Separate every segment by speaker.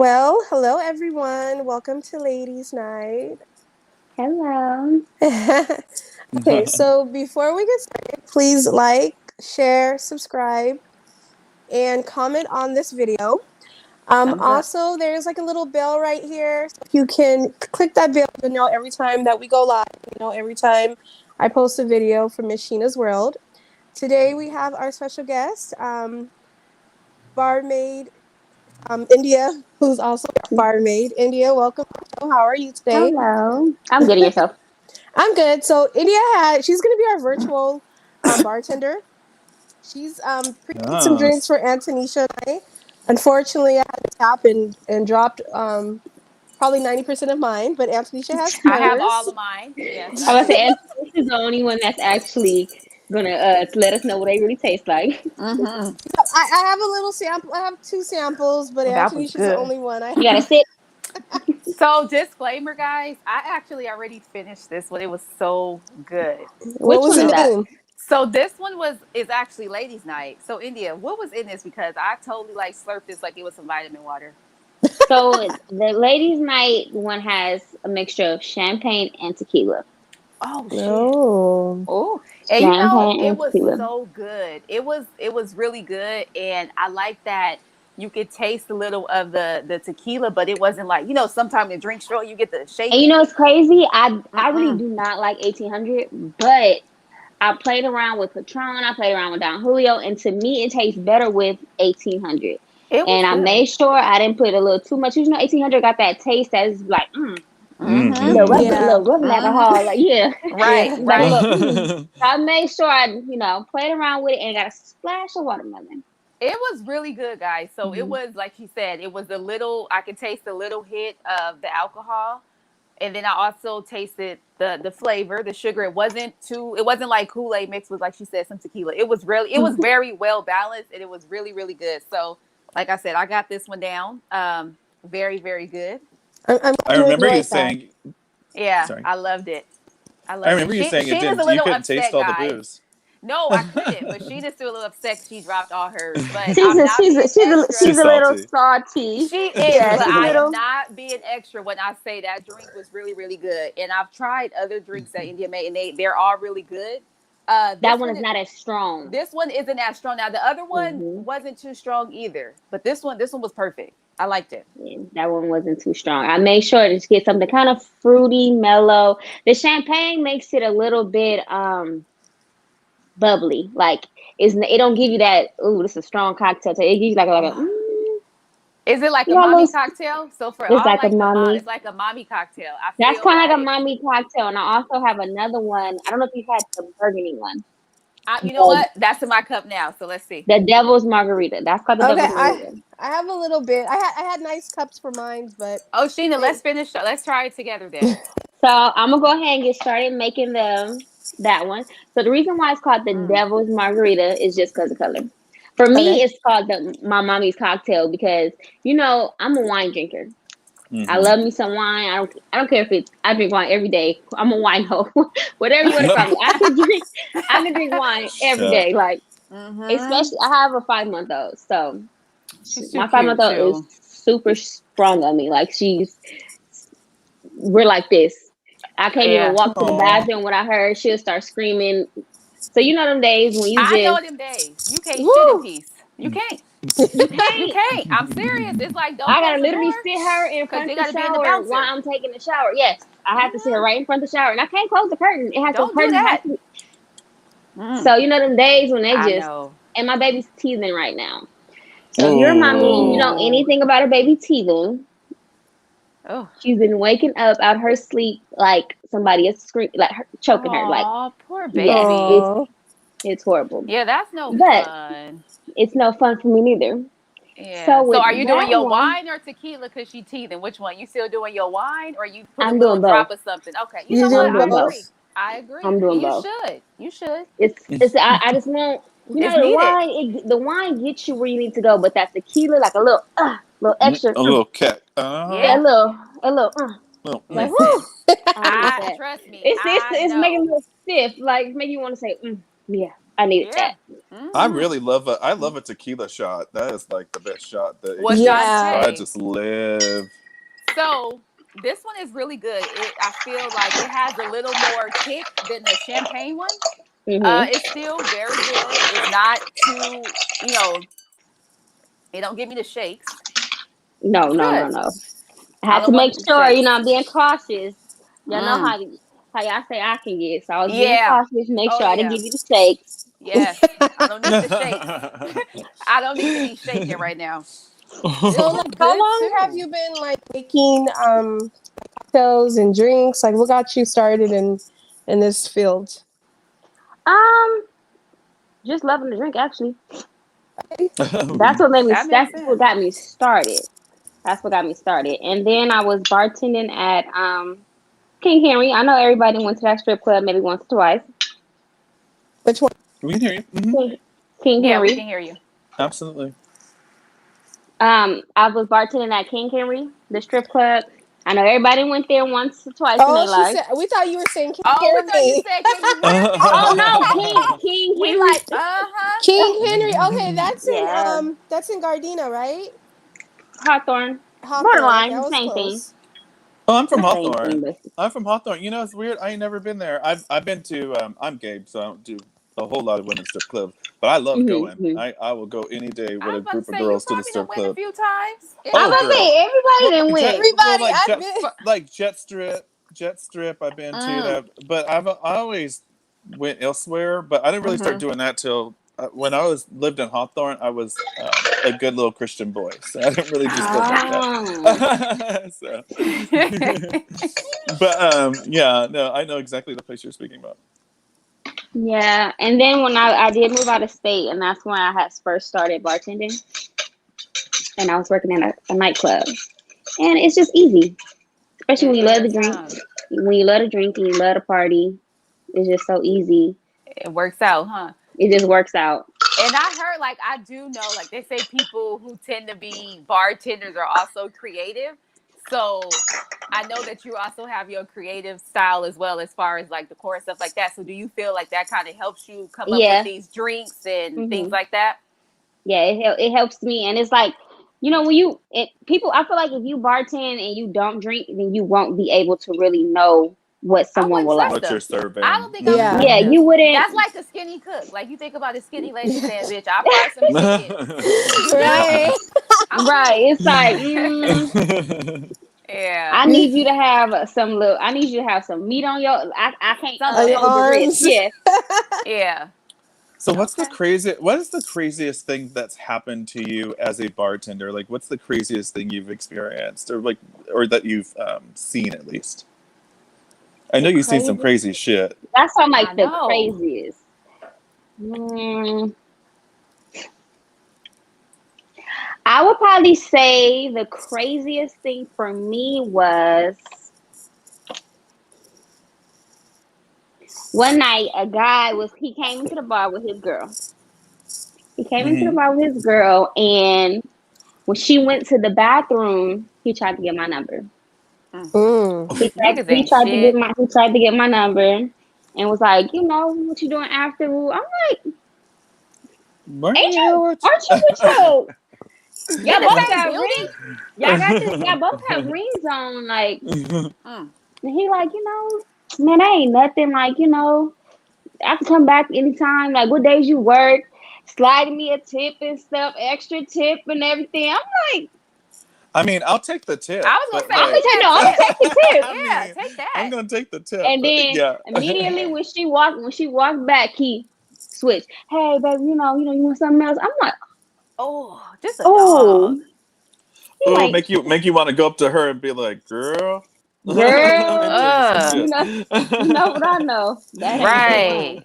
Speaker 1: Well, hello everyone. Welcome to Ladies Night.
Speaker 2: Hello.
Speaker 1: Okay, so before we get started, please like, share, subscribe, and comment on this video.
Speaker 3: Thumbs up.
Speaker 1: Also, there's like a little bell right here. So you can click that bell to know every time that we go live, every time I post a video from Miss.Sheena's World. Today we have our special guest, Barmaid India, who's also a barmaid. India, welcome to the show. How are you today?
Speaker 2: Hello. I'm good at yourself.
Speaker 1: I'm good. So she's gonna be our virtual bartender. She's pre-made some
Speaker 3: Oh.
Speaker 1: drinks for Antonisha and I. Unfortunately, I had to tap and dropped probably 90% of mine, but Antonisha has
Speaker 3: I have
Speaker 1: hers.
Speaker 3: all of mine. Yes,
Speaker 2: I
Speaker 3: I
Speaker 2: was
Speaker 3: do.
Speaker 2: saying this is the only one that's actually gonna let us know what they really taste like.
Speaker 3: Mm-hmm.
Speaker 1: I have a little sample. I have two samples, but
Speaker 3: Well, that was
Speaker 1: Antonisha's the
Speaker 3: good.
Speaker 1: only one I
Speaker 2: You gotta
Speaker 1: have.
Speaker 2: sit.
Speaker 3: So, disclaimer, guys, I actually already finished this one. It was so good.
Speaker 1: What
Speaker 2: Which
Speaker 1: was
Speaker 2: one is
Speaker 1: the
Speaker 2: that?
Speaker 1: name?
Speaker 3: So this one is actually ladies' night. So India, what was in this? Because I totally like slurped this like it was some vitamin water.
Speaker 2: So the ladies' night one has a mixture of champagne and tequila.
Speaker 3: Oh shit.
Speaker 1: No.
Speaker 3: Oh, and
Speaker 2: Champagne
Speaker 3: it
Speaker 2: and
Speaker 3: was
Speaker 2: tequila.
Speaker 3: so good. It was really good, and I like that you could taste a little of the tequila, but it wasn't like sometimes in drink straw you get the
Speaker 2: And
Speaker 3: shaking.
Speaker 2: it's crazy. I really
Speaker 3: Mm-mm.
Speaker 2: do not like 1800, but I played around with Patron. I played around with Don Julio, and to me, it tastes better with 1800.
Speaker 3: It was
Speaker 2: And I
Speaker 3: good.
Speaker 2: made sure I didn't put a little too much. 1800 got that taste that is like,
Speaker 3: Mm-hmm.
Speaker 1: Yeah.
Speaker 2: little rubbing
Speaker 3: Mm-hmm.
Speaker 2: alcohol. Like, yeah,
Speaker 3: Right.
Speaker 1: Yeah.
Speaker 2: it's like a
Speaker 3: Right.
Speaker 2: little. So I made sure I, played around with it and got a splash of watermelon.
Speaker 3: It was really good, guys. So it
Speaker 2: Mm-hmm.
Speaker 3: was like she said, it was a little. I could taste a little hit of the alcohol, and then I also tasted the flavor, the sugar. It wasn't too. It wasn't like Kool-Aid mixed with, like she said, some tequila. It was very well balanced, and it was really really good. So, like I said, I got this one down. Very very good.
Speaker 1: I'm
Speaker 3: So
Speaker 1: glad
Speaker 3: yeah,
Speaker 1: you
Speaker 4: I remember you
Speaker 1: enjoyed that.
Speaker 4: saying,
Speaker 3: yeah,
Speaker 4: sorry.
Speaker 3: I loved it. I
Speaker 4: I
Speaker 3: loved it.
Speaker 4: remember you saying it
Speaker 3: Sheena's a
Speaker 4: didn't. You
Speaker 3: little
Speaker 4: couldn't taste
Speaker 3: upset,
Speaker 4: all the
Speaker 3: guys.
Speaker 4: booze.
Speaker 3: No, I couldn't. But Sheena's still a little upset 'cause she dropped all hers. But
Speaker 2: she's
Speaker 3: I'm
Speaker 2: a
Speaker 3: not
Speaker 2: she's a
Speaker 3: being
Speaker 2: she's a
Speaker 3: extra.
Speaker 4: She's
Speaker 2: she's a little
Speaker 4: salty.
Speaker 2: salty.
Speaker 3: She is,
Speaker 2: Yeah,
Speaker 3: but
Speaker 2: she's a
Speaker 3: I am
Speaker 2: little.
Speaker 3: not being extra when I say that drink was really, really good. And I've tried other drinks that India made, and they're all really good.
Speaker 2: That one is not as strong.
Speaker 3: This one isn't as strong. Now the other one
Speaker 2: Hmm.
Speaker 3: wasn't too strong either, but this one was perfect. I liked it.
Speaker 2: Yeah, that one wasn't too strong. I made sure to get something kind of fruity, mellow. The champagne makes it a little bit bubbly. Like it don't give you that. Ooh, this is a strong cocktail. It gives you
Speaker 3: Is it like a
Speaker 2: you got a
Speaker 3: mommy
Speaker 2: little.
Speaker 3: cocktail? So for
Speaker 2: It's
Speaker 3: all
Speaker 2: like a
Speaker 3: like the mom, it's
Speaker 2: mommy.
Speaker 3: like a mommy cocktail. I
Speaker 2: That's
Speaker 3: feel
Speaker 2: kind of like a
Speaker 3: like
Speaker 2: mommy cocktail. And I also have another one. I don't know if you've had the burgundy one.
Speaker 3: you know
Speaker 2: The
Speaker 3: what? That's in my cup now. So let's see.
Speaker 2: the devil's margarita. That's called the
Speaker 1: Okay,
Speaker 2: devil's margarita.
Speaker 1: I have a little bit. I had nice cups for mine, but
Speaker 3: Oh, Sheena, let's
Speaker 1: they
Speaker 3: finish. Let's try it together then.
Speaker 2: So I'm gonna go ahead and get started making that one. So the reason why it's called the
Speaker 3: Mm.
Speaker 2: devil's margarita is just because of color. For me,
Speaker 1: okay.
Speaker 2: it's called my mommy's cocktail because I'm a wine drinker. I
Speaker 4: Hmm.
Speaker 2: love me some wine. I don't care if I drink wine every day. I'm a wine hoe. Whatever you want to call me. I can drink wine every
Speaker 4: Yeah.
Speaker 2: day. Like
Speaker 3: Mm-hmm.
Speaker 2: especially I have a 5 month old. So
Speaker 3: She's too
Speaker 2: my 5 month
Speaker 3: cute
Speaker 2: old is
Speaker 3: too.
Speaker 2: super strong on me. Like we're like this. I can't even
Speaker 3: Yeah.
Speaker 2: walk to the
Speaker 4: Aw.
Speaker 2: bathroom without her. She'll start screaming. So them days when you
Speaker 3: I know
Speaker 2: just
Speaker 3: them days. You can't shit in
Speaker 1: Woo!
Speaker 3: peace. You can't.
Speaker 2: you
Speaker 3: You
Speaker 2: can't.
Speaker 3: can't. I'm serious. It's like don't
Speaker 2: I
Speaker 3: close
Speaker 2: gotta
Speaker 3: the
Speaker 2: literally
Speaker 3: door
Speaker 2: sit her in
Speaker 3: because
Speaker 2: front
Speaker 3: they
Speaker 2: of the
Speaker 3: got to be in the
Speaker 2: shower while
Speaker 3: bouncer.
Speaker 2: I'm taking the shower. Yes, I have to sit her
Speaker 3: Hmm.
Speaker 2: right in front of the shower, and I can't close the curtain. It has the
Speaker 3: Don't do
Speaker 2: curtain has
Speaker 3: that.
Speaker 2: to. Be,
Speaker 3: Mm.
Speaker 2: so them days when they
Speaker 3: I
Speaker 2: just
Speaker 3: know.
Speaker 2: and my baby's teething right now. So if you're a mommy and you know
Speaker 4: Oh.
Speaker 3: Oh.
Speaker 2: anything about a baby teething,
Speaker 3: Oh.
Speaker 2: she's been waking up out her sleep like somebody is screaming, like choking her. Like
Speaker 3: Oh, poor
Speaker 2: yes,
Speaker 3: baby.
Speaker 1: Oh,
Speaker 2: it's horrible,
Speaker 3: Yeah, that's no
Speaker 2: but
Speaker 3: fun.
Speaker 2: it's no fun for me neither.
Speaker 3: Yeah.
Speaker 2: So
Speaker 3: So
Speaker 2: with
Speaker 3: are you doing
Speaker 2: that
Speaker 3: your
Speaker 2: one,
Speaker 3: wine or tequila because she teething? Which one? You still doing your wine or you put a
Speaker 2: I'm
Speaker 3: little
Speaker 2: doing both.
Speaker 3: drop of something? Okay. You
Speaker 1: you're
Speaker 3: know what?
Speaker 1: doing
Speaker 2: I'm
Speaker 3: I
Speaker 2: doing
Speaker 1: both.
Speaker 2: both.
Speaker 3: agree. I agree.
Speaker 2: I'm doing
Speaker 3: And you
Speaker 2: both.
Speaker 3: should. You should.
Speaker 2: It's I just want
Speaker 3: It's
Speaker 2: the
Speaker 3: needed.
Speaker 2: wine. The wine gets you where you need to go, but that tequila like a little extra,
Speaker 4: A little kick.
Speaker 2: yeah,
Speaker 3: Yeah.
Speaker 2: a little,
Speaker 4: Little,
Speaker 2: like
Speaker 3: Listen.
Speaker 2: I need
Speaker 3: I
Speaker 2: that.
Speaker 3: Trust me.
Speaker 2: It's
Speaker 3: I
Speaker 2: it's making
Speaker 3: know.
Speaker 2: me stiff, like making you want to say, yeah. I needed
Speaker 3: Yeah.
Speaker 2: that.
Speaker 4: I
Speaker 3: Hmm.
Speaker 4: really love I love a tequila shot. That is like the best shot that
Speaker 3: Well,
Speaker 4: exists.
Speaker 1: Yeah.
Speaker 4: I
Speaker 3: Shantae,
Speaker 4: just live.
Speaker 3: so this one is really good. I feel like it has a little more kick than the champagne one.
Speaker 2: Mm-hmm.
Speaker 3: It's still very good. It's not too, you know, it don't give me the shakes.
Speaker 2: No,
Speaker 3: It's
Speaker 2: no, no,
Speaker 3: good.
Speaker 2: no. I
Speaker 3: I
Speaker 2: had
Speaker 3: don't
Speaker 2: to
Speaker 3: want
Speaker 2: make
Speaker 3: the
Speaker 2: sure,
Speaker 3: shakes.
Speaker 2: I'm being cautious. Y'all know
Speaker 3: Mm.
Speaker 2: how y'all say I can get. So I was being
Speaker 3: Yeah.
Speaker 2: cautious, make
Speaker 3: Oh
Speaker 2: sure I didn't
Speaker 3: yeah.
Speaker 2: give you the shakes.
Speaker 3: Yes. I don't need the shakes. I don't need to be shaking right now. This
Speaker 1: So, like,
Speaker 3: one's
Speaker 1: how
Speaker 3: good
Speaker 1: long have
Speaker 3: too.
Speaker 1: you been like making cocktails and drinks? Like, what got you started in this field?
Speaker 2: Um, just loving the drink actually. That's what made me.
Speaker 3: That makes
Speaker 2: That's what
Speaker 3: sense.
Speaker 2: got me started. That's what got me started. And then I was bartending at King Henry. I know everybody went to that strip club maybe once or twice.
Speaker 1: Which one?
Speaker 4: We can hear you. Hmm.
Speaker 2: King, King
Speaker 3: Yeah, we
Speaker 2: Henry.
Speaker 3: can hear you.
Speaker 4: Absolutely.
Speaker 2: I was bartending at King Henry, the strip club. I know everybody went there once or twice in
Speaker 1: Oh,
Speaker 2: their
Speaker 1: she
Speaker 2: life.
Speaker 1: said. We thought you were saying King
Speaker 3: Oh, we thought you
Speaker 1: Henry.
Speaker 3: said King. We
Speaker 2: Oh no,
Speaker 3: were.
Speaker 2: King
Speaker 3: We
Speaker 2: Henry.
Speaker 3: like, uh-huh.
Speaker 1: King Henry. Okay,
Speaker 2: Yeah,
Speaker 1: that's in Gardena, right?
Speaker 2: Hawthorne.
Speaker 1: Hawthorne. Okay, I
Speaker 2: Borderline,
Speaker 1: was
Speaker 2: same thing.
Speaker 1: close.
Speaker 4: Oh, I'm from
Speaker 2: The same
Speaker 4: Hawthorne.
Speaker 2: thing, but
Speaker 4: I'm from Hawthorne. You know, it's weird. I ain't never been there. I've been to. I'm gay, so I don't do a whole lot of women's strip clubs. But I love going.
Speaker 2: hmm
Speaker 4: I will go any day
Speaker 3: I
Speaker 4: with a
Speaker 3: was about
Speaker 4: group
Speaker 3: to
Speaker 4: of
Speaker 3: say you
Speaker 4: girls to the
Speaker 3: probably done
Speaker 4: strip
Speaker 3: went a
Speaker 4: club.
Speaker 3: few times.
Speaker 2: I
Speaker 4: Oh,
Speaker 2: was
Speaker 3: Yeah.
Speaker 2: about to
Speaker 4: girl.
Speaker 2: say everybody
Speaker 4: Well,
Speaker 2: done went.
Speaker 1: Everybody,
Speaker 4: like
Speaker 1: I've been.
Speaker 4: Jet Strip. Jet Strip. I've been to
Speaker 3: Mm.
Speaker 4: that, but I always went elsewhere. But I didn't really start
Speaker 3: Mm-hmm.
Speaker 4: doing that till when I was lived in Hawthorne. I was a good little Christian boy, so I didn't really just live like that.
Speaker 2: Oh,
Speaker 4: So, but yeah, no, I know exactly the place you're speaking about.
Speaker 2: yeah. And then when I did move out of state, and that's when I had first started bartending, and I was working in a nightclub, and it's just easy, especially
Speaker 3: It
Speaker 2: when you love to
Speaker 3: is,
Speaker 2: drink.
Speaker 3: huh?
Speaker 2: When you love to drink and you love to party, it's just so easy.
Speaker 3: It works out, huh?
Speaker 2: It just works out.
Speaker 3: And I heard, like, I do know, like, they say people who tend to be bartenders are also creative. So I know that you also have your creative style as well, as far as like the core stuff like that. So do you feel like that kind of helps you come up with
Speaker 2: Yeah.
Speaker 3: these drinks and things
Speaker 2: hmm
Speaker 3: like that?
Speaker 2: Yeah, it helps me, and it's like, when people, I feel like if you bartend and you don't drink, then you won't be able to really know what
Speaker 3: I
Speaker 2: someone
Speaker 3: wouldn't
Speaker 2: will
Speaker 3: trust
Speaker 2: like.
Speaker 4: What you're
Speaker 3: them. I
Speaker 4: serving.
Speaker 3: don't think I would
Speaker 1: Yeah.
Speaker 3: trust
Speaker 2: Yeah,
Speaker 3: them.
Speaker 2: you
Speaker 3: That's
Speaker 2: wouldn't.
Speaker 3: like a skinny cook. Like you think about a skinny lady saying, "Bitch, I fry some chicken." You do?
Speaker 1: Right.
Speaker 3: I
Speaker 2: Right? It's like,
Speaker 3: yeah,
Speaker 2: I need you to have some little. I need you to have some meat on your. I can't
Speaker 1: On your
Speaker 3: something.
Speaker 2: hold the wrist.
Speaker 1: arms.
Speaker 2: Yeah.
Speaker 3: Yeah.
Speaker 4: So
Speaker 3: Okay.
Speaker 4: what is the craziest thing that's happened to you as a bartender? Like what's the craziest thing you've experienced or that you've seen at least? I
Speaker 2: The
Speaker 4: know you've seen some
Speaker 2: crazy.
Speaker 4: crazy shit.
Speaker 2: That's on like
Speaker 3: I
Speaker 2: the
Speaker 3: know.
Speaker 2: craziest. Mm, I would probably say the craziest thing for me was one night a guy was he came into the bar with his girl. He came into the
Speaker 4: Hmm.
Speaker 2: bar with his girl, and when she went to the bathroom, he tried to get my number.
Speaker 3: Mm.
Speaker 1: Mm.
Speaker 2: He tried
Speaker 3: Niggas
Speaker 2: he
Speaker 3: ain't
Speaker 2: tried to get
Speaker 3: shit.
Speaker 2: my number and was like, what you doing after? I'm like,
Speaker 4: Well,
Speaker 2: aren't you with your
Speaker 3: In
Speaker 2: y'all
Speaker 3: the
Speaker 2: both
Speaker 3: same
Speaker 2: got
Speaker 3: building?
Speaker 2: rings? Y'all both have rings on, like,
Speaker 3: Mm.
Speaker 2: and he like, man, that ain't nothing, like, I can come back anytime, like what days you work, sliding me a tip and stuff, extra tip and everything. I'm like,
Speaker 4: I mean, I'll take the tip,
Speaker 3: I was gonna
Speaker 4: but
Speaker 3: say,
Speaker 2: I'm
Speaker 3: take
Speaker 4: like,
Speaker 2: gonna take
Speaker 3: that
Speaker 2: no, I'm
Speaker 3: tip.
Speaker 2: gonna take the tip.
Speaker 4: I
Speaker 3: Yeah,
Speaker 4: mean,
Speaker 3: take
Speaker 4: I'm
Speaker 3: that.
Speaker 4: gonna take the tip,
Speaker 2: And
Speaker 4: but
Speaker 2: then
Speaker 4: yeah.
Speaker 2: immediately
Speaker 3: Yeah.
Speaker 2: when she walked back, he switched. Hey, baby, you want something else? I'm like,
Speaker 3: Oh, just a
Speaker 2: oh,
Speaker 3: dog.
Speaker 2: he
Speaker 4: Oh,
Speaker 2: like,
Speaker 4: make you want to go up to her and be like, "Girl, let me
Speaker 2: girl,
Speaker 4: tell you some
Speaker 3: Uh,
Speaker 4: shit."
Speaker 2: you know what I know? That ain't the
Speaker 3: right.
Speaker 2: one.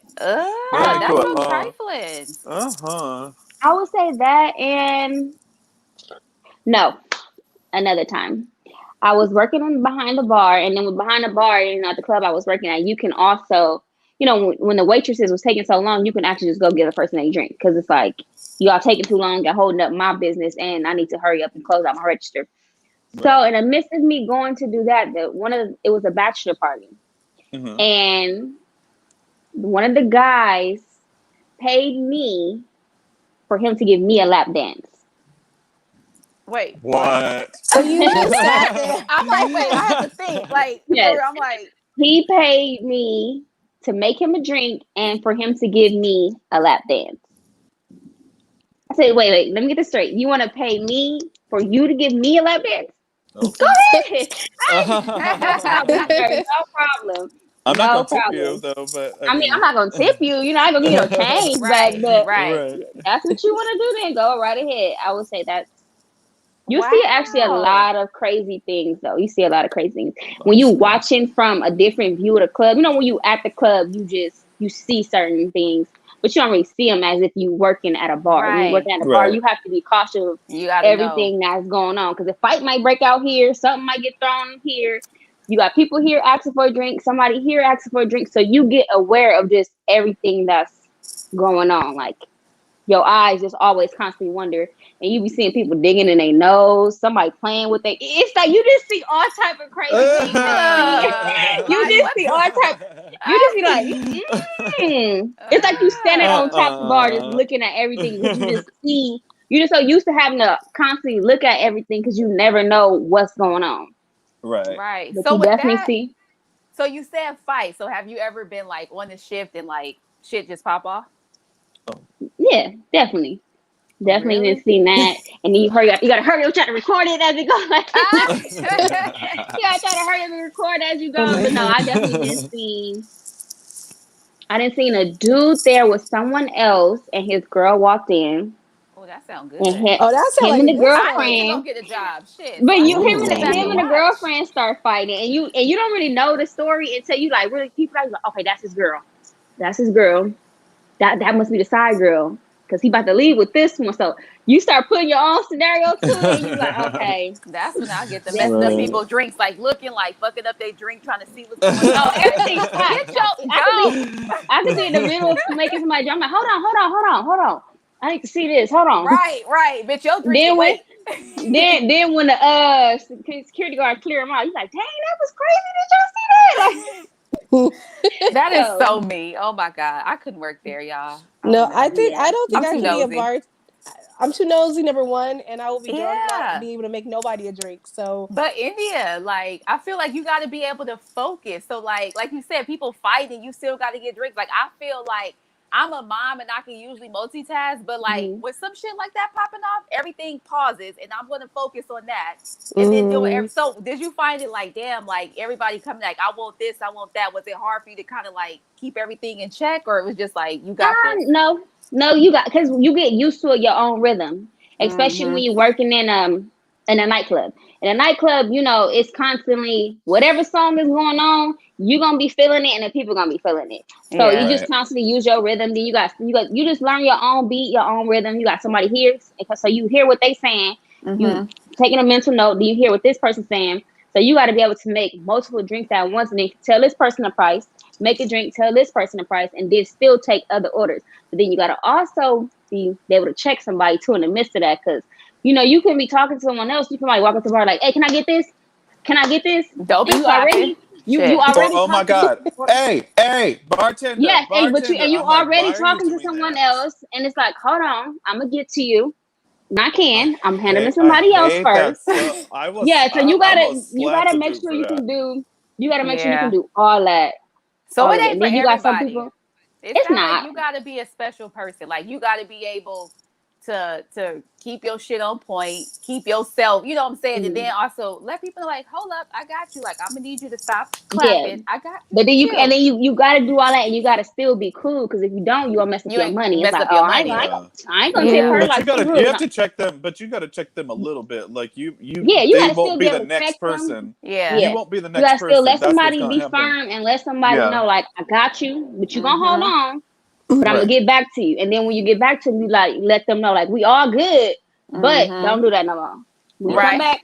Speaker 4: Very
Speaker 3: That's
Speaker 4: cool.
Speaker 3: so
Speaker 2: Um,
Speaker 3: trifling.
Speaker 4: Uh-huh.
Speaker 2: I would say that, and no, another time. I was working behind the bar, and then behind the bar, at the club I was working at, you can also, when the waitresses was taking so long, you can actually just go get a person a drink because it's like y'all taking too long, you're holding up my business, and I need to hurry up and close out my register.
Speaker 4: Right.
Speaker 2: So in the midst of me going to do that, it was a bachelor party,
Speaker 4: Mm-hmm.
Speaker 2: and one of the guys paid me for him to give me a lap dance.
Speaker 3: Wait,
Speaker 4: What?
Speaker 1: So you just sat there.
Speaker 3: I'm like, wait, I have to think. Like,
Speaker 2: Yes.
Speaker 3: I'm like,
Speaker 2: He paid me to make him a drink and for him to give me a lap dance. I said, wait, let me get this straight. You want to pay me for you to give me a lap dance? Go ahead. I'll be there. No problem.
Speaker 4: I'm not
Speaker 2: No
Speaker 4: gonna tip you
Speaker 2: problem.
Speaker 4: though, but
Speaker 2: I mean, I'm not gonna tip you. You know, I ain't gonna give you no change back,
Speaker 3: right,
Speaker 2: but
Speaker 3: right.
Speaker 4: right.
Speaker 2: that's what you want to do. Then go right ahead. I would say that's. You see actually a
Speaker 3: Wow.
Speaker 2: lot of crazy things though. You see a lot of crazy things when you watching from a different view of the club. You know, when you at the club, you see certain things, but you don't really see them as if you working at a bar. When you
Speaker 3: Right.
Speaker 2: working at a bar,
Speaker 4: Right.
Speaker 2: you have to be cautious of
Speaker 3: You gotta know.
Speaker 2: everything that's going on because a fight might break out here, something might get thrown here. You got people here asking for a drink, somebody here asking for a drink, so you get aware of just everything that's going on. Like your eyes just always constantly wonder, and you be seeing people digging in their nose, somebody playing with their. It's like you just see all type of crazy things. You
Speaker 3: Like,
Speaker 2: just
Speaker 3: what
Speaker 2: see
Speaker 3: the-
Speaker 2: all type. You just be like, It's like you standing on top of the bar just looking at everything because you just see. You're just so used to having to constantly look at everything because you never know what's going on.
Speaker 4: Right.
Speaker 3: Right.
Speaker 2: But
Speaker 3: So
Speaker 2: you
Speaker 3: with
Speaker 2: definitely
Speaker 3: that,
Speaker 2: see.
Speaker 3: so you said fight. So have you ever been like on the shift and like shit just pop off?
Speaker 2: Yeah, definitely. Definitely
Speaker 3: Really?
Speaker 2: been seeing that, and then you gotta hurry up, try to record it as it goes. Like,
Speaker 3: Ah!
Speaker 2: you gotta try to hurry up and record as you
Speaker 1: Oh
Speaker 2: go.
Speaker 1: my
Speaker 2: But no, I
Speaker 1: god.
Speaker 2: definitely didn't see. I didn't see a dude there with someone else, and his girl walked in,
Speaker 3: Oh, that sounds
Speaker 2: and
Speaker 3: good.
Speaker 1: Oh, that sounds
Speaker 2: him
Speaker 1: like
Speaker 2: and
Speaker 1: a
Speaker 2: the
Speaker 1: good
Speaker 3: I need to go
Speaker 2: girlfriend.
Speaker 1: story.
Speaker 3: get a job. Shit.
Speaker 2: But
Speaker 3: So I
Speaker 2: you
Speaker 3: need to
Speaker 2: him
Speaker 3: sit back
Speaker 2: him
Speaker 3: and
Speaker 2: and the
Speaker 3: watch.
Speaker 2: girlfriend start fighting, and you don't really know the story until you like really people like okay, that's his girl, that's his girl. That must be the side girl because he about to leave with this one. So you start putting your own scenario to it, and you like, okay,
Speaker 3: That's when I get the
Speaker 2: this
Speaker 3: messing up
Speaker 2: this.
Speaker 4: Right.
Speaker 3: people drinks, like looking like fucking up their drink, trying to see what's going
Speaker 2: Oh,
Speaker 3: on. Like,
Speaker 2: everything fine.
Speaker 3: get your go.
Speaker 2: I could be in the middle of making somebody jump. I'm like, hold on. I need to see this. Hold on.
Speaker 3: Right, right. Bitch, your drink can
Speaker 2: Then when
Speaker 3: wait.
Speaker 2: then when the security guard clear him out, he's like, dang, that was crazy. Did y'all see that?
Speaker 3: That is
Speaker 2: So
Speaker 3: so me. Oh my god, I couldn't work there, y'all. I
Speaker 1: No,
Speaker 3: don't know.
Speaker 1: I
Speaker 2: yeah,
Speaker 1: don't think
Speaker 3: I'm
Speaker 1: I
Speaker 3: too
Speaker 1: can be a
Speaker 3: nosy.
Speaker 1: bar. I'm too nosy, number one, and I will be drunk, not
Speaker 3: Yeah.
Speaker 1: be able to make nobody a drink. So
Speaker 3: But India, like, I feel like you got to be able to focus. So, like you said, people fight and you still got to get drinks. Like, I feel like I'm a mom and I can usually multitask, but like
Speaker 2: mhm.
Speaker 3: with some shit like that popping off, everything pauses and I'm going to focus on that. And then doing
Speaker 1: mm,
Speaker 3: so, did you find it like, damn, like everybody coming like, I want this, I want that? Was it hard for you to kind of like keep everything in check, or it was just like, you got this?
Speaker 2: No, you got because you get used to your own rhythm, especially when
Speaker 3: Mm-hmm.
Speaker 2: you're working in a nightclub. In a nightclub, you know, it's constantly whatever song is going on, you're gonna be feeling it and the people gonna be feeling it. So you
Speaker 3: Yeah.
Speaker 2: just
Speaker 4: Right.
Speaker 2: constantly use your rhythm. Then you just learn your own beat, your own rhythm. You got somebody here, so you hear what they saying, you
Speaker 3: Mm-hmm.
Speaker 2: taking a mental note, then you hear what this person's saying. So you got to be able to make multiple drinks at once and then tell this person the price, make a drink, tell this person the price, and then still take other orders. But then you got to also be able to check somebody too in the midst of that because you know, you can be talking to someone else. You can like walk up to the bar like, "Hey, can I get this? Can I get this?"
Speaker 3: Don't
Speaker 2: And
Speaker 3: be clapping.
Speaker 2: you
Speaker 3: Shit.
Speaker 4: Or
Speaker 2: already
Speaker 4: oh my
Speaker 2: talking
Speaker 4: God.
Speaker 2: to
Speaker 4: Hey, bartender,
Speaker 2: yes,
Speaker 4: bartender.
Speaker 2: and you
Speaker 4: I'm like,
Speaker 2: already
Speaker 4: why are you
Speaker 2: talking to
Speaker 4: doing
Speaker 2: someone
Speaker 4: that?
Speaker 2: else, and it's like, hold on, I'm gonna get to you. Not can I'm handling
Speaker 4: I
Speaker 2: somebody else
Speaker 4: hate that
Speaker 2: first.
Speaker 4: so
Speaker 2: Yeah, so
Speaker 4: I almost
Speaker 2: you
Speaker 4: slapped
Speaker 2: gotta
Speaker 4: the
Speaker 2: make
Speaker 4: dude
Speaker 2: sure
Speaker 4: for
Speaker 2: you
Speaker 4: that.
Speaker 2: can do you gotta make sure you can
Speaker 3: Yeah.
Speaker 2: do
Speaker 3: So
Speaker 2: all
Speaker 3: it
Speaker 2: of it,
Speaker 3: ain't
Speaker 2: and
Speaker 3: for
Speaker 2: then you got some
Speaker 3: everybody.
Speaker 2: people.
Speaker 3: It
Speaker 2: It's
Speaker 3: sounds like
Speaker 2: not.
Speaker 3: you got to be a special person. Like you got to be able to keep your shit on point, keep yourself. You know what I'm saying? And
Speaker 2: Mhm.
Speaker 3: then also let people know, like, hold up, I got you. Like I'm gonna need you to stop
Speaker 2: Yeah,
Speaker 3: clapping. I got
Speaker 2: but then
Speaker 3: chill.
Speaker 2: you gotta do all that, and you gotta still be cool because if you don't, you gonna mess up
Speaker 3: You
Speaker 2: your
Speaker 3: ain't
Speaker 2: money. It's
Speaker 3: mess
Speaker 2: like,
Speaker 3: up
Speaker 2: oh,
Speaker 3: your money.
Speaker 4: Yeah.
Speaker 2: I ain't gonna tip
Speaker 3: Yeah.
Speaker 2: her
Speaker 1: mm,
Speaker 4: But
Speaker 2: like she
Speaker 4: you
Speaker 2: rude.
Speaker 4: have to check them, but you gotta check them a little bit. Like
Speaker 2: Yeah, you
Speaker 4: they
Speaker 2: gotta
Speaker 4: won't
Speaker 2: still
Speaker 4: be
Speaker 2: be
Speaker 4: the
Speaker 2: able to check
Speaker 4: next
Speaker 2: them.
Speaker 4: person.
Speaker 3: Yeah.
Speaker 4: You
Speaker 2: Yeah,
Speaker 4: won't be the
Speaker 2: you
Speaker 4: next
Speaker 2: gotta still
Speaker 4: person.
Speaker 2: let
Speaker 4: That's what's
Speaker 2: somebody
Speaker 4: gonna
Speaker 2: be
Speaker 4: happen.
Speaker 2: firm and let somebody
Speaker 4: Yeah.
Speaker 2: know, like, I got you, but you gonna hold
Speaker 3: Mm-hmm.
Speaker 2: on. But I'm gonna
Speaker 1: mm.
Speaker 4: Right.
Speaker 2: get back to you. And then when you get back to me, like, let them know, like, we all good, but
Speaker 3: Mm-hmm.
Speaker 2: don't do that no more. When you
Speaker 4: Right.
Speaker 2: come
Speaker 3: Right.
Speaker 2: back,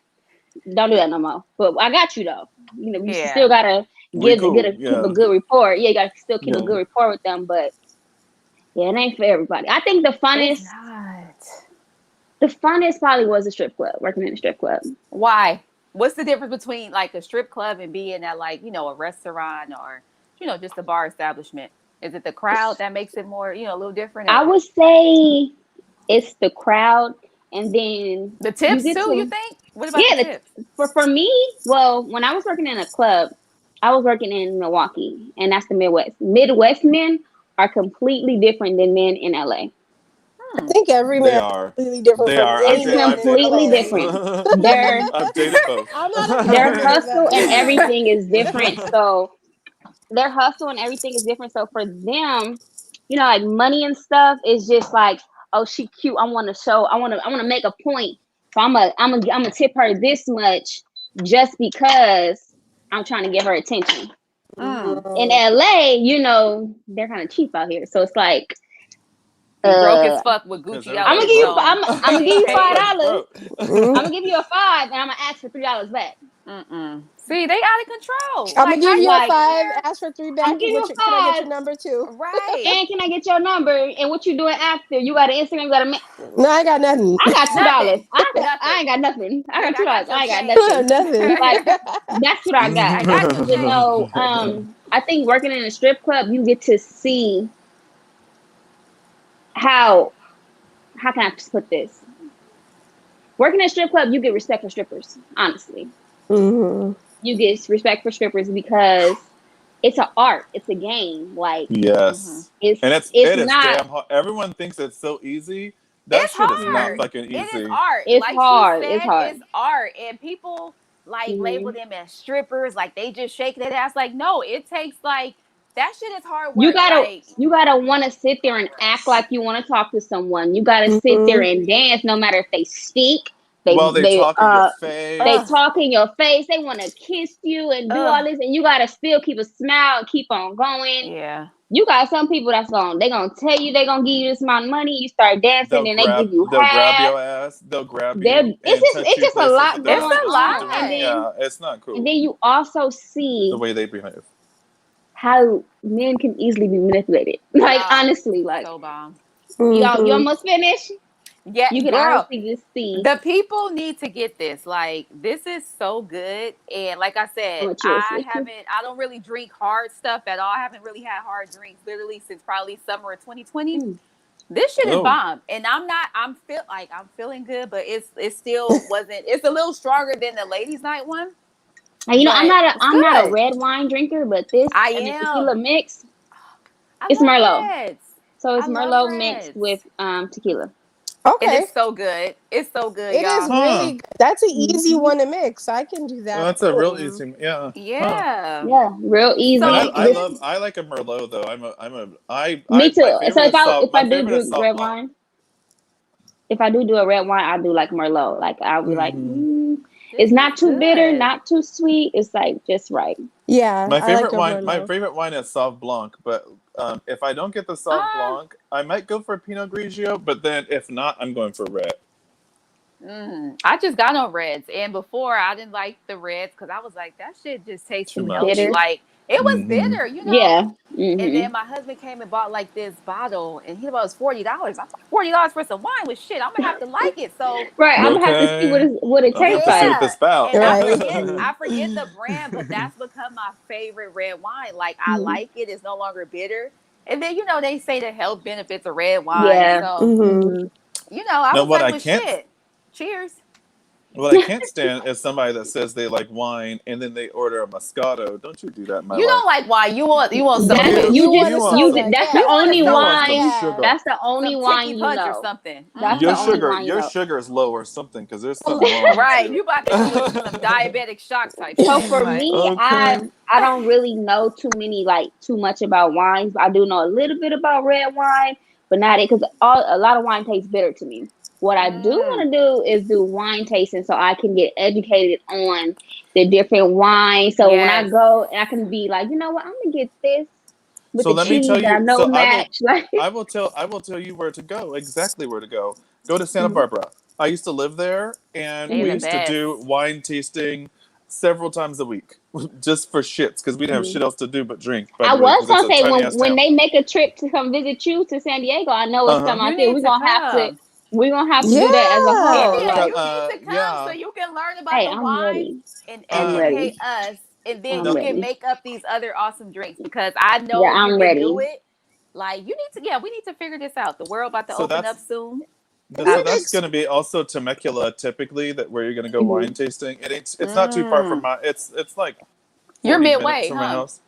Speaker 2: don't do that no more. But I got you though. You know, you still
Speaker 3: Yeah.
Speaker 2: gotta
Speaker 4: We cool.
Speaker 2: keep a
Speaker 4: Yeah.
Speaker 2: good rapport. Yeah, you gotta still keep a
Speaker 4: Yeah.
Speaker 2: good rapport with them. But yeah, it ain't for everybody. I think
Speaker 3: It's not.
Speaker 2: the funnest probably was a strip club, working in a strip club.
Speaker 3: Why? What's the difference between like a strip club and being at like, a restaurant or, just a bar establishment? Is it the crowd that makes it more, a little different?
Speaker 2: I
Speaker 3: Or
Speaker 2: would say it's the crowd, and then
Speaker 3: the
Speaker 2: you
Speaker 3: tips
Speaker 2: get
Speaker 3: too, you
Speaker 2: to
Speaker 3: think? What about the
Speaker 2: yeah.
Speaker 3: tips?
Speaker 2: For me, well, when I was working in a club, I was working in Milwaukee, and that's the Midwest. Midwest men are completely different than men in LA.
Speaker 1: I
Speaker 3: Hmm.
Speaker 1: think every
Speaker 4: They
Speaker 1: man is
Speaker 4: are.
Speaker 1: completely different
Speaker 4: They
Speaker 1: from
Speaker 4: are.
Speaker 1: any
Speaker 2: It's
Speaker 1: man
Speaker 4: I've
Speaker 1: in
Speaker 4: dated
Speaker 2: completely
Speaker 4: both.
Speaker 1: LA.
Speaker 2: different. Their
Speaker 4: I've dated both.
Speaker 1: I'm not
Speaker 2: their
Speaker 1: offended,
Speaker 2: hustle
Speaker 1: but
Speaker 2: and
Speaker 1: yeah.
Speaker 2: everything is different. So their hustle and everything is different. So for them, like money and stuff is just like, oh, she cute. I want to show. I want to make a point. So I'm gonna tip her this much just because I'm trying to get her attention.
Speaker 3: Mm.
Speaker 2: In
Speaker 1: Mm.
Speaker 2: LA, they're kind of cheap out here. So it's like,
Speaker 3: Be broke as
Speaker 2: uh,
Speaker 3: fuck with
Speaker 4: Because
Speaker 3: Gucci
Speaker 2: I'm
Speaker 3: out
Speaker 2: gonna
Speaker 3: there
Speaker 4: everybody's
Speaker 2: give you,
Speaker 4: broke.
Speaker 3: showing.
Speaker 2: I'm gonna give
Speaker 3: Can't
Speaker 2: you
Speaker 3: pay
Speaker 2: five
Speaker 3: it.
Speaker 4: Everybody's
Speaker 2: dollars.
Speaker 4: broke.
Speaker 2: I'm
Speaker 1: Mm.
Speaker 2: gonna give you a five, and I'm gonna ask for $3 back.
Speaker 3: Mm-mm. See, they out of control.
Speaker 1: I'm
Speaker 3: Like,
Speaker 1: gonna
Speaker 3: how
Speaker 1: give
Speaker 3: you
Speaker 1: you a
Speaker 2: Like,
Speaker 3: sitting
Speaker 1: five.
Speaker 3: there?
Speaker 1: Ask for three
Speaker 2: I'm
Speaker 1: back.
Speaker 2: gonna give you a
Speaker 1: Can I get
Speaker 2: five,
Speaker 1: your number too?
Speaker 3: Right.
Speaker 2: and can I get your number? And what you doing after? You got an Instagram? You got a
Speaker 1: No, I got nothing.
Speaker 2: I got $2.
Speaker 3: Nothing.
Speaker 2: I
Speaker 3: Nothing.
Speaker 2: ain't got nothing. I got
Speaker 3: Look,
Speaker 2: two
Speaker 3: I got
Speaker 2: dollars.
Speaker 3: your
Speaker 2: I ain't got
Speaker 3: change.
Speaker 1: I have
Speaker 2: nothing.
Speaker 1: nothing.
Speaker 2: Like that's what I got.
Speaker 3: I got your
Speaker 2: But
Speaker 3: change.
Speaker 2: no, I think working in a strip club, you get to see how can I put this? Working in a strip club, you get respect for strippers. Honestly,
Speaker 1: Hmm.
Speaker 2: you get respect for strippers because it's an art. It's a game. Like
Speaker 3: Hmm.
Speaker 4: Yes. And
Speaker 2: it's
Speaker 4: it is
Speaker 2: not.
Speaker 4: damn hard. Everyone thinks it's so easy. That
Speaker 3: It's
Speaker 4: shit is not
Speaker 3: hard.
Speaker 2: Mhm.
Speaker 4: fucking
Speaker 3: It is
Speaker 4: easy.
Speaker 3: art.
Speaker 2: It's
Speaker 3: Like she
Speaker 2: hard. It's
Speaker 3: said,
Speaker 2: hard.
Speaker 3: it's art. And people like label
Speaker 2: Hmm.
Speaker 3: them as strippers, like they just shake their ass. Like, no, it takes like that shit is hard
Speaker 2: You
Speaker 3: work.
Speaker 2: gotta
Speaker 3: Like,
Speaker 2: you gotta want to sit there and act like you want to talk to someone. You gotta sit there
Speaker 1: Hmm.
Speaker 2: and dance, no matter if they stink. They
Speaker 4: Well, they
Speaker 2: they
Speaker 4: talk in your
Speaker 2: uh they
Speaker 3: ugh,
Speaker 4: face.
Speaker 2: talk in your face. They want to kiss you and do all
Speaker 3: ugh,
Speaker 2: this, and you gotta still keep a smile and keep on going.
Speaker 3: yeah.
Speaker 2: You got some people they gonna tell you they gonna give you this amount of money. You start dancing, and they give you
Speaker 4: They'll grab
Speaker 2: half.
Speaker 4: your ass. They'll grab
Speaker 2: They're
Speaker 4: you and touch
Speaker 2: it's
Speaker 4: you
Speaker 2: just a
Speaker 4: places
Speaker 2: lot
Speaker 4: that they're
Speaker 3: It's
Speaker 4: not
Speaker 2: going
Speaker 3: a
Speaker 4: supposed to be
Speaker 2: on,
Speaker 4: doing.
Speaker 2: and
Speaker 3: lot.
Speaker 2: then
Speaker 4: Yeah, it's not
Speaker 2: and
Speaker 4: cool
Speaker 2: then you also
Speaker 4: the
Speaker 2: see
Speaker 4: way they behave.
Speaker 2: how men can easily be manipulated. Like
Speaker 3: Y'all,
Speaker 2: honestly, like
Speaker 3: so bomb.
Speaker 2: you
Speaker 1: Hmm.
Speaker 2: almost finished.
Speaker 3: Yeah,
Speaker 2: You can
Speaker 3: girl.
Speaker 2: honestly just see.
Speaker 3: The people need to get this. Like, this is so good. And like I
Speaker 2: I'm
Speaker 3: said,
Speaker 2: gonna cheers to this too.
Speaker 3: I don't really drink hard stuff at all. I haven't really had hard drinks literally since probably summer of 2020.
Speaker 2: Mm.
Speaker 3: This shit is
Speaker 4: Oh,
Speaker 3: bomb. And I'm feeling good, but it still wasn't, it's a little stronger than the ladies' night one,
Speaker 2: And
Speaker 3: but it's
Speaker 2: I'm not a
Speaker 3: good.
Speaker 2: red wine drinker, but this
Speaker 3: I
Speaker 2: and the tequila
Speaker 3: am.
Speaker 2: mix,
Speaker 3: I
Speaker 2: it's
Speaker 3: love
Speaker 2: Merlot.
Speaker 3: reds.
Speaker 2: So
Speaker 3: I
Speaker 2: it's
Speaker 3: love
Speaker 2: Merlot mixed with
Speaker 3: reds.
Speaker 2: tequila.
Speaker 3: And
Speaker 1: Okay.
Speaker 3: it's so good. It's so good,
Speaker 1: It is
Speaker 3: y'all.
Speaker 4: huh.
Speaker 1: really good. That's an easy
Speaker 2: Hmm.
Speaker 1: one to mix. I can do
Speaker 4: Well,
Speaker 1: that
Speaker 4: that's
Speaker 1: at
Speaker 4: a real
Speaker 1: home.
Speaker 4: easy. Yeah. Huh.
Speaker 3: Yeah.
Speaker 2: Yeah, real
Speaker 4: And
Speaker 3: So
Speaker 2: easy. This
Speaker 4: I like a Merlot though.
Speaker 2: me
Speaker 4: My
Speaker 2: too. So
Speaker 4: favorite is
Speaker 2: if
Speaker 4: my
Speaker 2: I do
Speaker 4: favorite is
Speaker 2: drink
Speaker 4: Sauv
Speaker 2: red
Speaker 4: Blanc.
Speaker 2: wine, if I do a red wine, I do like Merlot. Like I'll be like,
Speaker 4: Hmm.
Speaker 3: this
Speaker 2: it's
Speaker 3: is
Speaker 2: not too bitter,
Speaker 3: good.
Speaker 2: not too sweet. It's like just right.
Speaker 1: Yeah, I like a
Speaker 4: My
Speaker 1: Merlot.
Speaker 4: favorite wine is Sauv Blanc. But if I don't get the Sauv
Speaker 3: Um,
Speaker 4: Blanc, I might go for Pinot Grigio. But then if not, I'm going for red.
Speaker 3: I just got on reds, and before I didn't like the reds because I was like, that shit just tastes
Speaker 4: Too
Speaker 3: too
Speaker 4: much.
Speaker 3: healthy.
Speaker 2: Bitter.
Speaker 3: Like it was
Speaker 4: Hmm.
Speaker 3: bitter,
Speaker 2: Yeah.
Speaker 3: And
Speaker 2: Hmm.
Speaker 3: then my husband came and bought like this bottle, and he was $40. I'm like, $40 for some wine with shit. I'm gonna have to like it. So
Speaker 2: Right. I'm gonna have to see
Speaker 4: Okay.
Speaker 2: what it
Speaker 4: I'll have
Speaker 2: tastes
Speaker 4: to see
Speaker 2: like.
Speaker 4: what
Speaker 3: yeah,
Speaker 4: this about.
Speaker 3: and
Speaker 1: Right.
Speaker 2: Mhm.
Speaker 3: I forget the brand, but that's become my favorite red wine. Like I
Speaker 2: Mhm.
Speaker 3: like it. It's no longer bitter. And then they say the health benefits of red wine.
Speaker 2: Yeah.
Speaker 3: So
Speaker 1: Hmm.
Speaker 2: Hmm.
Speaker 3: I
Speaker 4: Now,
Speaker 3: was like, well, shit. Cheers.
Speaker 4: what I can't stand is somebody that says they like wine and then they order a Moscato. Don't you do that in my
Speaker 3: You don't
Speaker 4: life?
Speaker 3: like wine. You want some
Speaker 2: That's
Speaker 1: You
Speaker 4: You
Speaker 2: you
Speaker 3: bitch.
Speaker 1: want
Speaker 2: just
Speaker 1: to
Speaker 4: you want
Speaker 1: so
Speaker 4: some
Speaker 1: much,
Speaker 2: that's the
Speaker 3: You
Speaker 1: yeah.
Speaker 3: want
Speaker 2: only
Speaker 3: to
Speaker 4: you
Speaker 3: so
Speaker 4: want
Speaker 3: much.
Speaker 4: some
Speaker 2: wine.
Speaker 1: Yeah.
Speaker 4: sugar.
Speaker 2: That's the only
Speaker 3: Some Tiki
Speaker 2: wine you
Speaker 3: Punch or
Speaker 2: know.
Speaker 3: something.
Speaker 2: That's the only wine you
Speaker 4: Your
Speaker 2: know.
Speaker 4: sugar is low or something because there's something wrong with
Speaker 3: Right.
Speaker 4: you.
Speaker 3: You about to go into some diabetic shock type
Speaker 2: So
Speaker 3: shit.
Speaker 2: for
Speaker 3: Like,
Speaker 2: me,
Speaker 4: Okay.
Speaker 2: I don't really know too much about wines. I do know a little bit about red wine, but not it because a lot of wine tastes bitter to me. What I do
Speaker 3: mm,
Speaker 2: want to do is do wine tasting so I can get educated on the different wines. So when I
Speaker 3: yes.
Speaker 2: go, I can be like, you know what, I'm gonna get this with
Speaker 4: So
Speaker 2: the
Speaker 4: let me tell
Speaker 2: cheese that I
Speaker 4: you.
Speaker 2: know
Speaker 4: So
Speaker 2: match. Like,
Speaker 4: I will tell you where to go. Exactly where to go. Go to Santa
Speaker 2: mhm,
Speaker 4: Barbara. I used to live there, and
Speaker 3: They
Speaker 4: we
Speaker 3: the
Speaker 2: mhm,
Speaker 4: used to
Speaker 3: best.
Speaker 4: do wine tasting several times a week, just for shits, because we didn't have
Speaker 2: mhm.
Speaker 4: shit else to do but drink. By
Speaker 2: I
Speaker 4: the way,
Speaker 2: was
Speaker 4: because it's
Speaker 2: gonna
Speaker 4: a
Speaker 2: say
Speaker 4: tiny ass
Speaker 2: when
Speaker 4: town.
Speaker 2: they make a trip to come visit you to San Diego, I know
Speaker 4: Uh
Speaker 2: it's
Speaker 4: huh.
Speaker 2: something out
Speaker 3: You
Speaker 2: there.
Speaker 3: need to come.
Speaker 2: We're gonna have to do that as a whole.
Speaker 1: Yeah.
Speaker 3: India,
Speaker 2: Like,
Speaker 3: you need to come so
Speaker 4: Yeah.
Speaker 3: you can learn about
Speaker 2: hey,
Speaker 3: the
Speaker 2: I'm
Speaker 3: wines
Speaker 2: ready.
Speaker 3: and
Speaker 2: I'm
Speaker 4: Uh,
Speaker 3: educate
Speaker 2: ready.
Speaker 3: us, and then
Speaker 2: I'm
Speaker 3: you
Speaker 4: no,
Speaker 3: can
Speaker 2: ready.
Speaker 3: make up these other awesome drinks because I
Speaker 2: Yeah,
Speaker 3: know you
Speaker 2: I'm
Speaker 3: can do
Speaker 2: ready.
Speaker 3: it. Like you need to, yeah, we need to figure this out. The world about to
Speaker 4: So
Speaker 3: open up
Speaker 4: that's
Speaker 3: soon.
Speaker 4: so that's going to be also Temecula, typically that where you're going to go wine tasting. It's not too far from my. It's like
Speaker 3: You're
Speaker 4: 40 minutes
Speaker 3: midway,
Speaker 4: from my
Speaker 3: huh?
Speaker 4: house.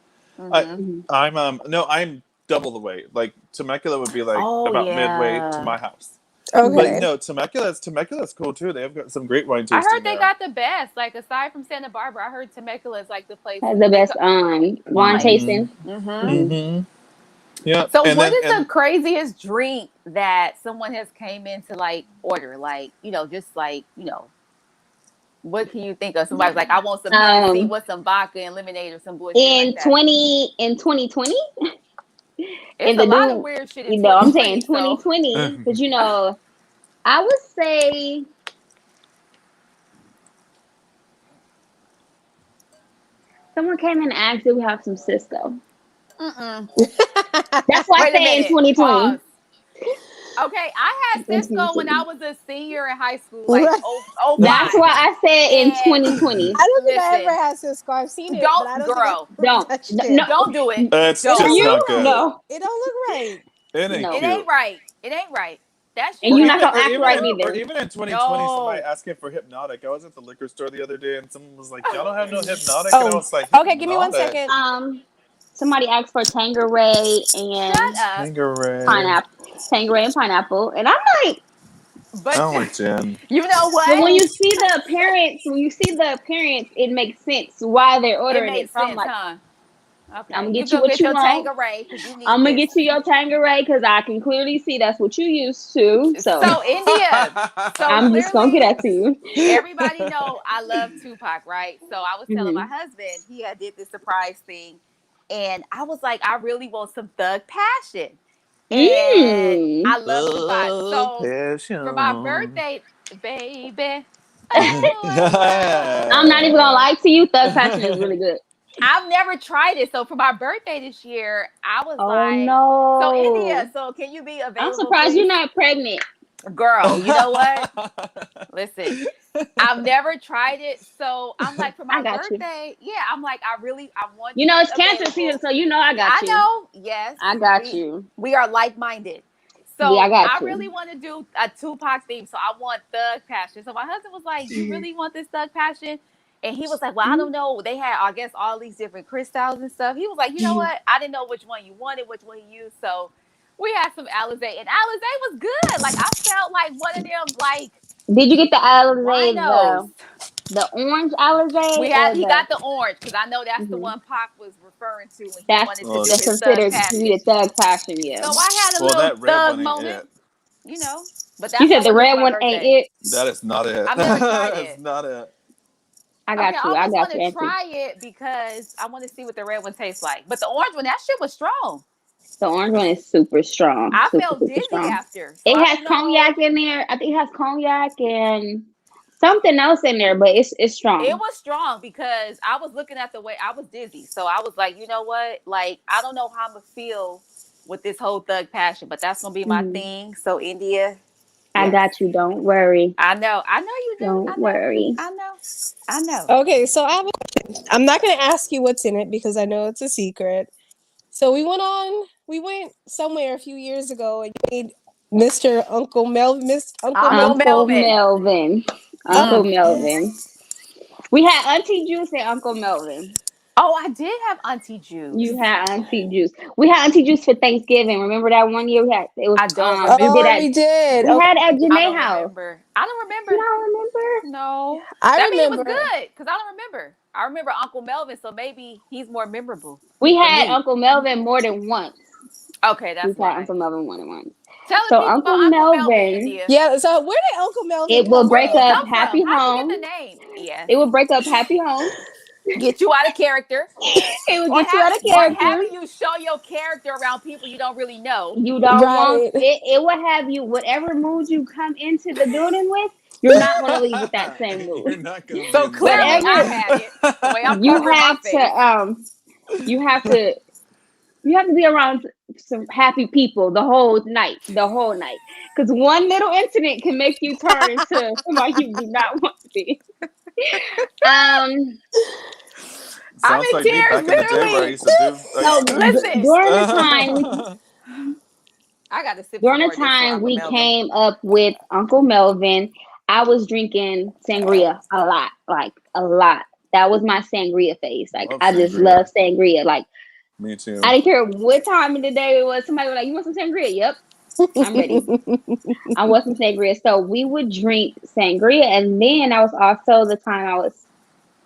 Speaker 4: I
Speaker 3: Mm-hmm.
Speaker 4: I'm no, I'm double the way. Like Temecula would be like
Speaker 3: Oh
Speaker 4: about midway to
Speaker 3: yeah.
Speaker 4: my house. But
Speaker 1: Okay.
Speaker 4: no, Temecula's cool too. They've got some great wine
Speaker 3: I heard
Speaker 4: tasting
Speaker 3: they
Speaker 4: there.
Speaker 3: got the best. Like aside from Santa Barbara, I heard Temecula is like the place
Speaker 2: Has the
Speaker 3: they
Speaker 2: best wine
Speaker 3: wine.
Speaker 4: Mm-hmm.
Speaker 2: tasting.
Speaker 3: Mm-hmm.
Speaker 2: Mm-hmm.
Speaker 4: Mm-hmm. Yeah,
Speaker 3: So
Speaker 4: and
Speaker 3: what
Speaker 4: then
Speaker 3: is the
Speaker 4: and
Speaker 3: craziest drink that someone has came in to like order? Like, just like, what can you think of? Somebody's like, I want some Hennessy
Speaker 2: Um,
Speaker 3: with some vodka and lemonade or some bullshit like
Speaker 2: in
Speaker 3: that.
Speaker 2: 2020,
Speaker 3: It's
Speaker 2: in
Speaker 3: a
Speaker 2: the
Speaker 3: lot of
Speaker 2: new,
Speaker 3: weird shit in
Speaker 2: I'm saying
Speaker 3: 2020. So
Speaker 2: 2020, because I would say someone came in and asked if we have some Cisco.
Speaker 3: mm-mm.
Speaker 2: That's why I
Speaker 3: Wait a
Speaker 2: say in
Speaker 3: minute.
Speaker 2: 2020.
Speaker 3: Pause. Okay, I had
Speaker 2: In
Speaker 3: Cisco when I
Speaker 2: 2020.
Speaker 3: was a senior in high school, like
Speaker 1: Right.
Speaker 3: oh
Speaker 2: That's
Speaker 3: 05.
Speaker 2: why I said in
Speaker 3: And
Speaker 2: 2020.
Speaker 1: I don't think I ever
Speaker 3: listen,
Speaker 1: had Cisco. I've seen it, but I
Speaker 3: don't
Speaker 1: don't think I
Speaker 3: girl,
Speaker 1: ever
Speaker 2: Don't.
Speaker 1: touched
Speaker 2: No.
Speaker 1: it.
Speaker 3: don't do it.
Speaker 4: it's
Speaker 1: It
Speaker 2: For
Speaker 1: don't
Speaker 4: just
Speaker 3: Don't.
Speaker 1: look
Speaker 4: not
Speaker 2: you?
Speaker 4: good.
Speaker 1: right.
Speaker 2: No.
Speaker 1: It don't look right.
Speaker 4: It ain't
Speaker 2: No.
Speaker 3: It
Speaker 4: cute.
Speaker 3: ain't right. It ain't right. That shit
Speaker 2: And
Speaker 4: Or
Speaker 2: you're
Speaker 3: got
Speaker 2: not
Speaker 4: even,
Speaker 3: me
Speaker 2: going to
Speaker 4: or
Speaker 2: act
Speaker 3: fucked
Speaker 4: even,
Speaker 2: right
Speaker 3: up.
Speaker 4: in, or
Speaker 2: neither.
Speaker 4: even in 2020, somebody
Speaker 3: No.
Speaker 4: asking for Hypnotic. I was at the liquor store the other day, and someone was like, "Y'all don't have no Hypnotic," and I
Speaker 1: Oh,
Speaker 4: was like,
Speaker 1: okay. Give me one
Speaker 4: "Hypnotic,
Speaker 1: second.
Speaker 2: Somebody asked for Tangeray
Speaker 3: Shut
Speaker 2: and
Speaker 3: up.
Speaker 4: Tangeray."
Speaker 2: pineapple. Tangeray and pineapple. And I'm like,
Speaker 4: I
Speaker 3: But
Speaker 4: don't like gin.
Speaker 3: you know
Speaker 2: but
Speaker 3: what?
Speaker 2: when you see the appearance, it makes sense why they're
Speaker 3: It
Speaker 2: ordering it.
Speaker 3: makes
Speaker 2: So I'm
Speaker 3: sense,
Speaker 2: like,
Speaker 3: huh?
Speaker 2: I'm
Speaker 3: Okay.
Speaker 2: gonna
Speaker 3: You
Speaker 2: get you
Speaker 3: go
Speaker 2: what
Speaker 3: get
Speaker 2: you
Speaker 3: your
Speaker 2: want.
Speaker 3: Tangeray because you need
Speaker 2: I'm gonna
Speaker 3: this.
Speaker 2: get you your Tangeray because I can clearly see that's what you used to. So
Speaker 3: So India. So
Speaker 2: I'm just gonna get
Speaker 3: clearly
Speaker 2: that to you.
Speaker 3: everybody know I love Tupac, right? So I was telling my
Speaker 2: Hmm.
Speaker 3: husband he had did this surprise thing, and I was like, I really want some Thug Passion, and
Speaker 2: Mm.
Speaker 3: I love Tupac.
Speaker 4: Oh,
Speaker 3: So for my
Speaker 4: passion.
Speaker 3: birthday, baby, oh,
Speaker 2: I'm not even gonna
Speaker 3: I love.
Speaker 2: lie to you. Thug Passion is really good.
Speaker 3: I've never tried it. So for my birthday this year, I was
Speaker 2: Oh
Speaker 3: like, so India,
Speaker 2: no.
Speaker 3: so can you be
Speaker 2: I'm
Speaker 3: available,
Speaker 2: surprised you're
Speaker 3: please?
Speaker 2: not pregnant.
Speaker 3: Girl, you know what? Listen, I've never tried it. So I'm like, for
Speaker 2: I
Speaker 3: my
Speaker 2: got you.
Speaker 3: birthday, yeah, I'm like, I want you to be
Speaker 2: It's cancer season,
Speaker 3: available.
Speaker 2: so I got
Speaker 3: I
Speaker 2: you.
Speaker 3: know, yes,
Speaker 2: I got
Speaker 3: we
Speaker 2: you.
Speaker 3: we are like-minded.
Speaker 2: Yeah, I
Speaker 3: So
Speaker 2: got
Speaker 3: I
Speaker 2: you.
Speaker 3: really want to do a Tupac theme. So I want Thug Passion. So my husband was like, "You
Speaker 2: Mhm.
Speaker 3: really want this Thug Passion?" And he was like, "Well, I
Speaker 2: Mhm.
Speaker 3: don't know. They had, I guess, all these different crystals and stuff." He was like, "You know
Speaker 2: Mhm.
Speaker 3: what? I didn't know which one you wanted, which one you used." So we had some Alizé, and Alizé was good. Like I felt like one of them like
Speaker 2: Did you get the Alizé,
Speaker 3: winos.
Speaker 2: the orange Alizé,
Speaker 3: We
Speaker 2: or
Speaker 3: he
Speaker 2: the?
Speaker 3: got the orange because I know that's the
Speaker 2: Mhm.
Speaker 3: one Pac was referring to when he
Speaker 2: That's
Speaker 3: wanted to
Speaker 4: Oh,
Speaker 3: do
Speaker 2: that's
Speaker 3: his Thug
Speaker 2: considered to be
Speaker 3: Passion.
Speaker 2: the Thug Passion. Yeah.
Speaker 3: So I had a
Speaker 4: well,
Speaker 3: little
Speaker 4: that red
Speaker 3: thug
Speaker 4: one ain't
Speaker 3: moment,
Speaker 4: it.
Speaker 3: you know. But
Speaker 2: You
Speaker 3: that's what
Speaker 2: said
Speaker 3: I
Speaker 2: the
Speaker 3: want to do
Speaker 2: red
Speaker 3: for my
Speaker 2: one ain't
Speaker 3: birthday.
Speaker 2: it.
Speaker 4: That is not it.
Speaker 3: I've never tried
Speaker 4: That's
Speaker 3: it.
Speaker 4: not it.
Speaker 2: I
Speaker 3: Okay,
Speaker 2: got
Speaker 3: I
Speaker 2: you. I
Speaker 3: almost
Speaker 2: got
Speaker 3: want
Speaker 2: you,
Speaker 3: to
Speaker 2: Auntie.
Speaker 3: try it because I want to see what the red one tastes like. But the orange one, that shit was strong.
Speaker 2: The orange one is super strong,
Speaker 3: I
Speaker 2: super
Speaker 3: felt
Speaker 2: super
Speaker 3: dizzy
Speaker 2: strong.
Speaker 3: after. So
Speaker 2: It
Speaker 3: I
Speaker 2: has
Speaker 3: don't know.
Speaker 2: cognac in there. I think it has cognac and something else in there, but it's
Speaker 3: It
Speaker 2: strong.
Speaker 3: was strong because I was looking at the way I was dizzy. So I was like, you know what? Like, I don't know how I'm going to feel with this whole Thug Passion, but that's going to be my
Speaker 2: Mhm.
Speaker 3: thing. So, India,
Speaker 2: I
Speaker 3: yes.
Speaker 2: got you. Don't worry.
Speaker 3: I know. I know you do.
Speaker 2: Don't
Speaker 3: I know.
Speaker 2: worry.
Speaker 3: I know. I know.
Speaker 1: Okay, so I'm not gonna ask you what's in it because I know it's a secret. So we went somewhere a few years ago and you made Miss Uncle
Speaker 3: Uncle
Speaker 1: Melvin.
Speaker 2: Uncle
Speaker 3: Melvin.
Speaker 2: Melvin. Uncle
Speaker 3: Mm.
Speaker 2: Melvin. We had Auntie Juice and Uncle Melvin.
Speaker 3: Oh, I did have Auntie
Speaker 2: You
Speaker 3: Juice.
Speaker 2: had Auntie Juice. We had Auntie Juice for Thanksgiving. Remember that one year we had? It was
Speaker 3: I don't
Speaker 2: we did
Speaker 1: Oh,
Speaker 3: remember.
Speaker 2: that.
Speaker 1: we did.
Speaker 2: We
Speaker 1: Okay,
Speaker 2: had it at
Speaker 3: I
Speaker 2: Janae
Speaker 3: don't
Speaker 2: house.
Speaker 3: remember. I don't
Speaker 2: You
Speaker 3: remember.
Speaker 2: don't remember?
Speaker 3: No.
Speaker 1: I
Speaker 3: That means it was
Speaker 1: remember.
Speaker 3: good because I don't remember. I remember Uncle Melvin, so maybe he's more memorable
Speaker 2: We
Speaker 3: for
Speaker 2: had
Speaker 3: me.
Speaker 2: Uncle Melvin more than once.
Speaker 3: Okay,
Speaker 2: We've
Speaker 3: that's
Speaker 2: had
Speaker 3: why.
Speaker 2: Uncle Melvin more than once.
Speaker 3: Tell the
Speaker 2: So
Speaker 3: people
Speaker 2: Uncle
Speaker 3: about Uncle Melvin,
Speaker 2: Melvin,
Speaker 3: India.
Speaker 1: Yeah. So where did Uncle Melvin
Speaker 2: it will
Speaker 1: come
Speaker 3: Where
Speaker 2: break
Speaker 3: did he
Speaker 1: from?
Speaker 2: up
Speaker 3: come from?
Speaker 2: happy
Speaker 3: How'd you get
Speaker 2: homes.
Speaker 3: the name? Yes.
Speaker 2: It will break up happy homes.
Speaker 3: Get you out of character.
Speaker 2: It will
Speaker 3: Or
Speaker 2: get you out of character.
Speaker 3: having you show your character around people you don't really know.
Speaker 2: You don't want
Speaker 1: Right.
Speaker 2: it. It will have you whatever mood you come into the building with. You're not going to leave with that same
Speaker 4: You're
Speaker 2: mood.
Speaker 4: not gonna be
Speaker 3: So
Speaker 4: in the same
Speaker 3: clearly I
Speaker 2: Whatever
Speaker 4: mood.
Speaker 3: had it. The way I'm
Speaker 2: you
Speaker 3: covering my
Speaker 2: have to,
Speaker 3: face.
Speaker 2: you have to, you have to be around some happy people the whole night, because one little incident can make you turn into somebody you do not want to be. Um.
Speaker 3: I'm
Speaker 4: Sounds
Speaker 3: in
Speaker 4: like me
Speaker 3: tears,
Speaker 4: back in the day where I
Speaker 3: literally.
Speaker 4: used to do. I
Speaker 2: So
Speaker 4: used to do.
Speaker 3: Listen.
Speaker 2: during the time
Speaker 3: I got to sip some
Speaker 2: During
Speaker 3: more
Speaker 2: the
Speaker 3: of this
Speaker 2: time
Speaker 3: Uncle
Speaker 2: we
Speaker 3: Melvin.
Speaker 2: came up with Uncle Melvin, I was drinking sangria a lot, like a lot. That was my sangria phase. Like
Speaker 4: Love
Speaker 2: I just
Speaker 4: sangria.
Speaker 2: love sangria. Like
Speaker 4: Me too.
Speaker 2: I didn't care what time of the day it was. Somebody was like, "You want some sangria?" Yep, I'm ready. I want some sangria. So we would drink sangria, and then that was also the time I was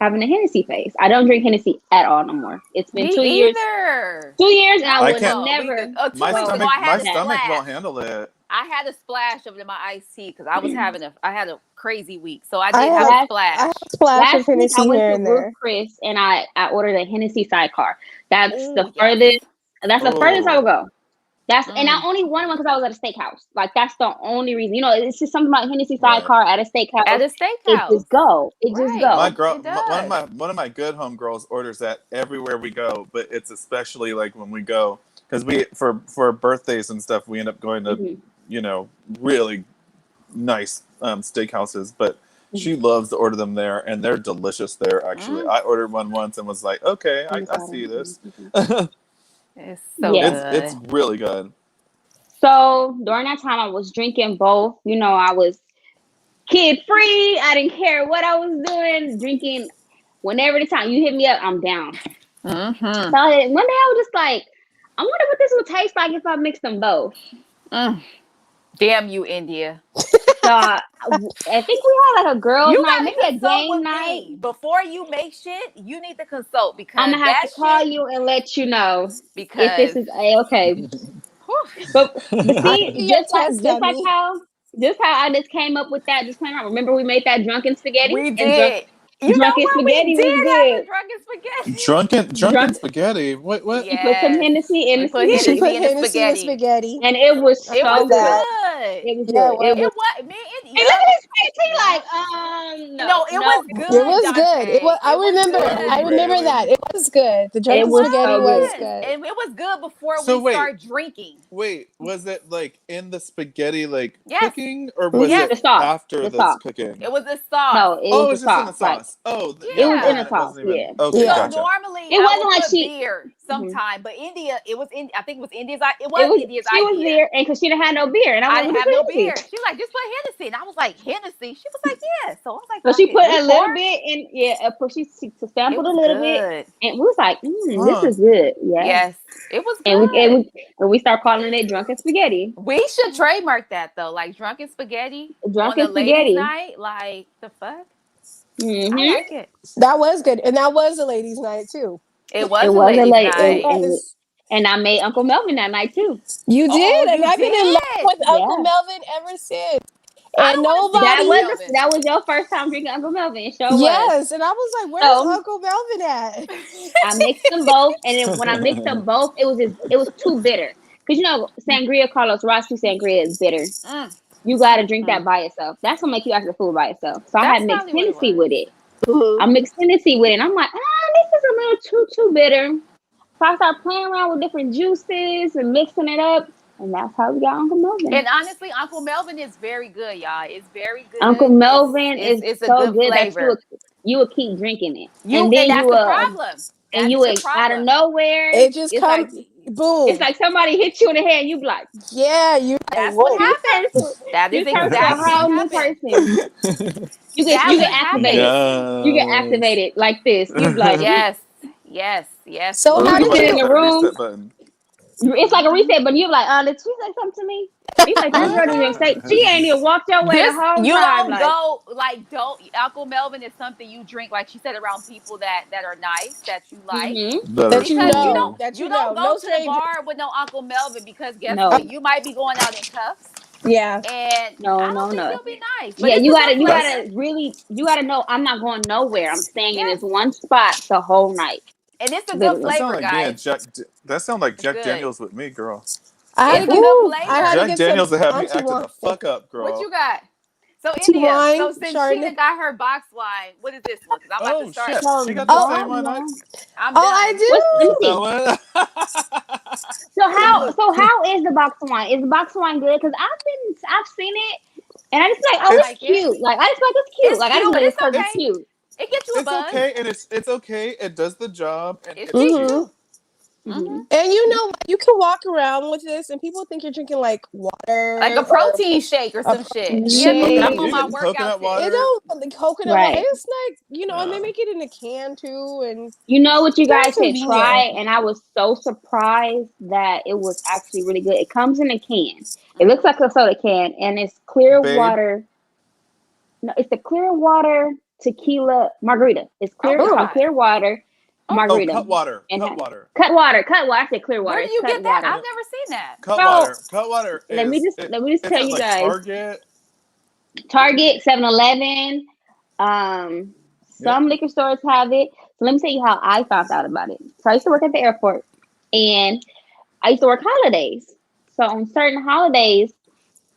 Speaker 2: having a Hennessy phase. I don't drink Hennessy at all no more. It's been
Speaker 3: Me
Speaker 2: 2 years.
Speaker 3: either.
Speaker 2: 2 years, and I
Speaker 3: How
Speaker 4: I
Speaker 2: would
Speaker 4: can't.
Speaker 3: long? We
Speaker 2: never
Speaker 3: did,
Speaker 4: My
Speaker 3: 2 weeks ago,
Speaker 2: go
Speaker 4: stomach.
Speaker 3: I
Speaker 4: My
Speaker 3: had a
Speaker 2: back.
Speaker 4: stomach
Speaker 3: splash.
Speaker 4: won't handle it.
Speaker 3: I had a splash of it in my iced tea because I was I had a crazy week. So I
Speaker 1: I
Speaker 3: did have
Speaker 1: had
Speaker 3: a
Speaker 2: Last
Speaker 1: I had
Speaker 3: splash.
Speaker 1: a splash of
Speaker 2: last week, I
Speaker 1: Hennessy
Speaker 2: went
Speaker 1: here
Speaker 2: to
Speaker 1: and
Speaker 2: Ruth
Speaker 1: there.
Speaker 2: Chris and I ordered a Hennessy sidecar. That's the
Speaker 3: Oh, yes.
Speaker 2: furthest. That's the furthest I
Speaker 4: Oh,
Speaker 2: would go. That's and I
Speaker 3: Mm.
Speaker 2: only wanted one because I was at a steakhouse. Like that's the only reason. You know, it's just something about Hennessy
Speaker 4: right.
Speaker 2: sidecar at a
Speaker 3: At
Speaker 2: steakhouse.
Speaker 3: a
Speaker 2: It
Speaker 3: steakhouse.
Speaker 2: just go. It just
Speaker 3: Right.
Speaker 4: My
Speaker 2: go.
Speaker 4: girl,
Speaker 3: It does.
Speaker 4: one of my good homegirls orders that everywhere we go, but it's especially like when we go because we for birthdays and stuff we end up going to
Speaker 2: Hmm.
Speaker 4: really nice steakhouses, but she loves to order them there, and they're delicious there. Actually,
Speaker 3: Mm.
Speaker 4: I ordered one once and was like, okay, I see this.
Speaker 3: It's so
Speaker 2: Yeah.
Speaker 4: It's
Speaker 3: good.
Speaker 4: really good.
Speaker 2: So during that time, I was drinking both. You know, I was kid free. I didn't care what I was doing. Drinking whenever the time you hit me up, I'm down.
Speaker 3: Mm-hmm.
Speaker 2: So one day I was just like, I wonder what this would taste like if I mix them both.
Speaker 3: Mm. Damn you, India.
Speaker 2: So I think we had like a girls'
Speaker 3: You
Speaker 2: night,
Speaker 3: gotta
Speaker 2: maybe a
Speaker 3: consult
Speaker 2: game
Speaker 3: with
Speaker 2: night.
Speaker 3: me before you make shit. You need to consult
Speaker 2: I'm
Speaker 3: because
Speaker 2: gonna have
Speaker 3: that
Speaker 2: to call
Speaker 3: shit.
Speaker 2: you and let you know if this
Speaker 3: Because
Speaker 2: is a okay.
Speaker 3: whew,
Speaker 2: But
Speaker 1: I
Speaker 2: see,
Speaker 1: see your test
Speaker 2: just like
Speaker 1: dummy.
Speaker 2: how I just came up with that. Just playing around. Remember we made that drunken spaghetti
Speaker 3: we
Speaker 2: and
Speaker 3: did. You know
Speaker 2: drunken
Speaker 3: what? We
Speaker 2: spaghetti was
Speaker 3: did have
Speaker 2: good.
Speaker 3: a drunken spaghetti.
Speaker 4: Drunken
Speaker 2: Drunk.
Speaker 4: spaghetti. What?
Speaker 2: She put some
Speaker 3: Yes.
Speaker 2: Hennessy in
Speaker 3: We
Speaker 2: the
Speaker 3: put
Speaker 1: She
Speaker 2: spaghetti,
Speaker 1: put
Speaker 3: Hennessy in the
Speaker 1: Hennessy in the
Speaker 3: spaghetti.
Speaker 1: spaghetti.
Speaker 2: and it was
Speaker 1: I
Speaker 3: It
Speaker 1: like
Speaker 3: was
Speaker 2: so good.
Speaker 1: that.
Speaker 3: good.
Speaker 2: It was
Speaker 1: Yeah,
Speaker 2: good.
Speaker 1: it
Speaker 2: It
Speaker 1: was.
Speaker 2: was.
Speaker 3: It was me and
Speaker 2: And look
Speaker 3: yep.
Speaker 2: at his face. He
Speaker 3: Yep.
Speaker 2: like, no,
Speaker 3: No, it
Speaker 2: no.
Speaker 3: was
Speaker 1: It
Speaker 3: good,
Speaker 1: was good.
Speaker 3: Dante.
Speaker 1: I
Speaker 3: It was
Speaker 1: remember.
Speaker 2: It was
Speaker 1: I
Speaker 3: good.
Speaker 2: good.
Speaker 1: remember
Speaker 4: Really?
Speaker 1: that. It was good. The
Speaker 3: It
Speaker 2: It
Speaker 1: drunken
Speaker 2: was
Speaker 1: spaghetti
Speaker 2: so
Speaker 1: was
Speaker 2: good.
Speaker 3: was.
Speaker 1: good.
Speaker 3: And it was good before
Speaker 4: So
Speaker 3: we
Speaker 4: wait,
Speaker 3: start drinking.
Speaker 4: wait. Was it like in the spaghetti like
Speaker 3: Yes.
Speaker 4: cooking, or was
Speaker 1: Hmm
Speaker 3: Yes.
Speaker 2: The
Speaker 4: it
Speaker 2: sauce.
Speaker 4: after
Speaker 2: The
Speaker 4: this
Speaker 2: sauce.
Speaker 4: cooking?
Speaker 3: It was the sauce.
Speaker 2: No, it was
Speaker 4: Oh,
Speaker 2: the
Speaker 4: it's just in the
Speaker 2: sauce. Like
Speaker 4: sauce. Oh,
Speaker 2: it was in
Speaker 3: Yeah.
Speaker 2: the
Speaker 4: then it
Speaker 2: sauce.
Speaker 4: wasn't even.
Speaker 2: Yeah.
Speaker 4: Okay,
Speaker 3: So
Speaker 1: Yeah.
Speaker 4: gotcha.
Speaker 3: normally
Speaker 2: It
Speaker 3: I
Speaker 2: wasn't
Speaker 3: will
Speaker 2: like
Speaker 3: put
Speaker 2: she.
Speaker 3: beer
Speaker 2: Mhm.
Speaker 3: sometime, but India, it was in. I think it was India's. It
Speaker 2: It
Speaker 3: was
Speaker 2: was
Speaker 3: India's
Speaker 2: she was
Speaker 3: idea.
Speaker 2: there, and because she didn't have no beer, and I'm
Speaker 3: I
Speaker 2: like, well,
Speaker 3: didn't
Speaker 2: just
Speaker 3: have no
Speaker 2: put Hennessy.
Speaker 3: beer. She was like, just put Hennessy, and I was like, Hennessy. She was like, yeah. So I was like,
Speaker 2: So
Speaker 3: fuck
Speaker 2: she
Speaker 3: it.
Speaker 2: put
Speaker 3: We
Speaker 2: a little
Speaker 3: poured.
Speaker 2: bit in, yeah, she
Speaker 3: It
Speaker 2: sampled a
Speaker 3: was
Speaker 2: little bit,
Speaker 3: good.
Speaker 2: and we was like, this
Speaker 4: Huh?
Speaker 2: is good, yeah.
Speaker 3: Yes, it was
Speaker 2: And we
Speaker 3: good.
Speaker 2: start calling it drunken spaghetti,
Speaker 3: We should trademark that though, like drunken spaghetti on a
Speaker 2: drunken
Speaker 3: ladies'
Speaker 2: spaghetti.
Speaker 3: night. Like the fuck, I
Speaker 2: Hmm.
Speaker 3: like it.
Speaker 1: That was good, and that was a ladies' night too.
Speaker 3: It
Speaker 2: It
Speaker 3: was a
Speaker 2: wasn't
Speaker 3: ladies'
Speaker 2: late,
Speaker 1: It
Speaker 3: night.
Speaker 1: was.
Speaker 2: and I made Uncle Melvin that night too.
Speaker 1: You
Speaker 3: Oh,
Speaker 1: did, and
Speaker 3: you
Speaker 1: I've been in love
Speaker 3: did.
Speaker 1: with Uncle
Speaker 2: Yeah,
Speaker 1: Melvin ever since.
Speaker 3: I
Speaker 1: And
Speaker 3: don't want to see
Speaker 2: that
Speaker 3: Uncle
Speaker 1: nobody.
Speaker 2: was
Speaker 3: Melvin.
Speaker 2: that was your first time drinking Uncle Melvin. It sure was.
Speaker 1: Yes, and I was like, "Where's
Speaker 2: So
Speaker 1: Uncle Melvin at?"
Speaker 2: I mixed them both, and then when I mixed them both, it was too bitter. Cause sangria, Carlos Rossi sangria is bitter.
Speaker 3: Mm,
Speaker 2: You got to drink
Speaker 3: mm.
Speaker 2: that by itself. That's gonna make you act the fool by itself. So I had
Speaker 3: That's
Speaker 2: mixed
Speaker 3: probably what it
Speaker 2: Hennessy
Speaker 3: was.
Speaker 2: with it.
Speaker 1: Mhm.
Speaker 2: I mixed Hennessy with it, and I'm like, this is a little too bitter. So I started playing around with different juices and mixing it up, and that's how we got Uncle Melvin.
Speaker 3: And honestly, Uncle Melvin is very good, y'all. It's very
Speaker 2: Uncle
Speaker 3: good.
Speaker 2: Melvin is
Speaker 3: It's a
Speaker 2: so
Speaker 3: good
Speaker 2: good that
Speaker 3: flavor.
Speaker 2: you would keep drinking it,
Speaker 3: You
Speaker 2: and
Speaker 3: and
Speaker 2: then
Speaker 3: that's the problem. That's the
Speaker 2: out of
Speaker 3: problem.
Speaker 2: nowhere,
Speaker 1: It just come,
Speaker 2: it's
Speaker 1: boom.
Speaker 2: like somebody hit you in the head, and you be like,
Speaker 1: Yeah, you like
Speaker 3: That's what
Speaker 1: whoa.
Speaker 3: happens. That is
Speaker 2: you turn to a
Speaker 3: exactly what
Speaker 2: whole new
Speaker 3: happened.
Speaker 2: person.
Speaker 3: That
Speaker 2: You get
Speaker 3: what
Speaker 2: activated.
Speaker 3: happens.
Speaker 2: You get
Speaker 4: Yes.
Speaker 2: activated like this. You be like,
Speaker 3: Yes, yes, yes,
Speaker 1: So
Speaker 2: you
Speaker 1: how
Speaker 2: be
Speaker 1: did
Speaker 4: Somebody
Speaker 2: sitting in
Speaker 4: hit
Speaker 1: you?
Speaker 2: the
Speaker 4: that
Speaker 2: room.
Speaker 4: reset button.
Speaker 2: It's like a reset, but you be like, did she say something to me? You like that girl didn't even say. She ain't even walked your way the
Speaker 3: This
Speaker 2: whole
Speaker 3: you
Speaker 2: time.
Speaker 3: don't
Speaker 2: Like,
Speaker 3: go like don't Uncle Melvin is something you drink like she said around people that are nice that you like
Speaker 2: mm-hmm.
Speaker 4: That are
Speaker 1: That you
Speaker 3: because
Speaker 4: cool.
Speaker 1: that
Speaker 3: you
Speaker 1: you
Speaker 3: don't
Speaker 1: know,
Speaker 3: go
Speaker 1: no
Speaker 3: to the
Speaker 1: stranger.
Speaker 3: bar with no Uncle Melvin because guess
Speaker 2: No,
Speaker 3: what, you might be going out in cuffs
Speaker 1: Yeah,
Speaker 3: and
Speaker 2: no,
Speaker 3: I don't
Speaker 2: no,
Speaker 3: think
Speaker 2: no.
Speaker 3: you'll be nice, but
Speaker 2: Yeah,
Speaker 3: it's a good
Speaker 2: you
Speaker 3: flavor.
Speaker 2: gotta really, you gotta know. I'm not going nowhere. I'm staying in
Speaker 3: Yes,
Speaker 2: this one spot the whole night,
Speaker 3: and it's a good
Speaker 4: That
Speaker 2: literally.
Speaker 4: sound
Speaker 3: flavor,
Speaker 4: like me and
Speaker 3: guys.
Speaker 4: Jack. That sound like
Speaker 3: It's
Speaker 4: Jack
Speaker 3: good.
Speaker 4: Daniels with me, girl.
Speaker 1: I had to
Speaker 3: It's a
Speaker 1: get
Speaker 3: good
Speaker 2: Ooh,
Speaker 1: I had to
Speaker 3: flavor.
Speaker 4: Jack
Speaker 1: get some
Speaker 4: Daniels will have me
Speaker 1: auntie
Speaker 4: acting
Speaker 1: wine.
Speaker 4: the fuck up,
Speaker 3: What
Speaker 4: girl.
Speaker 3: you got? So
Speaker 1: Auntie
Speaker 3: India. So
Speaker 1: wine,
Speaker 3: since
Speaker 1: Chardonnay.
Speaker 3: Sheena got her box wine, what is this one? Because I'm about to
Speaker 4: Oh
Speaker 3: start.
Speaker 4: shit,
Speaker 2: so
Speaker 4: she got the
Speaker 1: Oh,
Speaker 2: that
Speaker 4: same one.
Speaker 2: one.
Speaker 3: I'm
Speaker 1: oh, I
Speaker 3: done.
Speaker 2: Let me
Speaker 1: do.
Speaker 2: see.
Speaker 4: That one.
Speaker 2: So how is the box wine? Is the box wine good? Because I've seen it, and I just be like, oh,
Speaker 3: I
Speaker 2: it's
Speaker 4: it's
Speaker 3: like it.
Speaker 2: cute. Like I just like it's cute.
Speaker 3: It's
Speaker 2: Like I just
Speaker 3: cute.
Speaker 2: know it's
Speaker 3: It's
Speaker 2: because it's
Speaker 3: okay.
Speaker 4: it's.
Speaker 2: cute.
Speaker 3: It gets you a
Speaker 4: It's
Speaker 3: buzz.
Speaker 4: okay, and it's okay. It does the job, and
Speaker 3: It's
Speaker 4: it's
Speaker 3: cheap
Speaker 4: cute.
Speaker 1: Mm-hmm.
Speaker 3: too.
Speaker 2: Mm-hmm.
Speaker 1: And you can walk around with this, and people think you're drinking like water,
Speaker 3: like a
Speaker 1: or
Speaker 3: protein shake or
Speaker 1: a
Speaker 3: some shit. Yeah,
Speaker 1: shake.
Speaker 3: I'm on
Speaker 4: You
Speaker 3: my
Speaker 4: get
Speaker 3: workout
Speaker 4: coconut
Speaker 3: tip.
Speaker 1: It
Speaker 4: water.
Speaker 1: don't the coconut water.
Speaker 2: Right.
Speaker 1: It's like and they
Speaker 4: Yeah.
Speaker 1: make it in a can too, and
Speaker 2: You know what you
Speaker 1: very
Speaker 2: guys should try,
Speaker 1: convenient.
Speaker 2: and I was so surprised that it was actually really good. It comes in a can. It looks
Speaker 3: Mhm.
Speaker 2: like a soda can, and it's clear
Speaker 4: Babe.
Speaker 2: water. No, it's the clear water tequila margarita. It's
Speaker 3: Oh
Speaker 2: clear. It's called
Speaker 3: God.
Speaker 2: clear water
Speaker 3: Oh,
Speaker 4: Oh,
Speaker 2: margarita,
Speaker 4: cut water.
Speaker 2: and
Speaker 4: Cut water.
Speaker 2: cut water. Cut water. I said clear
Speaker 3: where
Speaker 2: water.
Speaker 3: do
Speaker 2: It's
Speaker 3: you
Speaker 2: cut
Speaker 3: get that?
Speaker 2: water.
Speaker 3: I've
Speaker 4: Yep.
Speaker 3: never seen that.
Speaker 4: Cut
Speaker 2: So
Speaker 4: water. Cut water
Speaker 2: let me
Speaker 4: is
Speaker 2: just
Speaker 4: it's
Speaker 2: tell
Speaker 4: at
Speaker 2: you
Speaker 4: like
Speaker 2: guys.
Speaker 4: Target.
Speaker 2: Target, 7-Eleven, um,
Speaker 4: Yep.
Speaker 2: some liquor stores have it. So let me tell you how I found out about it. So I used to work at the airport, and I used to work holidays. So on certain holidays,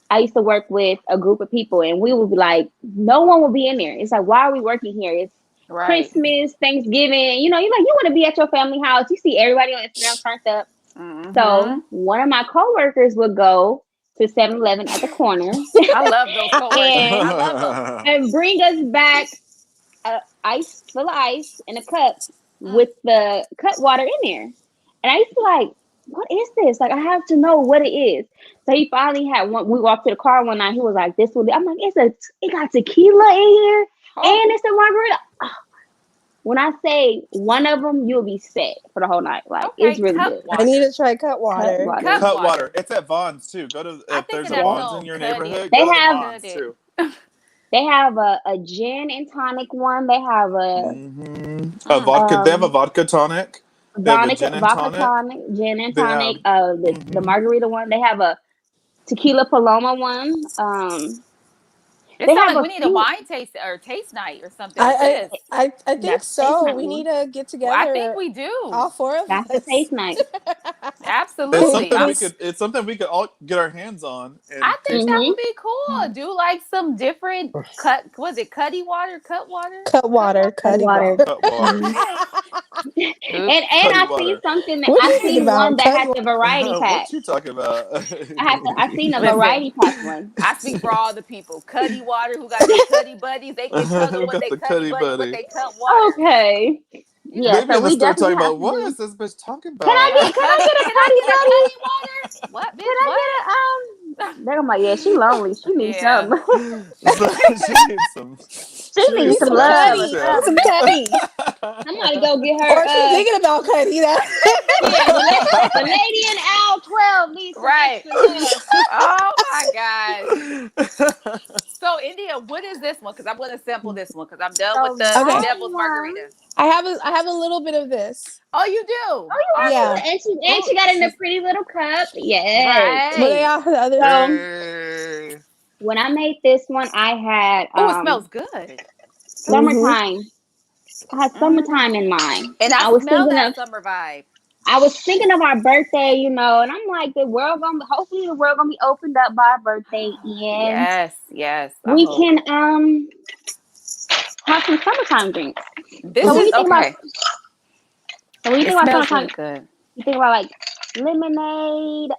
Speaker 2: I used to work with a group of people, and we would be like, no one will be in there. It's like, why are we working here? It's
Speaker 3: Right.
Speaker 2: Christmas, Thanksgiving. You want to be at your family house. You see everybody on Instagram turned up.
Speaker 3: Mm-hmm.
Speaker 2: So one of my coworkers would go to 7-Eleven at the corner
Speaker 3: I love those coworkers.
Speaker 2: and
Speaker 3: I love them.
Speaker 2: bring us back a ice full of ice in a cup
Speaker 3: Mm.
Speaker 2: with the cut water in there. And I used to like, what is this? Like, I have to know what it is. So he finally had one. We walked to the car one night. He was like, "This will be." I'm like, it got tequila in here,
Speaker 3: Oh,
Speaker 2: and it's a margarita. When I say one of them, you'll be set for the whole night. Like, it's
Speaker 3: okay.
Speaker 2: really
Speaker 3: Cut
Speaker 2: good.
Speaker 1: I need
Speaker 3: water.
Speaker 1: to try cut
Speaker 2: Cut
Speaker 1: water.
Speaker 2: water.
Speaker 3: Cut
Speaker 4: Cut water.
Speaker 3: water.
Speaker 4: It's at Vaughn's too. Go to
Speaker 3: I
Speaker 4: if
Speaker 3: think
Speaker 4: there's
Speaker 3: of
Speaker 4: a
Speaker 3: that
Speaker 2: Yeah.
Speaker 4: Vaughn's in
Speaker 3: song,
Speaker 4: your
Speaker 3: Cut It.
Speaker 4: neighborhood,
Speaker 2: They
Speaker 4: go to the
Speaker 2: have
Speaker 3: Cut
Speaker 4: Vaughn's
Speaker 3: it.
Speaker 4: too.
Speaker 2: a gin and tonic one. They have a
Speaker 4: A
Speaker 3: Mm.
Speaker 4: vodka. They have a
Speaker 2: um
Speaker 4: vodka tonic. They have a gin and
Speaker 2: vodka
Speaker 4: tonic.
Speaker 2: tonic, gin and
Speaker 4: They have.
Speaker 2: tonic. The
Speaker 4: hmm
Speaker 2: margarita one. They have a tequila paloma one.
Speaker 3: It
Speaker 2: They
Speaker 3: sounds
Speaker 2: have
Speaker 3: like
Speaker 2: a
Speaker 3: we need a
Speaker 2: few.
Speaker 3: wine taste or taste night or something with this.
Speaker 1: I think
Speaker 2: That's the taste
Speaker 1: so.
Speaker 2: night
Speaker 1: We
Speaker 2: one.
Speaker 1: need to get
Speaker 3: Well, I think
Speaker 1: together,
Speaker 3: we do.
Speaker 1: all four of
Speaker 2: That's the
Speaker 1: us.
Speaker 2: taste night.
Speaker 4: It's
Speaker 3: Absolutely.
Speaker 4: something
Speaker 3: I,
Speaker 4: we could. It's something we could all get our hands on
Speaker 3: I
Speaker 4: and
Speaker 3: think
Speaker 4: taste
Speaker 3: that
Speaker 4: it.
Speaker 3: would
Speaker 2: Mm-hmm.
Speaker 3: be cool. Do like some different cut. Was it cutty water? Cut water?
Speaker 1: Cut
Speaker 3: Cut
Speaker 1: water,
Speaker 3: water?
Speaker 2: Cut
Speaker 1: cutty water.
Speaker 2: water.
Speaker 4: Cut water.
Speaker 2: hmm
Speaker 3: Oops.
Speaker 2: And
Speaker 4: Cutty
Speaker 2: I seen
Speaker 4: water.
Speaker 2: something that
Speaker 1: What are
Speaker 2: I
Speaker 1: you thinking
Speaker 2: seen one
Speaker 1: about?
Speaker 2: that
Speaker 1: Cutty
Speaker 2: had
Speaker 1: water.
Speaker 2: the variety pack.
Speaker 4: What you talking about?
Speaker 2: I seen a
Speaker 3: Listen,
Speaker 2: variety pack one.
Speaker 3: I speak for all the people. Cuddy water who got their cuddy buddies. They can toggle
Speaker 4: Who
Speaker 3: with
Speaker 4: got
Speaker 3: their
Speaker 4: the
Speaker 3: cuddy
Speaker 4: cutty
Speaker 3: buddy with
Speaker 4: buddy?
Speaker 3: their cut water.
Speaker 2: Okay.
Speaker 3: You
Speaker 2: Yeah,
Speaker 3: know.
Speaker 4: Maybe
Speaker 2: so
Speaker 4: in the
Speaker 2: we
Speaker 4: store talking
Speaker 2: definitely have
Speaker 4: about
Speaker 2: to
Speaker 4: what
Speaker 2: do.
Speaker 4: is this bitch talking
Speaker 2: Can I
Speaker 4: about?
Speaker 2: can I get a
Speaker 3: Can I
Speaker 2: cutty
Speaker 3: get a
Speaker 2: buddy?
Speaker 3: cuddy water? What,
Speaker 2: Can
Speaker 3: bitch?
Speaker 2: I
Speaker 3: What?
Speaker 2: get They're gonna be like, yeah, she lonely. She needs
Speaker 3: Yeah.
Speaker 2: something.
Speaker 4: So she needs some.
Speaker 2: She
Speaker 4: She
Speaker 1: Need
Speaker 2: needs
Speaker 4: needs
Speaker 2: some
Speaker 4: some
Speaker 1: some
Speaker 2: love,
Speaker 1: cutty. Need some
Speaker 2: affection.
Speaker 4: affection.
Speaker 1: cutty.
Speaker 2: Somebody go get her.
Speaker 1: Or she's thinking about cutty.
Speaker 2: Yeah, the lady in aisle 12 needs some
Speaker 3: Right.
Speaker 2: extra love.
Speaker 3: Oh my gosh. So India, what is this one? Because I'm gonna sample this one because I'm done with
Speaker 2: So
Speaker 3: the
Speaker 1: Okay.
Speaker 2: that
Speaker 3: devil's
Speaker 2: one.
Speaker 3: margarita.
Speaker 1: I have a little bit of this.
Speaker 3: Oh, you
Speaker 2: Oh,
Speaker 3: do?
Speaker 2: you
Speaker 1: Yeah.
Speaker 3: Awesome.
Speaker 2: have to. And
Speaker 4: Oh,
Speaker 2: she got it in a
Speaker 4: she's
Speaker 2: pretty little cup. Yes.
Speaker 1: But they
Speaker 3: Right.
Speaker 1: offer the other.
Speaker 2: So
Speaker 4: hey.
Speaker 2: when I made this one, I had
Speaker 3: Oh, it smells good.
Speaker 1: Mm-hmm.
Speaker 2: summertime. I had
Speaker 3: Mm.
Speaker 2: summertime in mind.
Speaker 3: And I
Speaker 2: I was
Speaker 3: smell
Speaker 2: thinking
Speaker 3: that
Speaker 2: of
Speaker 3: summer vibe.
Speaker 2: I was thinking of our birthday, and I'm like, hopefully the world gonna be opened up by our birthday, and
Speaker 3: Yes, yes. I
Speaker 2: we
Speaker 3: hope.
Speaker 2: can have some summertime drinks.
Speaker 3: This
Speaker 2: So when
Speaker 3: is
Speaker 2: you think about
Speaker 3: okay.
Speaker 2: so when you
Speaker 3: It
Speaker 2: think about
Speaker 3: smells
Speaker 2: summertime,
Speaker 3: really good.
Speaker 2: you think about like lemonade,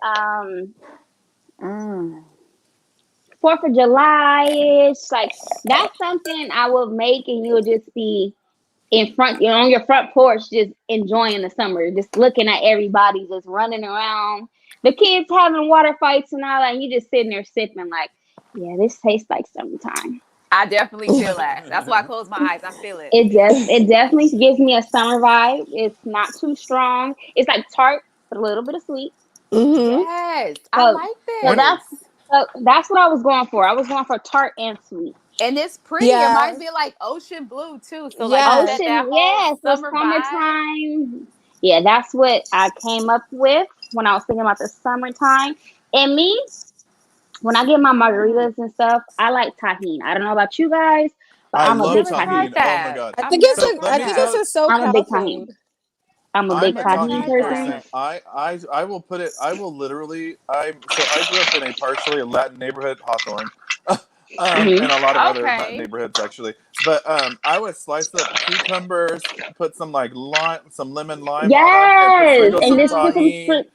Speaker 3: Mm.
Speaker 2: 4th of July ish. Like that's something I would make, and you'll just be in front, on your front porch, just enjoying the summer, just looking at everybody just running around, the kids having water fights and all that, and you just sitting there sipping, like, yeah, this tastes like summertime.
Speaker 3: I definitely feel that. That's why I close my eyes. I feel it.
Speaker 2: It definitely gives me a summer vibe. It's not too strong. It's like tart, but a little bit of sweet.
Speaker 1: Mm-hmm.
Speaker 3: Yes, I
Speaker 2: So,
Speaker 3: like
Speaker 2: so
Speaker 4: when
Speaker 3: this.
Speaker 2: that's what I was going for. I was going for tart and sweet.
Speaker 3: And it's pretty. It
Speaker 1: Yeah.
Speaker 3: reminds me of like ocean blue too. So like you said,
Speaker 1: Yes.
Speaker 3: that
Speaker 2: Ocean,
Speaker 3: whole
Speaker 2: yes, the
Speaker 3: summer vibe.
Speaker 2: summertime. Yeah, that's what I came up with when I was thinking about the summertime. And me, when I get my
Speaker 3: Mm.
Speaker 2: margaritas and stuff, I like tahini. I don't know about you guys, but
Speaker 4: I
Speaker 2: I'm a
Speaker 3: I've
Speaker 4: love
Speaker 2: big
Speaker 3: never tried
Speaker 2: tahini.
Speaker 4: tahine. Oh my
Speaker 3: that.
Speaker 4: god.
Speaker 1: I
Speaker 3: I've
Speaker 1: think
Speaker 3: never
Speaker 4: So let
Speaker 1: I
Speaker 3: tried
Speaker 4: me
Speaker 1: think
Speaker 3: that.
Speaker 1: it's
Speaker 4: tell.
Speaker 1: a
Speaker 2: I'm a big
Speaker 1: SoCal
Speaker 2: tahini.
Speaker 1: thing.
Speaker 2: I'm a
Speaker 3: I've
Speaker 4: I'm
Speaker 2: big
Speaker 4: a
Speaker 3: never
Speaker 2: tahini
Speaker 4: tahini
Speaker 3: tried
Speaker 2: person.
Speaker 3: that.
Speaker 4: person. I will put it. I will literally. I grew up in a partially Latin neighborhood, Hawthorne,
Speaker 2: hmm
Speaker 4: and a lot of other Latin
Speaker 3: Okay.
Speaker 4: neighborhoods actually. But I would slice up cucumbers, put some like lime, some lemon lime on them, and
Speaker 2: Yes,
Speaker 4: sprinkle
Speaker 2: and
Speaker 4: some
Speaker 2: just put some
Speaker 3: Mm.
Speaker 4: tahine.
Speaker 2: fruit.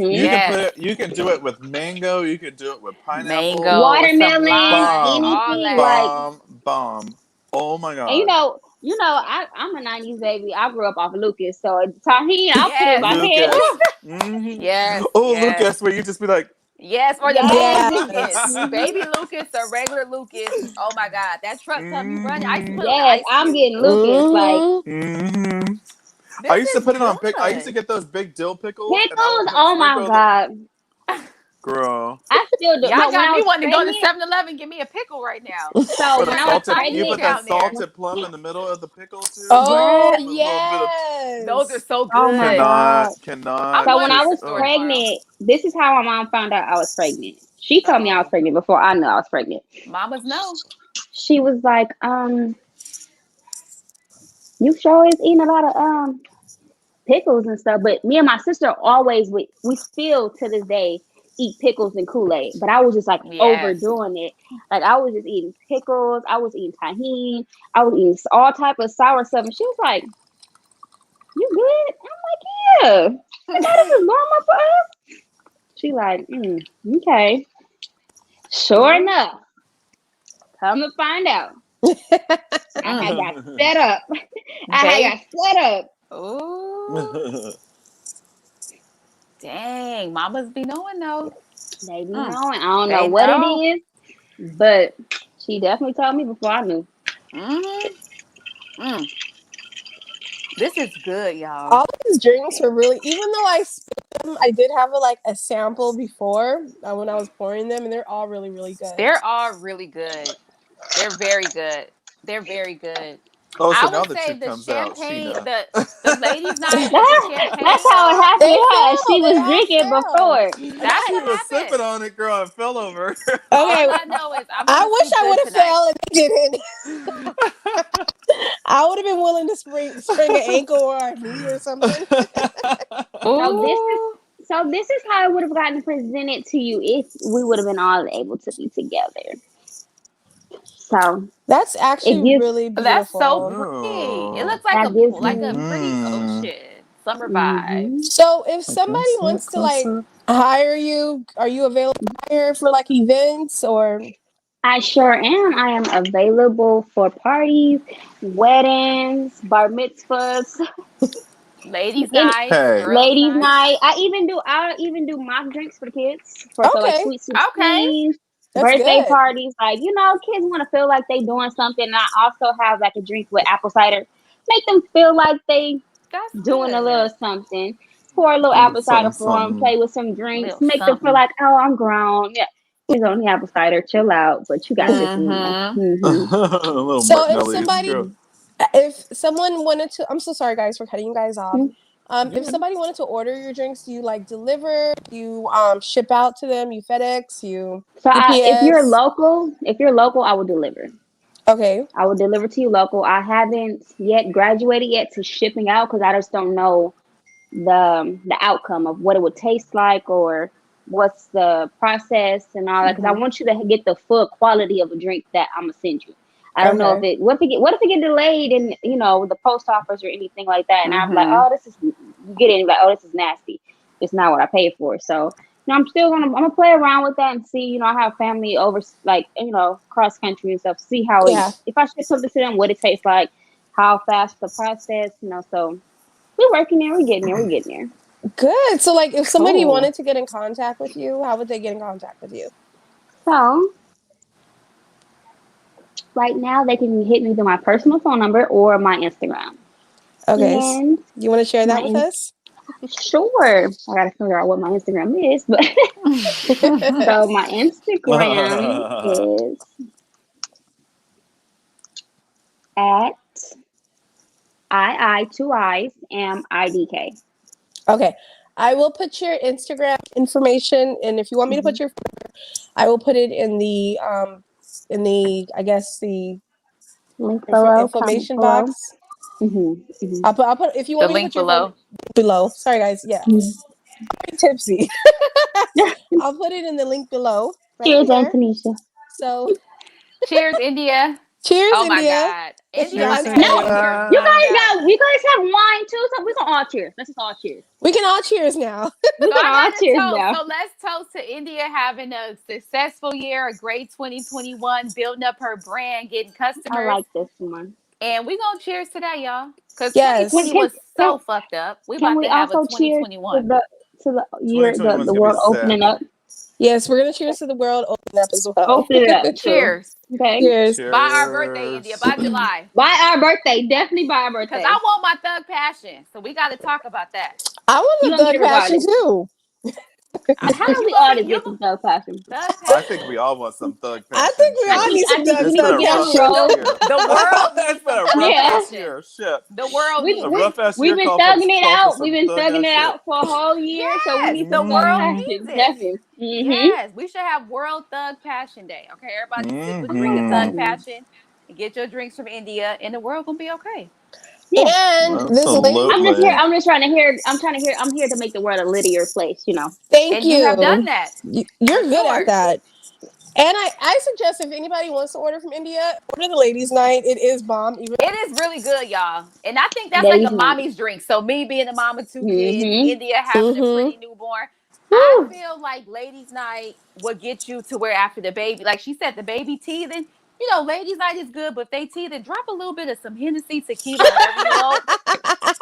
Speaker 4: You can put
Speaker 3: Yes.
Speaker 4: it. You can do it with mango. You can do it with pineapple.
Speaker 3: Mango with some
Speaker 2: Watermelon,
Speaker 3: lime,
Speaker 4: Bomb,
Speaker 3: all
Speaker 2: anything
Speaker 3: that.
Speaker 2: like,
Speaker 4: bomb, bomb. Oh my
Speaker 2: and
Speaker 4: god.
Speaker 2: I'm a '90s baby. I grew up off of Lucas, so tahini, I'll put it in
Speaker 3: Yes.
Speaker 2: my head.
Speaker 4: Lucas. Hmm.
Speaker 3: Yes.
Speaker 4: Oh,
Speaker 3: Yes.
Speaker 4: Lucas, where you just be like,
Speaker 3: Yes, or the baby
Speaker 2: Yes.
Speaker 3: Lucas,
Speaker 1: Yes.
Speaker 2: Hmm.
Speaker 3: baby Lucas, or regular Lucas. Oh my God, that truck come you running. I used to
Speaker 4: mm-hmm,
Speaker 3: put it on the
Speaker 2: Yes,
Speaker 3: ice
Speaker 2: I'm
Speaker 3: cube.
Speaker 2: getting Lucas. Like
Speaker 1: Mm-hmm.
Speaker 4: mm-hmm. I
Speaker 3: This
Speaker 4: used to
Speaker 3: is
Speaker 4: put it on I used to
Speaker 3: good.
Speaker 4: get those big dill pickles, and I would
Speaker 2: pickles.
Speaker 4: put
Speaker 2: Oh my
Speaker 4: sprinkle the
Speaker 2: God.
Speaker 4: girl.
Speaker 2: I still do.
Speaker 3: Y'all
Speaker 2: No, when
Speaker 3: got
Speaker 2: I
Speaker 3: me
Speaker 2: was
Speaker 3: wanting to go to
Speaker 2: pregnant.
Speaker 3: 7-Eleven, give me a pickle right now.
Speaker 2: So
Speaker 3: They
Speaker 2: when
Speaker 3: got
Speaker 2: I was
Speaker 3: that
Speaker 4: You
Speaker 3: tahini
Speaker 4: put
Speaker 2: pregnant.
Speaker 4: that
Speaker 3: down there.
Speaker 4: salted plum in the middle of the pickle too.
Speaker 1: Oh
Speaker 2: What?
Speaker 4: With a little bit of
Speaker 3: Those are
Speaker 1: yes.
Speaker 3: so
Speaker 2: Oh my
Speaker 3: good.
Speaker 2: God.
Speaker 3: I'm
Speaker 4: cannot
Speaker 2: So
Speaker 3: going
Speaker 2: when
Speaker 3: to
Speaker 2: I
Speaker 3: the
Speaker 2: was
Speaker 3: liquor
Speaker 4: just
Speaker 3: store tomorrow.
Speaker 2: pregnant, this is how my mom found out I was pregnant. She
Speaker 3: Uh
Speaker 2: told me I was
Speaker 3: oh.
Speaker 2: pregnant before I knew I was pregnant.
Speaker 3: Mamas know.
Speaker 2: She was like, you sure is eating a lot of pickles and stuff. But me and my sister always we still to this day eat pickles and Kool-Aid. But I was just like
Speaker 3: Yes.
Speaker 2: overdoing it. Like I was just eating pickles, I was eating tahini, I was eating all type of sour stuff. And she was like, you good? I'm like, yeah. I thought this is normal for us. She like, okay. Sure
Speaker 3: Ooh.
Speaker 2: enough, come to find out, I had got
Speaker 4: oh.
Speaker 2: set up. I had
Speaker 3: Babe.
Speaker 2: got set up.
Speaker 3: Ooh. Dang. Mamas be knowing though.
Speaker 2: They be
Speaker 3: Mm.
Speaker 2: knowing. I don't know
Speaker 3: They
Speaker 2: what it
Speaker 3: know.
Speaker 2: is, but she definitely told me before I knew.
Speaker 3: Mm-hmm. Mm. This is good, y'all.
Speaker 1: All these drinks were really, even though I spilled them, I did have a sample before when I was pouring them, and they're all really, really good.
Speaker 3: They're all really good. They're very good. They're very good.
Speaker 4: Oh, so
Speaker 3: I
Speaker 4: now
Speaker 3: would
Speaker 4: the
Speaker 3: say
Speaker 4: truth
Speaker 3: the
Speaker 4: comes out,
Speaker 3: champagne,
Speaker 4: Sheena.
Speaker 3: the ladies' night with the
Speaker 2: That's
Speaker 3: champagne.
Speaker 2: how it happened
Speaker 1: They
Speaker 2: with her.
Speaker 1: fell.
Speaker 2: She
Speaker 1: They
Speaker 2: was
Speaker 1: all
Speaker 2: drinking
Speaker 1: fell.
Speaker 2: before.
Speaker 3: That's
Speaker 4: She
Speaker 3: what
Speaker 4: was
Speaker 3: happened.
Speaker 4: sipping on it, girl, and fell over.
Speaker 3: All
Speaker 1: Okay,
Speaker 3: I know is I'm
Speaker 1: I
Speaker 3: gonna
Speaker 1: wish
Speaker 3: sleep
Speaker 1: I would
Speaker 3: good
Speaker 1: have
Speaker 3: tonight.
Speaker 1: fell and they didn't. I would have been willing to sprain an ankle or a knee or something.
Speaker 2: So this is
Speaker 3: Ooh.
Speaker 2: how it would have gotten presented to you if we would have been all able to be together. So
Speaker 1: That's
Speaker 2: it
Speaker 1: actually
Speaker 2: gives
Speaker 1: really
Speaker 3: That's so
Speaker 1: beautiful.
Speaker 3: pretty. It
Speaker 4: Oh.
Speaker 3: looks like
Speaker 2: that gives
Speaker 3: a
Speaker 2: me
Speaker 3: pretty
Speaker 4: Mm.
Speaker 3: ocean. Summer vibes.
Speaker 2: hmm
Speaker 1: So, if
Speaker 4: I guess
Speaker 1: somebody
Speaker 4: so,
Speaker 1: wants to
Speaker 4: closer.
Speaker 1: hire you, are you available to hire for events or?
Speaker 2: I sure am. I am available for parties, weddings, bar mitzvahs,
Speaker 3: Ladies'
Speaker 2: any
Speaker 3: nights,
Speaker 4: Hey.
Speaker 3: girls'
Speaker 2: ladies'
Speaker 3: night.
Speaker 2: night. I even do mock drinks for the kids for like
Speaker 1: Okay,
Speaker 2: sweet
Speaker 3: Okay.
Speaker 2: 16s,
Speaker 1: that's
Speaker 2: birthday
Speaker 1: good.
Speaker 2: parties. Like kids want to feel like they doing something. And I also have like a drink with apple cider, make them feel like they
Speaker 3: That's
Speaker 2: doing a little
Speaker 3: good.
Speaker 2: something. Pour a little
Speaker 4: Little
Speaker 2: apple
Speaker 4: something,
Speaker 2: cider for them,
Speaker 4: something.
Speaker 2: play with some drinks,
Speaker 3: Little
Speaker 2: make them feel
Speaker 3: something.
Speaker 2: like, oh, I'm grown. Yeah, he's on the apple cider, chill out, but you got this in you.
Speaker 3: Mm-hmm.
Speaker 2: Mm-hmm.
Speaker 4: Little
Speaker 1: So, if
Speaker 4: martinellis,
Speaker 1: somebody,
Speaker 4: girl.
Speaker 2: Mm-hmm.
Speaker 1: if someone wanted to, I'm so sorry, guys, for cutting you guys off. If
Speaker 4: Yeah.
Speaker 1: somebody wanted to order your drinks, do you deliver? Do you ship out to them? You FedEx? You
Speaker 2: So
Speaker 1: UPS?
Speaker 2: if you're local, I will deliver.
Speaker 1: Okay.
Speaker 2: I will deliver to you local. I haven't yet graduated yet to shipping out because I just don't know the outcome of what it would taste like or what's the process and all that. Because I
Speaker 3: Mm-hmm.
Speaker 2: want you to get the full quality of a drink that I'm gonna send you. I don't know if
Speaker 1: Okay.
Speaker 2: it what if it get delayed in the post office or anything like that, and I'm like,
Speaker 3: Mm-hmm.
Speaker 2: oh, this is you get it and like, oh, this is nasty. It's not what I paid for. So I'm gonna play around with that and see. I have family over cross country and stuff. See how it
Speaker 1: Yeah.
Speaker 2: if I ship something to them, what it tastes like, how fast the process. So we're working there. We're getting there. We're getting there.
Speaker 1: Good. So, if somebody
Speaker 3: Cool.
Speaker 1: wanted to get in contact with you, how would they get in contact with you?
Speaker 2: So right now they can hit me through my personal phone number or my Instagram.
Speaker 1: Okay.
Speaker 2: And
Speaker 1: You want to share
Speaker 2: my
Speaker 1: that with us?
Speaker 2: sure, I gotta figure out what my Instagram is, but so my Instagram is at I two eyes am IDK.
Speaker 1: Okay. I will put your Instagram information, and if you want me to
Speaker 2: Mm-hmm.
Speaker 1: put your, I will put it in the I guess the
Speaker 2: Link below, comment
Speaker 1: information
Speaker 2: below.
Speaker 1: box.
Speaker 2: Mm-hmm.
Speaker 1: I'll put if you
Speaker 3: The
Speaker 1: want me to
Speaker 3: link
Speaker 1: put your phone
Speaker 3: below.
Speaker 1: below. Sorry, guys. Yeah,
Speaker 2: Mm-hmm.
Speaker 1: I'm tipsy. I'll put it in the link below right
Speaker 2: Cheers,
Speaker 1: here.
Speaker 2: Antonisha.
Speaker 1: So,
Speaker 3: Cheers, India.
Speaker 1: cheers,
Speaker 3: Oh my
Speaker 1: India.
Speaker 3: God.
Speaker 1: If
Speaker 3: India
Speaker 1: you're
Speaker 3: about
Speaker 4: Cheers,
Speaker 3: to
Speaker 2: No,
Speaker 3: have me
Speaker 1: unmuted,
Speaker 3: here
Speaker 2: you
Speaker 3: zoned
Speaker 4: India.
Speaker 3: out.
Speaker 2: guys have wine too, so we can all cheers. Let's just all cheers.
Speaker 1: we can all cheers now.
Speaker 2: We
Speaker 3: So
Speaker 2: can
Speaker 3: I
Speaker 2: all
Speaker 3: got a
Speaker 2: cheers
Speaker 3: toast.
Speaker 2: now.
Speaker 3: So let's toast to India having a successful year, a great 2021, building up her brand, getting
Speaker 2: I
Speaker 3: customers.
Speaker 2: like this one.
Speaker 3: And we gonna cheers to that, y'all. Because
Speaker 1: Yes.
Speaker 3: 2020 was so fucked up. We
Speaker 2: Can
Speaker 3: about
Speaker 2: we
Speaker 3: to have a
Speaker 2: also cheers to
Speaker 3: 2021.
Speaker 2: the year
Speaker 4: 2021 is
Speaker 2: the
Speaker 4: gonna be
Speaker 2: world opening
Speaker 4: sick.
Speaker 2: up?
Speaker 1: Yes, we're gonna cheers to the world opening up as well.
Speaker 2: Open it up too.
Speaker 3: Cheers.
Speaker 2: Okay.
Speaker 1: Cheers.
Speaker 3: By our birthday, India.
Speaker 4: Cheers.
Speaker 3: By July.
Speaker 2: By our birthday, definitely by our
Speaker 3: Because
Speaker 2: birthday.
Speaker 3: I want my thug passion. So we got to talk about that.
Speaker 1: I
Speaker 2: You
Speaker 1: want the
Speaker 2: gonna get
Speaker 1: thug
Speaker 2: it
Speaker 1: passion
Speaker 2: regardless.
Speaker 1: too.
Speaker 2: How
Speaker 3: You
Speaker 2: do we
Speaker 3: gonna
Speaker 2: all
Speaker 3: be
Speaker 2: just get some thug passion?
Speaker 3: thug
Speaker 4: I think
Speaker 3: passion.
Speaker 4: we all want some thug
Speaker 1: I
Speaker 4: passion.
Speaker 1: think we
Speaker 2: I
Speaker 1: all
Speaker 4: Shit.
Speaker 2: think
Speaker 1: need some
Speaker 2: I think we
Speaker 4: It's
Speaker 2: need
Speaker 4: been
Speaker 2: to
Speaker 4: a
Speaker 2: get on
Speaker 4: rough
Speaker 2: the
Speaker 4: ass
Speaker 2: road.
Speaker 4: year.
Speaker 3: The world
Speaker 4: It's
Speaker 3: needs
Speaker 4: been
Speaker 3: some
Speaker 4: a
Speaker 3: thug
Speaker 4: rough
Speaker 2: Yeah.
Speaker 4: ass
Speaker 3: passion.
Speaker 4: year. Shit.
Speaker 3: The world
Speaker 2: We
Speaker 3: needs
Speaker 4: A
Speaker 3: it.
Speaker 4: rough ass
Speaker 2: we've
Speaker 4: year
Speaker 2: been
Speaker 4: call for
Speaker 2: thugging it
Speaker 4: call for
Speaker 2: out. We've
Speaker 4: some
Speaker 2: been
Speaker 4: thug
Speaker 2: thugging
Speaker 4: ass
Speaker 2: it
Speaker 4: shit.
Speaker 2: out for a whole year, so we
Speaker 3: Yes,
Speaker 2: need
Speaker 3: the
Speaker 2: some thug
Speaker 3: world
Speaker 4: Mm-hmm.
Speaker 3: needs
Speaker 2: passion.
Speaker 3: it.
Speaker 2: Definitely.
Speaker 3: Yes, we should have World Thug Passion Day. Okay, everybody sip a drink of Thug
Speaker 4: Mm-hmm.
Speaker 3: Passion and get your drinks from India, and the world gonna be okay.
Speaker 2: Yeah.
Speaker 1: And this lady,
Speaker 2: I'm just here.
Speaker 4: Absolutely.
Speaker 2: I'm just trying to hear. I'm trying to hear. I'm here to make the world a littier place.
Speaker 1: thank
Speaker 3: And you have done
Speaker 1: you.
Speaker 3: that
Speaker 1: You're
Speaker 3: for
Speaker 1: good at
Speaker 3: sure.
Speaker 1: that. And I suggest if anybody wants to order from India, order the ladies' night. It is bomb. Even
Speaker 3: It is really good, y'all. And I think that's like a
Speaker 2: Ladies' night.
Speaker 3: mommy's drink. So me being a mom of two kids,
Speaker 2: Mm-hmm.
Speaker 3: India having a
Speaker 1: mm-hmm.
Speaker 3: pretty newborn, I
Speaker 2: Woo.
Speaker 3: feel like ladies' night would get you to where after the baby, like she said, the baby teething. Ladies' night is good, but if they teething, drop a little bit of some Hennessy, tequila, whatever you want,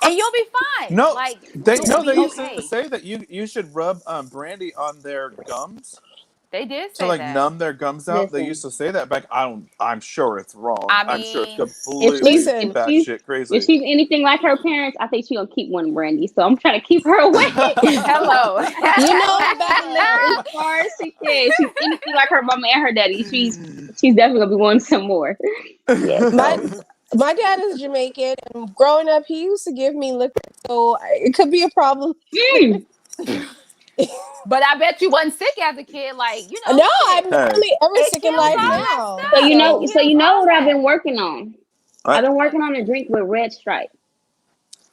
Speaker 3: and you'll be fine.
Speaker 4: No,
Speaker 3: Like
Speaker 4: they
Speaker 3: you will
Speaker 4: no.
Speaker 3: be
Speaker 4: They used to
Speaker 3: okay.
Speaker 4: say that you should rub brandy on their gums
Speaker 3: They did
Speaker 4: to
Speaker 3: say
Speaker 4: like
Speaker 3: that.
Speaker 4: numb their gums out. They used
Speaker 2: Listen.
Speaker 4: to say that back. I'm sure it's wrong.
Speaker 3: I
Speaker 4: I'm sure it's
Speaker 3: mean,
Speaker 2: If
Speaker 4: completely
Speaker 2: she's
Speaker 1: Listen,
Speaker 2: if she's
Speaker 4: batshit
Speaker 2: if
Speaker 4: crazy.
Speaker 2: she's anything like her parents, I think she's gonna keep one brandy. So I'm trying to keep her away.
Speaker 3: hello.
Speaker 1: you know the
Speaker 2: As far as she can, she's anything like her mama and her daddy. She's definitely gonna be wanting some more. Yeah.
Speaker 1: my
Speaker 2: So
Speaker 1: my dad is Jamaican, and growing up, he used to give me liquor, so it could be a problem.
Speaker 2: mm,
Speaker 3: But I bet you wasn't sick as a kid. Like,
Speaker 1: No,
Speaker 3: shit.
Speaker 1: I'm
Speaker 4: Hey,
Speaker 1: hardly ever
Speaker 3: It
Speaker 1: sick in
Speaker 3: kills
Speaker 1: life
Speaker 3: all that
Speaker 1: now.
Speaker 2: so
Speaker 3: stuff.
Speaker 2: you know,
Speaker 3: It
Speaker 2: so
Speaker 3: kills
Speaker 2: you know
Speaker 3: all
Speaker 2: what I've
Speaker 3: that.
Speaker 2: been working on.
Speaker 4: I,
Speaker 2: I've been working on a drink with Red Stripe.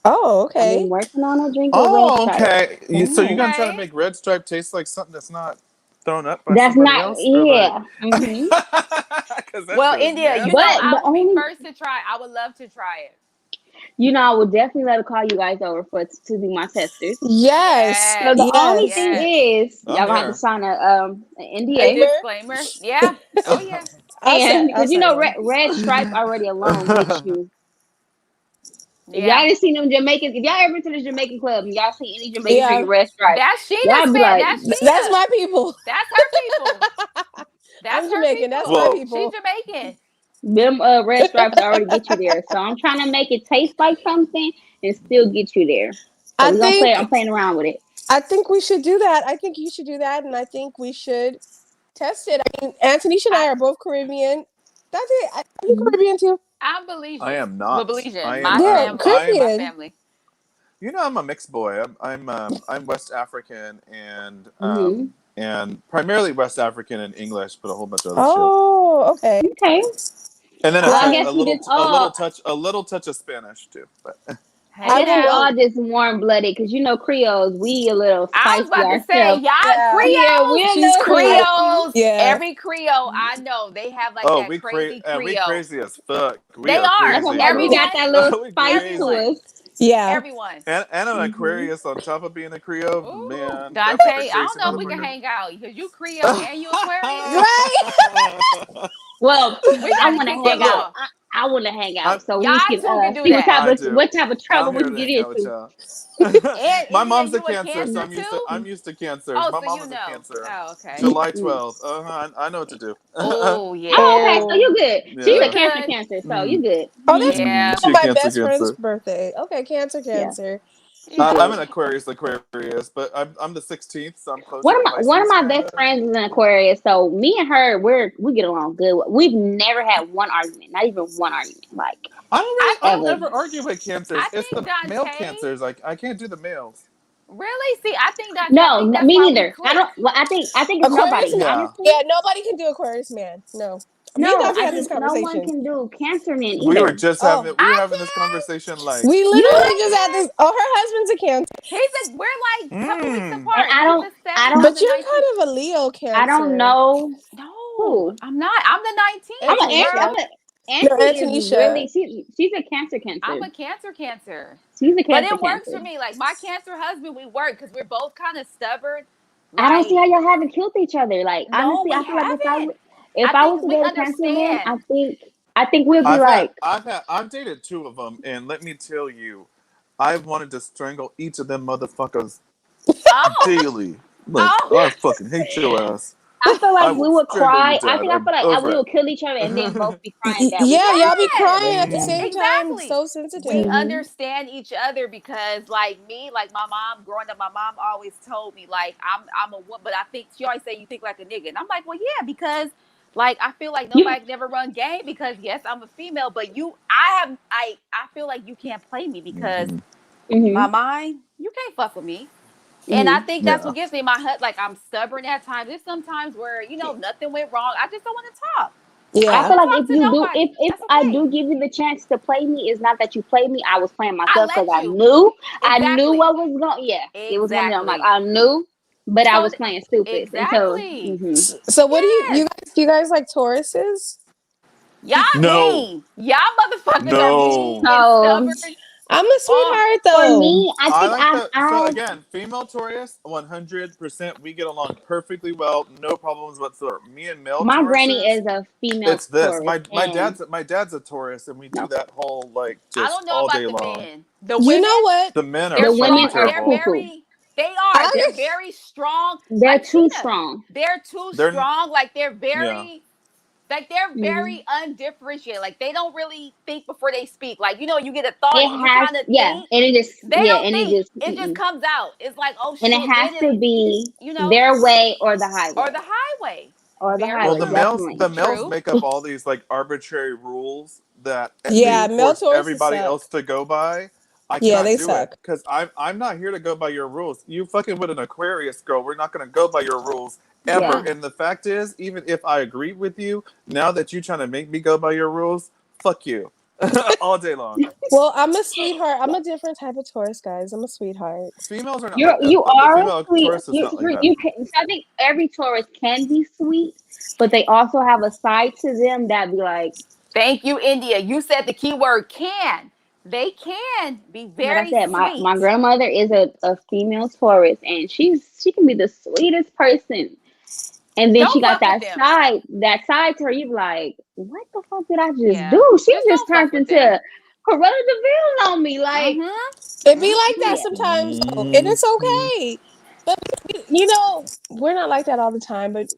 Speaker 1: Oh,
Speaker 2: I've
Speaker 1: okay.
Speaker 2: been working on a drink with Red
Speaker 4: oh,
Speaker 2: Stripe.
Speaker 4: okay. So you're
Speaker 1: Oh.
Speaker 4: gonna try to
Speaker 3: Okay.
Speaker 4: make Red Stripe taste like something that's not thrown up by
Speaker 2: That's
Speaker 4: somebody
Speaker 2: not,
Speaker 4: else, or like?
Speaker 2: yeah. Hmm.
Speaker 4: Because that
Speaker 3: Well,
Speaker 4: shit is
Speaker 3: India,
Speaker 2: But
Speaker 3: I
Speaker 2: the
Speaker 3: will be
Speaker 2: only,
Speaker 3: first to try. I would love to try it.
Speaker 2: I would definitely let her call you guys over to be my testers.
Speaker 1: Yes,
Speaker 2: So
Speaker 3: Yes.
Speaker 2: the only
Speaker 1: yes.
Speaker 2: thing
Speaker 3: Yes.
Speaker 2: is,
Speaker 4: I'm
Speaker 2: y'all gonna have to
Speaker 4: here.
Speaker 2: sign an
Speaker 3: A
Speaker 2: NDA,
Speaker 3: disclaimer. Yeah. Oh, yeah.
Speaker 2: and
Speaker 1: I'll
Speaker 2: because
Speaker 1: say one.
Speaker 2: Red Stripe already alone gets you. If y'all
Speaker 3: Yeah.
Speaker 2: didn't see them Jamaicans, if y'all ever been to the Jamaican club and y'all see any Jamaicans
Speaker 1: Yeah,
Speaker 2: drinking Red Stripe,
Speaker 3: That's
Speaker 2: y'all
Speaker 3: Sheena's
Speaker 2: be
Speaker 3: fan.
Speaker 2: like,
Speaker 3: That's
Speaker 1: that's
Speaker 3: Sheena.
Speaker 1: my people.
Speaker 3: That's her people. That's
Speaker 1: I'm
Speaker 3: her
Speaker 1: Jamaican. That's
Speaker 3: people.
Speaker 1: my
Speaker 4: Well,
Speaker 3: She's
Speaker 1: people.
Speaker 3: Jamaican.
Speaker 2: them Red Stripes already get you there. So I'm trying to make it taste like something and still get you there. So
Speaker 1: I
Speaker 2: we're gonna play.
Speaker 1: think
Speaker 2: I'm playing around with it.
Speaker 1: I think we should do that. I think you should do that, and I think we should test it. I mean, Antonisha and I
Speaker 3: I,
Speaker 1: are both Caribbean. That's it. Are you
Speaker 2: Mhm.
Speaker 1: Caribbean too?
Speaker 3: I'm
Speaker 4: I
Speaker 3: Belizean.
Speaker 4: am
Speaker 3: Well,
Speaker 4: not. I
Speaker 3: Belizean.
Speaker 4: am.
Speaker 3: My
Speaker 1: Yeah,
Speaker 3: family. My
Speaker 1: Caribbean.
Speaker 3: family.
Speaker 4: I'm a mixed boy. I'm West African
Speaker 2: Mhm.
Speaker 4: and primarily West African and English, but a whole bunch of other shit.
Speaker 1: Oh, okay.
Speaker 2: Okay.
Speaker 4: And then
Speaker 2: Well, I
Speaker 1: I
Speaker 2: guess we just all.
Speaker 4: a little touch of Spanish too. But
Speaker 2: I
Speaker 3: Hey
Speaker 1: I
Speaker 2: guess we
Speaker 3: now.
Speaker 1: will.
Speaker 2: all just warm blooded because Creoles, we a little
Speaker 3: I was
Speaker 2: spicy
Speaker 3: about to say,
Speaker 2: ourselves.
Speaker 3: y'all
Speaker 1: Yeah,
Speaker 2: Yeah, we
Speaker 3: Creoles.
Speaker 2: a
Speaker 1: she's
Speaker 2: little
Speaker 1: Creole.
Speaker 2: spicy.
Speaker 3: Creoles.
Speaker 1: Yeah,
Speaker 3: Every Creole I know, they have like
Speaker 4: oh,
Speaker 3: that crazy
Speaker 4: we
Speaker 3: Creole.
Speaker 4: crazy as fuck. We
Speaker 3: They
Speaker 4: are
Speaker 3: are.
Speaker 2: That's what I'm
Speaker 4: crazy,
Speaker 2: like. We
Speaker 4: bro.
Speaker 2: got
Speaker 3: Everyone.
Speaker 2: that little
Speaker 4: we
Speaker 2: spice to
Speaker 3: Everyone.
Speaker 4: crazy.
Speaker 2: us.
Speaker 1: yeah.
Speaker 3: Everyone.
Speaker 4: And an
Speaker 2: Hmm.
Speaker 4: Aquarius on top of being a Creole,
Speaker 3: Ooh,
Speaker 4: man, that's like a
Speaker 3: Dante. I don't
Speaker 4: crazy
Speaker 3: know if we can
Speaker 4: motherfucker.
Speaker 3: hang out because you Creole and you Aquarius.
Speaker 1: Right.
Speaker 2: Well,
Speaker 3: We
Speaker 2: I
Speaker 3: got to
Speaker 2: want to
Speaker 3: kick
Speaker 4: but
Speaker 2: hang
Speaker 3: you
Speaker 2: out.
Speaker 4: look,
Speaker 3: off.
Speaker 2: I want to hang
Speaker 4: I'm
Speaker 2: out so
Speaker 3: Y'all
Speaker 2: we can
Speaker 3: two can do
Speaker 2: see
Speaker 3: that.
Speaker 4: I
Speaker 2: what
Speaker 4: do.
Speaker 2: type of
Speaker 4: I'm
Speaker 2: trouble we
Speaker 4: here
Speaker 2: can
Speaker 4: to
Speaker 2: get
Speaker 4: hang out with
Speaker 2: into.
Speaker 4: y'all.
Speaker 3: And
Speaker 4: My
Speaker 3: India,
Speaker 4: mom's a
Speaker 3: you a
Speaker 4: Cancer, so
Speaker 3: Cancer too?
Speaker 4: I'm used to Cancers.
Speaker 3: Oh,
Speaker 4: My
Speaker 3: so
Speaker 4: mom
Speaker 3: you
Speaker 4: was a
Speaker 3: know.
Speaker 4: Cancer.
Speaker 3: Oh, okay.
Speaker 4: July
Speaker 2: Mm.
Speaker 4: 12th. I know what to do.
Speaker 3: Oh,
Speaker 2: Oh, okay. So
Speaker 3: yeah.
Speaker 2: you good. She's
Speaker 3: You
Speaker 2: a
Speaker 4: Yeah.
Speaker 3: good.
Speaker 2: cancer. So you
Speaker 4: Mm,
Speaker 2: good.
Speaker 1: Oh, that's
Speaker 2: Hmm.
Speaker 3: Yeah.
Speaker 1: on
Speaker 4: she a
Speaker 1: my
Speaker 4: Cancer,
Speaker 1: best friend's
Speaker 4: Cancer.
Speaker 1: birthday. Okay, Cancer,
Speaker 2: Yeah,
Speaker 1: Cancer.
Speaker 2: she
Speaker 4: I'm
Speaker 2: good.
Speaker 4: an Aquarius, but I'm the 16th, so I'm closer to
Speaker 2: One of
Speaker 4: Pisces,
Speaker 2: my
Speaker 4: kind
Speaker 2: best
Speaker 4: of.
Speaker 2: friends is an Aquarius, so me and her we get along good. We've never had one argument, not even one argument, like
Speaker 3: I
Speaker 4: I
Speaker 3: think
Speaker 4: don't
Speaker 2: ever.
Speaker 4: ever argue with Cancers.
Speaker 3: I
Speaker 4: It's
Speaker 3: think
Speaker 4: the male
Speaker 3: Dante.
Speaker 4: Cancers. Like I can't do the males.
Speaker 3: Really? See, I think Dante. I
Speaker 2: No,
Speaker 3: think that's
Speaker 2: me
Speaker 3: why we
Speaker 2: neither. I
Speaker 3: click.
Speaker 2: don't. Well, I think it's
Speaker 1: Aquarius,
Speaker 2: nobody.
Speaker 4: Yeah.
Speaker 2: Honestly,
Speaker 1: yeah, nobody can do Aquarius, man. No, me and
Speaker 2: no.
Speaker 1: Dante
Speaker 2: I
Speaker 1: had this
Speaker 2: think no one
Speaker 1: conversation.
Speaker 2: can do Cancer men either.
Speaker 1: Oh,
Speaker 4: We were
Speaker 3: I
Speaker 4: having this
Speaker 3: can.
Speaker 4: conversation like,
Speaker 1: we
Speaker 2: You
Speaker 1: literally just had this. Oh, her husband's a Cancer,
Speaker 3: We're like a couple weeks
Speaker 4: mm,
Speaker 2: and
Speaker 3: apart. He's the
Speaker 2: I
Speaker 3: 7th.
Speaker 2: don't.
Speaker 3: I'm
Speaker 1: but
Speaker 3: the
Speaker 1: you're
Speaker 3: 19th.
Speaker 1: kind of a Leo
Speaker 2: I don't
Speaker 1: Cancer.
Speaker 2: know
Speaker 3: No,
Speaker 2: who.
Speaker 3: I'm not. I'm the 19th,
Speaker 2: I'm
Speaker 1: Antonisha.
Speaker 3: girl.
Speaker 2: a.
Speaker 1: No,
Speaker 2: Auntie is
Speaker 1: Antonisha.
Speaker 2: really. She's a Cancer.
Speaker 3: I'm
Speaker 2: Cancer.
Speaker 3: a Cancer.
Speaker 2: She's a
Speaker 3: But
Speaker 2: Cancer.
Speaker 3: it works
Speaker 2: Cancer.
Speaker 3: for me. Like my Cancer husband, we work because we're both kind of stubborn.
Speaker 2: I don't see
Speaker 3: Like,
Speaker 2: how y'all haven't killed each other. Like
Speaker 3: no,
Speaker 2: honestly,
Speaker 3: we
Speaker 2: I feel like
Speaker 3: if
Speaker 2: if I
Speaker 3: I
Speaker 2: was
Speaker 3: think
Speaker 2: to
Speaker 3: we
Speaker 2: date a Cancer man, I
Speaker 3: understand.
Speaker 2: think I think we'll be like,
Speaker 4: I've dated two of them, and let me tell you, I wanted to strangle each of them motherfuckers
Speaker 3: Oh,
Speaker 4: daily. Like, I
Speaker 3: oh.
Speaker 4: fucking hate your ass.
Speaker 2: I feel
Speaker 4: I
Speaker 2: like we
Speaker 4: will
Speaker 2: would
Speaker 4: strangle
Speaker 2: cry.
Speaker 4: you,
Speaker 2: I
Speaker 4: Dad.
Speaker 2: think I
Speaker 4: I'm
Speaker 2: feel like
Speaker 4: over
Speaker 2: we
Speaker 4: it.
Speaker 2: would kill each other and then both be crying that we
Speaker 1: Yeah,
Speaker 2: killed
Speaker 1: y'all be
Speaker 2: each
Speaker 3: Yes,
Speaker 2: other.
Speaker 1: crying at the
Speaker 2: Yeah.
Speaker 1: same time.
Speaker 3: exactly.
Speaker 1: So
Speaker 3: We
Speaker 1: sensitive.
Speaker 2: Hmm.
Speaker 3: understand each other because, like me, like my mom growing up, my mom always told me, like I'm a woman, but I think she always say you think like a nigga, and I'm like, well, yeah, because like I feel like
Speaker 2: You,
Speaker 3: nobody never run game because yes, I'm a female, but I feel like you can't play me because
Speaker 4: Hmm.
Speaker 3: my
Speaker 2: hmm
Speaker 3: mind, you can't fuck with me. And I
Speaker 2: hmm
Speaker 3: think that's
Speaker 4: Yeah.
Speaker 3: what gets me. My hut, like I'm stubborn at times. There's sometimes where nothing went wrong. I just don't want to talk. I don't
Speaker 2: I
Speaker 1: Yeah.
Speaker 2: feel
Speaker 3: want to
Speaker 2: like
Speaker 3: talk
Speaker 2: if
Speaker 3: to
Speaker 2: you do,
Speaker 3: nobody.
Speaker 2: if
Speaker 3: That's
Speaker 2: I
Speaker 3: okay.
Speaker 2: do give you the chance to play me, it's not that you play me. I was playing
Speaker 3: I
Speaker 2: myself because
Speaker 3: let you.
Speaker 2: I knew
Speaker 3: Exactly.
Speaker 2: what was going. Yeah, it was one of them. Like
Speaker 3: Exactly.
Speaker 2: I knew, but I
Speaker 3: So
Speaker 2: was playing stupid until.
Speaker 3: exactly.
Speaker 1: So what do
Speaker 3: Yes.
Speaker 1: you guys like Tauruses?
Speaker 3: Y'all
Speaker 4: No.
Speaker 3: mean. Y'all motherfuckers are mean
Speaker 4: No.
Speaker 3: and
Speaker 2: So
Speaker 3: stubborn.
Speaker 1: I'm a
Speaker 3: Oh,
Speaker 1: sweetheart
Speaker 2: for
Speaker 1: though.
Speaker 2: me, I
Speaker 4: I
Speaker 2: think
Speaker 4: like
Speaker 2: I
Speaker 4: the so
Speaker 2: I
Speaker 4: again, female Taurus, 100%. We get along perfectly well, no problems whatsoever. Me and male
Speaker 2: my granny
Speaker 4: Tauruses,
Speaker 2: is a female
Speaker 4: it's this.
Speaker 2: Taurus, and
Speaker 4: My dad's a Taurus, and we do
Speaker 2: no,
Speaker 4: that whole like
Speaker 3: I
Speaker 4: just
Speaker 3: don't know
Speaker 4: all
Speaker 3: about
Speaker 4: day
Speaker 3: the
Speaker 4: long.
Speaker 3: men. The
Speaker 1: You
Speaker 3: women,
Speaker 1: know what?
Speaker 4: The men are
Speaker 3: they're
Speaker 2: the
Speaker 4: fucking
Speaker 2: women
Speaker 3: strong.
Speaker 2: are
Speaker 3: They're
Speaker 4: terrible.
Speaker 2: poo poo.
Speaker 3: very, they are.
Speaker 1: I
Speaker 3: They're very strong.
Speaker 2: They're
Speaker 3: Like
Speaker 2: too
Speaker 3: Sheena,
Speaker 2: strong.
Speaker 3: they're too
Speaker 4: They're
Speaker 3: strong.
Speaker 4: yeah.
Speaker 3: Like they're
Speaker 2: Hmm
Speaker 3: very undifferentiated. Like they don't really think before they speak. Like you get a thought
Speaker 2: It
Speaker 3: and you
Speaker 2: has,
Speaker 3: kind of
Speaker 2: yeah,
Speaker 3: think.
Speaker 2: and it just,
Speaker 3: They
Speaker 2: yeah,
Speaker 3: don't
Speaker 2: and it
Speaker 3: think.
Speaker 2: just,
Speaker 3: It just comes out. It's like, oh
Speaker 2: and it
Speaker 3: shit.
Speaker 2: has
Speaker 3: Then
Speaker 2: to
Speaker 3: it,
Speaker 2: be
Speaker 3: you know,
Speaker 2: their way or the
Speaker 3: or
Speaker 2: highway,
Speaker 3: the highway.
Speaker 2: or the
Speaker 3: Very
Speaker 4: Well,
Speaker 2: highway,
Speaker 3: true.
Speaker 2: definitely.
Speaker 4: the males
Speaker 3: True.
Speaker 4: make up all these like arbitrary rules that they
Speaker 1: yeah, male
Speaker 4: force
Speaker 1: Tauruses
Speaker 4: everybody
Speaker 1: suck.
Speaker 4: else to go by. I
Speaker 1: Yeah,
Speaker 4: cannot
Speaker 1: they
Speaker 4: do it
Speaker 1: suck.
Speaker 4: because I'm not here to go by your rules. You fucking with an Aquarius girl, we're not going to go by your rules ever.
Speaker 2: Yeah.
Speaker 4: And the fact is, even if I agree with you, now that you're trying to make me go by your rules, fuck you, all day long.
Speaker 1: Well, I'm a sweetheart. I'm a different type of Taurus, guys. I'm a sweetheart.
Speaker 4: Females are not
Speaker 2: You're
Speaker 4: like that.
Speaker 2: you
Speaker 4: The
Speaker 2: are
Speaker 4: female
Speaker 2: sweet.
Speaker 4: Taurus is not like that.
Speaker 2: You can. So I think every Taurus can be sweet, but they also have a side to them that be like,
Speaker 3: Thank you, India. You said the key word can. They can be
Speaker 2: like I
Speaker 3: very
Speaker 2: said,
Speaker 3: sweet.
Speaker 2: my grandmother is a female Taurus, and she can be the sweetest person. And then she
Speaker 3: Don't
Speaker 2: got
Speaker 3: fuck with them.
Speaker 2: that side to her. You be like, what the fuck did I just
Speaker 3: Yeah.
Speaker 2: do? She
Speaker 3: Just
Speaker 2: just
Speaker 3: don't fuck
Speaker 2: turned
Speaker 3: with
Speaker 2: into
Speaker 3: them.
Speaker 2: Cruella Deville on me. Like,
Speaker 3: Mm-hmm.
Speaker 1: It be like that
Speaker 3: Mm-hmm.
Speaker 2: yeah,
Speaker 1: sometimes, though, and
Speaker 4: Mhm.
Speaker 1: it's okay. But we're not like that all the time. But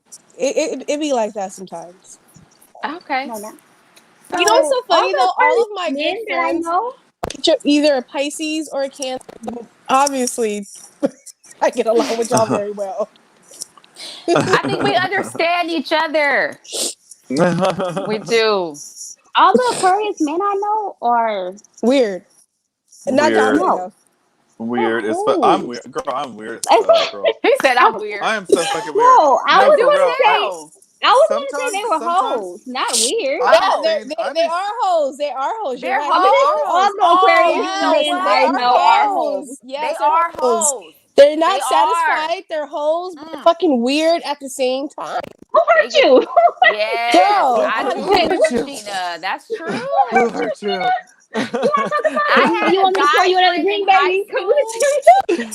Speaker 1: it be like that sometimes.
Speaker 3: Okay.
Speaker 2: no, not.
Speaker 1: It's
Speaker 2: So
Speaker 1: so
Speaker 2: all
Speaker 1: funny
Speaker 2: the
Speaker 1: though? All
Speaker 2: Aquarius
Speaker 1: of my
Speaker 2: men
Speaker 1: good
Speaker 2: that I
Speaker 1: friends,
Speaker 2: know,
Speaker 1: either a Pisces or a Cancer. Obviously, I get along with y'all very well.
Speaker 3: I think we understand each other. We do.
Speaker 2: all the Aquarius men I know are
Speaker 1: Weird. Not
Speaker 4: Weird.
Speaker 1: Dominic
Speaker 2: no,
Speaker 1: though.
Speaker 2: they're
Speaker 4: Weird. I'm
Speaker 2: hoes.
Speaker 4: weird, girl. I'm weird as
Speaker 2: I
Speaker 4: fuck, girl.
Speaker 3: He said
Speaker 2: I,
Speaker 3: I'm weird.
Speaker 4: I am so fucking weird.
Speaker 2: no,
Speaker 4: No,
Speaker 3: I
Speaker 4: for
Speaker 3: do
Speaker 4: real.
Speaker 3: as hell.
Speaker 2: I was gonna say they were
Speaker 4: Sometimes
Speaker 2: hoes, not weird.
Speaker 4: I be
Speaker 1: Yeah,
Speaker 4: saying I
Speaker 1: they
Speaker 4: be
Speaker 1: are hoes. They are hoes. You're
Speaker 3: They're
Speaker 1: right.
Speaker 2: I
Speaker 1: They
Speaker 2: mean,
Speaker 3: hoes.
Speaker 1: are
Speaker 2: that's all
Speaker 1: hoes.
Speaker 2: the
Speaker 3: Oh,
Speaker 2: Aquarius
Speaker 3: you know
Speaker 1: Yes,
Speaker 2: men
Speaker 1: they
Speaker 3: what?
Speaker 2: I
Speaker 1: are
Speaker 2: know are
Speaker 3: Yes.
Speaker 2: hoes.
Speaker 1: hoes.
Speaker 3: They
Speaker 1: Yes, they're
Speaker 3: are
Speaker 1: hoes.
Speaker 3: hoes.
Speaker 1: They're
Speaker 3: They
Speaker 1: not
Speaker 3: are.
Speaker 1: satisfied. They're hoes, but they're
Speaker 3: Mm.
Speaker 1: fucking weird at the same time.
Speaker 2: Who
Speaker 3: They
Speaker 2: hurt
Speaker 3: get
Speaker 2: you?
Speaker 3: yes.
Speaker 1: Girl,
Speaker 3: I do
Speaker 4: Who
Speaker 3: be
Speaker 4: hurt
Speaker 3: weird,
Speaker 4: you?
Speaker 3: Sheena. That's true.
Speaker 4: Who hurt you?
Speaker 2: You want to talk about it?
Speaker 3: I
Speaker 2: You
Speaker 3: had a
Speaker 2: want me to pour
Speaker 3: guy
Speaker 2: you another
Speaker 3: friend in
Speaker 2: drink,
Speaker 3: high
Speaker 2: baby? Come
Speaker 3: school
Speaker 2: with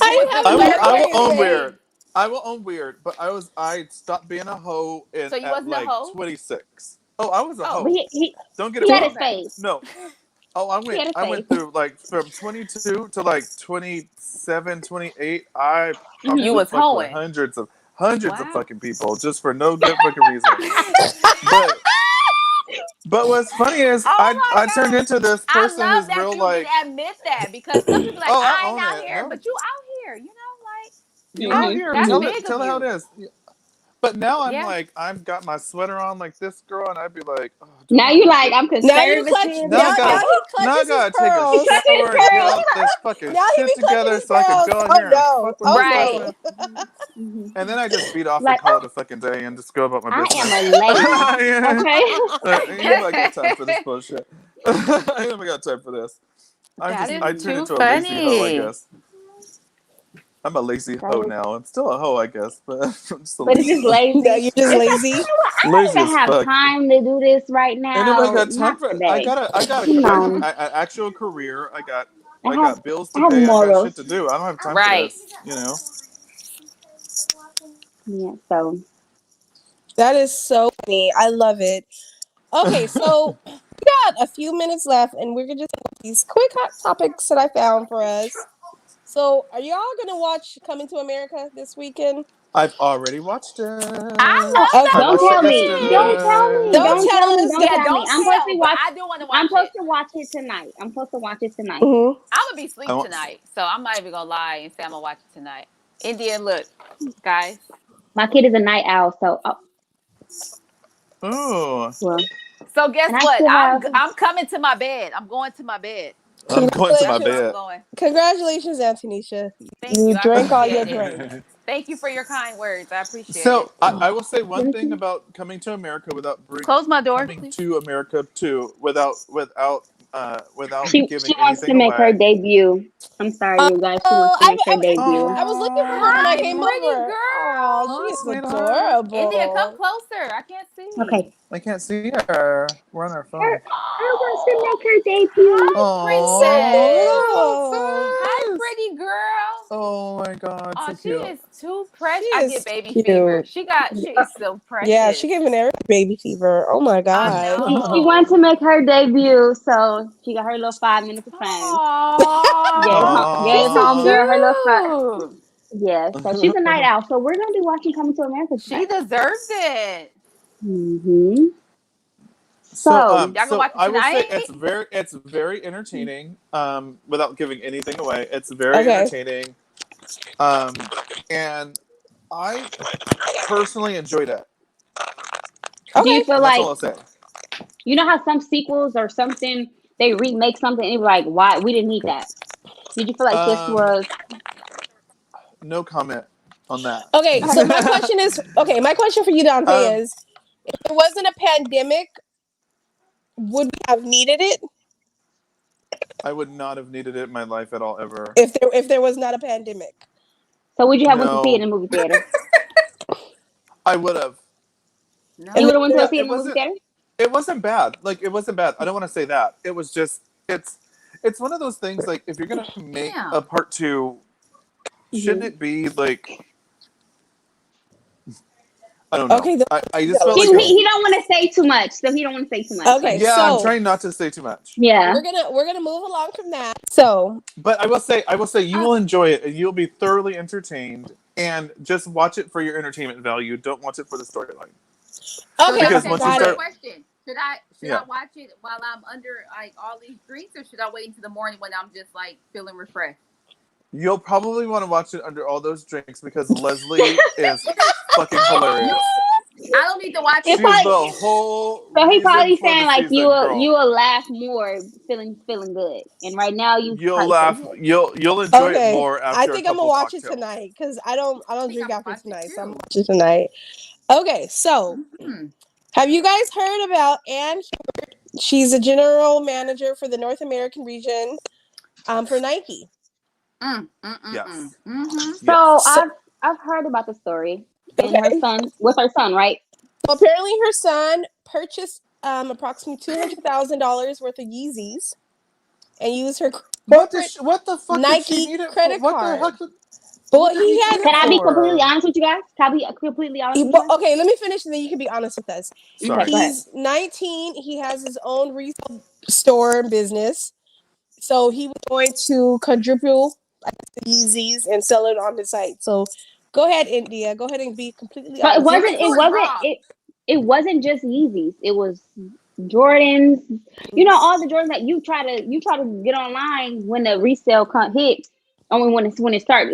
Speaker 3: who
Speaker 1: I
Speaker 3: was
Speaker 1: have
Speaker 3: the
Speaker 1: a
Speaker 2: me.
Speaker 1: wait,
Speaker 4: I will
Speaker 1: wait,
Speaker 3: weirdest
Speaker 4: own
Speaker 1: wait.
Speaker 4: weird.
Speaker 3: thing.
Speaker 4: I will own weird, but I stopped being a hoe
Speaker 3: So you
Speaker 4: at
Speaker 3: wasn't a
Speaker 4: like
Speaker 3: hoe?
Speaker 4: 26. Oh, I was a
Speaker 3: Oh,
Speaker 2: But
Speaker 4: hoe.
Speaker 2: he
Speaker 4: Don't get it
Speaker 2: he had his
Speaker 4: wrong.
Speaker 3: okay.
Speaker 2: face.
Speaker 4: No. Oh,
Speaker 2: He had his
Speaker 4: I went
Speaker 2: face.
Speaker 4: through like from 22 to like 27, 28. I
Speaker 3: You
Speaker 2: Hmm
Speaker 4: probably
Speaker 3: was
Speaker 4: fucked with
Speaker 3: hoeing.
Speaker 4: hundreds of
Speaker 3: Wow.
Speaker 4: fucking people just for no good fucking reason. But what's funny is
Speaker 3: Oh
Speaker 4: I
Speaker 3: my
Speaker 4: turned
Speaker 3: God.
Speaker 4: into this
Speaker 3: I
Speaker 4: person
Speaker 3: love
Speaker 4: who's
Speaker 3: that
Speaker 4: real
Speaker 3: you can
Speaker 4: like,
Speaker 3: admit that because some people like,
Speaker 4: oh, I
Speaker 3: I ain't
Speaker 4: own
Speaker 3: out
Speaker 4: it.
Speaker 3: here,
Speaker 4: No,
Speaker 3: but you out here, like
Speaker 4: you out
Speaker 2: hmm
Speaker 4: here.
Speaker 3: that's
Speaker 2: hmm
Speaker 3: big of
Speaker 4: Tell it how it
Speaker 3: you.
Speaker 4: is. But now I'm
Speaker 3: Yeah.
Speaker 4: like, I've got my sweater on like this girl, and I'd be like, oh, do I
Speaker 2: Now you
Speaker 4: want to
Speaker 2: like
Speaker 4: put?
Speaker 2: I'm
Speaker 1: Now you
Speaker 2: conservative
Speaker 1: clutch.
Speaker 2: and
Speaker 1: Now
Speaker 2: like,
Speaker 1: he
Speaker 4: Now I
Speaker 1: clutches his
Speaker 4: gotta take a
Speaker 2: he
Speaker 1: pearls.
Speaker 2: clutching his
Speaker 4: shower and get
Speaker 2: pearls.
Speaker 4: all this fucking
Speaker 1: Now he
Speaker 4: shit
Speaker 1: be clutching
Speaker 4: together
Speaker 1: his
Speaker 4: so I can
Speaker 1: pearls.
Speaker 4: go in
Speaker 1: Oh
Speaker 4: here and
Speaker 1: no.
Speaker 4: fuck with
Speaker 1: Oh
Speaker 4: this
Speaker 3: Right.
Speaker 1: no.
Speaker 4: person.
Speaker 2: hmm
Speaker 4: And then I just beat off and
Speaker 2: Like,
Speaker 4: call it a fucking day and just go about my
Speaker 2: I am a
Speaker 4: business.
Speaker 2: lady,
Speaker 4: Yeah.
Speaker 2: okay?
Speaker 4: Ain't nobody got time for this bullshit. Ain't nobody got time for this.
Speaker 3: That is
Speaker 4: I
Speaker 2: hmm
Speaker 4: turned
Speaker 3: too
Speaker 4: into a lazy hoe, I
Speaker 3: funny.
Speaker 4: guess. I'm a lazy hoe
Speaker 2: So,
Speaker 4: now. I'm still a hoe, I guess, but I'm just a
Speaker 2: but it's
Speaker 4: lazy
Speaker 2: just
Speaker 4: hoe.
Speaker 1: No,
Speaker 2: lazy.
Speaker 1: you're just
Speaker 2: It's like, you
Speaker 1: lazy.
Speaker 2: know what? I don't
Speaker 4: Lazy
Speaker 2: even
Speaker 4: as
Speaker 2: have
Speaker 4: fuck.
Speaker 2: time to do this right
Speaker 4: Ain't nobody
Speaker 2: now.
Speaker 4: got time
Speaker 2: Not
Speaker 4: for it.
Speaker 2: today.
Speaker 4: I
Speaker 2: You
Speaker 4: got
Speaker 2: know,
Speaker 4: an actual career.
Speaker 2: I
Speaker 4: I
Speaker 2: have
Speaker 4: got bills
Speaker 2: I
Speaker 4: to
Speaker 2: have
Speaker 4: pay. I got shit
Speaker 2: morals.
Speaker 4: to do. I don't have time for
Speaker 3: Right.
Speaker 4: this. You know.
Speaker 2: Yeah, so
Speaker 1: That is so funny. I love it. Okay, so got a few minutes left, and we're gonna just go these quick hot topics that I found for us. So, are y'all gonna watch Coming to America this weekend?
Speaker 4: I've already watched it.
Speaker 3: I love
Speaker 4: I
Speaker 3: that
Speaker 2: Don't
Speaker 4: watched it
Speaker 2: tell me.
Speaker 3: movie.
Speaker 2: Don't tell me.
Speaker 1: Don't
Speaker 2: Don't
Speaker 1: tell
Speaker 2: tell me.
Speaker 1: us.
Speaker 2: Don't
Speaker 3: Yeah,
Speaker 2: tell me.
Speaker 3: don't tell, but I do want to
Speaker 2: I'm
Speaker 3: watch
Speaker 2: supposed
Speaker 3: it.
Speaker 2: to watch it tonight. I'm supposed to watch it tonight.
Speaker 1: Mm-hmm.
Speaker 3: I'm gonna be
Speaker 4: I
Speaker 3: asleep
Speaker 4: want-
Speaker 3: tonight, so I'm not even gonna lie and say I'm gonna watch it tonight. India, look, guys.
Speaker 2: My kid is a night owl, so
Speaker 4: Ooh,
Speaker 2: well.
Speaker 3: So guess
Speaker 2: And I
Speaker 3: what?
Speaker 2: still have.
Speaker 3: I'm coming to my bed. I'm going to my bed.
Speaker 4: I'm going to my
Speaker 3: That's where I'm
Speaker 4: bed.
Speaker 3: going.
Speaker 1: Congratulations, Antonisha.
Speaker 3: Thank
Speaker 1: You
Speaker 3: you. I
Speaker 1: drank all your
Speaker 3: appreciate it.
Speaker 1: drink.
Speaker 3: Thank you for your kind words. I appreciate
Speaker 4: So
Speaker 3: it.
Speaker 4: I will say one thing about Coming to America
Speaker 3: Close my door,
Speaker 4: coming
Speaker 3: please.
Speaker 4: to America too without
Speaker 2: She
Speaker 4: giving
Speaker 2: wants
Speaker 4: anything
Speaker 2: to make her
Speaker 4: away.
Speaker 2: debut. I'm sorry,
Speaker 1: Oh,
Speaker 2: you guys. She wants to make her debut.
Speaker 1: I was looking for her when I
Speaker 3: Hi,
Speaker 1: came
Speaker 3: pretty
Speaker 1: over. Oh, she
Speaker 3: girl.
Speaker 1: is
Speaker 4: Sweetheart.
Speaker 3: India, come
Speaker 1: adorable.
Speaker 3: closer. I can't see.
Speaker 2: Okay.
Speaker 4: I can't see her. We're on our phone.
Speaker 2: Her wants to make her debut.
Speaker 3: Hi, princess.
Speaker 1: Oh,
Speaker 3: Hi,
Speaker 4: Princess.
Speaker 3: pretty girl.
Speaker 4: Oh my God,
Speaker 3: Oh,
Speaker 4: so
Speaker 3: she
Speaker 4: cute.
Speaker 3: is too
Speaker 1: she
Speaker 3: precious. I
Speaker 1: is
Speaker 3: get baby fever.
Speaker 1: cute.
Speaker 3: She is so
Speaker 1: Yeah,
Speaker 3: precious.
Speaker 1: she giving every baby fever. Oh my
Speaker 3: I
Speaker 1: god.
Speaker 2: She wants
Speaker 3: know.
Speaker 2: to make her debut, so she got her little 5 minutes of fame.
Speaker 1: She's
Speaker 2: Gave
Speaker 1: so
Speaker 2: home
Speaker 4: Aww.
Speaker 2: her little five.
Speaker 1: cute.
Speaker 2: Yes, so she's a night owl. So we're gonna be watching Coming to America
Speaker 3: She
Speaker 2: tonight.
Speaker 3: deserves it.
Speaker 2: Mm-hmm.
Speaker 4: So
Speaker 2: So
Speaker 3: Y'all gonna watch it
Speaker 4: I will say
Speaker 3: tonight?
Speaker 4: it's very entertaining. Without giving anything away, it's very
Speaker 1: Okay.
Speaker 4: entertaining. And I personally enjoyed it.
Speaker 2: do you
Speaker 1: Okay.
Speaker 2: feel
Speaker 4: And that's
Speaker 2: like
Speaker 4: all I'll say.
Speaker 2: you know how some sequels or something they remake something and you're like, why we didn't need that? Did you feel like this
Speaker 4: Um,
Speaker 2: was
Speaker 4: no comment on that.
Speaker 1: Okay, so my question is my question for you, Dante,
Speaker 4: um,
Speaker 1: is if there wasn't a pandemic, would we have needed it?
Speaker 4: I would not have needed it in my life at all ever.
Speaker 1: If there was not a pandemic.
Speaker 2: so would you have went to see it in
Speaker 4: No,
Speaker 2: the movie theater?
Speaker 4: I would have.
Speaker 2: You
Speaker 1: And
Speaker 2: would
Speaker 3: No.
Speaker 2: have went to
Speaker 1: then,
Speaker 2: go see it
Speaker 4: It
Speaker 2: in the movie
Speaker 4: wasn't.
Speaker 2: theater?
Speaker 4: It wasn't bad. Like it wasn't bad. I don't want to say that. It was just. It's one of those things. Like if you're gonna make
Speaker 3: Yeah.
Speaker 4: a part two, shouldn't it be like I don't know.
Speaker 1: okay,
Speaker 4: I just felt
Speaker 2: He,
Speaker 4: like
Speaker 2: he,
Speaker 4: it was.
Speaker 2: he don't want to say too much, so he don't want to say too much.
Speaker 1: okay,
Speaker 4: Yeah, I'm
Speaker 1: so
Speaker 4: trying not to say too much.
Speaker 2: Yeah.
Speaker 1: we're gonna move along from that. So
Speaker 4: But I will say you will enjoy it and you'll be thoroughly entertained and just watch it for your entertainment value. Don't watch it for the storyline.
Speaker 1: okay,
Speaker 4: Because once you
Speaker 1: got it.
Speaker 4: start
Speaker 3: Question. Should
Speaker 4: Yeah.
Speaker 3: I watch it while I'm under like all these drinks, or should I wait until the morning when I'm just like feeling refreshed?
Speaker 4: You'll probably want to watch it under all those drinks because Leslie is fucking hilarious.
Speaker 3: I don't need to watch
Speaker 2: It
Speaker 3: it.
Speaker 4: She's
Speaker 2: probably,
Speaker 4: the whole
Speaker 2: so he
Speaker 4: reason
Speaker 2: probably
Speaker 4: for
Speaker 2: saying
Speaker 4: the
Speaker 2: like
Speaker 4: season,
Speaker 2: you
Speaker 4: girl.
Speaker 2: will laugh more feeling good, and right now you
Speaker 4: You'll
Speaker 2: probably
Speaker 4: laugh.
Speaker 2: feel
Speaker 4: You'll enjoy it
Speaker 1: Okay,
Speaker 4: more
Speaker 1: I
Speaker 4: after a
Speaker 1: think I'm gonna
Speaker 4: couple
Speaker 1: watch it
Speaker 4: cocktails.
Speaker 1: tonight because I don't
Speaker 3: think
Speaker 1: drink
Speaker 3: I'm
Speaker 1: after
Speaker 3: watch it
Speaker 1: tonight, so I'm
Speaker 3: too.
Speaker 1: watching tonight. Okay, so
Speaker 3: Mm.
Speaker 1: have you guys heard about Anne Hubert? She's a general manager for the North American region, for Nike.
Speaker 4: Yes.
Speaker 3: Mm-hmm.
Speaker 2: So
Speaker 1: So
Speaker 2: I've heard about the story and her
Speaker 1: okay,
Speaker 2: son with her son, right?
Speaker 1: well, apparently her son purchased approximately $200,000 worth of Yeezys and used her corporate
Speaker 4: What the fuck did she
Speaker 1: Nike
Speaker 4: need it for?
Speaker 1: credit
Speaker 4: What the
Speaker 1: card.
Speaker 4: heck?
Speaker 1: Well,
Speaker 4: What did he
Speaker 1: he
Speaker 4: need
Speaker 1: had.
Speaker 4: it
Speaker 2: Can I be completely
Speaker 4: for?
Speaker 2: honest with you guys? Can I be completely honest with you guys?
Speaker 1: Okay, let me finish, and then you can be honest with us.
Speaker 2: Okay,
Speaker 4: Sorry.
Speaker 2: go ahead.
Speaker 1: He's 19. He has his own resale store and business. So he was going to quadruple the Yeezys and sell it on his site. So go ahead, India. Go ahead and be completely
Speaker 2: But it
Speaker 1: honest.
Speaker 2: wasn't. It
Speaker 3: So it's
Speaker 2: wasn't.
Speaker 3: wrong.
Speaker 2: It wasn't just Yeezys. It was Jordans. You know all the Jordans that you try to get online when the resale hit. Only when it starts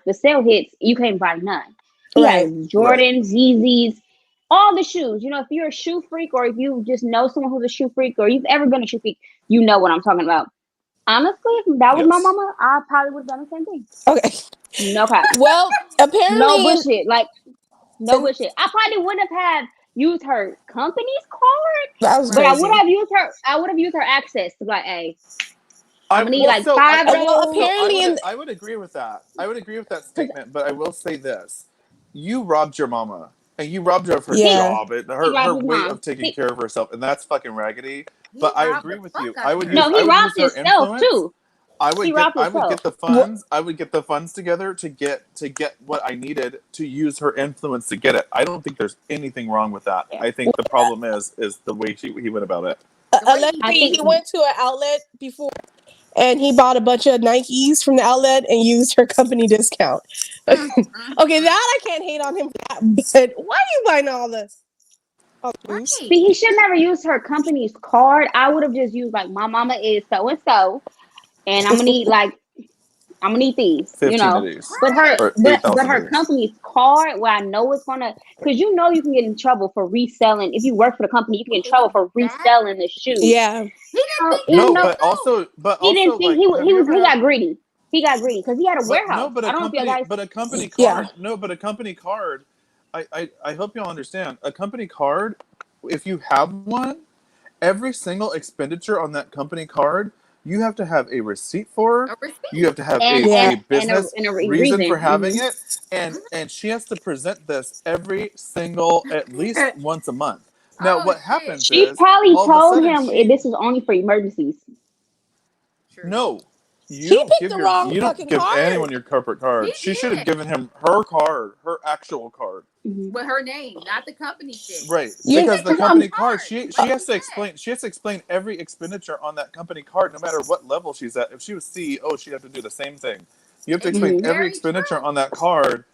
Speaker 2: the sale hits, you can't buy none. He has
Speaker 1: Right.
Speaker 4: Right.
Speaker 2: Jordans, Yeezys, all the shoes. You know, if you're a shoe freak or if you just know someone who's a shoe freak or you've ever been a shoe freak, you know what I'm talking about. Honestly, if that was my
Speaker 4: Yes.
Speaker 2: mama, I probably would have done the same thing.
Speaker 1: Okay.
Speaker 2: No crap.
Speaker 1: Well,
Speaker 2: No
Speaker 1: apparently,
Speaker 2: bullshit. Like, no bullshit. I probably wouldn't have used her company's card,
Speaker 1: that was
Speaker 2: but I
Speaker 1: crazy.
Speaker 2: would have used her. I would have used her access to be like, hey, I'm gonna need like
Speaker 4: So
Speaker 2: 5 of
Speaker 1: Well,
Speaker 2: those.
Speaker 1: apparently,
Speaker 4: I would agree with that. I would agree with that statement, but I will say this: you robbed your mama, and you robbed her of her
Speaker 1: yeah.
Speaker 4: job and
Speaker 2: He
Speaker 4: her
Speaker 2: robbed his
Speaker 4: way
Speaker 2: mom.
Speaker 4: of taking care of herself, and that's fucking raggedy.
Speaker 3: He
Speaker 4: But I
Speaker 3: robbed
Speaker 4: agree
Speaker 3: the
Speaker 4: with
Speaker 3: fuck
Speaker 4: you.
Speaker 3: out of
Speaker 2: No,
Speaker 3: her.
Speaker 2: he
Speaker 4: I would
Speaker 2: robbed
Speaker 4: use her
Speaker 2: himself
Speaker 4: influence.
Speaker 2: too. He robbed
Speaker 4: I would get
Speaker 2: himself.
Speaker 4: the funds. I would get the funds together to get what I needed to use her influence to get it. I don't think there's anything wrong with that.
Speaker 2: Yeah.
Speaker 4: I think the problem is the way he went about it.
Speaker 1: allegedly he went to an outlet before and he bought a bunch of Nikes from the outlet and used her company discount. Okay, that I can't hate on him for that. But why are you buying all the shoes?
Speaker 2: See, he should never use her company's card. I would have just used like my mama is so and so, and I'm gonna need these,
Speaker 4: 15 of these.
Speaker 2: But
Speaker 4: Or
Speaker 2: but
Speaker 4: 8,000
Speaker 2: her
Speaker 4: of these.
Speaker 2: company's card, where I know it's gonna, because you can get in trouble for reselling. If you work for the company, you can get in trouble for reselling the shoes.
Speaker 1: Yeah.
Speaker 4: But also,
Speaker 2: He didn't think
Speaker 4: like,
Speaker 2: he got greedy. He got greedy because he had a warehouse.
Speaker 4: But
Speaker 2: I don't know if you guys.
Speaker 4: a company card.
Speaker 1: Yeah.
Speaker 4: No, but a company card. I hope y'all understand. A company card, if you have one, every single expenditure on that company card, you have to have a receipt for. You have to have a business
Speaker 2: and a
Speaker 4: reason for having
Speaker 2: mm-hmm.
Speaker 4: it, and she has to present this every single, at least once a month. Now, what happens
Speaker 2: She
Speaker 4: is
Speaker 2: probably
Speaker 4: all of a
Speaker 2: told
Speaker 4: sudden
Speaker 2: him this is only for emergencies.
Speaker 4: No. You
Speaker 1: He
Speaker 4: don't
Speaker 1: picked
Speaker 4: give
Speaker 1: the
Speaker 4: your
Speaker 1: wrong
Speaker 4: you don't
Speaker 1: fucking
Speaker 4: give
Speaker 1: card.
Speaker 4: anyone your corporate card. She should have given him her card, her actual card.
Speaker 3: With her name, not the company shit.
Speaker 4: Right. Because the company card, she has to explain every expenditure on that company card, no matter what level she's at. If she was CEO, she'd have to do the same thing. You have to explain every expenditure on that card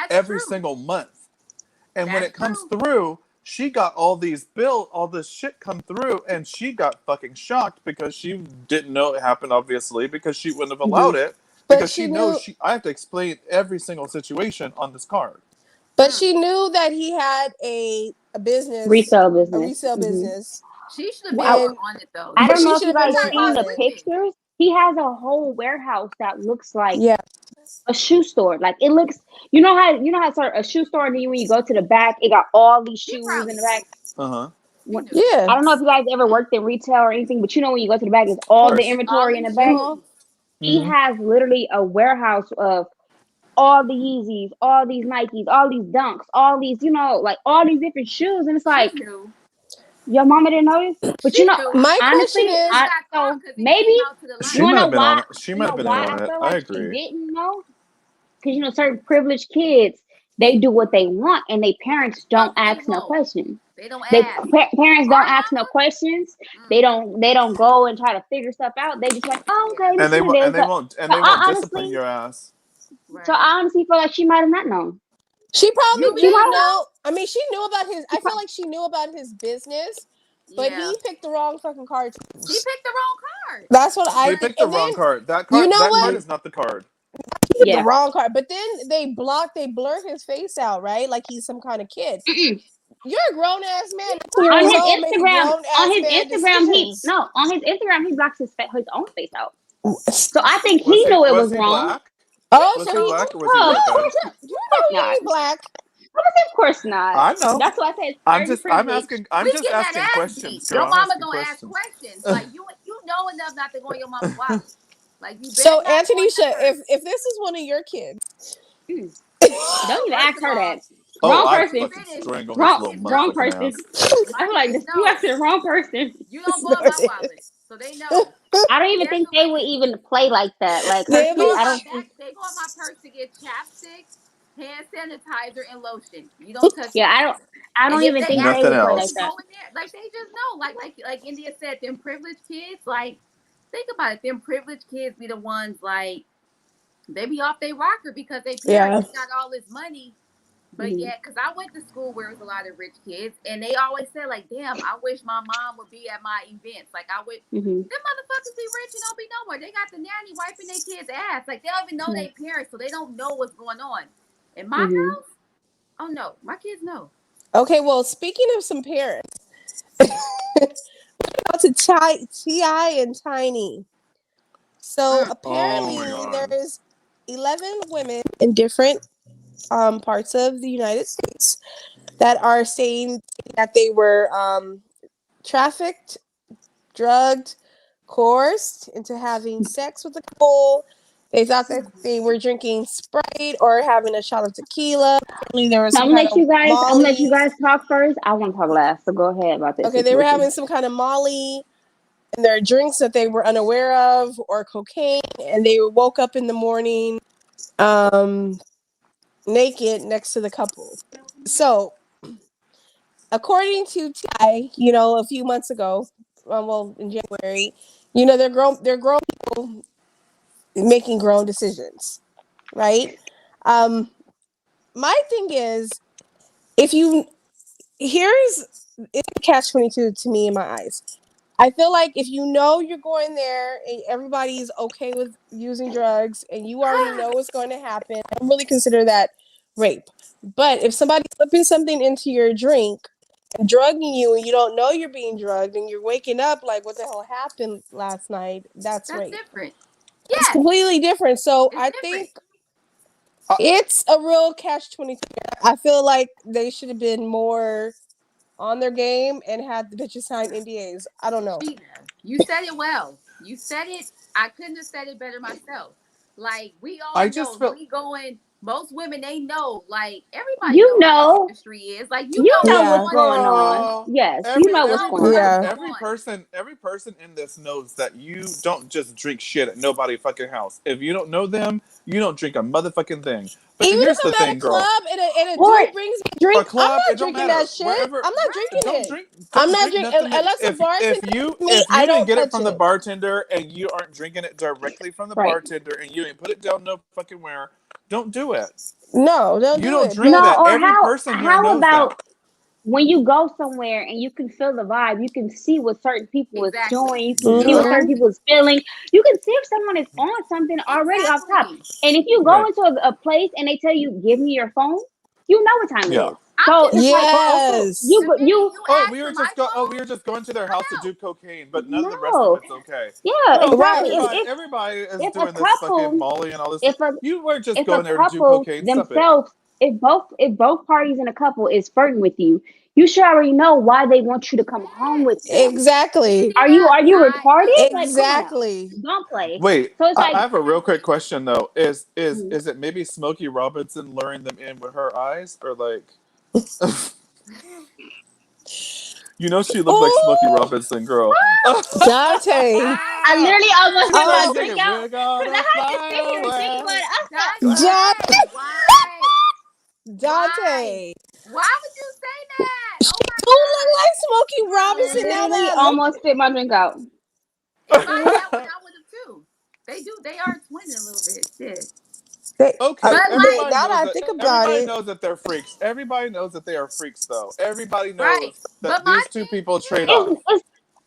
Speaker 4: every single month. And when it comes through, she got all this shit come through, and she got fucking shocked because she didn't know it happened, obviously, because she wouldn't have allowed it. Because she knows I have to explain every single situation on this card.
Speaker 1: But she knew that he had a business,
Speaker 2: resale business,
Speaker 1: a resale business.
Speaker 3: She should have been on it though.
Speaker 2: I don't know if you guys seen the pictures. He has a whole warehouse that looks like a shoe store. Like it looks, you know how a shoe store, and then when you go to the back, it got all these shoes in the back.
Speaker 1: Yeah.
Speaker 2: I don't know if you guys ever worked in retail or anything, but when you go to the back, it's all the inventory in the back. He has literally a warehouse of all the Yeezys, all these Nikes, all these Dunks, all these, like all these different shoes, and it's like, your mama didn't notice. But
Speaker 1: my
Speaker 2: honestly,
Speaker 1: question
Speaker 2: is, maybe
Speaker 4: she might have been on it. She might have been
Speaker 2: why
Speaker 4: on
Speaker 2: I
Speaker 4: it.
Speaker 2: feel
Speaker 4: I
Speaker 2: like
Speaker 4: agree.
Speaker 2: she didn't know, because certain privileged kids, they do what they want, and their parents don't ask no questions.
Speaker 3: They don't
Speaker 2: ask. Parents don't ask no questions. They don't go and try to figure stuff out. They just like, oh, okay.
Speaker 4: And they won't discipline your ass.
Speaker 2: So I honestly feel like she might have not known.
Speaker 1: She probably didn't know. I mean, she knew about his. I feel like she knew about his business, but he picked the wrong fucking card.
Speaker 3: He picked the wrong card.
Speaker 1: That's what I.
Speaker 4: He picked the wrong card. That card. Card is not the card.
Speaker 1: He picked the wrong card. But then they blur his face out, right? Like he's some kind of kid. You're a grown ass man.
Speaker 2: On his Instagram, he blocks his own face out. So I think he knew it was wrong.
Speaker 4: Black?
Speaker 1: Oh,
Speaker 4: was
Speaker 1: so
Speaker 4: he black or was he
Speaker 1: not black?
Speaker 2: Of course not.
Speaker 4: I know.
Speaker 2: That's what I said.
Speaker 4: I'm just asking questions.
Speaker 3: Your mama gonna ask questions. Like you know enough not to go on your mama's wallet. Like you.
Speaker 1: So Antonisha, if this is one of your kids,
Speaker 2: don't even ask her that. Wrong person. Wrong person. I'm like, you asked the wrong person.
Speaker 3: You don't go on my wallet, so they know.
Speaker 2: I don't even think they would even play like that. Like
Speaker 3: they go on my purse to get chapstick, hand sanitizer, and lotion. You don't touch.
Speaker 2: Yeah, I don't even think they would play like that.
Speaker 3: Like they just know. Like India said, them privileged kids. Like think about it. Them privileged kids be the ones like they be off their rocker because they parents got all this money. But because I went to school where it was a lot of rich kids, and they always said, like, damn, I wish my mom would be at my events. Like, I would, them motherfuckers be rich and don't be nowhere. They got the nanny wiping their kids' ass. Like, they don't even know their parents, so they don't know what's going on. In my house, oh, no, my kids know.
Speaker 1: Okay, well, speaking of some parents, out to T.I. and Tiny. So, apparently, there's 11 women in different parts of the United States that are saying that they were trafficked, drugged, coerced into having sex with a couple. They thought that they were drinking Sprite or having a shot of tequila. Apparently there was
Speaker 2: I'm gonna let you guys talk first. I want to talk last, so go ahead about this.
Speaker 1: Okay, they were having some kind of Molly in their drinks that they were unaware of, or cocaine, and they woke up in the morning naked next to the couple. So, according to T.I., a few months ago, well, in January, you know, they're grown people making grown decisions, right? Um, my thing is, if you it's a catch-22 to me in my eyes. I feel like if you know you're going there and everybody's okay with using drugs and you already know what's going to happen, I don't really consider that rape. But if somebody's slipping something into your drink and drugging you and you don't know you're being drugged and you're waking up like, what the hell happened last night? That's rape.
Speaker 5: Different.
Speaker 1: It's
Speaker 5: Yeah,
Speaker 1: completely different. So
Speaker 5: it's
Speaker 1: I
Speaker 5: different.
Speaker 1: think it's a real catch-22. I feel like they should have been more on their game and had the bitches sign NDAs. I don't know.
Speaker 5: Sheena, you said it well. You said it. I couldn't have said it better myself. Like, we all
Speaker 4: I
Speaker 5: know
Speaker 4: just feel
Speaker 5: we going. Most women, they know. Like, everybody
Speaker 2: You
Speaker 5: know how this
Speaker 2: know,
Speaker 5: industry is. Like, you
Speaker 2: you
Speaker 5: know
Speaker 2: know
Speaker 5: what's
Speaker 1: Yeah.
Speaker 2: what's going
Speaker 5: going on.
Speaker 2: on. Yes, you
Speaker 4: every
Speaker 2: know what's
Speaker 4: every
Speaker 2: going
Speaker 4: person
Speaker 1: Yeah.
Speaker 2: on.
Speaker 4: every person in this knows that you don't just drink shit at nobody fucking house. If you don't know them, you don't drink a motherfucking thing. But
Speaker 1: Even if
Speaker 4: here's the
Speaker 1: I'm at a
Speaker 4: thing, girl.
Speaker 1: club and a
Speaker 2: Or
Speaker 1: dude brings me a
Speaker 4: A
Speaker 1: drink, I'm
Speaker 4: club,
Speaker 1: not
Speaker 4: it don't
Speaker 1: drinking
Speaker 4: matter.
Speaker 1: that shit.
Speaker 4: Wherever,
Speaker 1: I'm not drinking it. I'm
Speaker 4: don't
Speaker 1: not
Speaker 4: drink
Speaker 1: drinking
Speaker 4: nothing.
Speaker 1: unless a bartender me.
Speaker 4: If
Speaker 1: I
Speaker 4: you didn't
Speaker 1: don't
Speaker 4: get it
Speaker 1: touch
Speaker 4: from the
Speaker 1: it.
Speaker 4: bartender and you aren't drinking it directly from the
Speaker 2: right.
Speaker 4: bartender and you didn't put it down no fucking where, don't do it.
Speaker 1: No, don't
Speaker 4: You
Speaker 1: do
Speaker 4: don't
Speaker 1: it.
Speaker 4: drink
Speaker 1: But
Speaker 2: No,
Speaker 4: that.
Speaker 2: or
Speaker 4: Every person here
Speaker 2: how
Speaker 4: knows that.
Speaker 2: about when you go somewhere and you can feel the vibe, you can see what certain people is
Speaker 5: Exactly.
Speaker 2: doing, you can see what
Speaker 4: Yeah.
Speaker 2: certain people is feeling, you can see if someone is on something already off top.
Speaker 5: Exactly.
Speaker 2: And if you go
Speaker 4: Right.
Speaker 2: into a place and they tell you, give me your phone, you know what time it
Speaker 4: Yeah.
Speaker 2: is.
Speaker 5: I'm
Speaker 2: So
Speaker 5: just
Speaker 2: it's like,
Speaker 5: saying.
Speaker 1: yes.
Speaker 5: The minute you
Speaker 4: Oh,
Speaker 5: ask for my
Speaker 4: we
Speaker 5: phone,
Speaker 4: were just going to their
Speaker 5: I'm
Speaker 4: house to do
Speaker 5: out.
Speaker 4: cocaine, but none of the rest of
Speaker 2: no.
Speaker 4: it's okay.
Speaker 2: Yeah,
Speaker 4: Girl,
Speaker 2: exactly.
Speaker 1: Right.
Speaker 4: everybody is
Speaker 2: If a
Speaker 4: doing this fucking
Speaker 2: couple
Speaker 4: Molly and all this
Speaker 2: if
Speaker 4: stuff.
Speaker 2: a
Speaker 4: You weren't just
Speaker 2: if a
Speaker 4: going there to do
Speaker 2: couple
Speaker 4: cocaine. Stop it.
Speaker 2: themselves, if both parties in a couple is flirting with you, you should already know why they want you to come home
Speaker 5: Yes.
Speaker 2: with them.
Speaker 1: Exactly.
Speaker 5: Yeah,
Speaker 2: Are you retarded?
Speaker 5: I
Speaker 2: Like, come on now,
Speaker 1: Exactly.
Speaker 2: don't play.
Speaker 4: Wait,
Speaker 2: So it's
Speaker 4: I
Speaker 2: like,
Speaker 4: have a real quick question though.
Speaker 2: mm,
Speaker 4: Is it maybe Smokey Robinson luring them in with her eyes, or like, you know, she looked like Smokey
Speaker 1: Ooh,
Speaker 4: Robinson, girl.
Speaker 1: Dante.
Speaker 2: I
Speaker 5: Dante.
Speaker 2: literally almost spit my
Speaker 1: Oh,
Speaker 2: drink
Speaker 4: Singing,
Speaker 2: out
Speaker 4: we're
Speaker 2: because I
Speaker 4: gonna
Speaker 2: had to
Speaker 4: fly
Speaker 2: sit here and think about
Speaker 4: away.
Speaker 2: it. I said,
Speaker 1: Dante.
Speaker 5: Dante. Why? Why?
Speaker 1: Dante.
Speaker 5: Why would you say that?
Speaker 1: She
Speaker 5: Oh my
Speaker 1: do look
Speaker 5: God.
Speaker 1: like Smokey
Speaker 2: I
Speaker 1: Robinson now
Speaker 2: literally
Speaker 1: that I look.
Speaker 2: almost spit my drink out.
Speaker 5: If I had one, I would have too. They do. They are twinning a little bit. Shit.
Speaker 4: Okay,
Speaker 5: But like,
Speaker 1: Now that I think about
Speaker 4: everybody
Speaker 1: it,
Speaker 4: knows that they're freaks. Everybody knows that they are freaks, though. Everybody
Speaker 5: right.
Speaker 4: knows
Speaker 5: But
Speaker 4: that
Speaker 5: my
Speaker 4: these two
Speaker 5: thing
Speaker 4: people trade
Speaker 5: is,
Speaker 4: off.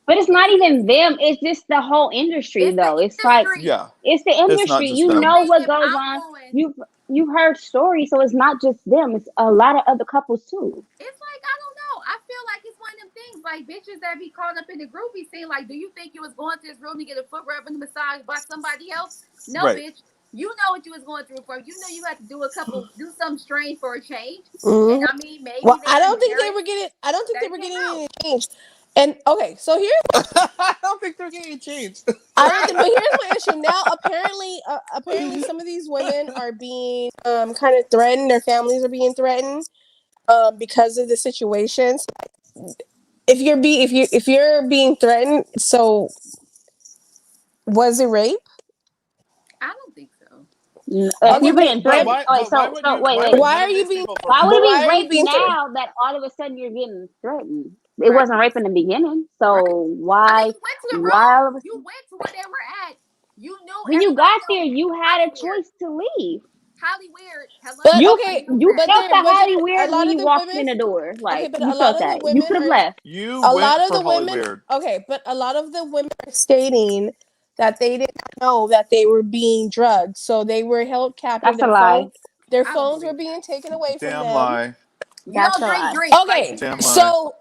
Speaker 2: But it's not even them. It's just the whole industry,
Speaker 5: it's the
Speaker 2: though. It's like
Speaker 5: industry.
Speaker 4: Yeah,
Speaker 2: it's the
Speaker 4: it's not
Speaker 2: industry.
Speaker 4: just
Speaker 2: You
Speaker 5: So
Speaker 4: them.
Speaker 2: know
Speaker 5: think
Speaker 2: what
Speaker 5: if
Speaker 2: goes
Speaker 5: I'm
Speaker 2: on.
Speaker 5: going,
Speaker 2: You've heard stories, so it's not just them. It's a lot of other couples too.
Speaker 5: it's like, I don't know. I feel like it's one of them things like bitches that be caught up in the groupie scene. Like, do you think you was going to this room to get a foot rub and a massage by somebody else? No,
Speaker 4: Right.
Speaker 5: bitch. You know what you was going through for. You know you had to do something strange for a change. And
Speaker 1: mhm.
Speaker 5: I mean,
Speaker 1: Well,
Speaker 5: maybe
Speaker 1: I
Speaker 5: they're
Speaker 1: don't think they were
Speaker 5: embarrassed
Speaker 1: getting. I don't think
Speaker 5: that
Speaker 1: they
Speaker 5: it
Speaker 1: were
Speaker 5: came
Speaker 1: getting
Speaker 5: out.
Speaker 1: any change. And okay, so here's
Speaker 4: I don't think they're getting changed.
Speaker 1: I don't think, but here's my issue. Now, apparently, some of these women are being kind of threatened. Their families are being threatened because of the situations. If you're being threatened, so was it rape?
Speaker 5: I don't think so.
Speaker 2: If
Speaker 1: Okay,
Speaker 2: you're being threatened, wait,
Speaker 4: Why
Speaker 2: so
Speaker 4: would
Speaker 2: so
Speaker 4: you?
Speaker 2: wait,
Speaker 4: Why
Speaker 2: wait.
Speaker 4: would
Speaker 1: why
Speaker 4: none
Speaker 1: are
Speaker 4: of
Speaker 1: you
Speaker 4: these
Speaker 1: being?
Speaker 4: people
Speaker 2: Why
Speaker 4: from?
Speaker 2: would
Speaker 1: But
Speaker 2: it be
Speaker 1: why are you
Speaker 2: rape
Speaker 1: being threatened?
Speaker 2: now that all of a sudden you're getting threatened? It
Speaker 5: Right.
Speaker 2: wasn't rape in the beginning,
Speaker 5: Right.
Speaker 2: so
Speaker 5: I mean,
Speaker 2: why?
Speaker 5: you went to the
Speaker 2: Why
Speaker 5: room.
Speaker 2: all of a
Speaker 5: You
Speaker 2: sudden?
Speaker 5: went to where they were at. You knew
Speaker 2: When you
Speaker 5: everybody
Speaker 2: got there,
Speaker 5: know
Speaker 2: you had a
Speaker 5: Hollywood.
Speaker 2: choice to leave.
Speaker 5: Hollywood.
Speaker 1: But
Speaker 5: Hello.
Speaker 2: You
Speaker 5: I
Speaker 1: okay,
Speaker 5: knew
Speaker 2: you
Speaker 5: that.
Speaker 1: but
Speaker 2: felt the
Speaker 1: there
Speaker 2: highly
Speaker 1: a
Speaker 2: weird
Speaker 1: lot
Speaker 2: when
Speaker 1: of
Speaker 2: you
Speaker 1: the
Speaker 2: walked
Speaker 1: women.
Speaker 2: in the door.
Speaker 1: Okay,
Speaker 2: Like
Speaker 1: but
Speaker 2: you
Speaker 1: a lot
Speaker 2: felt
Speaker 1: of the
Speaker 2: that. You
Speaker 1: women
Speaker 2: could have
Speaker 1: are
Speaker 2: left.
Speaker 4: You
Speaker 1: a
Speaker 4: went
Speaker 1: lot of
Speaker 4: for
Speaker 1: the women.
Speaker 4: Hollyweird.
Speaker 1: Okay, but a lot of the women are stating that they didn't know that they were being drugged, so they were held captive.
Speaker 2: That's a lie.
Speaker 1: Their
Speaker 5: I don't
Speaker 1: phones were
Speaker 5: believe
Speaker 1: being
Speaker 5: that.
Speaker 1: taken away from
Speaker 4: Damn
Speaker 1: them.
Speaker 4: lie.
Speaker 5: You
Speaker 2: That's
Speaker 5: don't
Speaker 2: a
Speaker 5: drink
Speaker 2: lie.
Speaker 5: drinks. Like,
Speaker 1: Okay,
Speaker 5: be
Speaker 4: Damn
Speaker 5: serious.
Speaker 4: lie.
Speaker 1: so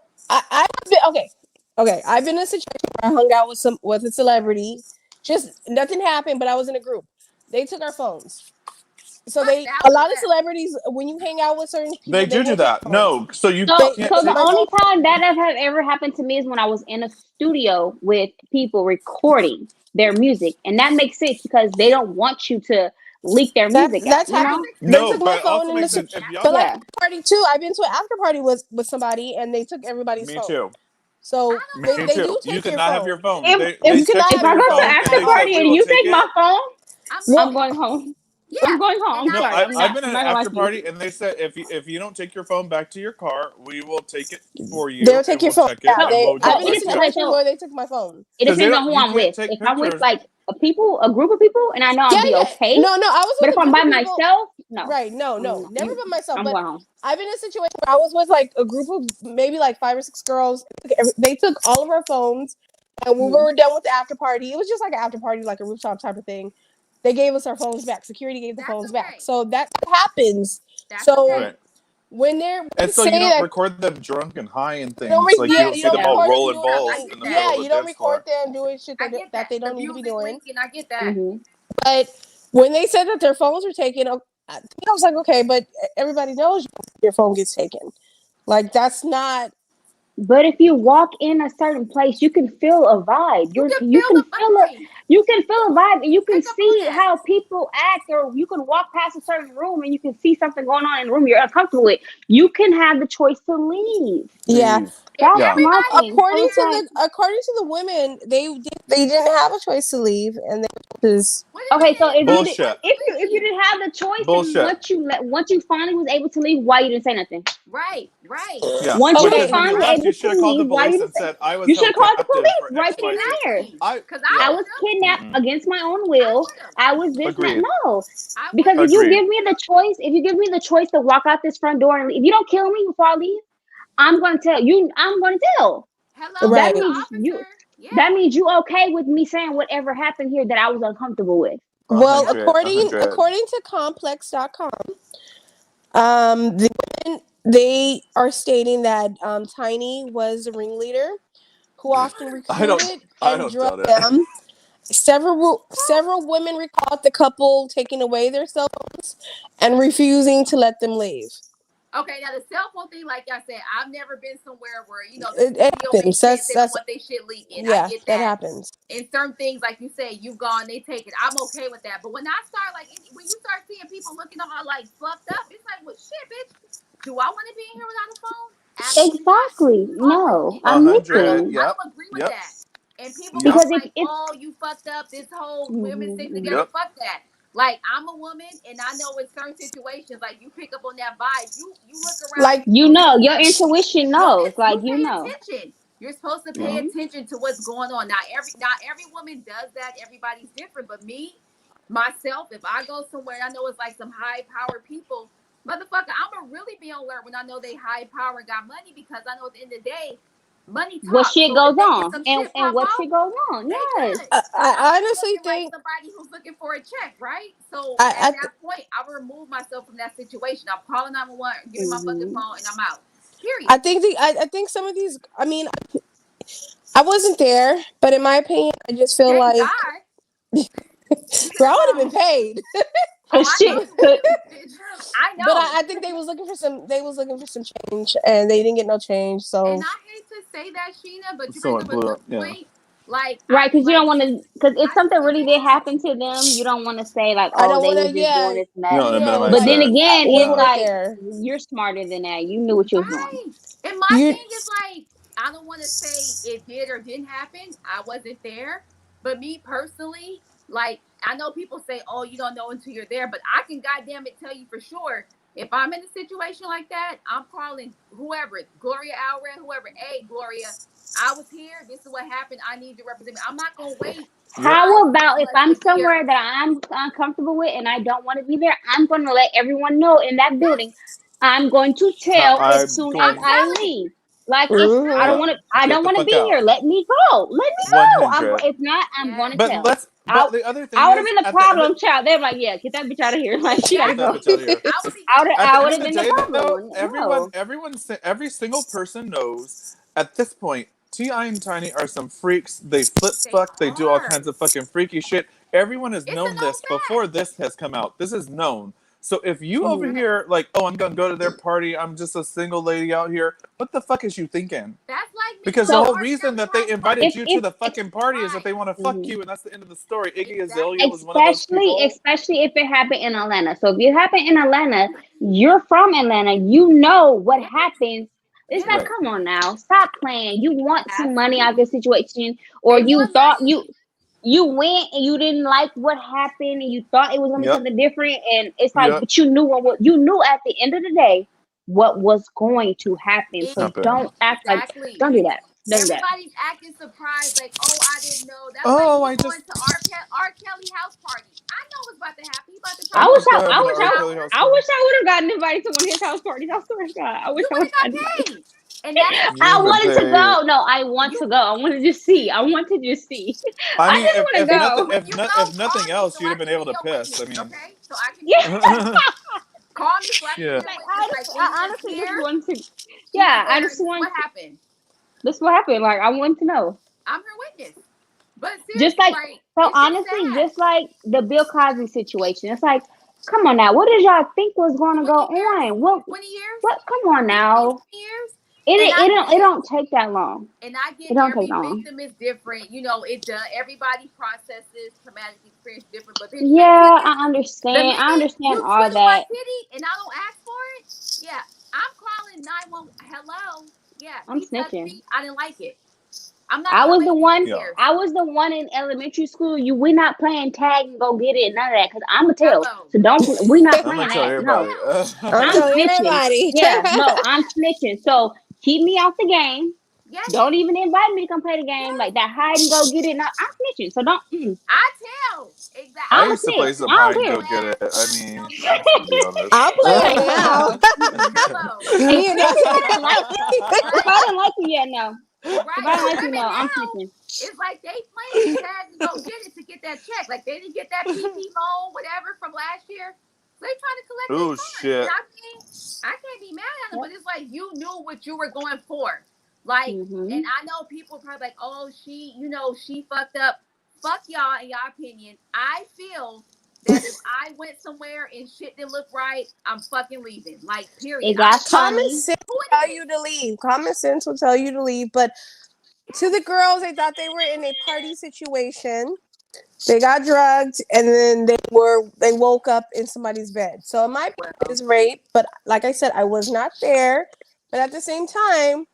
Speaker 1: okay. I've been in a situation where I hung out with a celebrity. Just nothing happened, but I was in a group. They took our phones. So
Speaker 5: Fuck
Speaker 1: they
Speaker 5: that. I
Speaker 1: a
Speaker 5: would have
Speaker 1: lot of
Speaker 5: left.
Speaker 1: celebrities when you hang out with certain
Speaker 4: They
Speaker 1: people, they
Speaker 4: do
Speaker 1: want your
Speaker 4: that.
Speaker 1: phones.
Speaker 4: No, so you
Speaker 2: So,
Speaker 1: They
Speaker 4: can't
Speaker 2: so
Speaker 1: took
Speaker 2: the
Speaker 4: take.
Speaker 1: my phone.
Speaker 2: only time that have ever happened to me is when I was in a studio with people recording their music, and that makes sense because they don't want you to leak their music out.
Speaker 1: That's
Speaker 2: You
Speaker 5: That
Speaker 2: know?
Speaker 1: happened.
Speaker 5: makes
Speaker 1: They
Speaker 5: sense.
Speaker 4: No,
Speaker 1: took my
Speaker 4: but it
Speaker 1: phone
Speaker 4: also
Speaker 1: in the
Speaker 4: makes sense if y'all.
Speaker 1: but like
Speaker 2: Yeah.
Speaker 1: after party too. I've been to an after party with somebody and they took everybody's
Speaker 4: Me
Speaker 1: phone.
Speaker 4: too.
Speaker 1: So
Speaker 5: I don't
Speaker 4: Me
Speaker 1: they
Speaker 5: know.
Speaker 4: too.
Speaker 1: do
Speaker 4: You
Speaker 1: take your
Speaker 4: cannot have
Speaker 1: phone.
Speaker 4: your phone.
Speaker 2: If
Speaker 4: They
Speaker 2: if
Speaker 1: You cannot
Speaker 4: sketched
Speaker 2: if
Speaker 1: have
Speaker 4: for
Speaker 2: I
Speaker 1: your
Speaker 4: your
Speaker 2: go to
Speaker 1: phone
Speaker 2: an
Speaker 4: phone and
Speaker 2: after
Speaker 1: at
Speaker 4: they said
Speaker 1: all.
Speaker 2: party
Speaker 4: we
Speaker 2: and
Speaker 4: will
Speaker 2: you
Speaker 4: take
Speaker 2: take
Speaker 4: it.
Speaker 2: my phone,
Speaker 5: I'm
Speaker 1: Well,
Speaker 2: I'm
Speaker 5: leaving.
Speaker 2: going home.
Speaker 5: Yeah.
Speaker 2: I'm going home.
Speaker 5: And
Speaker 2: I'm
Speaker 4: No,
Speaker 2: sorry.
Speaker 4: I've been
Speaker 2: I'm
Speaker 4: at
Speaker 2: not
Speaker 4: an
Speaker 2: gonna lie
Speaker 4: after
Speaker 2: to you.
Speaker 4: party, and they said if you don't take your phone back to your car, we will take it for you,
Speaker 1: They'll take
Speaker 4: and
Speaker 1: your
Speaker 4: we'll
Speaker 1: phone.
Speaker 4: check it,
Speaker 1: Yeah,
Speaker 2: So,
Speaker 4: and we'll
Speaker 1: I've
Speaker 4: get
Speaker 1: been in
Speaker 2: it
Speaker 1: a
Speaker 2: depends.
Speaker 4: like
Speaker 2: Okay,
Speaker 1: situation
Speaker 2: so
Speaker 1: where they took my phone.
Speaker 2: it
Speaker 4: because they
Speaker 2: depends on
Speaker 4: don't
Speaker 2: who
Speaker 4: you
Speaker 2: I'm
Speaker 4: can't
Speaker 2: with.
Speaker 4: take
Speaker 2: If I'm with
Speaker 4: pictures.
Speaker 2: like a group of people, and I know
Speaker 1: Yeah,
Speaker 2: I'll be
Speaker 1: yeah.
Speaker 2: okay.
Speaker 1: No, I was
Speaker 2: But
Speaker 1: with
Speaker 2: if
Speaker 1: a
Speaker 2: I'm
Speaker 1: group
Speaker 2: by
Speaker 1: of people.
Speaker 2: myself, no.
Speaker 1: Right, no, never by myself.
Speaker 2: I'm
Speaker 1: But
Speaker 2: going home.
Speaker 1: I've been in a situation where I was with like a group of maybe like 5 or 6 girls. They took all of our phones, and when we were done with the after party, it was just like an after party, like a rooftop type of thing. They gave us our phones back. Security gave the
Speaker 5: That's
Speaker 1: phones back.
Speaker 5: okay.
Speaker 1: So that happens.
Speaker 5: That's
Speaker 1: So
Speaker 5: okay.
Speaker 4: Right.
Speaker 1: when they
Speaker 4: And so you
Speaker 1: say
Speaker 4: don't
Speaker 1: that
Speaker 4: record them drunk and high and
Speaker 1: you don't,
Speaker 4: things. Like you
Speaker 1: yeah,
Speaker 4: don't
Speaker 1: you
Speaker 4: see
Speaker 1: don't
Speaker 4: them all
Speaker 2: No.
Speaker 1: record them
Speaker 4: rolling
Speaker 1: doing
Speaker 5: No, I
Speaker 4: balls
Speaker 1: anything.
Speaker 4: in
Speaker 5: get
Speaker 4: the middle
Speaker 5: that.
Speaker 1: Yeah,
Speaker 4: of
Speaker 1: you
Speaker 4: the
Speaker 1: don't
Speaker 4: dance
Speaker 1: record
Speaker 4: floor.
Speaker 1: them doing shit
Speaker 5: I get
Speaker 1: that
Speaker 5: that.
Speaker 1: they
Speaker 5: The
Speaker 1: don't need to be
Speaker 5: music
Speaker 1: doing.
Speaker 5: leaking, I get that.
Speaker 2: Mm-hmm.
Speaker 1: But when they said that their phones were taken, I think I was like, okay, but everybody knows your phone gets taken. Like that's not.
Speaker 2: But if you walk in a certain place, you can feel a vibe.
Speaker 5: You can
Speaker 2: You
Speaker 5: feel
Speaker 2: can
Speaker 5: the
Speaker 2: feel a
Speaker 5: vibe.
Speaker 2: vibe, and you can
Speaker 5: Pick up on
Speaker 2: see
Speaker 5: that.
Speaker 2: how people act, or you can walk past a certain room and you can see something going on in the room you're uncomfortable with. You can have the choice to leave.
Speaker 1: Yeah.
Speaker 4: Leave.
Speaker 5: If
Speaker 2: That's
Speaker 4: Yeah.
Speaker 2: my
Speaker 5: everybody
Speaker 2: thing.
Speaker 5: is
Speaker 2: So
Speaker 1: According
Speaker 2: it's
Speaker 1: to
Speaker 5: there,
Speaker 2: like,
Speaker 1: the women, they didn't have a choice to leave, and they was
Speaker 5: what do you
Speaker 2: okay,
Speaker 5: mean
Speaker 2: so
Speaker 5: they didn't have a
Speaker 4: Bullshit.
Speaker 5: choice to
Speaker 2: if you
Speaker 5: leave?
Speaker 2: didn't have the choice, and
Speaker 4: Bullshit.
Speaker 2: once you finally was able to leave, why you didn't say nothing?
Speaker 5: Right, right.
Speaker 4: Yeah.
Speaker 2: Once you
Speaker 4: Which
Speaker 2: was
Speaker 4: is
Speaker 1: okay.
Speaker 4: when you
Speaker 2: finally
Speaker 4: left, you
Speaker 2: able
Speaker 4: should
Speaker 2: to
Speaker 4: have called the
Speaker 2: leave, why you
Speaker 4: police
Speaker 2: didn't
Speaker 4: and
Speaker 2: say?
Speaker 4: said I was
Speaker 2: You should have
Speaker 4: held
Speaker 2: called the
Speaker 4: captive
Speaker 2: police
Speaker 4: for
Speaker 2: right
Speaker 4: X,
Speaker 2: then
Speaker 4: Y, Z.
Speaker 2: and there.
Speaker 5: Exactly.
Speaker 4: I
Speaker 5: Because
Speaker 4: yeah.
Speaker 2: I
Speaker 5: I
Speaker 2: was
Speaker 5: would have.
Speaker 2: kidnapped
Speaker 4: Mm-mm.
Speaker 2: against my own
Speaker 5: I
Speaker 2: will.
Speaker 5: would have.
Speaker 2: I was this and that.
Speaker 4: Agreed.
Speaker 2: No,
Speaker 5: I would
Speaker 2: because
Speaker 5: have.
Speaker 2: if you
Speaker 4: Agreed.
Speaker 2: give me the choice, if you give me the choice to walk out this front door and leave, if you don't kill me before I leave, I'm gonna tell you. I'm gonna tell.
Speaker 5: Hello,
Speaker 2: That
Speaker 1: Right.
Speaker 5: Mr.
Speaker 2: means you.
Speaker 5: Officer. Yeah.
Speaker 2: That means you okay with me saying whatever happened here that I was uncomfortable with.
Speaker 4: A
Speaker 1: Well,
Speaker 4: hundred. A
Speaker 1: according
Speaker 4: hundred.
Speaker 1: according to complex.com, the women, they are stating that Tiny was a ringleader who often recruited
Speaker 4: I
Speaker 1: and
Speaker 4: don't
Speaker 1: drugged
Speaker 4: doubt it.
Speaker 1: them. Several women recalled the couple taking away their cell phones and refusing to let them leave.
Speaker 5: Okay, now the cell phone thing, like I said, I've never been somewhere where, the
Speaker 1: It
Speaker 5: CEO
Speaker 1: happens.
Speaker 5: makes sense. They don't
Speaker 1: That's
Speaker 5: want their shit leaking. I
Speaker 1: yeah,
Speaker 5: get
Speaker 1: that
Speaker 5: that.
Speaker 1: happens.
Speaker 5: And certain things, like you said, you've gone, they take it. I'm okay with that. But when I start, like, when you start seeing people looking all like fluffed up, it's like, well, shit, bitch. Do I want to be in here without a phone? Absolutely not.
Speaker 2: Exactly.
Speaker 5: Totally.
Speaker 2: No,
Speaker 4: A
Speaker 2: I'm
Speaker 4: hundred.
Speaker 2: missing
Speaker 5: I
Speaker 4: Yep.
Speaker 5: don't agree with
Speaker 4: Yep.
Speaker 5: that. And people
Speaker 4: Yep.
Speaker 5: being
Speaker 2: because
Speaker 5: like,
Speaker 2: if
Speaker 5: "Oh, you fucked up." This whole women sticking
Speaker 2: mhm.
Speaker 5: together,
Speaker 4: Yep.
Speaker 5: fuck that. Like I'm a woman, and I know in certain situations, like you pick up on that vibe. You look around,
Speaker 1: Like
Speaker 5: you see people.
Speaker 2: Your intuition knows, like
Speaker 5: You
Speaker 2: you
Speaker 5: pay
Speaker 2: know.
Speaker 5: attention. You're supposed to pay
Speaker 4: Yep.
Speaker 5: attention to what's going on. Not every woman does that. Everybody's different. But me, myself, if I go somewhere, I know it's like some high powered people. Motherfucker, I'm gonna really be on alert when I know they high power and got money because I know at the end of the day, money
Speaker 2: What
Speaker 5: talks.
Speaker 2: shit
Speaker 5: So if
Speaker 2: goes
Speaker 5: they get
Speaker 2: on,
Speaker 5: some shit
Speaker 2: and
Speaker 5: pop
Speaker 2: what
Speaker 5: off,
Speaker 2: shit goes on?
Speaker 5: they
Speaker 2: Yes.
Speaker 5: good. But I'm
Speaker 1: I
Speaker 5: just
Speaker 1: honestly
Speaker 5: looking like
Speaker 1: think
Speaker 5: somebody who's looking for a check, right? So at
Speaker 1: I
Speaker 5: that point, I will remove myself from that situation. I'm calling 911, give me my fucking
Speaker 2: Hmm.
Speaker 5: phone, and I'm out. Period.
Speaker 1: I think I think some of these. I mean, I wasn't there, but in my opinion, I just feel
Speaker 5: Thank
Speaker 1: like,
Speaker 5: God. You
Speaker 1: girl,
Speaker 5: better
Speaker 1: I would
Speaker 5: go.
Speaker 1: have been paid.
Speaker 5: Oh,
Speaker 2: Cause
Speaker 5: I know
Speaker 2: shit,
Speaker 5: you would have, bitch. I
Speaker 1: But
Speaker 5: know.
Speaker 1: I think they was looking for some. They was looking for some change, and they didn't get no change.
Speaker 5: And
Speaker 1: So
Speaker 5: I hate to say that, Sheena, but you bring
Speaker 4: So it
Speaker 5: up a
Speaker 4: blew
Speaker 5: good
Speaker 4: up. Yeah.
Speaker 5: point. Like
Speaker 2: right? Because you don't want
Speaker 5: if
Speaker 2: to. Because if
Speaker 5: I see
Speaker 2: something
Speaker 5: a
Speaker 2: really did
Speaker 5: bitch,
Speaker 2: happen to them, you don't want to say like,
Speaker 1: I
Speaker 2: oh,
Speaker 1: don't
Speaker 2: they
Speaker 1: want
Speaker 2: was
Speaker 1: to.
Speaker 2: just
Speaker 1: Yeah,
Speaker 2: doing this and
Speaker 4: You
Speaker 2: that.
Speaker 4: don't want to minimize
Speaker 2: But
Speaker 1: like
Speaker 2: then
Speaker 4: that.
Speaker 2: again,
Speaker 1: we
Speaker 2: it's
Speaker 4: Yeah.
Speaker 1: weren't
Speaker 2: like
Speaker 1: there.
Speaker 2: you're smarter than that. You knew what you was doing.
Speaker 5: right? And my
Speaker 1: You
Speaker 5: thing is like, I don't want to say it did or didn't happen. I wasn't there, but me personally, like I know people say, "Oh, you don't know until you're there," but I can goddamn it tell you for sure. If I'm in a situation like that, I'm calling whoever, Gloria Alred, whoever. Hey, Gloria, I was here. This is what happened. I need you to represent me. I'm not gonna wait
Speaker 4: Yep.
Speaker 2: How
Speaker 5: 5, 6
Speaker 2: about if
Speaker 5: months
Speaker 2: I'm
Speaker 5: a year.
Speaker 2: somewhere that I'm uncomfortable with and I don't want to be there? I'm going to let everyone know in that building.
Speaker 5: Yes,
Speaker 2: I'm going to
Speaker 4: How
Speaker 2: tell as
Speaker 4: I'm
Speaker 2: soon as
Speaker 5: I'm
Speaker 4: going.
Speaker 2: I
Speaker 5: telling.
Speaker 2: leave. Like
Speaker 5: I'm
Speaker 2: if
Speaker 1: mhm.
Speaker 4: Yeah.
Speaker 5: telling.
Speaker 2: I
Speaker 4: Get
Speaker 2: don't
Speaker 4: the
Speaker 2: want to
Speaker 4: fuck
Speaker 2: be
Speaker 4: out.
Speaker 2: here. Let me go. Let me go.
Speaker 4: 100.
Speaker 2: If not, I'm going to
Speaker 5: Yes.
Speaker 4: But
Speaker 2: tell.
Speaker 4: let's.
Speaker 2: I
Speaker 4: But the other thing
Speaker 2: I would have
Speaker 4: is,
Speaker 2: been the
Speaker 4: at the end of
Speaker 2: problem child. They're like, yeah, get that bitch out of here. Like she got to
Speaker 4: get that
Speaker 2: go.
Speaker 5: Exactly.
Speaker 4: bitch out of here.
Speaker 5: I would be getting
Speaker 4: At the
Speaker 2: I
Speaker 4: end
Speaker 2: would
Speaker 4: of
Speaker 2: have
Speaker 4: the
Speaker 2: been the
Speaker 4: day,
Speaker 2: problem
Speaker 4: though,
Speaker 2: one. No.
Speaker 4: every single person knows at this point. Ti and Tiny are some freaks. They flip
Speaker 5: they
Speaker 4: fuck. They do all
Speaker 5: are.
Speaker 4: kinds of fucking freaky shit. Everyone has
Speaker 5: It's a
Speaker 4: known
Speaker 5: known
Speaker 4: this before
Speaker 5: fact.
Speaker 4: this has come out. This is known. So if you over
Speaker 2: Hmm.
Speaker 4: here like, oh, I'm gonna go to their party. I'm just a single lady out here. What the fuck is you thinking?
Speaker 5: That's like me
Speaker 4: Because
Speaker 5: going
Speaker 4: the
Speaker 5: to
Speaker 2: So
Speaker 4: whole
Speaker 5: R.
Speaker 4: reason
Speaker 5: Kelly
Speaker 4: that they
Speaker 5: house
Speaker 4: invited
Speaker 2: if
Speaker 5: party.
Speaker 4: you to
Speaker 2: if
Speaker 4: the fucking party is that
Speaker 5: Right.
Speaker 4: they want to fuck
Speaker 2: mhm.
Speaker 4: you, and that's the end of the story. Iggy Azalea
Speaker 5: Exactly.
Speaker 4: was one of those people.
Speaker 2: Especially if it happened in Atlanta. So if it happened in Atlanta, you're from Atlanta, you know what
Speaker 5: Yes.
Speaker 2: happens. It's
Speaker 5: Yes.
Speaker 2: like,
Speaker 4: Right.
Speaker 2: come on now, stop playing. You want some money out of
Speaker 5: Absolutely.
Speaker 2: this situation, or
Speaker 5: They
Speaker 2: you
Speaker 5: want
Speaker 2: thought you
Speaker 5: money.
Speaker 2: you went and you didn't like what happened and you thought it was gonna be
Speaker 4: Yep.
Speaker 2: something different, and it's like,
Speaker 4: Yep.
Speaker 2: but you knew you knew at the end of the day what was going to happen. So
Speaker 4: Happen.
Speaker 2: don't act like,
Speaker 5: Exactly.
Speaker 2: don't do that. Don't do that.
Speaker 5: Everybody's acting surprised, like, oh, I didn't know. That's like
Speaker 4: Oh,
Speaker 5: me
Speaker 4: I
Speaker 5: going
Speaker 4: just.
Speaker 5: to R. Kelly house party. I know what's about to happen. He about to
Speaker 4: Oh
Speaker 5: try
Speaker 2: I
Speaker 5: to
Speaker 4: my
Speaker 2: wish
Speaker 5: kill
Speaker 2: I,
Speaker 5: me
Speaker 4: God,
Speaker 2: I
Speaker 5: for
Speaker 4: the
Speaker 2: wish
Speaker 5: two
Speaker 4: R.
Speaker 2: I,
Speaker 4: Kelly
Speaker 5: hours.
Speaker 4: house
Speaker 2: I
Speaker 4: party.
Speaker 2: wish I would have gotten invited to one of his house parties. I swear to God, I wish
Speaker 5: You
Speaker 2: I
Speaker 5: would
Speaker 2: would
Speaker 5: have got
Speaker 2: have gotten invited.
Speaker 5: paid, and that's the
Speaker 4: You
Speaker 2: I
Speaker 4: ain't been
Speaker 5: thing.
Speaker 2: wanted to
Speaker 4: paid.
Speaker 2: go. No, I want
Speaker 5: You
Speaker 2: to go. I want to just see. I want to just see.
Speaker 4: I
Speaker 2: I
Speaker 4: mean,
Speaker 2: just want to go.
Speaker 5: when you
Speaker 4: if
Speaker 5: go,
Speaker 4: nothing
Speaker 5: call me
Speaker 4: else,
Speaker 5: so
Speaker 4: you'd
Speaker 5: I
Speaker 4: have been
Speaker 5: can
Speaker 4: able
Speaker 5: be
Speaker 4: to
Speaker 5: your
Speaker 4: piss. I
Speaker 5: witness.
Speaker 4: mean,
Speaker 5: Okay, so I can be
Speaker 2: Yeah.
Speaker 5: your witness. Call me so I can be your
Speaker 2: Like
Speaker 5: witness. Like in
Speaker 2: I
Speaker 5: this
Speaker 2: honestly just
Speaker 5: year,
Speaker 2: want to.
Speaker 5: she was
Speaker 2: Yeah, I
Speaker 5: there.
Speaker 2: just
Speaker 5: And this is
Speaker 2: want.
Speaker 5: what happened.
Speaker 2: This is what happened. Like I want to know.
Speaker 5: I'm her witness. But
Speaker 2: Just
Speaker 5: seriously,
Speaker 2: like,
Speaker 5: like
Speaker 2: so
Speaker 5: it's just
Speaker 2: honestly,
Speaker 5: sad.
Speaker 2: just like the Bill Cosby situation. It's like, come on now. What did y'all think was going to go
Speaker 5: 20 years,
Speaker 2: on? What?
Speaker 5: 20 years,
Speaker 2: What? Come on
Speaker 5: 15,
Speaker 2: now.
Speaker 5: 20 years,
Speaker 2: It
Speaker 5: and I
Speaker 2: it don't it
Speaker 5: get.
Speaker 2: don't take that long.
Speaker 5: And I
Speaker 2: It
Speaker 5: get
Speaker 2: don't take
Speaker 5: every
Speaker 2: that long.
Speaker 5: victim is different. You know, it does. Everybody processes traumatic experience different. But bitch, they
Speaker 2: Yeah,
Speaker 5: titties.
Speaker 2: I
Speaker 5: The
Speaker 2: understand. I
Speaker 5: minute
Speaker 2: understand
Speaker 5: you
Speaker 2: all
Speaker 5: twiddle my
Speaker 2: that.
Speaker 5: titty and I don't ask for it, yeah, I'm calling 911. Hello, yeah,
Speaker 2: I'm
Speaker 5: he touched
Speaker 2: snitching.
Speaker 5: me. I didn't like it. I'm not
Speaker 2: I
Speaker 5: gonna
Speaker 2: was the
Speaker 5: wait
Speaker 2: one.
Speaker 5: 20
Speaker 4: yeah.
Speaker 5: years.
Speaker 2: I was the one in elementary school. We're not playing tag and go get it. None of that. Cause I'm a tell.
Speaker 5: Hello,
Speaker 2: So don't. We're not
Speaker 4: I'm gonna
Speaker 2: playing
Speaker 4: tell
Speaker 2: that. No.
Speaker 4: everybody.
Speaker 5: tell.
Speaker 1: I'm
Speaker 2: I'm
Speaker 1: telling
Speaker 2: snitching.
Speaker 1: everybody.
Speaker 2: Yeah. No. I'm snitching. So keep me out the game.
Speaker 5: Yes,
Speaker 2: Don't even invite me to come play the game.
Speaker 5: yes.
Speaker 2: Like that hide and go get it. No, I'm snitching. So don't.
Speaker 5: I tell. Exactly.
Speaker 4: I
Speaker 2: I'm a
Speaker 4: used to play
Speaker 2: snitch.
Speaker 4: some
Speaker 2: I
Speaker 4: hide
Speaker 2: don't
Speaker 4: and
Speaker 2: care.
Speaker 4: go get
Speaker 5: Man,
Speaker 4: it. I
Speaker 5: I'm
Speaker 4: mean,
Speaker 5: telling you.
Speaker 4: to be honest.
Speaker 1: I'll play it
Speaker 2: Like,
Speaker 1: now.
Speaker 5: Hello.
Speaker 1: Me and
Speaker 2: especially if I don't like. If
Speaker 5: Right?
Speaker 2: I don't like you yet, no. If
Speaker 5: Right.
Speaker 2: I don't
Speaker 5: The
Speaker 2: like you, no.
Speaker 5: women
Speaker 2: I'm
Speaker 5: now,
Speaker 2: snitching.
Speaker 5: it's like they playing tag and go get it to get that check. Like they didn't get that PP loan, whatever, from last year. So they trying to collect their
Speaker 4: Oh
Speaker 5: funds. And
Speaker 4: shit.
Speaker 5: I mean, I can't be mad at them,
Speaker 2: Yep.
Speaker 5: but it's like you knew what you were going for. Like, and
Speaker 2: Mhm.
Speaker 5: I know people probably like, oh, she fucked up. Fuck y'all in y'all opinion. I feel that if I went somewhere and shit didn't look right, I'm fucking leaving. Like, period.
Speaker 2: It
Speaker 5: I
Speaker 2: got
Speaker 5: don't care
Speaker 1: Common
Speaker 2: funny.
Speaker 1: sense
Speaker 5: who
Speaker 1: will tell
Speaker 5: it is.
Speaker 1: you to leave. Common sense will tell you to leave. But to the girls, they thought they were in a party situation. They got drugged, and then they woke up in somebody's bed. So my opinion is rape, but like I said, I was not there. But at the same time,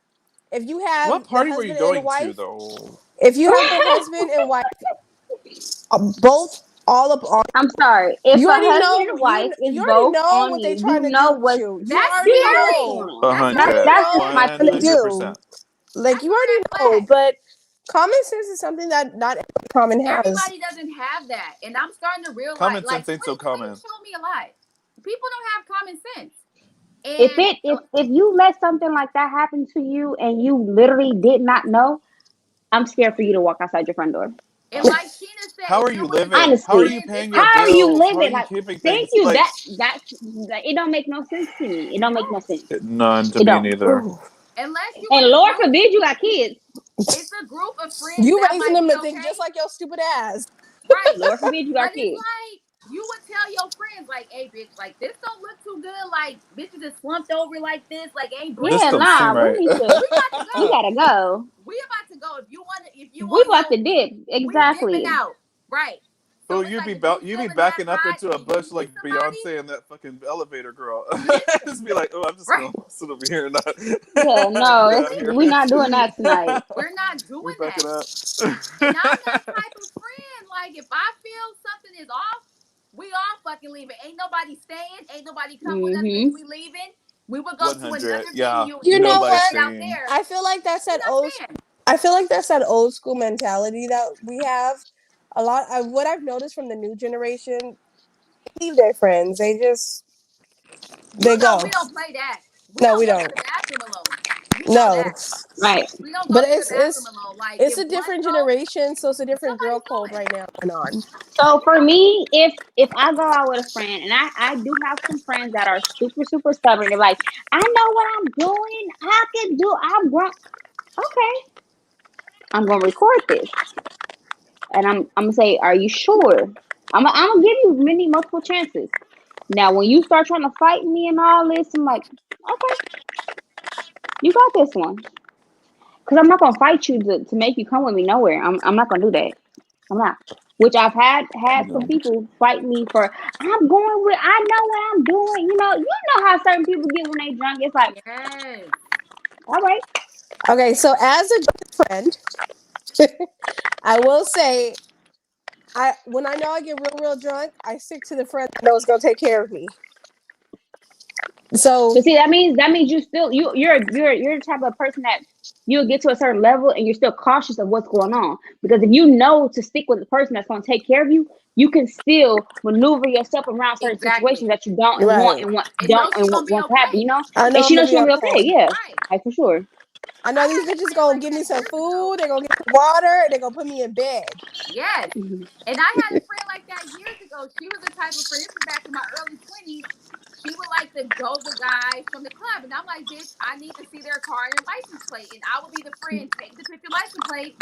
Speaker 1: if you have
Speaker 4: What
Speaker 1: the
Speaker 4: party were you
Speaker 1: husband and
Speaker 4: going to
Speaker 1: wife,
Speaker 4: though?
Speaker 1: if you have the husband and wife both all up on,
Speaker 2: I'm sorry. If
Speaker 1: you
Speaker 2: a
Speaker 1: already
Speaker 2: husband
Speaker 1: know
Speaker 2: and wife is
Speaker 1: you already
Speaker 2: both
Speaker 1: know
Speaker 2: on
Speaker 1: what they
Speaker 2: you,
Speaker 1: trying
Speaker 2: you
Speaker 1: to
Speaker 2: know
Speaker 1: do with
Speaker 2: what
Speaker 1: you. You
Speaker 5: That's
Speaker 1: already
Speaker 2: you know what's
Speaker 5: scary.
Speaker 2: going
Speaker 1: know.
Speaker 4: A
Speaker 2: on.
Speaker 5: That's a
Speaker 2: That's
Speaker 5: red
Speaker 4: hundred.
Speaker 2: that's
Speaker 5: flag.
Speaker 2: just my
Speaker 1: What
Speaker 2: feelings.
Speaker 1: to do.
Speaker 4: 100%.
Speaker 1: Like
Speaker 5: That's
Speaker 1: you
Speaker 5: a
Speaker 1: already
Speaker 5: red
Speaker 1: know,
Speaker 5: flag.
Speaker 1: but common sense is something that not every common has.
Speaker 5: Everybody doesn't have that. And I'm starting to realize,
Speaker 4: Common
Speaker 5: like
Speaker 4: sense ain't so
Speaker 5: 2020
Speaker 4: common.
Speaker 5: showed me a lot. People don't have common sense.
Speaker 2: If
Speaker 5: And
Speaker 2: it if you let something like that happen to you and you literally did not know, I'm scared for you to walk outside your front door.
Speaker 5: like Sheena said,
Speaker 4: How
Speaker 5: if
Speaker 4: are
Speaker 5: it
Speaker 4: you
Speaker 5: was a group
Speaker 4: living?
Speaker 5: of
Speaker 4: How are
Speaker 2: Honestly,
Speaker 4: you
Speaker 5: friends,
Speaker 4: paying
Speaker 5: it's
Speaker 4: your
Speaker 2: how are
Speaker 5: okay.
Speaker 2: you
Speaker 4: bills? How are
Speaker 2: living?
Speaker 4: you
Speaker 2: Like,
Speaker 4: keeping
Speaker 2: thank
Speaker 4: things
Speaker 2: you.
Speaker 4: like
Speaker 2: It don't make no sense to me. It don't make no sense.
Speaker 4: none to
Speaker 2: It
Speaker 4: me
Speaker 2: don't.
Speaker 4: neither?
Speaker 1: Ooh.
Speaker 5: Unless you
Speaker 2: And
Speaker 5: in a
Speaker 2: Lord
Speaker 5: group,
Speaker 2: forbid you got kids.
Speaker 5: it's a group of friends
Speaker 1: You
Speaker 5: that
Speaker 1: raising
Speaker 5: might
Speaker 1: them
Speaker 5: be
Speaker 1: to think
Speaker 5: okay.
Speaker 1: just like your stupid ass.
Speaker 5: Right.
Speaker 2: Lord forbid you
Speaker 5: But
Speaker 2: got
Speaker 5: it's
Speaker 2: kids.
Speaker 5: like you would tell your friends, like, hey, bitch, like this don't look too good. Like, bitches is slumped over like this, like ain't
Speaker 4: This
Speaker 2: Yeah,
Speaker 5: breathing
Speaker 4: don't
Speaker 5: right.
Speaker 4: seem
Speaker 2: nah. We
Speaker 4: right.
Speaker 2: need to.
Speaker 5: We about to
Speaker 2: We
Speaker 5: go.
Speaker 2: gotta go.
Speaker 5: We about to go. If you want to, if you
Speaker 2: We
Speaker 5: on
Speaker 2: about
Speaker 5: your,
Speaker 2: to dip.
Speaker 5: we dipping
Speaker 2: Exactly.
Speaker 5: out. Right.
Speaker 4: Oh,
Speaker 5: So it's like if you
Speaker 4: you be
Speaker 5: feeling that
Speaker 4: backing up
Speaker 5: hot
Speaker 4: into a
Speaker 5: and you
Speaker 4: bush
Speaker 5: need
Speaker 4: like
Speaker 5: somebody,
Speaker 4: Beyonce and that fucking elevator girl.
Speaker 5: listen.
Speaker 4: Just be like, oh, I'm just
Speaker 5: Right.
Speaker 4: gonna sit over here and not
Speaker 2: Yeah, no,
Speaker 4: get
Speaker 2: it's
Speaker 4: out here.
Speaker 2: we not doing that tonight.
Speaker 5: We're not
Speaker 4: We
Speaker 5: doing
Speaker 4: back
Speaker 5: that.
Speaker 4: it up.
Speaker 5: And I'm that type of friend. Like if I feel something is off, we all fucking leaving. Ain't nobody staying. Ain't nobody come with us, bitch.
Speaker 2: Mm-hmm.
Speaker 5: We leaving. We will go to
Speaker 4: 100.
Speaker 5: another
Speaker 4: Yeah,
Speaker 5: venue.
Speaker 1: You
Speaker 5: You
Speaker 1: know
Speaker 5: get your
Speaker 4: nobody's
Speaker 1: what?
Speaker 5: shit out
Speaker 4: staying.
Speaker 5: there.
Speaker 1: I feel like that's
Speaker 5: You
Speaker 1: that
Speaker 5: know what
Speaker 1: old.
Speaker 5: I'm saying?
Speaker 1: I feel like that's that old school mentality that we have. A lot. What I've noticed from the new generation, they leave their friends. They
Speaker 5: You know
Speaker 1: go.
Speaker 5: we don't play that. We
Speaker 1: No,
Speaker 5: don't
Speaker 1: we
Speaker 5: go to
Speaker 1: don't.
Speaker 5: the bathroom alone. You know
Speaker 1: No,
Speaker 5: that.
Speaker 2: Right.
Speaker 5: We don't go
Speaker 1: but
Speaker 5: to the bathroom alone. Like
Speaker 1: it's
Speaker 5: if
Speaker 1: a
Speaker 5: one
Speaker 1: different
Speaker 5: go,
Speaker 1: generation, so it's a different girl
Speaker 5: somebody's
Speaker 1: code
Speaker 5: going.
Speaker 1: right now going on.
Speaker 2: So for me, if I go out with a friend, and I do have some friends that are super stubborn, they're like, I know what I'm doing. I can do. I'm grown. Okay, I'm gonna record this, and I'm gonna say, are you sure? I'm gonna give you many multiple chances. Now, when you start trying to fight me and all this, I'm like, okay, you got this one. Because I'm not gonna fight you to make you come with me nowhere. I'm not gonna do that. I'm not. Which I've had some
Speaker 4: No.
Speaker 2: people fight me for. I'm going with. I know what I'm doing. You know how certain people get when they drunk. It's like,
Speaker 5: Yes.
Speaker 2: all right,
Speaker 1: Okay, so as a friend, I will say when I know I get real drunk, I stick to the friend that knows gonna take care of me. So
Speaker 2: But see, that means you still you're the type of person that you'll get to a certain level and you're still cautious of what's going on. Because if you know to stick with the person that's going to take care of you, you can still maneuver yourself around certain situations
Speaker 5: Exactly.
Speaker 2: that you don't and want
Speaker 1: right,
Speaker 2: and want
Speaker 5: And know
Speaker 2: don't
Speaker 5: she's
Speaker 2: and
Speaker 5: gonna be
Speaker 2: want to happen.
Speaker 5: okay.
Speaker 1: I
Speaker 2: And
Speaker 1: know
Speaker 2: she
Speaker 1: I'm gonna
Speaker 2: knows she's
Speaker 1: be
Speaker 2: gonna be okay.
Speaker 1: okay.
Speaker 2: Yeah,
Speaker 5: Right.
Speaker 2: like for sure.
Speaker 1: I know
Speaker 5: I
Speaker 1: these
Speaker 5: had a
Speaker 1: bitches
Speaker 5: friend
Speaker 1: gonna
Speaker 5: like
Speaker 1: give me
Speaker 5: that
Speaker 1: some
Speaker 5: years
Speaker 1: food.
Speaker 5: ago.
Speaker 1: They're gonna give me water. And they're gonna put me in bed.
Speaker 5: Yes.
Speaker 2: Mhm.
Speaker 5: And I had a friend like that years ago. She was the type of friend, this was back in my early 20s. She would like to go with guys from the club. And I'm like, bitch, I need to see their car and their license plate. And I would be the friend, take the picture license plate.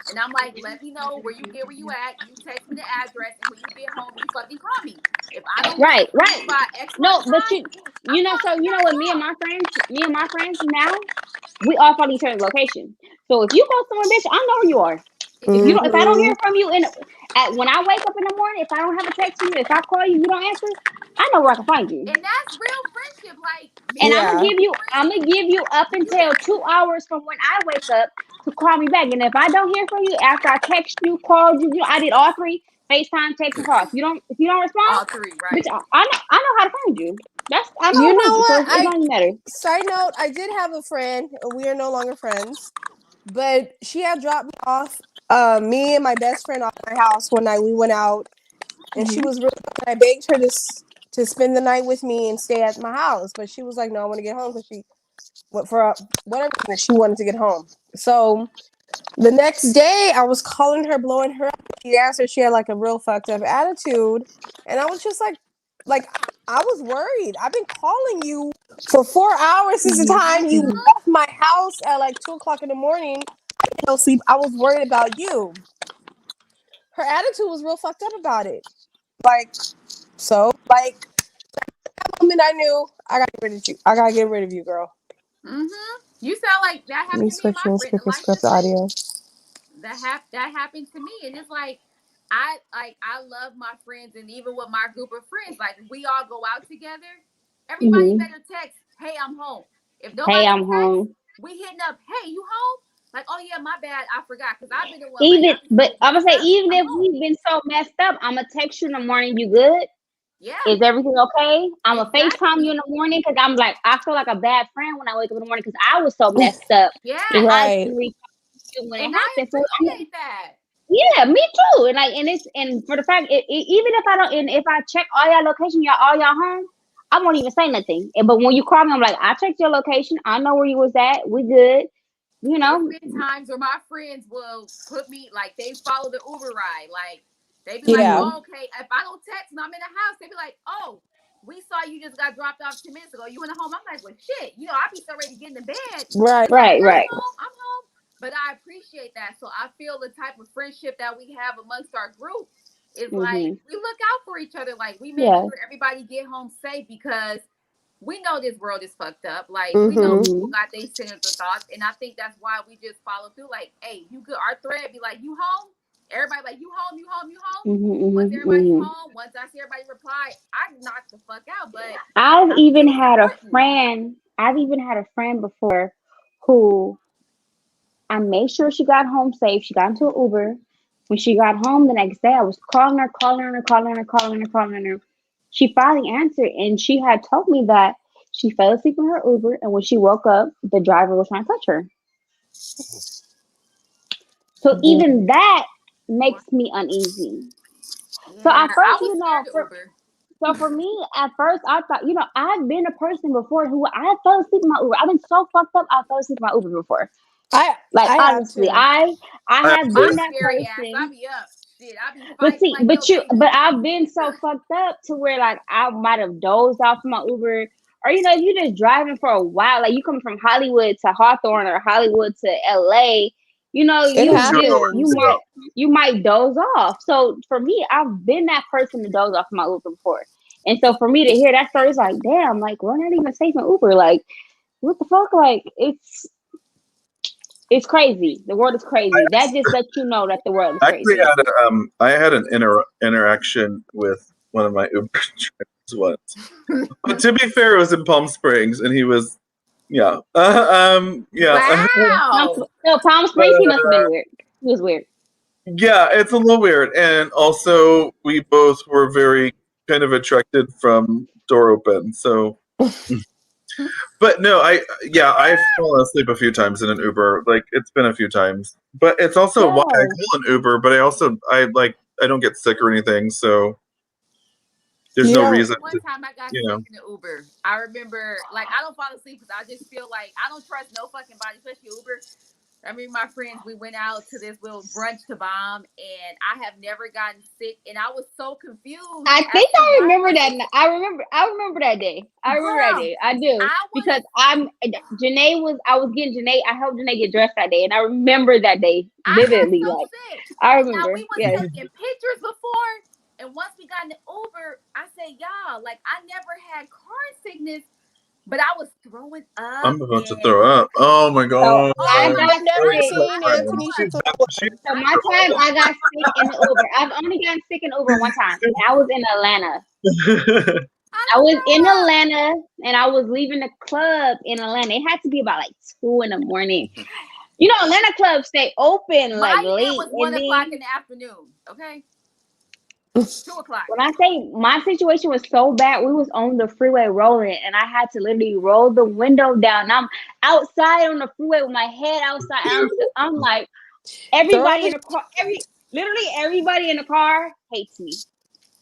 Speaker 5: And I'm like, let me know where you at. You text me the address. And when you get home, you fucking call me. If I don't hear
Speaker 2: Right,
Speaker 5: from you
Speaker 2: right.
Speaker 5: by X, Y,
Speaker 2: No, but
Speaker 5: time, I'm
Speaker 2: so
Speaker 5: calling you
Speaker 2: you know
Speaker 5: back
Speaker 2: what?
Speaker 5: off.
Speaker 2: Me and my friends now, we all follow each other's location. So if you go somewhere, bitch, I know where you are. If I don't
Speaker 1: Mm-hmm.
Speaker 2: hear from you when I wake up in the morning, if I don't have a text from you, if I call you, you don't answer, I know where I can find you.
Speaker 5: And that's real friendship. Like me
Speaker 2: And
Speaker 5: and my
Speaker 1: Yeah.
Speaker 2: I'm gonna give you up
Speaker 5: friends do
Speaker 2: until
Speaker 5: that.
Speaker 2: 2 hours from when I wake up to call me back. And if I don't hear from you after I text you, called you, I did all three: FaceTime, text, and call. If you don't respond,
Speaker 5: All three,
Speaker 2: bitch,
Speaker 5: right?
Speaker 2: I know how to find you. I know how
Speaker 1: You
Speaker 2: to find
Speaker 1: know
Speaker 2: you. So
Speaker 1: what?
Speaker 2: it don't even matter.
Speaker 1: Side note, I did have a friend. We are no longer friends, but she had dropped me off. Me and my best friend off my house one night. We went out, and she
Speaker 2: Mm-hmm.
Speaker 1: was really. I begged her to spend the night with me and stay at my house, but she was like, "No, I want to get home," because she, what for whatever reason, she wanted to get home. So the next day, I was calling her, blowing her up. She answered. She had like a real fucked up attitude, and I was just like I was worried. I've been calling you for 4 hours since the time you
Speaker 2: Mm-hmm.
Speaker 1: left my house at like 2 o'clock in the morning. No sleep. I was worried about you. Her attitude was real fucked up about it. Like like that moment, I knew I gotta get rid of you. I gotta get rid of you, girl.
Speaker 5: You sound like that
Speaker 1: Let me
Speaker 5: happened to me and
Speaker 1: switch
Speaker 5: my
Speaker 1: and
Speaker 5: friend.
Speaker 1: speaker
Speaker 5: Like the
Speaker 1: script
Speaker 5: same.
Speaker 1: audio.
Speaker 5: That happened to me, and it's like I love my friends, and even with my group of friends, like if we all go out together, everybody
Speaker 2: Mm-hmm.
Speaker 5: better text, "Hey, I'm home." If
Speaker 2: Hey,
Speaker 5: nobody
Speaker 2: I'm
Speaker 5: texts,
Speaker 2: home.
Speaker 5: we hitting up, "Hey, you home?" Like, "Oh yeah, my bad, I forgot." Because I've been the one like
Speaker 2: Even,
Speaker 5: I be
Speaker 2: but
Speaker 5: so
Speaker 2: I'm gonna
Speaker 5: messed
Speaker 2: say,
Speaker 5: up.
Speaker 2: even
Speaker 5: I'm
Speaker 2: if
Speaker 5: home.
Speaker 2: we've been so messed up, I'm gonna text you in the morning. You good?
Speaker 5: Yeah,
Speaker 2: Is everything okay? I'm gonna FaceTime you
Speaker 5: exactly.
Speaker 2: in the morning because I'm like, I feel like a bad friend when I wake up in the morning because I was so messed up that
Speaker 5: Yes,
Speaker 2: I
Speaker 1: Right.
Speaker 2: didn't reach out to you when it
Speaker 5: and I
Speaker 2: happened. So
Speaker 5: appreciate that.
Speaker 2: yeah, me too. And for the fact, even if I don't, and if I check all y'all location, all y'all home, I won't even say nothing. But when you call me, I'm like, I checked your location. I know where you was at. We good. You
Speaker 5: It's
Speaker 2: know.
Speaker 5: been times where my friends will put me like they follow the Uber ride. Like they be like,
Speaker 1: Yeah.
Speaker 2: Hmm.
Speaker 5: oh, okay, if I don't text and I'm in the house, they be like, oh, we saw you just got dropped off 10 minutes ago. You in the home? I'm like, well, shit. I be so ready to get in the bed.
Speaker 1: Right.
Speaker 5: Be like,
Speaker 2: Right.
Speaker 5: yeah, I'm
Speaker 2: Right.
Speaker 5: home. I'm home. But I appreciate that. So I feel the type of friendship that we have amongst our group is like
Speaker 2: Hmm.
Speaker 5: we look out for each other. Like we make
Speaker 2: Yeah.
Speaker 5: sure everybody get home safe because we know this world is fucked up. Like we know
Speaker 1: Mm-hmm.
Speaker 5: people
Speaker 2: Hmm.
Speaker 5: got their sinister thoughts, and I think that's why we just follow through. Like, hey, you could our thread be like, you home? Everybody like, you home? You home? You home?
Speaker 2: Hmm.
Speaker 5: Once
Speaker 2: Hmm.
Speaker 5: everybody
Speaker 2: Hmm.
Speaker 5: home, once I see everybody reply, I knock the fuck out. But
Speaker 2: I've
Speaker 5: I
Speaker 2: even
Speaker 5: feel it's
Speaker 2: had a
Speaker 5: important.
Speaker 2: friend. I've even had a friend before who I made sure she got home safe. She got into an Uber. When she got home the next day, I was calling her, calling her, calling her, calling her, calling her. She finally answered, and she had told me that she fell asleep in her Uber, and when she woke up, the driver was trying to touch her. So even that makes me uneasy. So
Speaker 5: Yeah,
Speaker 2: at
Speaker 5: I
Speaker 2: first,
Speaker 5: was scared of Uber.
Speaker 2: for me, at first, I thought, I've been a person before who I fell asleep in my Uber. I've been so fucked up, I fell asleep in my Uber before.
Speaker 1: I
Speaker 2: Like
Speaker 1: I have
Speaker 2: honestly,
Speaker 1: to.
Speaker 2: I
Speaker 4: I
Speaker 2: have
Speaker 5: My
Speaker 2: been
Speaker 4: agree.
Speaker 2: that
Speaker 5: scary ass. I
Speaker 2: person.
Speaker 5: be up. Shit, I be
Speaker 2: But
Speaker 5: fighting
Speaker 2: see,
Speaker 5: like, yo, baby,
Speaker 2: but
Speaker 5: wake up.
Speaker 2: I've been so fucked up to where like I might have dozed off my Uber, or if you're just driving for a while, like you come from Hollywood to Hawthorne or Hollywood to LA,
Speaker 1: It
Speaker 2: you
Speaker 1: happens.
Speaker 2: might doze off. So for me, I've been that person to doze off my Uber before, and so for me to hear that story, it's like, damn, like we're not even safe in Uber, like what the fuck, like it's crazy. The world is crazy. That just lets you know that the world is
Speaker 4: I actually
Speaker 2: crazy.
Speaker 4: I had an interaction with one of my Uber drivers once. But to be fair, it was in Palm Springs, and he was, yeah, yeah.
Speaker 5: Wow.
Speaker 2: No, Palm Springs, he must have been weird. He was weird.
Speaker 4: Yeah, it's a little weird. And also, we both were very kind of attracted from door open. So, but no, I've fallen asleep a few times in an Uber. Like, it's been a few times. But it's also why I
Speaker 2: Yes.
Speaker 4: call an Uber, but I don't get sick or anything. So, there's no
Speaker 1: Yeah.
Speaker 4: reason
Speaker 5: One
Speaker 4: to,
Speaker 5: time I got
Speaker 4: you
Speaker 5: sick
Speaker 4: know.
Speaker 5: in the Uber. I remember, like, I don't fall asleep because I just feel like I don't trust no fucking body, especially Uber. I mean, my friends, we went out to this little brunch to bomb, and I have never gotten sick, and I was so confused
Speaker 2: I
Speaker 5: as
Speaker 2: think
Speaker 5: to
Speaker 2: I
Speaker 5: why
Speaker 2: remember
Speaker 5: was
Speaker 2: that.
Speaker 5: it.
Speaker 2: I remember that day. I remember that
Speaker 5: Girl,
Speaker 2: day. I do
Speaker 5: I was
Speaker 2: because I was getting Janae. I helped Janae get dressed that day, and I remember that day
Speaker 5: I got
Speaker 2: vividly.
Speaker 5: so
Speaker 2: Like
Speaker 5: sick.
Speaker 2: I
Speaker 5: And now
Speaker 2: remember.
Speaker 5: we was
Speaker 2: Yes.
Speaker 5: taking pictures before, and once we got in the Uber, I said, y'all, like I never had car sickness, but I was throwing up
Speaker 4: I'm about to
Speaker 5: and
Speaker 4: throw up. Oh my
Speaker 2: So
Speaker 4: god.
Speaker 2: I
Speaker 5: oh my
Speaker 2: got
Speaker 1: I've never
Speaker 2: sick.
Speaker 1: seen
Speaker 5: God,
Speaker 1: Anthony
Speaker 5: Lord.
Speaker 1: throw
Speaker 4: She's
Speaker 2: So
Speaker 5: I
Speaker 2: my time I got sick in the Uber. I've only gotten sick in Uber one time, and I was in Atlanta.
Speaker 5: I
Speaker 2: I
Speaker 5: don't
Speaker 2: was in
Speaker 5: throw up.
Speaker 2: Atlanta, and I was leaving the club in Atlanta. It had to be about like 2 in the morning. You know, Atlanta clubs stay open like
Speaker 5: Mine it
Speaker 2: late,
Speaker 5: was
Speaker 2: and
Speaker 5: 1 o'clock in
Speaker 2: then
Speaker 5: the afternoon. Okay, 2 o'clock.
Speaker 2: when I say my situation was so bad, we was on the freeway rolling, and I had to literally roll the window down. I'm outside on the freeway with my head outside. I'm like
Speaker 1: Throw
Speaker 2: everybody in
Speaker 1: the.
Speaker 2: the car, literally everybody in the car hates me.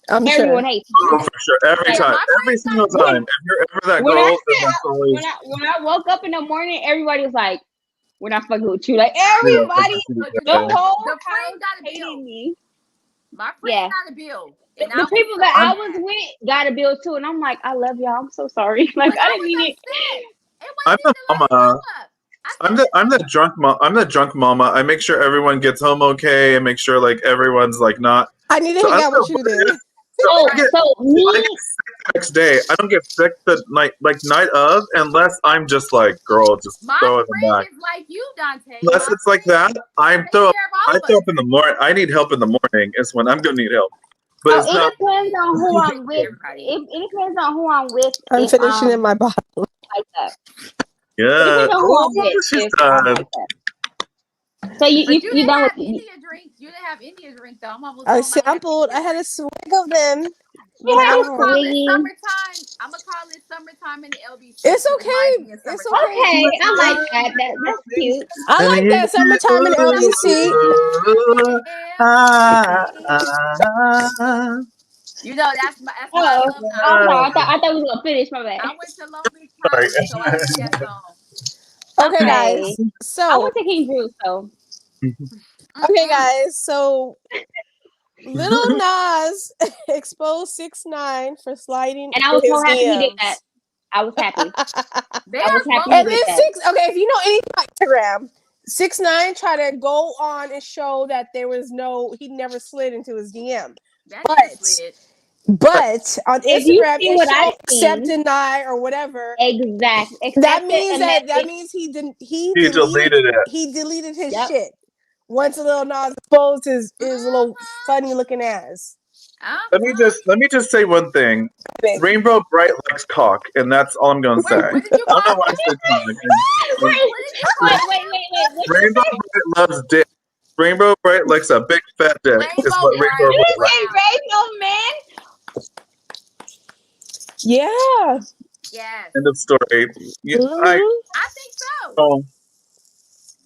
Speaker 1: I'm sure.
Speaker 2: Everyone hates me.
Speaker 4: Oh, for sure. Every
Speaker 2: Like
Speaker 5: Yeah,
Speaker 4: time.
Speaker 5: my
Speaker 4: Every
Speaker 5: friends
Speaker 4: single
Speaker 5: got
Speaker 4: time.
Speaker 2: when
Speaker 4: If you're ever that
Speaker 2: when I
Speaker 4: girl, then
Speaker 2: say
Speaker 4: that's always
Speaker 2: when I woke up in the morning, everybody was like, "We're not fucking with you." Like
Speaker 4: yeah,
Speaker 2: everybody,
Speaker 5: but you
Speaker 2: the
Speaker 5: know
Speaker 4: yeah.
Speaker 2: whole
Speaker 5: the friend
Speaker 2: house
Speaker 5: got a
Speaker 2: hated
Speaker 5: bill.
Speaker 2: me.
Speaker 5: My friend
Speaker 2: Yeah,
Speaker 5: got a bill, and I
Speaker 2: the
Speaker 5: was
Speaker 2: people
Speaker 5: so
Speaker 2: that I
Speaker 4: I'm
Speaker 2: was
Speaker 5: mad.
Speaker 2: with got a bill too, and I'm like, "I love y'all. I'm so sorry. Like
Speaker 5: But
Speaker 2: I
Speaker 5: I
Speaker 2: didn't
Speaker 5: was
Speaker 2: mean it."
Speaker 5: upset. It
Speaker 4: I'm
Speaker 5: wasn't
Speaker 4: the
Speaker 5: even the last
Speaker 4: mama.
Speaker 5: throw up. I
Speaker 4: I'm
Speaker 5: said,
Speaker 4: the drunk mom. I'm the drunk mama. I make sure everyone gets home okay and make sure like everyone's like not.
Speaker 1: I need to
Speaker 4: So I
Speaker 1: hang
Speaker 4: don't
Speaker 1: out
Speaker 4: know
Speaker 1: with you
Speaker 4: what it
Speaker 1: then.
Speaker 4: is. So
Speaker 2: Oh, so
Speaker 4: I get
Speaker 2: me,
Speaker 4: sick the next day. I don't get sick the night of unless I'm just like girl, just
Speaker 5: my
Speaker 4: throw it
Speaker 5: friend
Speaker 4: back.
Speaker 5: is like you, Dante.
Speaker 4: Unless
Speaker 5: My
Speaker 4: it's like
Speaker 5: friend
Speaker 4: that,
Speaker 5: take care of
Speaker 4: I
Speaker 5: all of
Speaker 4: throw
Speaker 5: us.
Speaker 4: up in the morning. I need help in the morning. Is when I'm gonna need help. But
Speaker 2: oh,
Speaker 4: it's not.
Speaker 2: it depends on
Speaker 5: But
Speaker 2: who
Speaker 5: you
Speaker 2: I'm
Speaker 5: take
Speaker 2: with.
Speaker 5: care of everybody.
Speaker 2: It depends on who I'm with.
Speaker 1: I'm
Speaker 2: If
Speaker 1: finishing in my bottle.
Speaker 2: like that, it
Speaker 4: Yeah.
Speaker 2: depends on who
Speaker 4: Oh,
Speaker 2: I'm with.
Speaker 4: she's
Speaker 2: If I'm
Speaker 4: done.
Speaker 2: like that. So
Speaker 5: But you
Speaker 2: you
Speaker 5: didn't
Speaker 2: done with
Speaker 5: have India drink. You didn't have India drink though. I'm almost
Speaker 1: I
Speaker 5: home. I don't have
Speaker 1: sampled.
Speaker 5: India
Speaker 1: I had a
Speaker 5: drink.
Speaker 1: swig of them,
Speaker 2: you
Speaker 1: but
Speaker 5: But
Speaker 1: I
Speaker 2: had
Speaker 5: I'm
Speaker 2: a
Speaker 1: don't
Speaker 5: gonna
Speaker 1: have.
Speaker 5: call it
Speaker 2: swiggy.
Speaker 5: summertime. I'm gonna call it summertime in the LBC
Speaker 1: It's
Speaker 5: because it reminds
Speaker 1: okay.
Speaker 5: me of
Speaker 1: It's
Speaker 5: summertime.
Speaker 1: okay.
Speaker 2: Okay, I like that. That's cute.
Speaker 1: I
Speaker 4: And
Speaker 1: like that summertime in LBC.
Speaker 5: You know that's what I
Speaker 2: Oh,
Speaker 5: love now.
Speaker 2: I'm sorry. I thought we were gonna finish. My bad.
Speaker 5: I went to Long Beach Poly, so I sing that song.
Speaker 1: Okay,
Speaker 2: Okay,
Speaker 1: guys.
Speaker 2: I
Speaker 1: So,
Speaker 2: went to King Drew, so
Speaker 1: okay,
Speaker 5: Mm-mm.
Speaker 1: guys. So, Little Nas exposed 6ix9ine for sliding
Speaker 2: and I
Speaker 1: into
Speaker 2: was so
Speaker 1: his
Speaker 2: happy he did that.
Speaker 1: DMs.
Speaker 2: I was happy.
Speaker 5: They
Speaker 2: I was
Speaker 5: are
Speaker 2: happy he
Speaker 1: And
Speaker 5: both.
Speaker 2: did
Speaker 1: then
Speaker 2: that.
Speaker 1: okay, if you know anything about Instagram, 6ix9ine tried to go on and show that he never slid into his DM.
Speaker 5: That nigga
Speaker 1: But
Speaker 5: slid.
Speaker 1: on
Speaker 2: If you
Speaker 1: Instagram
Speaker 2: see
Speaker 1: it
Speaker 2: what I
Speaker 1: showed accept,
Speaker 2: seen,
Speaker 1: deny, or whatever.
Speaker 2: exact
Speaker 1: That
Speaker 2: accepted
Speaker 1: means
Speaker 2: a message.
Speaker 1: he didn't
Speaker 4: he deleted it.
Speaker 1: he deleted his
Speaker 2: Yep.
Speaker 1: shit once Lil Nas exposed his little
Speaker 5: Mm-hmm.
Speaker 1: funny looking ass.
Speaker 5: I'm
Speaker 4: Let me just say one thing. Rainbow Bright likes cock, and that's all I'm gonna say.
Speaker 5: What did you
Speaker 4: I don't know
Speaker 5: call
Speaker 4: why I
Speaker 5: it?
Speaker 4: said cock.
Speaker 5: What did you call
Speaker 2: Wait. What you
Speaker 4: Rainbow
Speaker 2: say?
Speaker 4: Bright loves dick. Rainbow Bright likes a big fat dick. Is
Speaker 5: Rainbow
Speaker 4: what
Speaker 5: Bright?
Speaker 4: Rainbow
Speaker 2: You
Speaker 4: Bright
Speaker 2: didn't
Speaker 4: likes.
Speaker 2: say
Speaker 5: Wow.
Speaker 2: rainbow man.
Speaker 1: Yeah.
Speaker 5: Yes.
Speaker 4: End of story. Yeah,
Speaker 1: Hmm.
Speaker 5: I think so.
Speaker 4: oh,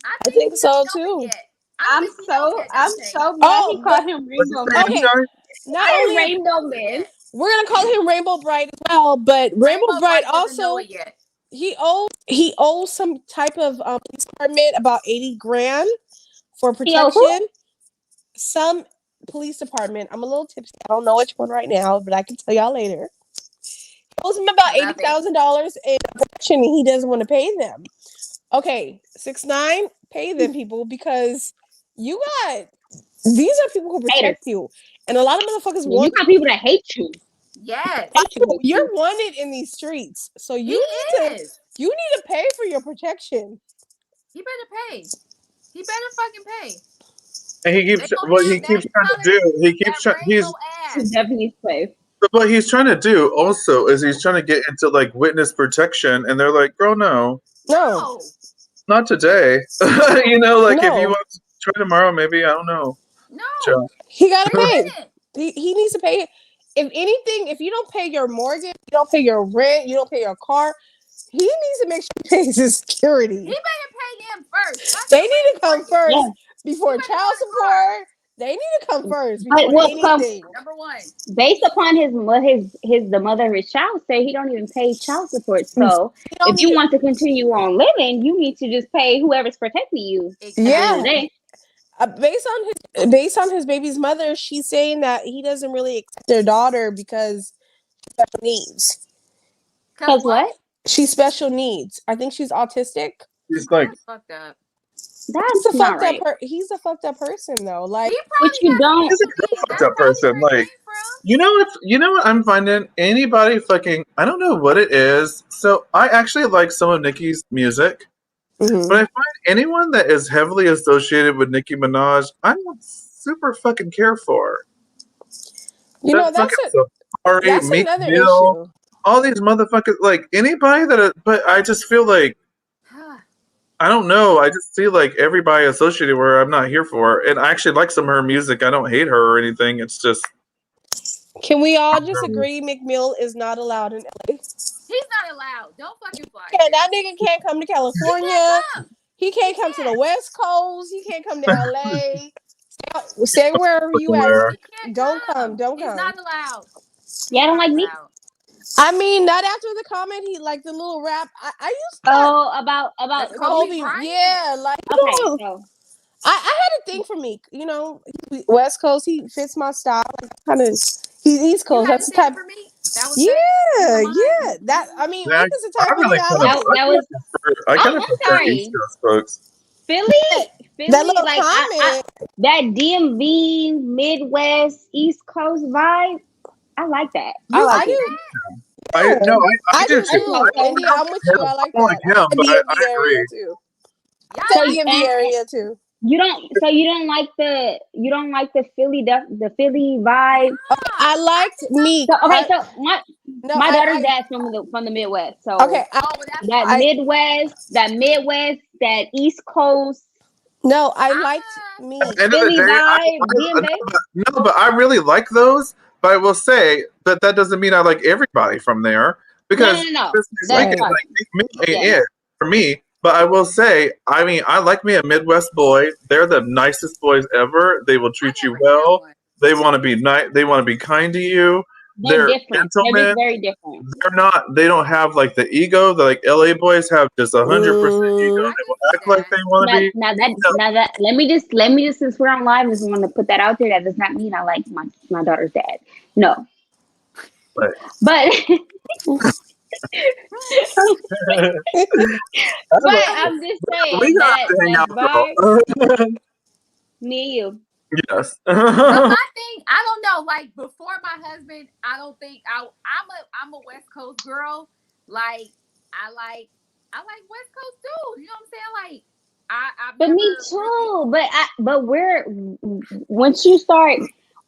Speaker 5: I
Speaker 1: I
Speaker 5: think
Speaker 1: think
Speaker 5: he ain't
Speaker 1: so
Speaker 5: over
Speaker 1: too.
Speaker 5: yet. I don't think he knows yet,
Speaker 2: I'm
Speaker 5: Dante.
Speaker 2: so mad he
Speaker 1: Oh, but
Speaker 2: called him
Speaker 4: what'd you
Speaker 2: rainbow
Speaker 4: say,
Speaker 2: man.
Speaker 1: okay.
Speaker 4: Angie?
Speaker 1: Not
Speaker 5: I don't
Speaker 2: Say
Speaker 1: only
Speaker 5: think he
Speaker 2: rainbow
Speaker 5: knows it
Speaker 2: man.
Speaker 5: yet.
Speaker 1: we're gonna call him Rainbow Bright as well, but Rainbow
Speaker 5: Rainbow
Speaker 1: Bright
Speaker 5: Bright doesn't know
Speaker 1: also
Speaker 5: it yet.
Speaker 1: he owes some type of police department about 80 grand for
Speaker 2: He owes who?
Speaker 1: protection. Some police department. I'm a little tipsy. I don't know which one right now, but I can tell y'all later. Owes him about eighty
Speaker 5: Love it.
Speaker 1: thousand dollars in protection, and he doesn't want to pay them. Okay, 6ix9ine, pay them people because you got these are people who
Speaker 2: Haters.
Speaker 1: protect you, and a lot of motherfuckers
Speaker 2: You
Speaker 1: want
Speaker 2: got people that hate you.
Speaker 5: Yes,
Speaker 2: Hate you, hate
Speaker 1: you're
Speaker 2: you.
Speaker 1: wanted in these streets, so
Speaker 5: he is.
Speaker 1: you need to pay for your protection.
Speaker 5: He better pay. He better fucking pay.
Speaker 4: And he
Speaker 5: They
Speaker 4: keeps
Speaker 5: gonna
Speaker 4: what he
Speaker 5: have that
Speaker 4: keeps trying to
Speaker 5: color,
Speaker 4: do. He keeps
Speaker 5: that
Speaker 4: trying.
Speaker 5: rainbow
Speaker 2: He
Speaker 5: ass.
Speaker 2: definitely needs to play.
Speaker 4: What he's trying to do also is he's trying to get into like witness protection, and they're like, "Girl, no,
Speaker 1: No,
Speaker 5: No.
Speaker 4: not today." You know, like if you
Speaker 1: no.
Speaker 4: want to try tomorrow, maybe I don't know.
Speaker 5: No,
Speaker 1: He gotta
Speaker 5: he
Speaker 1: pay.
Speaker 5: didn't.
Speaker 1: He needs to pay. If anything, if you don't pay your mortgage, you don't pay your rent, you don't pay your car, he needs to make sure he pays his security.
Speaker 5: He better pay them first. Fuck
Speaker 1: They
Speaker 5: the
Speaker 1: need to come
Speaker 5: mortgage.
Speaker 1: first
Speaker 2: Yeah.
Speaker 1: before
Speaker 5: You better
Speaker 1: child
Speaker 5: go to car.
Speaker 1: support. They need to come first
Speaker 2: But
Speaker 1: before
Speaker 2: well, so
Speaker 1: anything.
Speaker 5: Number one.
Speaker 2: based upon his the mother of his child say he don't even pay child support. So
Speaker 1: You don't
Speaker 2: if you
Speaker 1: need.
Speaker 2: want to continue on living, you need to just pay whoever's protecting you at the end of
Speaker 1: Yeah,
Speaker 2: the day.
Speaker 1: based on his baby's mother, she's saying that he doesn't really accept their daughter because special needs.
Speaker 5: Cause
Speaker 2: Cause
Speaker 5: what?
Speaker 2: what?
Speaker 1: She's special needs. I think she's autistic.
Speaker 4: He's like,
Speaker 5: That's fucked up.
Speaker 1: He's a
Speaker 2: That's not
Speaker 1: fucked up.
Speaker 2: right.
Speaker 1: He's a fucked up person though. Like
Speaker 5: He
Speaker 2: But
Speaker 5: probably
Speaker 2: you
Speaker 5: has
Speaker 2: don't.
Speaker 4: he's a
Speaker 5: special
Speaker 4: real
Speaker 5: needs.
Speaker 4: fucked
Speaker 5: That's
Speaker 4: up
Speaker 5: probably
Speaker 4: person.
Speaker 5: where it
Speaker 4: Like,
Speaker 5: came from.
Speaker 4: you know what I'm finding? Anybody fucking, I don't know what it is. So I actually like some of Nicki's music,
Speaker 1: mhm.
Speaker 4: but I find anyone that is heavily associated with Nicki Minaj, I don't super fucking care for.
Speaker 1: You know
Speaker 4: That fucking Safari,
Speaker 1: that's
Speaker 4: Meek
Speaker 1: another
Speaker 4: Mill,
Speaker 1: issue.
Speaker 4: all these motherfuckers, like anybody that, but I just feel like, I don't know. I just feel like everybody associated with her, I'm not here for. And I actually like some of her music. I don't hate her or anything. It's just.
Speaker 1: Can we all just agree McMill is not allowed in LA?
Speaker 5: He's not allowed. Don't fucking fly
Speaker 1: Yeah,
Speaker 5: here.
Speaker 1: that nigga can't come to
Speaker 5: He
Speaker 1: California.
Speaker 5: can't come.
Speaker 1: He can't come to the West Coast. He can't come to LA. Stay wherever you at.
Speaker 4: Where?
Speaker 5: He can't
Speaker 1: Don't
Speaker 5: come.
Speaker 1: come. Don't
Speaker 5: He's
Speaker 1: come.
Speaker 5: not allowed.
Speaker 2: Yeah, I don't
Speaker 5: Not
Speaker 2: like me.
Speaker 5: allowed.
Speaker 1: I mean, not after the comment. He like the little rap. I used to
Speaker 2: Oh, about
Speaker 5: That's Kobe Bryant.
Speaker 1: Yeah, like
Speaker 2: okay.
Speaker 1: you know,
Speaker 2: So
Speaker 1: I had a thing for Meek. You know, West Coast. He fits my style. Like, kind of. He's East
Speaker 5: You
Speaker 1: Coast.
Speaker 5: had
Speaker 1: That's
Speaker 5: to
Speaker 1: the
Speaker 5: say
Speaker 1: type.
Speaker 5: it for me. That was
Speaker 1: Yeah,
Speaker 5: great.
Speaker 1: yeah. That I mean,
Speaker 4: Yeah,
Speaker 1: Meek is the type
Speaker 4: I
Speaker 1: of nigga
Speaker 4: really
Speaker 1: I
Speaker 4: kind
Speaker 1: like.
Speaker 4: of,
Speaker 2: that was
Speaker 4: I kind of
Speaker 2: I'm
Speaker 4: prefer East
Speaker 2: sorry.
Speaker 4: Coast folks.
Speaker 2: Philly,
Speaker 1: That little
Speaker 2: like
Speaker 1: comment.
Speaker 2: that DMV Midwest East Coast vibe. I like that. I
Speaker 5: You
Speaker 2: like
Speaker 1: I
Speaker 5: like
Speaker 2: it.
Speaker 1: do.
Speaker 5: that?
Speaker 4: I
Speaker 1: Yeah.
Speaker 4: no, I
Speaker 1: I
Speaker 4: do
Speaker 1: do
Speaker 2: That's
Speaker 4: too.
Speaker 2: my
Speaker 1: too.
Speaker 4: I
Speaker 2: thing.
Speaker 1: India, I'm with you. I like
Speaker 4: don't like
Speaker 1: that.
Speaker 4: him,
Speaker 1: The
Speaker 4: but
Speaker 1: DMV
Speaker 4: I
Speaker 1: area
Speaker 4: agree.
Speaker 1: too.
Speaker 5: Y'all
Speaker 2: So
Speaker 5: like
Speaker 1: DMV
Speaker 2: and
Speaker 1: area too.
Speaker 2: you don't like the Philly vibe.
Speaker 1: I liked Meek.
Speaker 2: So okay, so
Speaker 1: No,
Speaker 2: my daughter's dad's from the Midwest. So
Speaker 1: okay.
Speaker 5: Oh, well, that's
Speaker 2: that
Speaker 5: fine.
Speaker 2: Midwest, that East Coast
Speaker 1: No, I
Speaker 5: I'm
Speaker 1: liked
Speaker 4: At the
Speaker 1: Meek.
Speaker 4: end of the
Speaker 2: Philly
Speaker 4: day,
Speaker 2: vibe, DMV.
Speaker 4: no, but I really like those. But I will say that that doesn't mean I like everybody from there because
Speaker 2: No.
Speaker 4: this
Speaker 2: That's
Speaker 4: weekend,
Speaker 1: Right.
Speaker 2: fine.
Speaker 4: like Meek ain't
Speaker 2: Yeah.
Speaker 4: it for me. But I will say, I mean, I like me a Midwest boy. They're the nicest boys ever. They will
Speaker 5: I
Speaker 4: treat you
Speaker 5: never had
Speaker 4: well.
Speaker 5: one.
Speaker 4: They want to be nice. They want to be kind to you.
Speaker 2: They're
Speaker 4: They're
Speaker 2: different. They're
Speaker 4: gentlemen.
Speaker 2: just very different.
Speaker 4: They're not. They don't have like the ego. The like LA boys have just 100% ego.
Speaker 5: I
Speaker 4: They will
Speaker 5: can see
Speaker 4: act like
Speaker 5: that.
Speaker 4: they want to be. No,
Speaker 2: Now that let me just since we're on live, just want to put that out there. That does not mean I like my daughter's dad. No,
Speaker 4: but
Speaker 2: but
Speaker 4: I
Speaker 2: but
Speaker 4: love
Speaker 2: I'm just
Speaker 4: we
Speaker 2: saying
Speaker 4: gotta have
Speaker 2: that
Speaker 4: to hang
Speaker 2: that
Speaker 4: out,
Speaker 2: vibe,
Speaker 4: girl.
Speaker 2: me and you.
Speaker 4: Yes.
Speaker 5: But my thing, I don't know. Like before my husband, I don't think I'm a West Coast girl. Like I like West Coast dudes. You know what I'm saying? Like I've
Speaker 2: But
Speaker 5: never
Speaker 2: me
Speaker 5: really.
Speaker 2: too. But we're once you start,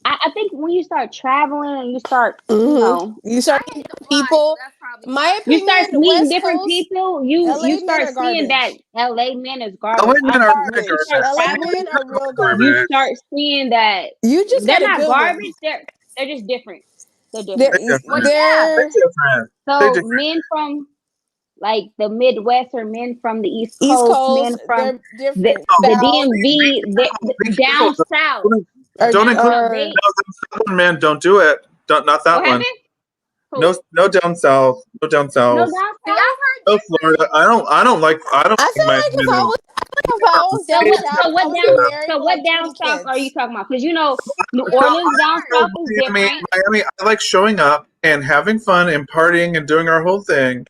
Speaker 2: I think when you start traveling and you start,
Speaker 1: You start
Speaker 5: I hate to fly, so
Speaker 1: people.
Speaker 5: that's probably
Speaker 1: My
Speaker 5: why.
Speaker 2: you start
Speaker 1: opinion,
Speaker 2: meeting
Speaker 1: West
Speaker 2: different
Speaker 1: Coast,
Speaker 2: people, you
Speaker 1: LA men
Speaker 2: start
Speaker 1: are
Speaker 2: seeing that
Speaker 1: garbage.
Speaker 2: LA men is
Speaker 4: LA
Speaker 2: garbage.
Speaker 4: men are
Speaker 2: Once you
Speaker 1: Garbage.
Speaker 2: start
Speaker 1: LA
Speaker 2: traveling,
Speaker 1: men are real
Speaker 2: you
Speaker 1: garbage.
Speaker 4: garbage.
Speaker 2: start seeing that
Speaker 1: You just
Speaker 2: they're
Speaker 1: got a
Speaker 2: not
Speaker 1: good one.
Speaker 2: garbage. They're just different. They're
Speaker 1: They're,
Speaker 2: different.
Speaker 4: They
Speaker 5: Well,
Speaker 4: different.
Speaker 5: yeah.
Speaker 4: They
Speaker 1: they're
Speaker 4: different. They
Speaker 2: So
Speaker 4: different.
Speaker 2: men from like the Midwest or men from the East
Speaker 1: East
Speaker 2: Coast, men
Speaker 1: Coast.
Speaker 2: from
Speaker 1: They're different.
Speaker 2: the
Speaker 1: South
Speaker 2: DMV,
Speaker 4: Be
Speaker 2: down
Speaker 4: careful.
Speaker 2: south,
Speaker 1: or,
Speaker 4: Don't
Speaker 2: down
Speaker 4: include
Speaker 2: south.
Speaker 1: or
Speaker 2: They
Speaker 4: no, them southern men. Don't do it. Don't not that
Speaker 2: what
Speaker 4: one.
Speaker 2: happened?
Speaker 4: No,
Speaker 2: Who?
Speaker 4: no down south. No down
Speaker 2: No
Speaker 4: south.
Speaker 2: down
Speaker 5: See, I've
Speaker 2: south.
Speaker 5: heard
Speaker 4: No
Speaker 5: different.
Speaker 4: Florida. I don't
Speaker 1: I
Speaker 4: like
Speaker 1: feel like if I
Speaker 4: Miami.
Speaker 1: was, if I was
Speaker 2: So
Speaker 1: down
Speaker 2: what?
Speaker 1: south, I would
Speaker 4: Yeah.
Speaker 1: be married
Speaker 2: So
Speaker 1: with
Speaker 2: what
Speaker 1: like
Speaker 2: down
Speaker 1: 20
Speaker 2: south are you
Speaker 1: kids.
Speaker 2: talking about? Because New
Speaker 5: Yeah,
Speaker 4: No,
Speaker 2: Orleans
Speaker 5: I've
Speaker 2: down
Speaker 5: heard.
Speaker 2: south is
Speaker 4: Miami.
Speaker 2: different.
Speaker 4: I like showing up and having fun and partying and doing our whole thing.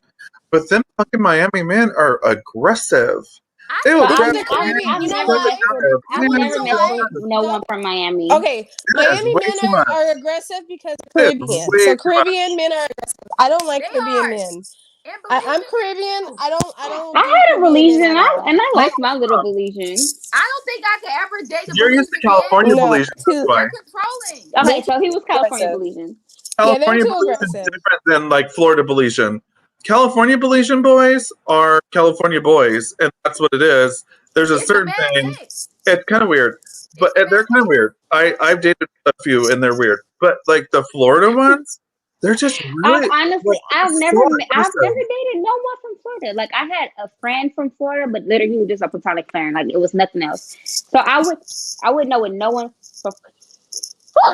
Speaker 4: But them fucking Miami men are aggressive.
Speaker 5: I
Speaker 4: They
Speaker 5: can
Speaker 4: will
Speaker 2: So
Speaker 1: It's
Speaker 4: grab
Speaker 1: the
Speaker 4: your
Speaker 2: I've
Speaker 4: hand
Speaker 1: Caribbean.
Speaker 2: I've
Speaker 1: You
Speaker 4: and
Speaker 1: know
Speaker 2: never
Speaker 4: send
Speaker 1: why?
Speaker 2: messed
Speaker 4: it
Speaker 2: with
Speaker 4: out.
Speaker 1: You
Speaker 2: I've
Speaker 1: want to
Speaker 2: never
Speaker 1: know
Speaker 2: messed
Speaker 1: why?
Speaker 2: with no
Speaker 1: The
Speaker 2: one from Miami.
Speaker 1: Okay,
Speaker 4: That is
Speaker 1: Miami
Speaker 4: way
Speaker 1: men
Speaker 4: too much.
Speaker 1: are aggressive because
Speaker 4: That is
Speaker 1: Caribbean.
Speaker 4: way
Speaker 1: So
Speaker 4: too much.
Speaker 1: Caribbean men are aggressive. I don't like
Speaker 5: They
Speaker 1: Caribbean
Speaker 5: are.
Speaker 1: men.
Speaker 5: And
Speaker 1: I'm
Speaker 5: Belizean
Speaker 1: Caribbean.
Speaker 5: too.
Speaker 1: I don't
Speaker 2: I
Speaker 1: do
Speaker 2: had a
Speaker 1: Caribbean men
Speaker 2: Belizean,
Speaker 1: at all.
Speaker 2: and I
Speaker 4: Hold
Speaker 2: liked my little
Speaker 4: on.
Speaker 2: Belizean.
Speaker 5: I don't think I could ever date a
Speaker 4: You're used to
Speaker 5: Belizean man.
Speaker 4: California
Speaker 1: No,
Speaker 4: Belizean. That's
Speaker 1: too.
Speaker 4: why.
Speaker 5: They're controlling.
Speaker 1: They're
Speaker 2: Okay,
Speaker 1: too
Speaker 2: so he was California
Speaker 1: aggressive.
Speaker 2: Belizean.
Speaker 1: Yeah, they're
Speaker 4: California
Speaker 1: too
Speaker 4: Belizean is
Speaker 1: aggressive.
Speaker 4: different than like Florida Belizean. California Belizean boys are California boys, and that's what it is. There's a
Speaker 5: It's a
Speaker 4: certain
Speaker 5: bad
Speaker 4: thing.
Speaker 5: mix.
Speaker 4: It's kind of weird, but
Speaker 5: It's a bad
Speaker 4: they're kind of
Speaker 5: mix.
Speaker 4: weird. I've dated a few and they're weird, but like the Florida ones, they're just
Speaker 2: I've
Speaker 4: really
Speaker 2: honestly,
Speaker 4: like
Speaker 2: I've never,
Speaker 4: Florida
Speaker 2: I've never
Speaker 4: person.
Speaker 2: dated no one from Florida. Like I had a friend from Florida, but literally he was just a platonic friend. Like it was nothing else. So I would know with no one. From,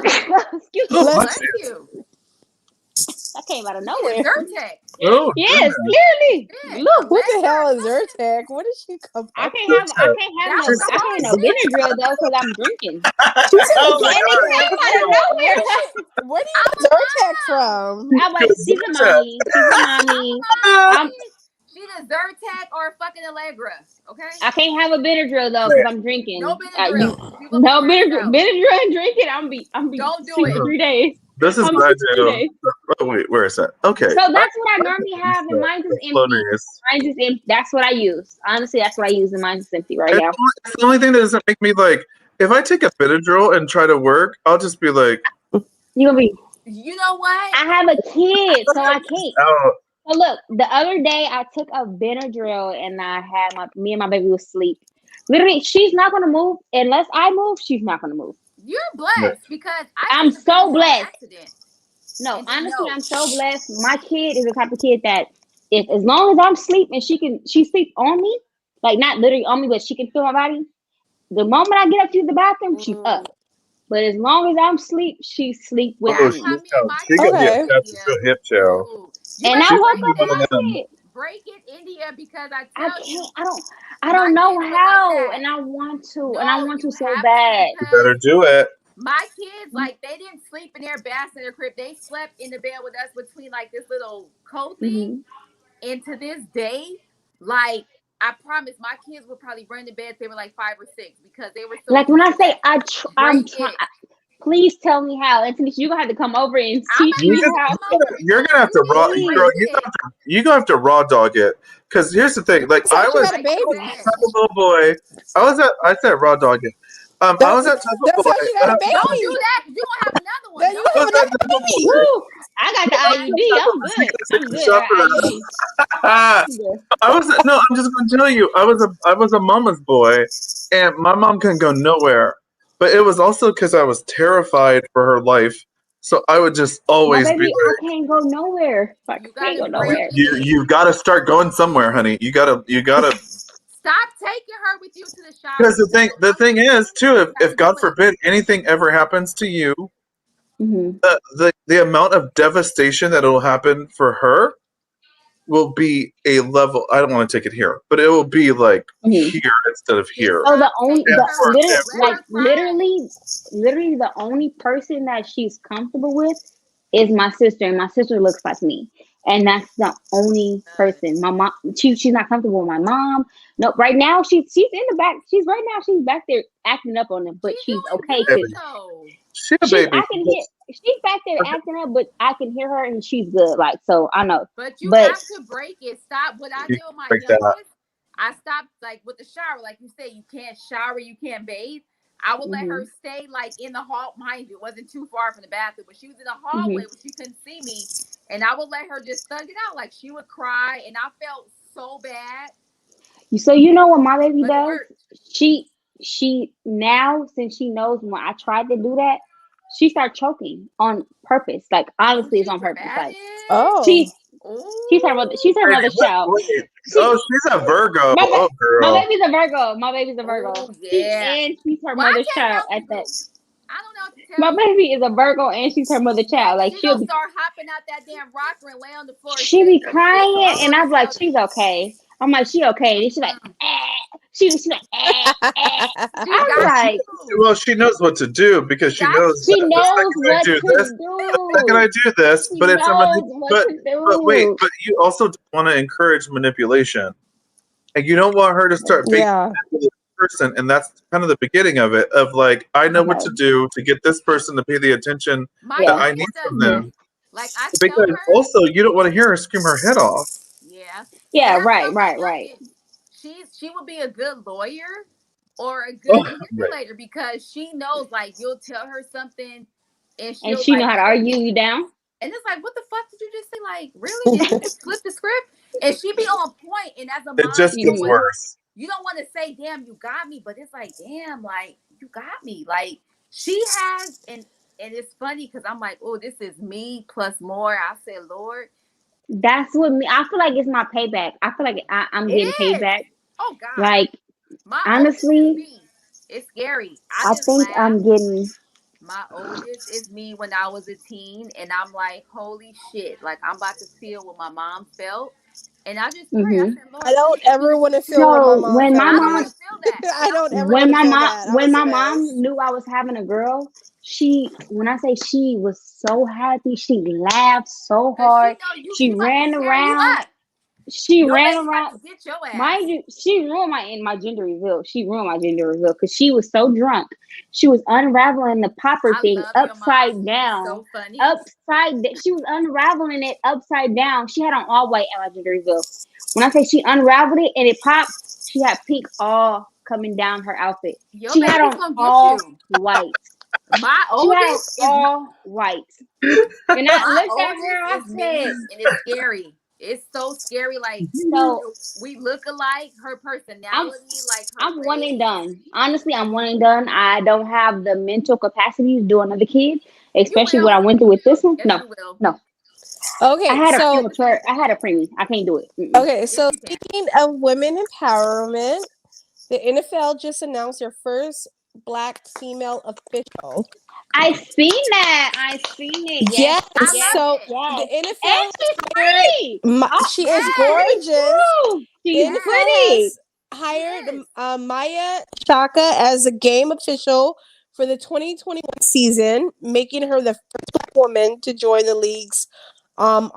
Speaker 2: excuse me,
Speaker 4: Oh,
Speaker 1: Bless
Speaker 4: bless
Speaker 5: Bless
Speaker 4: you.
Speaker 5: you.
Speaker 2: that came out of
Speaker 5: You need a
Speaker 2: nowhere.
Speaker 5: Zyrtec.
Speaker 4: Oh,
Speaker 2: Yes,
Speaker 4: goodness.
Speaker 2: clearly.
Speaker 5: Shit,
Speaker 2: Look,
Speaker 1: what the
Speaker 5: Allegra
Speaker 1: hell
Speaker 5: or
Speaker 1: is
Speaker 5: something.
Speaker 1: Zyrtec? What did she come
Speaker 2: I
Speaker 1: up
Speaker 2: can't
Speaker 1: with?
Speaker 2: have, I can't have
Speaker 5: That
Speaker 2: no,
Speaker 5: was the
Speaker 2: I can't have
Speaker 5: hard
Speaker 2: no
Speaker 5: shit.
Speaker 2: Benadryl though because I'm drinking,
Speaker 1: She said
Speaker 4: Oh my
Speaker 2: and it
Speaker 4: God.
Speaker 2: came
Speaker 1: Zyrtec.
Speaker 2: out of
Speaker 1: Where
Speaker 2: nowhere.
Speaker 1: did she? Where do you
Speaker 5: I'm
Speaker 1: get
Speaker 5: a
Speaker 1: Zyrtec
Speaker 5: mom.
Speaker 1: from?
Speaker 2: I'm like, she's a mommy. She's a
Speaker 5: I'm a
Speaker 2: mommy.
Speaker 5: mom.
Speaker 2: I'm,
Speaker 5: She the Zyrtec or fucking Allegra. Okay?
Speaker 2: I can't have a Benadryl though because I'm
Speaker 5: No
Speaker 2: drinking.
Speaker 5: Benadryl.
Speaker 2: You
Speaker 5: People be
Speaker 2: no
Speaker 5: passing
Speaker 2: Benadryl,
Speaker 5: out.
Speaker 2: Benadryl and drinking. I'm be
Speaker 5: Don't do
Speaker 2: sick for
Speaker 5: it.
Speaker 2: 3 days.
Speaker 4: This is
Speaker 2: I'm
Speaker 4: what I
Speaker 2: sick for three
Speaker 4: do.
Speaker 2: days.
Speaker 4: Oh wait, where is that? Okay.
Speaker 2: So that's what I
Speaker 4: I
Speaker 2: normally
Speaker 4: use
Speaker 2: have, and mine's just
Speaker 4: the
Speaker 2: empty.
Speaker 4: floaters.
Speaker 2: Mine's just empty. That's what I use. Honestly, that's what I use, and mine's just empty right now.
Speaker 4: It's the only thing that doesn't make me like. If I take a Benadryl and try to work, I'll just be like,
Speaker 2: You gonna be?
Speaker 5: You know what?
Speaker 2: I have a kid, so I can't.
Speaker 4: oh,
Speaker 2: So look, the other day I took a Benadryl and I had me and my baby was asleep. Literally, she's not gonna move unless I move. She's not gonna move.
Speaker 5: You're blessed because I
Speaker 2: I'm
Speaker 5: took a
Speaker 2: so
Speaker 5: Benadryl on
Speaker 2: blessed.
Speaker 5: accident
Speaker 2: No,
Speaker 5: and didn't
Speaker 2: honestly,
Speaker 5: know.
Speaker 2: I'm so blessed. My kid is the type of kid that if as long as I'm asleep and she sleeps on me, like not literally on me, but she can feel my body. The moment I get up to the bathroom, she's
Speaker 5: Ooh.
Speaker 2: up. But as long as I'm asleep, she sleep with
Speaker 4: oh,
Speaker 5: That's
Speaker 2: me.
Speaker 5: how me and my
Speaker 4: she
Speaker 5: kid
Speaker 4: could be
Speaker 1: Okay.
Speaker 4: attached
Speaker 5: India.
Speaker 4: to a hip show.
Speaker 5: Ooh. You
Speaker 2: And I
Speaker 5: better
Speaker 4: She
Speaker 2: woke
Speaker 4: could be
Speaker 5: break
Speaker 2: up and
Speaker 4: one of
Speaker 5: it.
Speaker 2: I
Speaker 4: them.
Speaker 2: said,
Speaker 5: Break it, India, because I
Speaker 2: I
Speaker 5: tell
Speaker 2: can't.
Speaker 5: you,
Speaker 2: I
Speaker 5: my
Speaker 2: don't know
Speaker 5: kids were like
Speaker 2: how,
Speaker 5: that.
Speaker 2: and I want to, and I
Speaker 5: No,
Speaker 2: want
Speaker 5: you
Speaker 2: to so
Speaker 5: have to
Speaker 2: bad.
Speaker 4: You better
Speaker 5: because
Speaker 4: do it.
Speaker 5: my kids, like, they didn't sleep in their bath in their crib. They slept in the bed with us between like this little coat thing.
Speaker 2: Hmm.
Speaker 5: And to this day, like, I promise my kids would probably run to bed if they were like 5 or 6 because they were so
Speaker 2: Like when
Speaker 5: used
Speaker 2: I
Speaker 5: to
Speaker 2: say
Speaker 5: that.
Speaker 2: I'm
Speaker 5: Break
Speaker 2: trying.
Speaker 5: it.
Speaker 2: Please tell me how, and Tanisha, you're gonna have to come over and
Speaker 5: I'm
Speaker 2: teach
Speaker 5: gonna
Speaker 4: You
Speaker 2: me
Speaker 5: have
Speaker 4: just
Speaker 5: to
Speaker 2: how.
Speaker 5: come over
Speaker 4: you're
Speaker 5: because
Speaker 4: gonna have
Speaker 5: you
Speaker 4: to
Speaker 5: need
Speaker 4: raw
Speaker 5: to
Speaker 4: you
Speaker 5: break
Speaker 4: girl.
Speaker 2: Please.
Speaker 5: it.
Speaker 4: You gonna have to raw dog it. Because here's the thing. Like
Speaker 1: Said
Speaker 4: I
Speaker 1: she
Speaker 4: was
Speaker 1: had a
Speaker 5: Break the
Speaker 1: baby.
Speaker 5: bed.
Speaker 4: type of little boy. I said raw dog it. I was
Speaker 1: That,
Speaker 4: that type of
Speaker 1: that
Speaker 4: boy.
Speaker 1: sounds she got a
Speaker 5: Don't do
Speaker 1: baby.
Speaker 5: that. You're gonna have another one.
Speaker 1: Then you
Speaker 5: Don't
Speaker 4: I
Speaker 1: have
Speaker 4: was
Speaker 5: do
Speaker 1: another
Speaker 4: that
Speaker 5: that.
Speaker 4: type of boy.
Speaker 1: baby.
Speaker 2: Woo! I got the
Speaker 4: I was that
Speaker 2: IUD.
Speaker 4: type of
Speaker 2: I'm
Speaker 4: she
Speaker 2: good.
Speaker 4: gotta take
Speaker 2: I'm
Speaker 4: a
Speaker 2: good.
Speaker 4: shot
Speaker 2: I
Speaker 4: for
Speaker 2: got
Speaker 4: that.
Speaker 2: IUD.
Speaker 4: Ah,
Speaker 2: I'm good.
Speaker 4: I was no, I'm just gonna tell you, I was a mama's boy and my mom couldn't go nowhere. But it was also because I was terrified for her life. So I would just
Speaker 2: My
Speaker 4: always be
Speaker 2: baby, I
Speaker 4: like,
Speaker 2: can't go nowhere. I
Speaker 5: You
Speaker 2: can't
Speaker 5: gotta
Speaker 2: go
Speaker 5: break
Speaker 2: nowhere.
Speaker 5: it.
Speaker 4: you gotta start going somewhere, honey. You gotta
Speaker 5: Stop taking her with you to the shower.
Speaker 4: because
Speaker 5: You tell her,
Speaker 4: the
Speaker 5: Mama,
Speaker 4: thing is too,
Speaker 5: you have
Speaker 4: if
Speaker 5: to do
Speaker 4: God
Speaker 5: it.
Speaker 4: forbid anything ever happens to you,
Speaker 2: Hmm.
Speaker 4: the amount of devastation that will happen for her will be a level. I don't want to take it here, but it will be like
Speaker 2: Hmm.
Speaker 4: here instead of
Speaker 5: Just
Speaker 4: here.
Speaker 2: So the
Speaker 5: stop
Speaker 2: only,
Speaker 5: taking
Speaker 4: And
Speaker 2: the
Speaker 5: her
Speaker 4: for
Speaker 5: with
Speaker 2: liter
Speaker 5: you.
Speaker 4: and
Speaker 5: Let
Speaker 4: for
Speaker 2: like
Speaker 5: her cry.
Speaker 2: literally the only person that she's comfortable with is my sister, and my sister looks like me, and that's the only person. My mom, she's not comfortable with my mom. No, right now she's in the back. She's back there acting up on them, but
Speaker 5: She's
Speaker 2: she's
Speaker 5: doing
Speaker 2: okay
Speaker 5: good
Speaker 2: because
Speaker 4: baby,
Speaker 5: though.
Speaker 4: she a
Speaker 2: she's.
Speaker 4: baby.
Speaker 2: I can hear. She's back there acting up, but I can hear her, and she's good. Like so, I know.
Speaker 5: But you
Speaker 2: But
Speaker 5: have to break it. Stop. What I
Speaker 4: You
Speaker 5: did with my
Speaker 4: break that.
Speaker 5: youngest, I stopped like with the shower. Like you said, you can't shower, you can't bathe. I would let her
Speaker 2: hmm
Speaker 5: stay like in the hall. Mind you, it wasn't too far from the bathroom, but she was in the
Speaker 2: hmm
Speaker 5: hallway where she couldn't see me. And I would let her just thug it out. Like she would cry, and I felt so bad,
Speaker 2: so you know what my baby
Speaker 5: but it
Speaker 2: does?
Speaker 5: worked.
Speaker 2: She she now since she knows when I tried to do that, she started choking on purpose. Like
Speaker 5: Oh,
Speaker 2: honestly, it's
Speaker 5: she's
Speaker 2: on purpose. Like
Speaker 5: dramatic.
Speaker 2: she
Speaker 1: Oh.
Speaker 2: she's her mother. She's her
Speaker 5: Oh,
Speaker 4: Baby,
Speaker 2: mother's
Speaker 4: what?
Speaker 2: child.
Speaker 4: Wait.
Speaker 2: She
Speaker 4: Oh, she's a Virgo.
Speaker 2: my
Speaker 4: Oh,
Speaker 2: my
Speaker 4: girl.
Speaker 2: baby's a Virgo. My baby's a Virgo.
Speaker 5: oh yeah.
Speaker 2: She's her
Speaker 5: Well, I
Speaker 2: mother's
Speaker 5: can't
Speaker 2: child
Speaker 5: help
Speaker 2: at
Speaker 5: you,
Speaker 2: that.
Speaker 5: boo. I don't know what to tell
Speaker 2: My
Speaker 5: you.
Speaker 2: baby is a Virgo and she's her mother child.
Speaker 5: And
Speaker 2: Like
Speaker 5: she
Speaker 2: she'll
Speaker 5: gonna
Speaker 2: be
Speaker 5: start hopping out that damn rocker and lay on the floor
Speaker 2: she be
Speaker 5: shaking and shit. So I
Speaker 2: crying
Speaker 5: don't know
Speaker 2: and
Speaker 5: what
Speaker 2: I'm
Speaker 5: to
Speaker 2: like,
Speaker 5: tell you.
Speaker 2: she's okay. I'm like, she okay. And she's like,
Speaker 5: Mm-mm.
Speaker 2: eh. She's like, eh, eh.
Speaker 5: She
Speaker 2: I'm
Speaker 5: got
Speaker 2: like,
Speaker 5: you.
Speaker 4: Well, she knows what to do because
Speaker 5: She
Speaker 4: she
Speaker 5: got
Speaker 4: knows
Speaker 2: she
Speaker 4: that the
Speaker 5: you.
Speaker 2: knows
Speaker 4: second I
Speaker 2: what
Speaker 4: do
Speaker 2: to
Speaker 4: this, the second I
Speaker 2: do.
Speaker 4: do this,
Speaker 2: She
Speaker 4: but it's a
Speaker 2: knows what
Speaker 4: but
Speaker 2: to
Speaker 4: but wait,
Speaker 2: do.
Speaker 4: but you also want to encourage manipulation, and you don't want her to start being
Speaker 1: Yeah.
Speaker 4: a manipulative person, and that's kind of the beginning of it. Of like, I know what
Speaker 2: Okay.
Speaker 4: to do to get this person to pay the attention
Speaker 5: My
Speaker 4: that
Speaker 2: Yeah.
Speaker 4: I need
Speaker 5: youngest does
Speaker 4: from
Speaker 2: hmm
Speaker 5: that.
Speaker 4: them,
Speaker 5: Like I tell
Speaker 4: because
Speaker 5: her,
Speaker 4: also you don't want to hear her scream her head off.
Speaker 5: yeah. And
Speaker 2: Yeah,
Speaker 5: I
Speaker 2: right,
Speaker 5: tell my
Speaker 2: right, right.
Speaker 5: youngest, she would be a good lawyer or a
Speaker 4: Oh,
Speaker 5: good
Speaker 4: right.
Speaker 5: manipulator because she knows like you'll tell her something and
Speaker 2: And
Speaker 5: she'll
Speaker 2: she know
Speaker 5: like
Speaker 2: how to
Speaker 5: flip
Speaker 2: argue
Speaker 5: it.
Speaker 2: you down.
Speaker 5: And it's like, what the fuck did you just say? Like, really? Did you just flip the script? And she be on point. And as a
Speaker 4: It
Speaker 5: mom,
Speaker 4: just
Speaker 5: you don't
Speaker 4: gets
Speaker 2: hmm
Speaker 5: want to
Speaker 4: worse.
Speaker 5: you don't want to say, damn, you got me, but it's like, damn, like you got me. Like She has, and it's funny because I'm like, oh, this is me plus more. I said, Lord,
Speaker 2: That's what me. I feel like it's my payback. I feel like I'm
Speaker 5: it
Speaker 2: getting
Speaker 5: is.
Speaker 2: payback.
Speaker 5: Oh God,
Speaker 2: Like
Speaker 5: my oldest is
Speaker 2: honestly,
Speaker 5: me. It's scary. I
Speaker 2: I
Speaker 5: just
Speaker 2: think
Speaker 5: laugh.
Speaker 2: I'm getting.
Speaker 5: My oldest is me when I was a teen, and I'm like, holy shit! Like I'm about to feel what my mom felt, and I just pray. I
Speaker 2: Hmm.
Speaker 5: said,
Speaker 1: I
Speaker 5: Lord,
Speaker 1: don't
Speaker 5: please.
Speaker 1: ever want to feel what my
Speaker 2: No,
Speaker 1: mom
Speaker 2: when my
Speaker 1: felt,
Speaker 5: I don't
Speaker 2: mom
Speaker 5: want
Speaker 1: Tay.
Speaker 5: to feel that,
Speaker 1: I
Speaker 5: but I'm
Speaker 1: don't ever
Speaker 5: telling
Speaker 1: want
Speaker 2: when
Speaker 1: to
Speaker 2: my
Speaker 5: you,
Speaker 1: feel
Speaker 2: mom
Speaker 1: that. I
Speaker 2: when
Speaker 1: was a
Speaker 2: my mom
Speaker 1: mess.
Speaker 2: knew I was having a girl, she when I say she was so happy, she laughed so
Speaker 5: cause she
Speaker 2: hard.
Speaker 5: know you.
Speaker 2: She
Speaker 5: She about to
Speaker 2: ran
Speaker 5: tear you
Speaker 2: around.
Speaker 5: up.
Speaker 2: She
Speaker 5: Your
Speaker 2: ran
Speaker 5: baby about
Speaker 2: around.
Speaker 5: to get your ass.
Speaker 2: Mind you, she ruined my gender reveal. She ruined my gender reveal because she was so drunk. She was unraveling the popper
Speaker 5: I
Speaker 2: thing
Speaker 5: love your mom.
Speaker 2: upside
Speaker 5: She's
Speaker 2: down.
Speaker 5: so funny.
Speaker 2: She was unraveling it upside down. She had on all white at my gender reveal. When I say she unraveled it and it popped, she had pink all coming down her outfit.
Speaker 5: Your
Speaker 2: She had
Speaker 5: baby's
Speaker 2: on
Speaker 5: gonna get
Speaker 2: all
Speaker 5: you.
Speaker 2: white.
Speaker 5: My
Speaker 2: She had on
Speaker 5: oldest is
Speaker 2: all white. And I
Speaker 5: my
Speaker 2: looked at her.
Speaker 5: oldest
Speaker 2: I
Speaker 5: is me,
Speaker 2: said,
Speaker 5: and it's scary. It's so scary. Like
Speaker 2: so
Speaker 5: we look alike. Her
Speaker 2: I'm
Speaker 5: personality, like her
Speaker 2: I'm one and
Speaker 5: face.
Speaker 2: done. Honestly, I'm one and done. I don't have the mental capacity to do another kid,
Speaker 5: You
Speaker 2: especially what
Speaker 5: will.
Speaker 2: I went through with this one.
Speaker 5: Yes,
Speaker 2: No,
Speaker 5: you will.
Speaker 2: no. I
Speaker 1: Okay,
Speaker 2: had a
Speaker 1: so
Speaker 2: premature. I had a preemie. I can't do it. Mm-mm.
Speaker 1: okay,
Speaker 5: Yes,
Speaker 1: so
Speaker 5: you can.
Speaker 1: speaking of women empowerment, the NFL just announced their first black female official.
Speaker 2: I seen that. I seen it. Yes,
Speaker 1: Yes,
Speaker 5: I
Speaker 2: yes,
Speaker 5: love
Speaker 1: so
Speaker 5: it.
Speaker 1: the
Speaker 2: yes.
Speaker 1: NFL
Speaker 2: And
Speaker 1: has
Speaker 2: she's
Speaker 1: hired.
Speaker 2: pretty. Oh,
Speaker 1: She is
Speaker 5: Yes,
Speaker 2: pretty.
Speaker 1: gorgeous.
Speaker 2: Woo!
Speaker 1: The
Speaker 2: She's
Speaker 1: NFL
Speaker 2: pretty.
Speaker 1: has
Speaker 5: she
Speaker 1: hired
Speaker 5: is.
Speaker 1: Maya Shaka as a game official for the 2021 season, making her the first black woman to join the league's on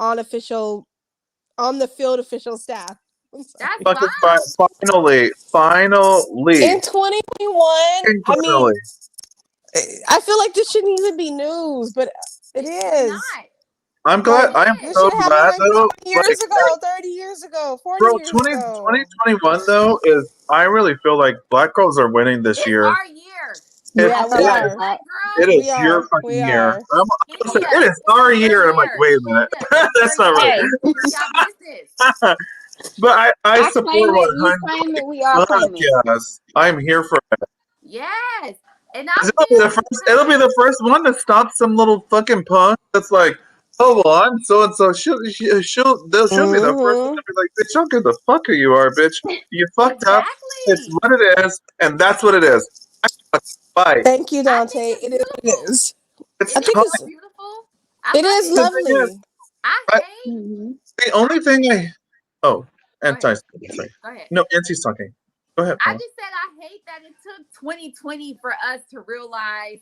Speaker 1: the field official staff. I'm sorry.
Speaker 5: That's
Speaker 4: Fucking
Speaker 5: fine.
Speaker 4: finally,
Speaker 1: In 2021, I mean,
Speaker 4: finally.
Speaker 1: I feel like this shouldn't even be news, but it
Speaker 5: It's
Speaker 1: is.
Speaker 5: not.
Speaker 4: I'm glad.
Speaker 1: Like,
Speaker 5: It
Speaker 4: I'm
Speaker 1: this
Speaker 5: is.
Speaker 4: so
Speaker 1: should have happened
Speaker 4: glad
Speaker 1: like
Speaker 4: though.
Speaker 1: 20 years
Speaker 4: Like,
Speaker 1: ago, 30 years ago, 40
Speaker 4: bro,
Speaker 1: years
Speaker 4: 20
Speaker 1: ago.
Speaker 4: 2021 though is. I really feel like black girls are winning this
Speaker 5: It's
Speaker 4: year.
Speaker 5: our year.
Speaker 4: It
Speaker 2: I
Speaker 1: Yeah, we
Speaker 2: feel like
Speaker 4: is.
Speaker 1: are.
Speaker 2: that.
Speaker 5: Black
Speaker 4: It
Speaker 5: girls.
Speaker 1: We
Speaker 4: is your
Speaker 1: are.
Speaker 4: fucking
Speaker 1: We
Speaker 4: year.
Speaker 1: are.
Speaker 4: I said, it
Speaker 5: India,
Speaker 4: is our
Speaker 5: it's your
Speaker 4: year, and I'm like,
Speaker 5: year.
Speaker 4: wait a minute,
Speaker 5: Sheena, it's
Speaker 4: that's
Speaker 5: your
Speaker 4: not right.
Speaker 5: year.
Speaker 2: Hey,
Speaker 5: Mind y'all business.
Speaker 4: But I
Speaker 2: I
Speaker 4: support
Speaker 2: claim it. You
Speaker 4: 100.
Speaker 2: claim it. We all
Speaker 4: Fuck
Speaker 2: claim it.
Speaker 4: yes, I'm here for it.
Speaker 5: Yes. And
Speaker 4: 'Cause
Speaker 5: I
Speaker 4: it'll be the
Speaker 5: feel
Speaker 4: first. It'll be
Speaker 5: because
Speaker 4: the first one to stop some little fucking punk that's like, oh well, I'm so and so. She'll be the first one
Speaker 1: Hmm.
Speaker 4: to be like, bitch, don't give a fuck who you are, bitch. You fucked up. It's
Speaker 5: exactly.
Speaker 4: what it is, and that's what it is. Fight.
Speaker 1: Thank you,
Speaker 5: I think
Speaker 1: Dante.
Speaker 5: it's
Speaker 1: It is what it
Speaker 5: beautiful.
Speaker 1: is.
Speaker 4: It's
Speaker 1: I
Speaker 5: It is
Speaker 1: think
Speaker 4: time.
Speaker 5: so
Speaker 1: it's
Speaker 5: beautiful. I
Speaker 1: it
Speaker 5: love
Speaker 1: is
Speaker 5: it.
Speaker 4: The thing is,
Speaker 1: lovely.
Speaker 5: I
Speaker 4: I,
Speaker 5: hate.
Speaker 2: Hmm.
Speaker 4: the only thing I. Oh,
Speaker 5: Go
Speaker 4: and
Speaker 5: ahead.
Speaker 4: Tyson, sorry.
Speaker 5: Go ahead.
Speaker 4: No, Auntie's talking. Go ahead,
Speaker 5: I
Speaker 4: Paula.
Speaker 5: just said I hate that it took 2020 for us to realize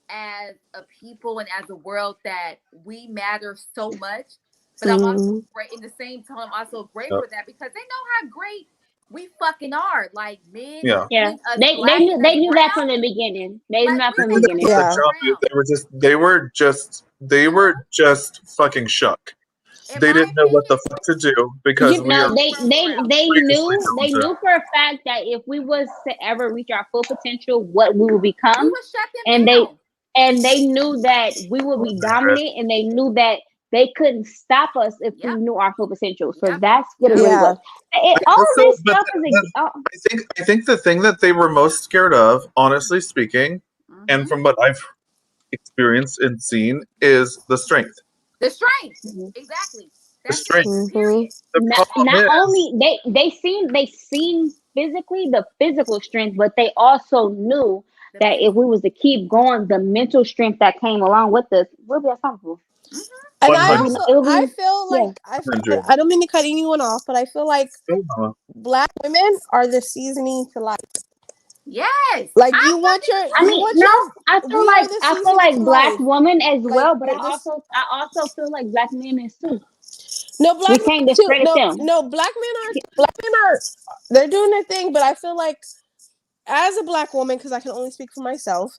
Speaker 5: as a people and as a world that we matter so much. But I'm also
Speaker 1: Mm.
Speaker 5: great in the same time. I'm also
Speaker 4: Yeah.
Speaker 5: grateful for that because they know how great we fucking are. Like men,
Speaker 4: Yeah.
Speaker 2: Yeah,
Speaker 5: women, us
Speaker 2: they
Speaker 5: black
Speaker 2: knew
Speaker 5: and us
Speaker 2: they knew that from
Speaker 5: brown.
Speaker 2: the beginning. They knew
Speaker 5: Like
Speaker 2: that
Speaker 5: we
Speaker 2: from the
Speaker 4: From
Speaker 5: fucking
Speaker 2: beginning.
Speaker 4: the
Speaker 1: Yeah.
Speaker 5: rule
Speaker 4: jump,
Speaker 5: around.
Speaker 4: they
Speaker 5: Uh-huh.
Speaker 4: were just fucking shook.
Speaker 5: In
Speaker 4: They
Speaker 5: my
Speaker 4: didn't know what the
Speaker 5: opinion,
Speaker 4: fuck to do because
Speaker 1: You
Speaker 4: we
Speaker 2: No,
Speaker 4: are
Speaker 5: we rule around.
Speaker 4: previously
Speaker 2: they
Speaker 4: talented.
Speaker 2: knew for a fact that if we was to ever reach our full potential, what we would
Speaker 5: We
Speaker 2: become,
Speaker 5: would shut
Speaker 2: and
Speaker 5: them down.
Speaker 2: they knew that we would be dominant, and they knew that they couldn't stop us if we
Speaker 5: Yep.
Speaker 2: knew our full potential. So
Speaker 5: Yep.
Speaker 2: that's what it
Speaker 5: Yep.
Speaker 2: really
Speaker 1: yeah.
Speaker 2: was. All
Speaker 4: Also,
Speaker 2: this stuff is
Speaker 4: I think the thing that they were most scared of, honestly speaking, and
Speaker 5: Mm-hmm.
Speaker 4: from what I've experienced and seen, is the strength.
Speaker 5: The strength.
Speaker 2: mhm.
Speaker 5: Exactly.
Speaker 4: The
Speaker 5: That's it.
Speaker 4: strength.
Speaker 1: Hmm.
Speaker 5: Period.
Speaker 4: The problem
Speaker 2: Not
Speaker 4: is,
Speaker 2: only they seen physically the physical strength, but they also knew
Speaker 5: The
Speaker 2: that if
Speaker 5: mental.
Speaker 2: we was to keep going, the mental strength that came along with us will be unstoppable.
Speaker 5: Mm-hmm.
Speaker 1: And
Speaker 2: It
Speaker 1: I
Speaker 2: will
Speaker 4: 100,
Speaker 2: be
Speaker 1: also
Speaker 2: it will
Speaker 1: I
Speaker 2: be
Speaker 1: feel
Speaker 2: yeah.
Speaker 1: like I don't mean to cut anyone off, but I feel like black women are the seasoning to life.
Speaker 5: Yes.
Speaker 1: Like
Speaker 5: I fucking
Speaker 2: I
Speaker 1: you
Speaker 2: mean,
Speaker 5: agree.
Speaker 1: want
Speaker 2: no,
Speaker 1: your we are the
Speaker 2: I feel
Speaker 1: seasoning
Speaker 2: like
Speaker 1: to
Speaker 2: black
Speaker 1: life.
Speaker 2: women as
Speaker 1: Like
Speaker 2: well, but
Speaker 1: this
Speaker 2: I also feel like black men is too.
Speaker 1: no black
Speaker 2: We
Speaker 1: men
Speaker 2: can't
Speaker 1: too.
Speaker 2: discredit them.
Speaker 1: No black men are they're doing their thing, but I feel like as a black woman, because I can only speak for myself,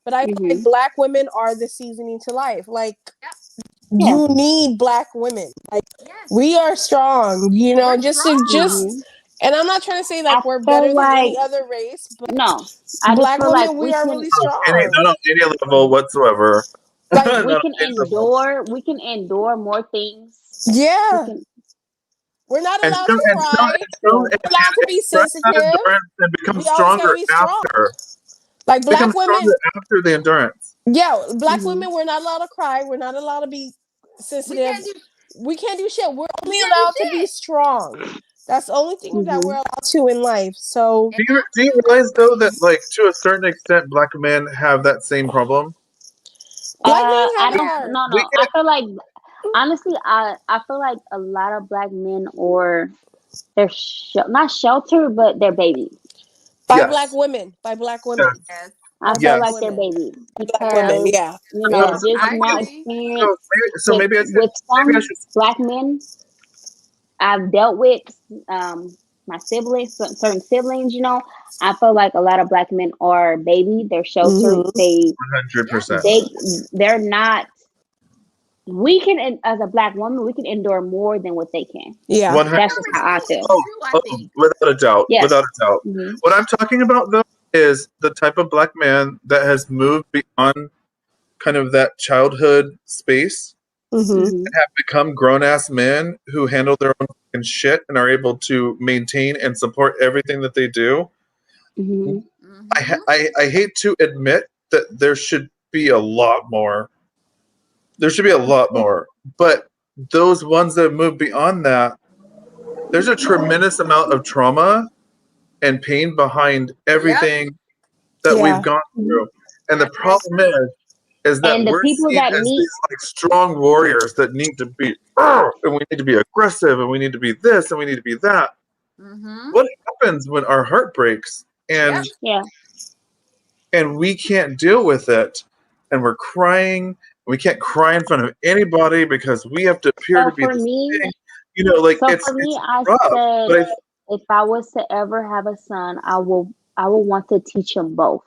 Speaker 1: but I feel like
Speaker 2: Hmm.
Speaker 1: black women are the seasoning to life. Like
Speaker 5: Yep.
Speaker 2: Yeah.
Speaker 1: you need black women. Like
Speaker 5: Yes.
Speaker 1: we are strong,
Speaker 5: We're
Speaker 1: just
Speaker 2: Hmm.
Speaker 1: and I'm not trying to say
Speaker 2: I
Speaker 1: like we're
Speaker 2: feel
Speaker 1: better than
Speaker 2: like
Speaker 1: any other race, but
Speaker 2: no. I just
Speaker 1: black
Speaker 2: feel like
Speaker 1: women we
Speaker 2: we
Speaker 1: are
Speaker 2: can
Speaker 1: really
Speaker 4: any,
Speaker 1: strong.
Speaker 4: not on any level whatsoever.
Speaker 1: Like
Speaker 4: Not on any level.
Speaker 2: we can endure more things. We
Speaker 1: yeah,
Speaker 2: can
Speaker 1: we're not
Speaker 4: And
Speaker 1: allowed
Speaker 4: show,
Speaker 1: to
Speaker 4: and show,
Speaker 1: cry.
Speaker 4: and show,
Speaker 2: yeah.
Speaker 1: We're allowed to be
Speaker 4: express that
Speaker 1: sensitive.
Speaker 4: endurance and become
Speaker 1: We always gotta
Speaker 4: stronger
Speaker 1: be strong.
Speaker 4: after.
Speaker 1: Like
Speaker 4: become
Speaker 1: black women,
Speaker 4: stronger after the endurance.
Speaker 1: yeah, black
Speaker 2: Mhm.
Speaker 1: women, we're not allowed to cry. We're not allowed to be
Speaker 5: We
Speaker 1: sensitive.
Speaker 5: can't do.
Speaker 1: We can't do shit. We're only
Speaker 5: We can't do
Speaker 1: allowed to be
Speaker 5: shit.
Speaker 1: strong. That's the only thing that we're
Speaker 2: Mhm.
Speaker 1: allowed to in life. So
Speaker 5: And
Speaker 4: Do you
Speaker 5: absolutely,
Speaker 4: realize though that like to a certain extent, black men have that same problem?
Speaker 1: black men have
Speaker 2: I
Speaker 1: it
Speaker 2: don't.
Speaker 5: yes,
Speaker 1: hard.
Speaker 2: No,
Speaker 4: We
Speaker 2: no. I
Speaker 4: get
Speaker 2: feel like honestly, I feel like a lot of black men or they're not sheltered, but they're babies.
Speaker 1: By black
Speaker 4: yes,
Speaker 1: women. By black
Speaker 4: yes,
Speaker 1: women.
Speaker 5: yes.
Speaker 2: I
Speaker 1: By
Speaker 2: feel
Speaker 1: black
Speaker 2: like
Speaker 4: yes.
Speaker 2: they're
Speaker 1: women.
Speaker 2: babies
Speaker 1: By black women.
Speaker 2: because
Speaker 1: Yeah.
Speaker 4: So,
Speaker 1: Yeah.
Speaker 2: just
Speaker 5: I
Speaker 2: my
Speaker 5: agree.
Speaker 2: experience
Speaker 4: so maybe I said
Speaker 2: with
Speaker 4: maybe I
Speaker 2: some
Speaker 4: should.
Speaker 2: black men I've dealt with, my siblings, certain siblings. I feel like a lot of black men are baby. They're sheltered.
Speaker 1: Hmm.
Speaker 4: 100%.
Speaker 2: They they're not. We can, as a black woman, we can endure more than what they can.
Speaker 1: Yeah.
Speaker 4: 100.
Speaker 2: That's just how I feel.
Speaker 4: Oh,
Speaker 5: True, I
Speaker 4: oh,
Speaker 5: think.
Speaker 4: without a doubt,
Speaker 2: Yes.
Speaker 4: without a doubt.
Speaker 2: Hmm.
Speaker 4: What I'm talking about though is the type of black man that has moved beyond kind of that childhood space
Speaker 1: Hmm.
Speaker 2: Hmm.
Speaker 4: and have become grown ass men who handle their own fucking shit and are able to maintain and support everything that they do.
Speaker 2: Hmm.
Speaker 5: Mm-hmm.
Speaker 4: I hate to admit that there should be a lot more. There should be a lot more. But those ones that move beyond that, there's a tremendous amount of trauma and pain behind
Speaker 5: Yep.
Speaker 4: everything that we've
Speaker 1: Yeah.
Speaker 4: gone
Speaker 2: Hmm.
Speaker 4: through. And the
Speaker 5: That's very
Speaker 4: problem
Speaker 5: true.
Speaker 4: is that
Speaker 2: And the
Speaker 4: we're
Speaker 2: people
Speaker 4: seen
Speaker 2: that
Speaker 4: as
Speaker 2: need.
Speaker 4: these like strong warriors that need to be, "Argh," and we need to be aggressive, and we need to be this, and we need to be that.
Speaker 5: Mm-hmm.
Speaker 4: What happens when our heart breaks
Speaker 5: Yep.
Speaker 2: Yeah.
Speaker 4: and we can't deal with it, and we're crying? We can't cry in front of anybody because we have to appear to
Speaker 2: So
Speaker 4: be
Speaker 2: for
Speaker 4: this
Speaker 2: me,
Speaker 4: thing. You know, like
Speaker 2: so
Speaker 4: it's
Speaker 2: for me, I
Speaker 4: rough.
Speaker 2: said
Speaker 4: But
Speaker 2: if I was to ever have a son, I will want to teach him both.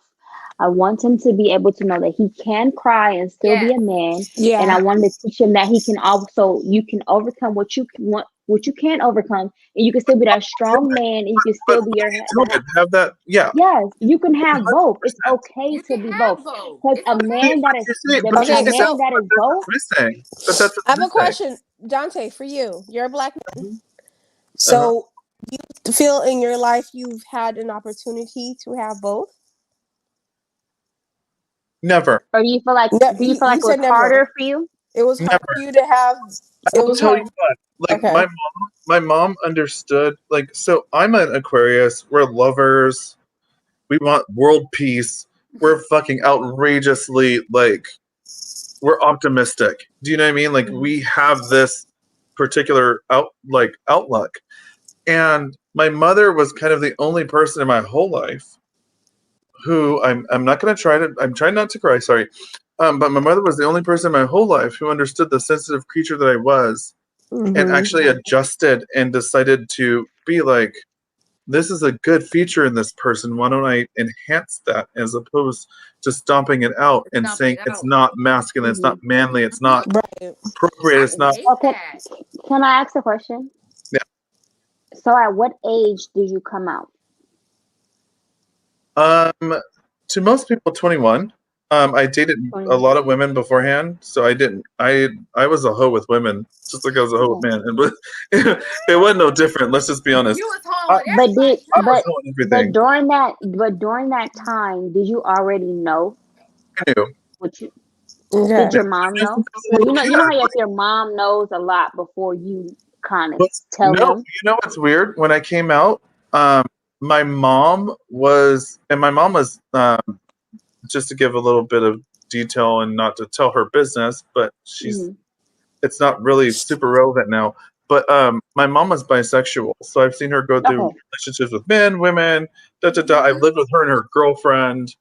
Speaker 2: I want him to be able to know that he can cry and still be
Speaker 5: Yes.
Speaker 2: a man, and I
Speaker 1: Yeah.
Speaker 2: wanted to teach him that he can also you can overcome what you want, what you can't overcome, and you can still be that strong man, and you can
Speaker 4: but
Speaker 2: still be your
Speaker 4: do it. Have that, yeah.
Speaker 2: yes, you can have both. It's
Speaker 4: 100%.
Speaker 2: okay
Speaker 5: You
Speaker 2: to
Speaker 5: can
Speaker 2: be both.
Speaker 5: have both.
Speaker 2: Because
Speaker 5: It's
Speaker 2: a
Speaker 5: okay.
Speaker 2: man that is
Speaker 4: But you
Speaker 2: a
Speaker 1: Okay,
Speaker 4: see,
Speaker 2: man
Speaker 1: so
Speaker 2: that is
Speaker 4: that's
Speaker 2: both.
Speaker 4: what's missing. But that's
Speaker 1: I
Speaker 4: what's
Speaker 1: have a
Speaker 4: missing.
Speaker 1: question, Dante, for you. You're a black man.
Speaker 2: Mhm.
Speaker 4: Uh-huh.
Speaker 1: So do you feel in your life you've had an opportunity to have both?
Speaker 4: Never.
Speaker 2: Or
Speaker 1: No,
Speaker 2: do you feel like
Speaker 1: you
Speaker 2: it was
Speaker 1: said never.
Speaker 2: harder for you?
Speaker 1: It was hard
Speaker 4: Never.
Speaker 1: for you to have.
Speaker 4: I
Speaker 1: It
Speaker 4: will
Speaker 1: was
Speaker 4: tell you
Speaker 1: hard.
Speaker 4: what. Like
Speaker 1: Okay.
Speaker 4: my mom understood. Like, so I'm an Aquarius. We're lovers. We want world peace. We're fucking outrageously like we're optimistic. Do you know what I mean? Like
Speaker 2: Mhm.
Speaker 4: we have this particular outlook. And my mother was kind of the only person in my whole life who I'm not gonna try to I'm trying not to cry, sorry. But my mother was the only person in my whole life who understood the sensitive creature that I was and
Speaker 1: Hmm.
Speaker 4: actually adjusted and decided to be like, this is a good feature in this person. Why don't I enhance that as opposed to stomping it out and
Speaker 5: Stomp it
Speaker 4: saying it's
Speaker 5: out.
Speaker 4: not masculine, it's not
Speaker 2: Mhm.
Speaker 4: manly, it's
Speaker 5: Mhm.
Speaker 4: not
Speaker 1: Right.
Speaker 4: appropriate,
Speaker 5: I
Speaker 4: it's not.
Speaker 5: hate
Speaker 2: Okay,
Speaker 5: that.
Speaker 2: can I ask a question?
Speaker 4: Yeah.
Speaker 2: So, at what age did you come out?
Speaker 4: To most people, 21. I dated a
Speaker 2: 21.
Speaker 4: lot of women beforehand, so I didn't. I was a hoe with women, just like I was a hoe with
Speaker 2: Okay.
Speaker 4: men. It wasn't no different. Let's just be honest.
Speaker 5: You was home
Speaker 4: I,
Speaker 5: with
Speaker 2: But did
Speaker 5: everybody
Speaker 4: I was
Speaker 5: too.
Speaker 2: but
Speaker 4: hoeing
Speaker 2: but
Speaker 4: everything.
Speaker 2: during that time, did you already know
Speaker 4: I knew.
Speaker 2: what you
Speaker 1: Okay.
Speaker 2: did your mom
Speaker 4: As
Speaker 2: know?
Speaker 4: a
Speaker 2: So
Speaker 4: little
Speaker 2: you know
Speaker 4: kid,
Speaker 2: how like your mom knows a lot before you kind of
Speaker 4: but
Speaker 2: tell
Speaker 4: no,
Speaker 2: them.
Speaker 4: you know what's weird? When I came out, um, my mom was just to give a little bit of detail and not to tell her business, but
Speaker 2: Hmm.
Speaker 4: it's not really super relevant now. But my mom was bisexual, so I've seen her go through
Speaker 2: Okay.
Speaker 4: relationships with men, women, da da da. I've
Speaker 5: Mm-hmm.
Speaker 4: lived with her and her girlfriend.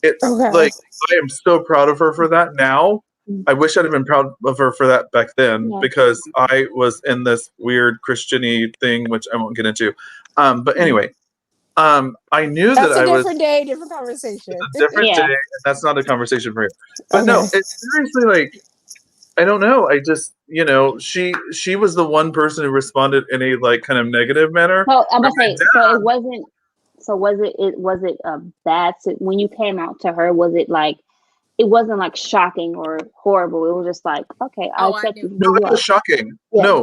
Speaker 4: It's
Speaker 1: Okay.
Speaker 4: like I am so proud of her for that now.
Speaker 2: Mm.
Speaker 4: I wish I'd have been proud of her for that back then
Speaker 2: Yeah.
Speaker 4: because I was in this weird Christian-y thing, which I won't get into. But
Speaker 2: Mhm.
Speaker 4: anyway, I knew that
Speaker 1: That's a
Speaker 4: I was
Speaker 1: different day, different
Speaker 4: it's
Speaker 1: conversation.
Speaker 4: a different day,
Speaker 2: Yeah.
Speaker 4: and that's not a conversation for you. But
Speaker 1: Okay.
Speaker 4: no, it's seriously like I don't know. I just she was the one person who responded in a like kind of negative manner.
Speaker 2: So I'm
Speaker 4: Where
Speaker 2: gonna say, so it wasn't. So was it a when you came out to her? Was it like it wasn't like shocking or horrible? It was just like, okay, I
Speaker 5: Oh, I
Speaker 2: accept
Speaker 5: knew.
Speaker 2: you for
Speaker 4: no,
Speaker 2: who you
Speaker 4: it was
Speaker 2: are.
Speaker 4: shocking.
Speaker 2: Yeah.
Speaker 4: No,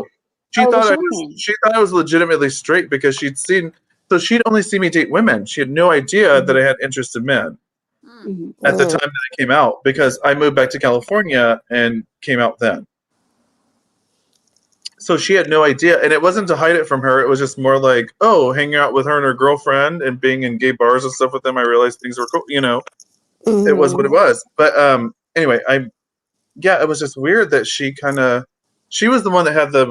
Speaker 2: Oh, it was shocking.
Speaker 4: she thought I was legitimately straight because she'd only seen me date women. She had no idea that
Speaker 2: Hmm.
Speaker 4: I had interest in men. at the time that it came out because I moved back to California and came out then. So she had no idea, and it wasn't to hide it from her. It was just more like, oh, hanging out with her and her girlfriend and being in gay bars and stuff with them. I realized things were cool. It was what it was. But anyway, it was just weird that she was the one that had the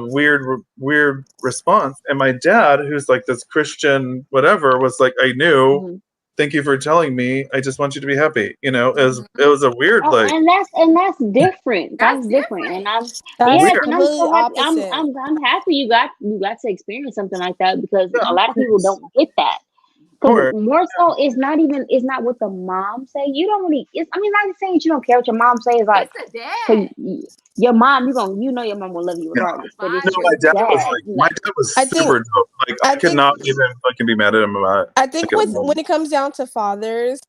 Speaker 4: weird response, and my dad, who's like this Christian whatever, was like, I knew. Thank you for telling me. I just want you to be happy. It was a weird
Speaker 2: and that's different. That's different. And I'm
Speaker 1: That's
Speaker 2: and I'm
Speaker 1: completely
Speaker 2: so happy.
Speaker 1: opposite.
Speaker 2: I'm happy you got to experience something like that because
Speaker 4: Yeah,
Speaker 2: a lot of people don't get that. Because
Speaker 4: course.
Speaker 2: more so, it's not what the mom say. You don't really. Not saying that you don't care what your mom says. Like,
Speaker 5: It's the dad.
Speaker 2: your mom, your mom will love you regardless. But it's
Speaker 4: My
Speaker 2: your
Speaker 4: dad was
Speaker 2: dad.
Speaker 4: my dad was
Speaker 1: I think-
Speaker 4: super dope. Like I could
Speaker 1: think-
Speaker 4: not even fucking be mad at him about it.
Speaker 1: I think when it comes down to fathers,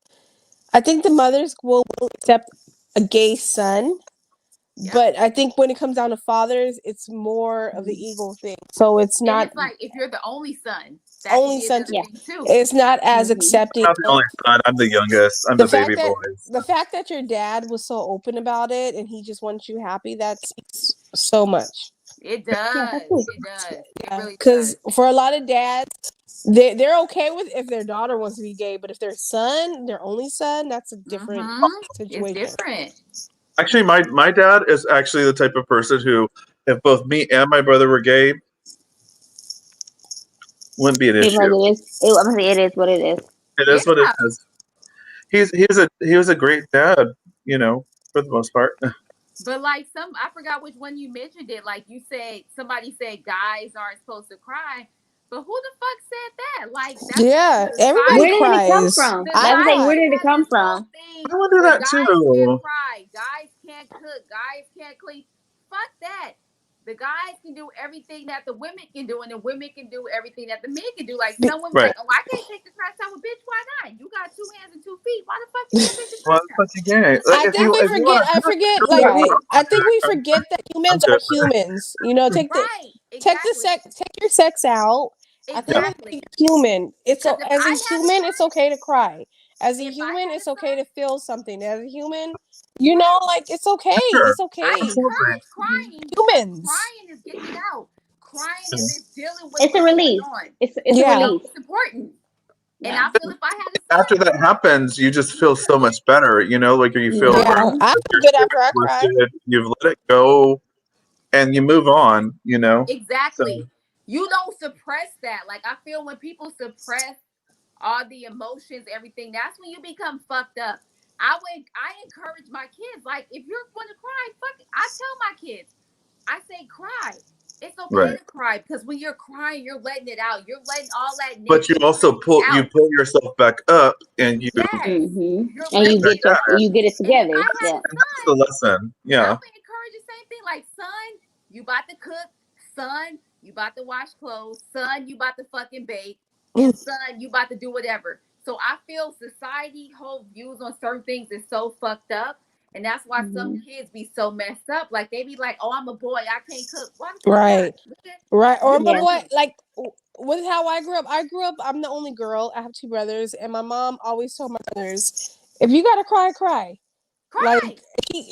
Speaker 1: I think the mothers will accept a gay son.
Speaker 5: Yep.
Speaker 1: But I think when it comes down to fathers, it's more of the ego thing. So it's
Speaker 5: And
Speaker 1: not
Speaker 5: it's like if you're the only son, that
Speaker 1: only
Speaker 5: could be
Speaker 1: son.
Speaker 5: another
Speaker 2: Yeah.
Speaker 5: thing too.
Speaker 1: It's not as
Speaker 2: Mhm.
Speaker 1: accepting.
Speaker 4: I'm not the only son. I'm the youngest. I'm
Speaker 1: The
Speaker 4: the
Speaker 1: fact
Speaker 4: baby
Speaker 1: that
Speaker 4: boy.
Speaker 1: the fact that your dad was so open about it and he just wants you happy, that's so much.
Speaker 5: It does.
Speaker 2: that's it.
Speaker 5: It does. It really
Speaker 1: Because
Speaker 5: does.
Speaker 1: for a lot of dads, they're okay with if their daughter wants to be gay, but if their son, their only son, that's a different situation.
Speaker 5: It's different.
Speaker 4: Actually, my dad is actually the type of person who, if both me and my brother were gay, wouldn't be an
Speaker 2: It
Speaker 4: issue.
Speaker 2: really is. I'm gonna say it is what it is.
Speaker 4: It is what it is. He was a great dad, for the most part.
Speaker 5: But like I forgot which one you mentioned it. Like you said, somebody said guys aren't supposed to cry. But who the fuck said that? Like that's
Speaker 1: Yeah, everybody
Speaker 2: Where did it come
Speaker 1: cries.
Speaker 2: from?
Speaker 5: The
Speaker 2: That's the thing.
Speaker 1: I
Speaker 2: Where
Speaker 5: guys
Speaker 2: did it
Speaker 5: have
Speaker 2: come
Speaker 5: this whole
Speaker 2: from?
Speaker 5: thing
Speaker 4: I would do
Speaker 5: where
Speaker 4: that
Speaker 5: guys
Speaker 4: too.
Speaker 5: can't cry, guys can't cook, guys can't clean. Fuck that. The guys can do everything that the women can do, and the women can do everything that the men can do. Like some women,
Speaker 4: Right.
Speaker 5: like, oh, I can't take the trash out. Well, bitch, why not? You got 2 hands and 2 feet. Why the fuck you can't take the
Speaker 4: Well,
Speaker 5: trash out?
Speaker 4: that's gay.
Speaker 1: I think we forget. I forget. Like I think we forget that humans are humans. Take
Speaker 5: Right.
Speaker 1: the sex. Take your sex out. At the end of the day, you're human. It's
Speaker 5: Because if
Speaker 1: as
Speaker 5: I
Speaker 1: a
Speaker 5: had a
Speaker 1: human, it's okay to cry. As a
Speaker 5: If I
Speaker 1: human,
Speaker 5: had
Speaker 1: it's
Speaker 5: a
Speaker 1: okay
Speaker 5: son-
Speaker 1: to feel something. As a human, like it's okay.
Speaker 4: Sure.
Speaker 1: It's
Speaker 5: I
Speaker 1: okay.
Speaker 5: encourage crying.
Speaker 1: Humans.
Speaker 5: Crying is getting it out. Crying is just dealing with
Speaker 2: It's a
Speaker 5: what's
Speaker 2: release.
Speaker 5: going on.
Speaker 2: It's a
Speaker 1: Yeah.
Speaker 2: release.
Speaker 5: It's important. And
Speaker 2: Yeah.
Speaker 5: I feel if I had a son,
Speaker 4: After that happens, you just feel so much better, like you feel
Speaker 1: Yeah,
Speaker 2: Mhm.
Speaker 1: I feel good after I cry.
Speaker 4: you've let it go and you move on,
Speaker 5: exactly.
Speaker 4: So,
Speaker 5: You don't suppress that. Like I feel when people suppress all the emotions, everything, that's when you become fucked up. I encourage my kids, like if you're going to cry, fuck it. I tell my kids, I say cry. It's okay
Speaker 4: right.
Speaker 5: to cry because when you're crying, you're letting it out. You're letting all that.
Speaker 4: But you also pull
Speaker 5: out.
Speaker 4: yourself back up and you
Speaker 5: Yes.
Speaker 2: Mhm.
Speaker 5: You're
Speaker 2: And you
Speaker 5: letting
Speaker 2: get it
Speaker 5: And if
Speaker 2: together.
Speaker 5: I had
Speaker 2: Yeah.
Speaker 5: a son,
Speaker 4: that's the lesson.
Speaker 5: I
Speaker 4: Yeah.
Speaker 5: would encourage the same thing. Like, son, you about to cook. Son, you about to wash clothes. Son, you about to fucking bake. And son, you about to do whatever. So I feel society whole views on certain things is so fucked up. And that's why some kids be so messed up. Like they be like, "Oh, I'm a boy, I can't cook." Why the fuck
Speaker 1: Right.
Speaker 5: not?
Speaker 1: Right. Or my
Speaker 2: Yeah.
Speaker 1: boy, like with how I grew up, I'm the only girl. I have 2 brothers, and my mom always told my brothers, if you gotta cry, cry.
Speaker 5: Cry.
Speaker 1: Like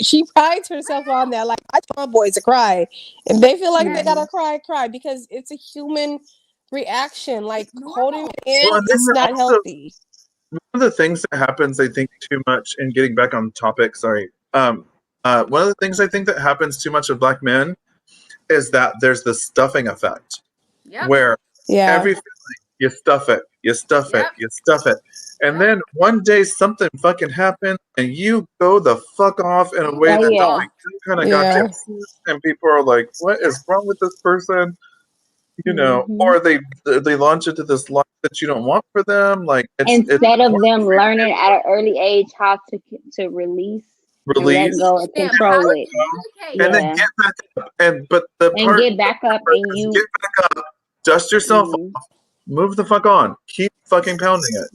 Speaker 1: she prides herself on that. Like I tell my boys to cry. If they feel like they gotta cry, cry because it's a human reaction. Like holding it in,
Speaker 4: Well, and then
Speaker 1: it's
Speaker 4: you're
Speaker 1: not
Speaker 4: also-
Speaker 1: healthy.
Speaker 4: One of the things that happens, I think, too much, and getting back on topic, sorry. One of the things I think that happens too much with black men is that there's the stuffing effect,
Speaker 5: Yep.
Speaker 4: where
Speaker 1: Yeah.
Speaker 4: every feeling, you stuff it, you stuff
Speaker 5: Yep.
Speaker 4: it, you stuff it. And then one day something fucking happens and you go the fuck off in a way that
Speaker 2: Yeah.
Speaker 4: kind of
Speaker 1: Yeah.
Speaker 4: got you. And people are like, what is wrong with this person?
Speaker 2: Mhm.
Speaker 4: Or they launch into this life that you don't want for them. Like
Speaker 2: Instead of them learning at an early age how to release and let
Speaker 4: release
Speaker 2: go and
Speaker 5: Them,
Speaker 2: control
Speaker 5: how to
Speaker 2: it.
Speaker 5: communicate.
Speaker 4: and then
Speaker 2: Yeah.
Speaker 4: get back up. But the
Speaker 2: And
Speaker 4: part
Speaker 2: get back up and
Speaker 4: is
Speaker 2: you
Speaker 4: get back up, dust yourself
Speaker 2: Mhm.
Speaker 4: off, move the fuck on, keep fucking pounding it.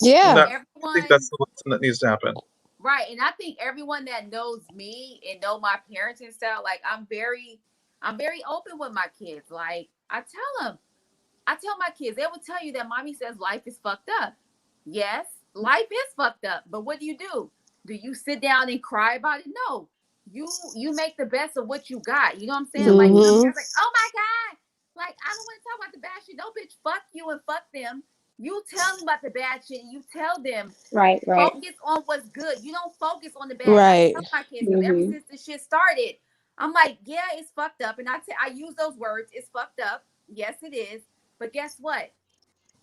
Speaker 1: Yeah.
Speaker 4: And I think
Speaker 5: Everyone,
Speaker 4: that's the lesson that needs to happen.
Speaker 5: right. And I think everyone that knows me and know my parenting style, like I'm very open with my kids. Like I tell my kids, they will tell you that mommy says life is fucked up. Yes, life is fucked up. But what do? Do you sit down and cry about it? No. You make the best of what you got. You know what I'm saying? Like some
Speaker 1: Mm-hmm.
Speaker 5: girls like, oh my God. Like, I don't want to talk about the bad shit. No, bitch, fuck you and fuck them. You tell them about the bad shit and you tell them
Speaker 2: Right, right.
Speaker 5: focus on what's good. You don't focus on the bad. I
Speaker 1: Right.
Speaker 5: tell my kids because ever
Speaker 2: Mhm.
Speaker 5: since this shit started, I'm like, yeah, it's fucked up. And I use those words, it's fucked up. Yes, it is. But guess what?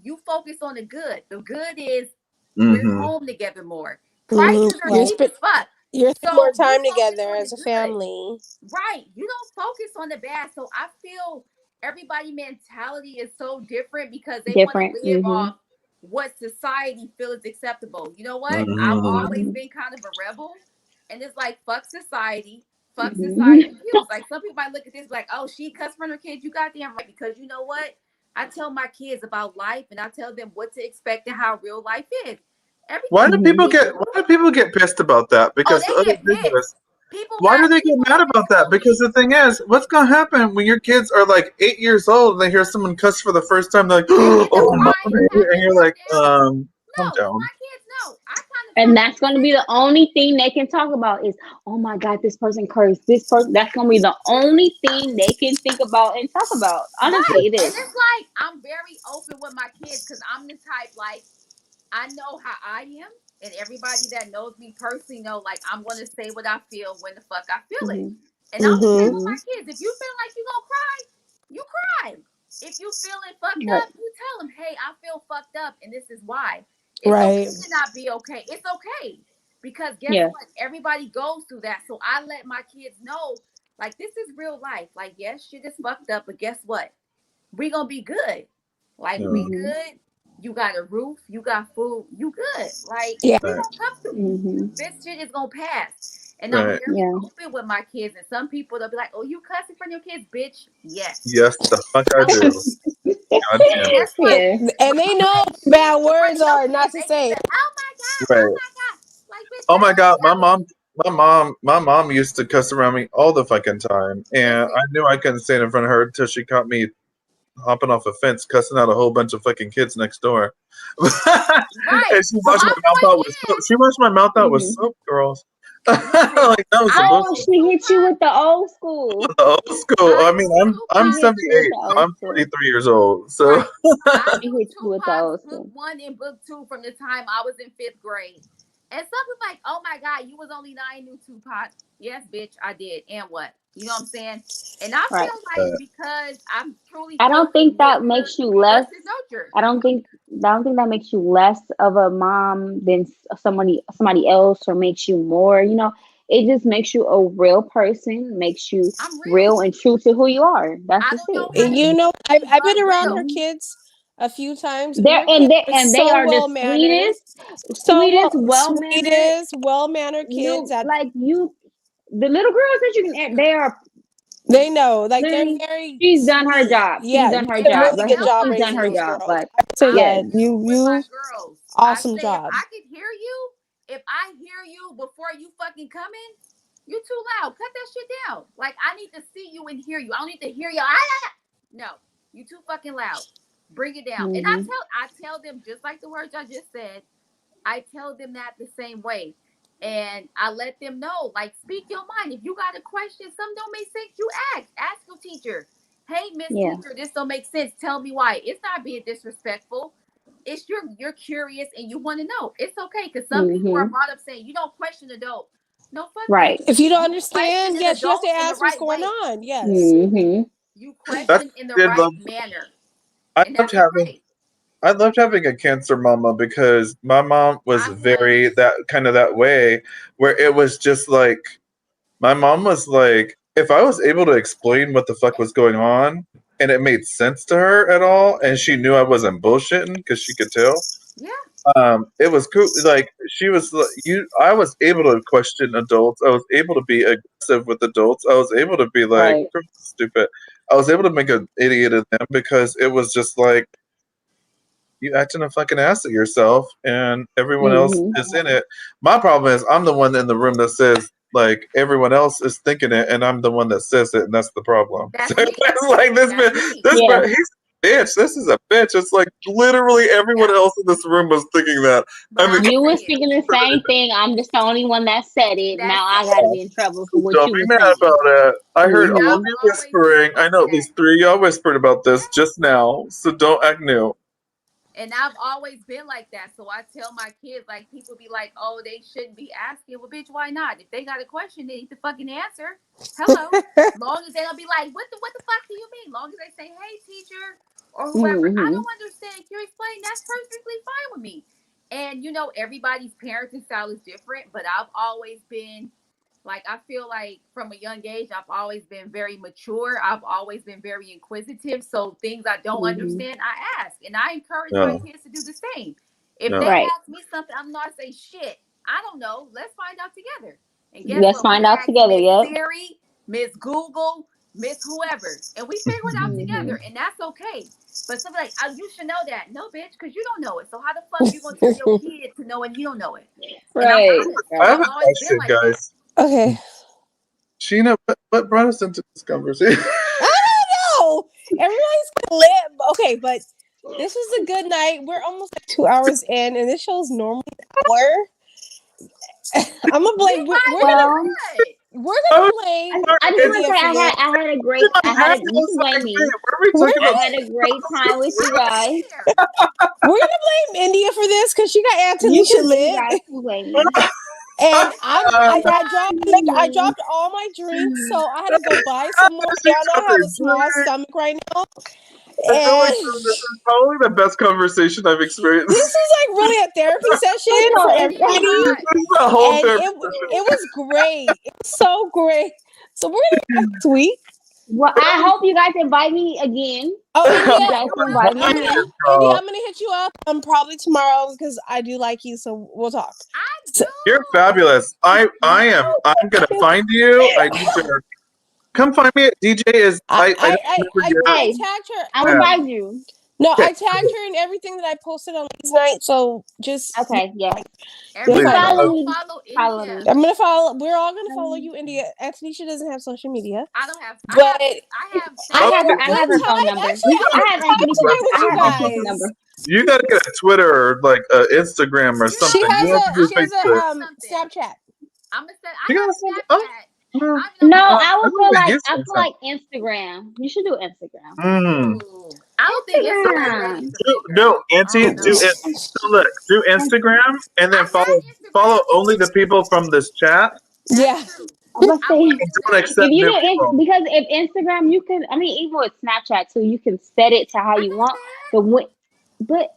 Speaker 5: You focus on the good. The good is we're
Speaker 4: Mm-hmm.
Speaker 5: home together more.
Speaker 1: Mm-hmm.
Speaker 5: Prices are
Speaker 2: Right.
Speaker 5: cheap as fuck.
Speaker 1: You're spending more
Speaker 5: So you
Speaker 1: time
Speaker 5: focus
Speaker 1: together
Speaker 5: on the
Speaker 1: as a
Speaker 5: good.
Speaker 1: family.
Speaker 5: Right. You don't focus on the bad. So I feel everybody mentality is so different because they want to
Speaker 2: Different.
Speaker 5: live
Speaker 2: Mhm.
Speaker 5: off what society feels acceptable. You know what? I've
Speaker 4: Mm-hmm.
Speaker 5: always
Speaker 2: Mhm.
Speaker 5: been kind of a rebel. And it's like fuck society. Fuck society
Speaker 2: Mhm.
Speaker 5: views. Like some people might look at this like, oh, she cuss for her kids. You goddamn right. Because you know what? I tell my kids about life and I tell them what to expect and how real life is.
Speaker 4: Why
Speaker 5: Everything
Speaker 4: do
Speaker 5: you
Speaker 4: people
Speaker 2: Mhm.
Speaker 5: see.
Speaker 4: get Why do people get pissed about that?
Speaker 5: Oh,
Speaker 4: Because the
Speaker 5: they
Speaker 4: other
Speaker 5: get
Speaker 4: thing
Speaker 5: pissed.
Speaker 4: is,
Speaker 5: People
Speaker 4: why do
Speaker 5: got
Speaker 4: they get
Speaker 5: people
Speaker 4: mad
Speaker 5: in
Speaker 4: about
Speaker 5: this
Speaker 4: that? Because
Speaker 5: movie.
Speaker 4: the thing is, what's gonna happen when your kids are like 8 years old and they hear someone cuss for the first time? They're like,
Speaker 5: They end up
Speaker 4: "Oh,
Speaker 5: crying,
Speaker 4: mommy," and
Speaker 5: having
Speaker 4: you're like,
Speaker 5: meltdowns.
Speaker 4: calm
Speaker 5: No, with
Speaker 4: down.
Speaker 5: my kids, no. I kind of
Speaker 2: And
Speaker 5: talk to
Speaker 2: that's
Speaker 5: them
Speaker 2: going to be the
Speaker 5: like,
Speaker 2: only thing they can talk about is, oh my God, this person cursed. This person. That's going to be the only thing they can think about and talk about.
Speaker 5: right.
Speaker 2: Honestly, it
Speaker 5: And
Speaker 2: is.
Speaker 5: it's like I'm very open with my kids because I'm the type like I know how I am, and everybody that knows me personally know like I'm gonna say what I feel when the fuck I feel it.
Speaker 2: Mhm.
Speaker 5: And I'm the same
Speaker 1: Mm-hmm.
Speaker 5: with
Speaker 2: Mhm.
Speaker 5: my kids. If you feel like you gonna cry, you cry. If you feeling fucked
Speaker 2: Right.
Speaker 5: up, you tell them, hey, I feel fucked up, and this is why. It's
Speaker 1: Right.
Speaker 5: okay to not be okay. It's okay. Because guess
Speaker 2: Yeah.
Speaker 5: what? Everybody goes through that. So I let my kids know, like, this is real life. Like, yes, shit is fucked up, but guess what? We gonna be good. Like
Speaker 4: Yeah,
Speaker 5: we
Speaker 2: Mhm.
Speaker 5: good. You got a roof. You got food. You good. Like
Speaker 1: Yeah.
Speaker 5: we
Speaker 4: right,
Speaker 5: gonna come through.
Speaker 2: Mhm.
Speaker 5: This shit is gonna pass. And I'm
Speaker 4: right.
Speaker 5: very
Speaker 2: Yeah.
Speaker 5: open with my kids. And some people they'll be like, "Oh, you cussing for your kids, bitch?" Yes.
Speaker 4: Yes, the fuck I
Speaker 5: I'm gonna
Speaker 4: do.
Speaker 5: tell you.
Speaker 4: God
Speaker 5: And
Speaker 4: damn.
Speaker 5: guess what?
Speaker 2: Yeah.
Speaker 1: And
Speaker 5: When
Speaker 1: they
Speaker 5: you
Speaker 1: know
Speaker 5: say
Speaker 1: what
Speaker 5: shit
Speaker 1: bad
Speaker 5: in front
Speaker 1: words
Speaker 5: of your
Speaker 1: are not
Speaker 5: kids,
Speaker 1: to
Speaker 5: they get
Speaker 1: say.
Speaker 5: the oh my god, oh
Speaker 4: Right.
Speaker 5: my god. Like bitch,
Speaker 4: Oh
Speaker 5: that
Speaker 4: my
Speaker 5: don't
Speaker 4: god,
Speaker 5: tell me.
Speaker 4: my mom used to cuss around me all the fucking time, and
Speaker 5: Listen,
Speaker 4: I knew I couldn't stand in front of her until she caught me hopping off a fence, cussing out a whole bunch of fucking kids next door. And
Speaker 5: right.
Speaker 4: she
Speaker 5: But
Speaker 4: washed
Speaker 5: my
Speaker 4: my mouth
Speaker 5: point
Speaker 4: out with soap. She washed my mouth out with
Speaker 2: Mhm.
Speaker 4: soap, girls.
Speaker 5: listen,
Speaker 4: Like that was the
Speaker 5: I
Speaker 4: most
Speaker 2: Oh,
Speaker 5: knew
Speaker 2: she hit you
Speaker 5: Tupac.
Speaker 2: with the old school.
Speaker 4: the old school.
Speaker 5: I
Speaker 4: I mean,
Speaker 5: knew
Speaker 4: I'm
Speaker 2: She
Speaker 5: Tupac.
Speaker 2: hit you with
Speaker 4: 78,
Speaker 2: the
Speaker 4: so
Speaker 2: old
Speaker 4: I'm
Speaker 2: school.
Speaker 4: 43 years old. So
Speaker 5: Right. I
Speaker 2: She
Speaker 5: knew
Speaker 2: hit you with the
Speaker 5: Tupac's
Speaker 2: old
Speaker 5: book
Speaker 2: school.
Speaker 5: one and book two from the time I was in fifth grade. And some people like, oh my God, you was only 9, knew Tupac. Yes, bitch, I did. And what? You know what I'm saying? And I
Speaker 2: Right.
Speaker 5: feel like because I'm truly
Speaker 2: I
Speaker 5: feel
Speaker 2: don't
Speaker 5: like
Speaker 2: think that
Speaker 5: nature
Speaker 2: makes you less.
Speaker 5: versus nurture.
Speaker 2: I don't think. I don't think that makes you less of a mom than somebody else, or makes you more. It just makes you a real person. Makes you
Speaker 5: I'm real.
Speaker 2: real and true to who you are. That's
Speaker 5: I
Speaker 2: just
Speaker 5: don't
Speaker 2: it.
Speaker 5: know how
Speaker 1: And
Speaker 5: to
Speaker 1: you
Speaker 5: be
Speaker 1: know,
Speaker 5: anything
Speaker 1: I've been
Speaker 5: but
Speaker 1: around her
Speaker 5: real.
Speaker 2: Mhm.
Speaker 1: kids a few times, and
Speaker 2: They're
Speaker 1: her
Speaker 2: and
Speaker 1: kids
Speaker 2: they
Speaker 1: are
Speaker 2: and they
Speaker 1: so
Speaker 2: are the
Speaker 1: well mannered, so
Speaker 2: sweetest, well mannered.
Speaker 1: well mannered kids
Speaker 2: You
Speaker 1: that
Speaker 2: like you, the little girls that you can. They are
Speaker 1: they know, like they're
Speaker 2: literally.
Speaker 1: very
Speaker 2: She's done her
Speaker 1: sweet.
Speaker 2: job. She's
Speaker 1: Yeah, you
Speaker 2: done her
Speaker 1: did a
Speaker 5: I
Speaker 2: job.
Speaker 1: really
Speaker 2: Let's
Speaker 1: good
Speaker 2: just.
Speaker 5: tell
Speaker 1: job
Speaker 5: my
Speaker 2: She's done
Speaker 1: raising
Speaker 2: her
Speaker 1: those
Speaker 5: kids,
Speaker 2: job.
Speaker 1: girls.
Speaker 2: But
Speaker 1: I would say
Speaker 5: I'm
Speaker 2: yes.
Speaker 1: that
Speaker 5: real with my
Speaker 1: you
Speaker 5: girls. I
Speaker 1: awesome
Speaker 5: say if
Speaker 1: job.
Speaker 5: I could hear you, if I hear you before you fucking come in, you too loud. Cut that shit down. Like I need to see you and hear you. I don't need to hear you. No, you too fucking loud. Bring it down. And
Speaker 2: Hmm.
Speaker 5: I tell them just like the words I just said. I tell them that the same way. And I let them know, like, speak your mind. If you got a question, something don't make sense, you ask. Ask your teacher. Hey, Miss
Speaker 2: Yeah.
Speaker 5: Teacher, this don't make sense. Tell me why. It's not being disrespectful. It's you're curious and you want to know. It's okay because some people are
Speaker 2: Hmm.
Speaker 5: brought up saying you don't question adult. No, fuck
Speaker 2: Right.
Speaker 5: that.
Speaker 1: If you don't
Speaker 5: You question
Speaker 1: understand,
Speaker 5: an
Speaker 1: yes, you have to
Speaker 5: adult in the
Speaker 1: ask what's
Speaker 5: right
Speaker 1: going
Speaker 5: way.
Speaker 1: on. Yes.
Speaker 2: Hmm.
Speaker 5: You
Speaker 4: that's
Speaker 5: question in the
Speaker 4: I did
Speaker 5: right
Speaker 4: love.
Speaker 5: manner,
Speaker 4: I
Speaker 5: and
Speaker 4: loved
Speaker 5: that's
Speaker 4: having
Speaker 5: great.
Speaker 4: I loved having a cancer mama because my mom was
Speaker 5: I was.
Speaker 4: very that kind of that way where it was just like my mom was like if I was able to explain what the fuck was going on and it made sense to her at all and she knew I wasn't bullshitting because she could tell.
Speaker 5: Yeah.
Speaker 4: It was cool. Like she was you. I was able to question adults. I was able to be aggressive with adults. I was able to be like
Speaker 2: Right.
Speaker 4: stupid. I was able to make an idiot of them because it was just like you acting a fucking ass at yourself, and everyone else
Speaker 2: Hmm.
Speaker 4: is in it. My problem is I'm the one in the room that says like everyone else is thinking it, and I'm the one that says it, and that's the problem. So
Speaker 5: That's me.
Speaker 4: it's like this
Speaker 5: That's
Speaker 4: man,
Speaker 5: me.
Speaker 4: this
Speaker 2: Yeah.
Speaker 4: man, bitch. This is a bitch. It's like literally everyone else in this room was thinking that.
Speaker 5: But
Speaker 4: I mean,
Speaker 2: You was thinking the same thing. I'm just the only one that said it.
Speaker 5: That's
Speaker 2: Now I
Speaker 5: it.
Speaker 2: gotta be in trouble for what
Speaker 4: don't
Speaker 2: you
Speaker 4: be
Speaker 2: were
Speaker 4: mad
Speaker 2: saying.
Speaker 4: about it. I heard
Speaker 5: And
Speaker 4: all of
Speaker 5: I've
Speaker 2: Hmm
Speaker 4: you
Speaker 5: always been
Speaker 4: whispering. I
Speaker 5: like
Speaker 4: know at
Speaker 5: that.
Speaker 4: least 3 of y'all whispered about this just now, so don't act new.
Speaker 5: And I've always been like that. So I tell my kids, like, people be like, oh, they shouldn't be asking. Well, bitch, why not? If they got a question, they need to fucking answer. Hello. Long as they don't be like, what the fuck do you mean? Long as they say, hey, teacher, or whoever, I
Speaker 2: hmm
Speaker 5: don't understand. Can you explain? That's perfectly fine with me. And, everybody's parenting style is different, but I've always been like, I feel like from a young age, I've always been very mature. I've always been very inquisitive. So things I don't
Speaker 2: hmm
Speaker 5: understand, I ask. And I encourage my
Speaker 4: No,
Speaker 5: kids to do the same. If
Speaker 4: no.
Speaker 5: they
Speaker 2: Right.
Speaker 5: ask me something, I'm not say shit. I don't know. Let's find out together. And guess
Speaker 2: Let's
Speaker 5: what? We
Speaker 2: find out
Speaker 5: ask
Speaker 2: together.
Speaker 5: Miss
Speaker 2: Yep.
Speaker 5: Siri, Miss Google, Miss whoever, and we figure it out
Speaker 2: hmm
Speaker 5: together. And that's okay. But somebody like, oh, you should know that. No, bitch, because you don't know it. So how the fuck you gonna tell your kid to know and you don't know it? And I'm
Speaker 2: Right.
Speaker 5: honest.
Speaker 4: I
Speaker 5: And
Speaker 2: Right.
Speaker 4: have
Speaker 5: I've
Speaker 4: a
Speaker 5: always been
Speaker 4: question,
Speaker 5: like that.
Speaker 4: guys.
Speaker 1: Okay.
Speaker 4: Sheena, what brought us into this conversation?
Speaker 1: I don't know. Everybody's lit. Okay, but this was a good night. We're almost like 2 hours in, and this show's normally an hour. I'm gonna
Speaker 5: We
Speaker 1: blame.
Speaker 5: vibing
Speaker 2: Well,
Speaker 5: good.
Speaker 1: We're
Speaker 4: I
Speaker 1: gonna
Speaker 4: was
Speaker 2: I,
Speaker 1: blame
Speaker 4: like,
Speaker 2: I just want to
Speaker 1: India
Speaker 2: say
Speaker 1: for this.
Speaker 2: I had a great
Speaker 4: I'm happy. I
Speaker 2: you
Speaker 4: was
Speaker 2: can blame
Speaker 4: like,
Speaker 2: me.
Speaker 4: wait, what are we
Speaker 1: We're
Speaker 4: talking
Speaker 2: I
Speaker 4: about?
Speaker 2: had a great time with you guys.
Speaker 5: Here.
Speaker 1: We're gonna blame India for this because she got Antonisha
Speaker 2: You
Speaker 1: lit,
Speaker 2: guys can blame me.
Speaker 1: and I
Speaker 5: Why
Speaker 1: dropped liquor. I
Speaker 2: Mm.
Speaker 1: dropped all my drinks, so I had to go buy some more.
Speaker 4: She
Speaker 1: Y'all know I
Speaker 4: dropped
Speaker 1: have
Speaker 4: her
Speaker 1: a small
Speaker 4: drink.
Speaker 1: stomach right now,
Speaker 4: I feel like
Speaker 1: and
Speaker 4: this is probably the best conversation I've experienced.
Speaker 1: this is like really a therapy
Speaker 2: I
Speaker 1: session
Speaker 2: know
Speaker 1: for
Speaker 2: it's
Speaker 5: It
Speaker 1: everybody,
Speaker 5: was.
Speaker 4: This is a whole
Speaker 1: and
Speaker 4: therapy
Speaker 1: it was great. It was so great. So we're gonna have next week.
Speaker 2: well, I hope you guys invite me again.
Speaker 1: Oh, India,
Speaker 2: You guys can invite me
Speaker 1: I'm gonna
Speaker 2: again.
Speaker 1: India, I'm gonna hit you up. Probably tomorrow because I do like you, so we'll talk.
Speaker 5: I
Speaker 1: So,
Speaker 4: You're
Speaker 5: do.
Speaker 4: fabulous. I am. I'm gonna find you. I need to come find me. DJ is. I don't remember your.
Speaker 1: I
Speaker 2: Hey,
Speaker 1: tagged her.
Speaker 2: I'll
Speaker 4: Yeah.
Speaker 2: invite you.
Speaker 1: No,
Speaker 4: Okay,
Speaker 1: I tagged her in everything that I posted on last night. So just
Speaker 2: Okay, yeah.
Speaker 1: you'll
Speaker 2: You
Speaker 4: please.
Speaker 1: find
Speaker 5: Everybody
Speaker 1: her.
Speaker 2: follow
Speaker 5: go
Speaker 2: me.
Speaker 5: follow
Speaker 2: Follow
Speaker 5: India.
Speaker 2: me.
Speaker 1: I'm gonna follow. We're all gonna follow you, India. Antonisha doesn't have social media,
Speaker 5: I don't have.
Speaker 1: but
Speaker 5: I have
Speaker 2: I have her.
Speaker 5: Snapchat.
Speaker 2: I
Speaker 1: let's
Speaker 2: have her phone
Speaker 1: hype.
Speaker 2: number.
Speaker 1: Actually,
Speaker 4: You
Speaker 1: I
Speaker 2: I
Speaker 1: want
Speaker 4: gotta,
Speaker 2: have
Speaker 1: to hype
Speaker 2: Anthony's.
Speaker 1: tonight with
Speaker 2: I
Speaker 1: you
Speaker 2: have Anthony's
Speaker 1: guys.
Speaker 2: number.
Speaker 4: you gotta get a Twitter or like Instagram or
Speaker 5: You know
Speaker 1: She
Speaker 4: something.
Speaker 5: what?
Speaker 4: You have to do
Speaker 1: she has
Speaker 5: I'm gonna
Speaker 4: Facebook.
Speaker 5: do
Speaker 1: a
Speaker 5: something.
Speaker 1: Snapchat.
Speaker 5: I'm gonna say I
Speaker 4: You
Speaker 5: have
Speaker 4: got something? Oh,
Speaker 5: Snapchat.
Speaker 4: no.
Speaker 5: I
Speaker 2: No,
Speaker 5: don't.
Speaker 2: I
Speaker 4: I
Speaker 2: would
Speaker 4: don't think you
Speaker 2: I
Speaker 4: say
Speaker 2: feel
Speaker 4: something.
Speaker 2: like Instagram. You should do Instagram.
Speaker 4: Mm.
Speaker 5: Ooh, I don't think Instagram ready
Speaker 2: Instagram.
Speaker 5: for me,
Speaker 4: No,
Speaker 5: girl. I
Speaker 4: Auntie,
Speaker 5: don't
Speaker 4: do
Speaker 5: know.
Speaker 4: it. So look, do Instagram and
Speaker 5: I
Speaker 4: then
Speaker 5: had
Speaker 4: follow
Speaker 5: Instagram.
Speaker 4: only the people from this chat.
Speaker 5: That's
Speaker 1: Yeah.
Speaker 5: true.
Speaker 2: I'm gonna
Speaker 5: I
Speaker 2: say
Speaker 5: will do
Speaker 4: Don't
Speaker 5: that.
Speaker 4: accept
Speaker 2: if you
Speaker 4: new
Speaker 2: do
Speaker 4: people.
Speaker 2: because if Instagram, you can. I mean, even with Snapchat too, you can set it to how
Speaker 5: I
Speaker 2: you
Speaker 5: got
Speaker 2: want.
Speaker 5: that.
Speaker 2: But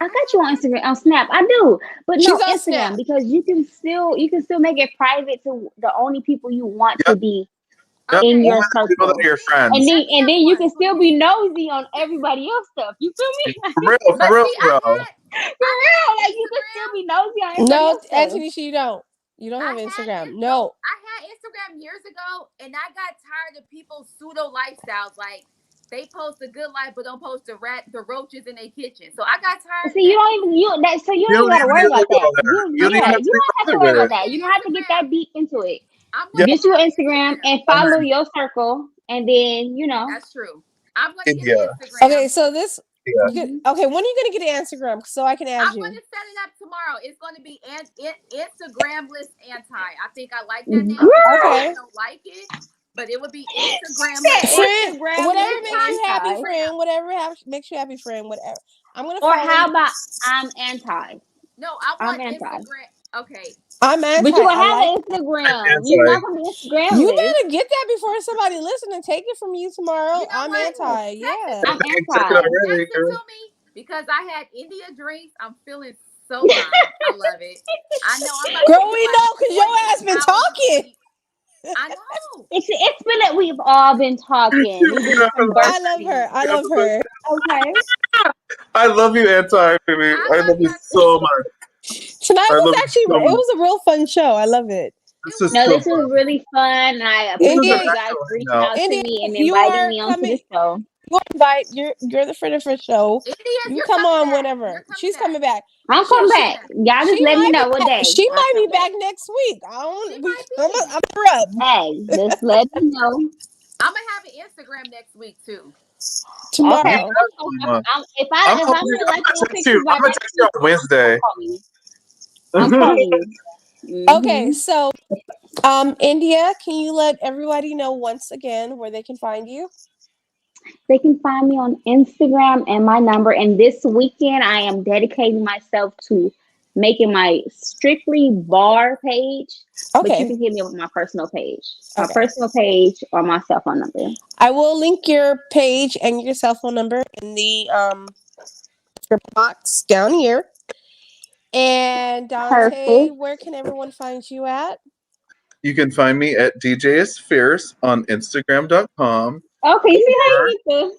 Speaker 2: I
Speaker 5: I
Speaker 2: got you on
Speaker 5: got
Speaker 2: Instagram on Snap. I do, but
Speaker 1: She's
Speaker 2: no
Speaker 1: on
Speaker 2: Instagram
Speaker 1: Snap.
Speaker 2: because you can still make it private to the only people you want to
Speaker 4: Yep,
Speaker 2: be
Speaker 5: that.
Speaker 4: yep.
Speaker 2: in
Speaker 5: Okay.
Speaker 2: your
Speaker 4: Only the people that are
Speaker 2: circle.
Speaker 4: your
Speaker 5: See,
Speaker 4: friends.
Speaker 2: And
Speaker 5: let
Speaker 2: then
Speaker 5: me
Speaker 2: you
Speaker 5: have
Speaker 2: can
Speaker 5: one for
Speaker 2: still be
Speaker 5: you.
Speaker 2: nosy on everybody else stuff. You feel me?
Speaker 4: For real,
Speaker 5: But
Speaker 4: for real,
Speaker 5: see,
Speaker 4: for real.
Speaker 2: For
Speaker 5: I
Speaker 2: real,
Speaker 5: had
Speaker 2: like you can still
Speaker 5: Instagram.
Speaker 2: be nosy on everybody
Speaker 1: No,
Speaker 2: else stuff.
Speaker 1: Antonisha, you don't. You don't have Instagram. No.
Speaker 5: I had Instagram years ago, and I got tired of people's pseudo lifestyles. Like they post a good life, but don't post the roaches in their kitchen. So I got tired
Speaker 2: See,
Speaker 5: of
Speaker 2: you
Speaker 5: that.
Speaker 2: don't even so you
Speaker 4: You
Speaker 2: don't
Speaker 4: don't
Speaker 2: even gotta
Speaker 4: even
Speaker 2: worry
Speaker 4: need
Speaker 2: about
Speaker 4: to go
Speaker 2: that.
Speaker 4: there. You don't even have
Speaker 2: You
Speaker 4: to
Speaker 2: don't have
Speaker 4: bother
Speaker 2: to worry
Speaker 4: with
Speaker 2: about
Speaker 4: it.
Speaker 5: I'm
Speaker 2: that.
Speaker 5: gonna
Speaker 2: You
Speaker 5: get
Speaker 2: don't have to get
Speaker 5: Instagram.
Speaker 2: that deep into it.
Speaker 5: I'm
Speaker 4: Yeah,
Speaker 5: gonna
Speaker 2: Get
Speaker 5: get
Speaker 2: you
Speaker 5: my
Speaker 2: Instagram
Speaker 5: Instagram.
Speaker 2: and
Speaker 4: and
Speaker 2: follow
Speaker 4: then
Speaker 2: your circle, and then
Speaker 5: That's true. I'm gonna get
Speaker 4: India.
Speaker 5: an
Speaker 1: Okay,
Speaker 5: Instagram.
Speaker 1: so this
Speaker 4: Yeah.
Speaker 1: you could okay, when are you gonna get an Instagram so I can add
Speaker 5: I'm
Speaker 1: you?
Speaker 5: gonna set it up tomorrow. It's gonna be Instagramless anti. I think I like that name. People
Speaker 2: girl,
Speaker 1: Okay.
Speaker 5: probably don't like it, but it would be
Speaker 2: she
Speaker 5: Instagramless
Speaker 2: said
Speaker 1: Friend, whatever
Speaker 2: Instagramless
Speaker 1: makes you happy,
Speaker 2: anti.
Speaker 5: Instagram.
Speaker 1: friend. Whatever makes you happy, friend. Whatever. I'm gonna
Speaker 2: Or
Speaker 1: follow you.
Speaker 2: how about I'm anti?
Speaker 5: No, I
Speaker 2: I'm
Speaker 5: want
Speaker 2: anti.
Speaker 5: Instagram. Okay.
Speaker 1: I'm
Speaker 2: But
Speaker 1: anti.
Speaker 2: you will
Speaker 1: I
Speaker 2: have
Speaker 1: like.
Speaker 2: an Instagram. You're
Speaker 4: Anti.
Speaker 2: not gonna be
Speaker 1: You
Speaker 2: Instagramless.
Speaker 1: better get that before somebody listen and take it from you tomorrow.
Speaker 5: You know
Speaker 1: I'm
Speaker 5: what?
Speaker 1: anti.
Speaker 5: Text it
Speaker 1: Yeah.
Speaker 5: to
Speaker 2: I'm
Speaker 5: me.
Speaker 4: Take it
Speaker 2: anti.
Speaker 4: already,
Speaker 5: Text it
Speaker 4: girl.
Speaker 5: to me because I had India drinks. I'm feeling so fine. I love it. I know I'm about to
Speaker 1: Girl,
Speaker 5: get
Speaker 1: we
Speaker 5: like
Speaker 1: know because your
Speaker 5: 48
Speaker 1: ass been
Speaker 5: hours of
Speaker 1: talking.
Speaker 5: sleep. I know.
Speaker 2: It's been that we've all been talking. We've been
Speaker 1: I love her.
Speaker 2: conversing.
Speaker 1: I love her.
Speaker 2: Okay.
Speaker 4: I love you, Anti, baby.
Speaker 5: I
Speaker 4: I
Speaker 5: love
Speaker 4: love you
Speaker 5: y'all
Speaker 4: so
Speaker 5: too.
Speaker 4: much.
Speaker 1: Tonight
Speaker 4: I
Speaker 1: was
Speaker 4: love you
Speaker 1: actually
Speaker 4: so
Speaker 1: it
Speaker 4: much.
Speaker 1: was a real fun show. I love it.
Speaker 5: It
Speaker 4: This
Speaker 5: was
Speaker 4: is
Speaker 2: No,
Speaker 4: so
Speaker 2: this
Speaker 5: really
Speaker 2: was
Speaker 4: fun.
Speaker 5: fun.
Speaker 2: really fun. I
Speaker 4: This is an
Speaker 1: India,
Speaker 2: appreciate you guys
Speaker 4: actual
Speaker 2: reaching
Speaker 4: hangout.
Speaker 2: out to
Speaker 1: India,
Speaker 2: me and
Speaker 1: you
Speaker 2: inviting
Speaker 1: are
Speaker 2: me onto
Speaker 1: coming.
Speaker 2: the show.
Speaker 1: You invite. You're the friend of her show.
Speaker 5: India,
Speaker 1: You
Speaker 5: you're
Speaker 1: come
Speaker 5: coming
Speaker 1: on
Speaker 5: back.
Speaker 1: whenever.
Speaker 5: You're coming
Speaker 1: She's
Speaker 5: back.
Speaker 1: coming back.
Speaker 2: I'll
Speaker 5: You're
Speaker 2: come
Speaker 1: She
Speaker 5: coming
Speaker 2: back.
Speaker 5: back.
Speaker 2: Y'all just
Speaker 1: she
Speaker 2: let me
Speaker 1: might be
Speaker 2: know what
Speaker 1: back.
Speaker 2: day.
Speaker 1: She
Speaker 2: I'll
Speaker 1: might be
Speaker 2: come
Speaker 1: back
Speaker 2: back.
Speaker 1: next week. I
Speaker 5: She
Speaker 1: don't.
Speaker 5: might
Speaker 1: I'm
Speaker 5: be.
Speaker 1: a rub.
Speaker 2: Hey, just let me know.
Speaker 5: I'm gonna have an Instagram next week too.
Speaker 2: Okay.
Speaker 1: Tomorrow.
Speaker 2: If I feel like
Speaker 4: gonna
Speaker 2: doing
Speaker 4: text you.
Speaker 2: pictures by
Speaker 4: I'm gonna
Speaker 2: next
Speaker 4: text you
Speaker 2: week,
Speaker 4: on Wednesday.
Speaker 2: I'm calling you.
Speaker 1: Okay, so India, can you let everybody know once again where they can find you?
Speaker 2: They can find me on Instagram and my number. And this weekend, I am dedicating myself to making my strictly bar page. But you
Speaker 1: Okay.
Speaker 2: can hit me with my personal page. My
Speaker 1: Okay.
Speaker 2: personal page or my cell phone number.
Speaker 1: I will link your page and your cell phone number in the description box down here. And Dante,
Speaker 2: Perfect.
Speaker 1: where can everyone find you at?
Speaker 4: You can find me at DJ is Fierce on Instagram.com.
Speaker 2: Okay, you see how
Speaker 4: Or,
Speaker 2: you get the.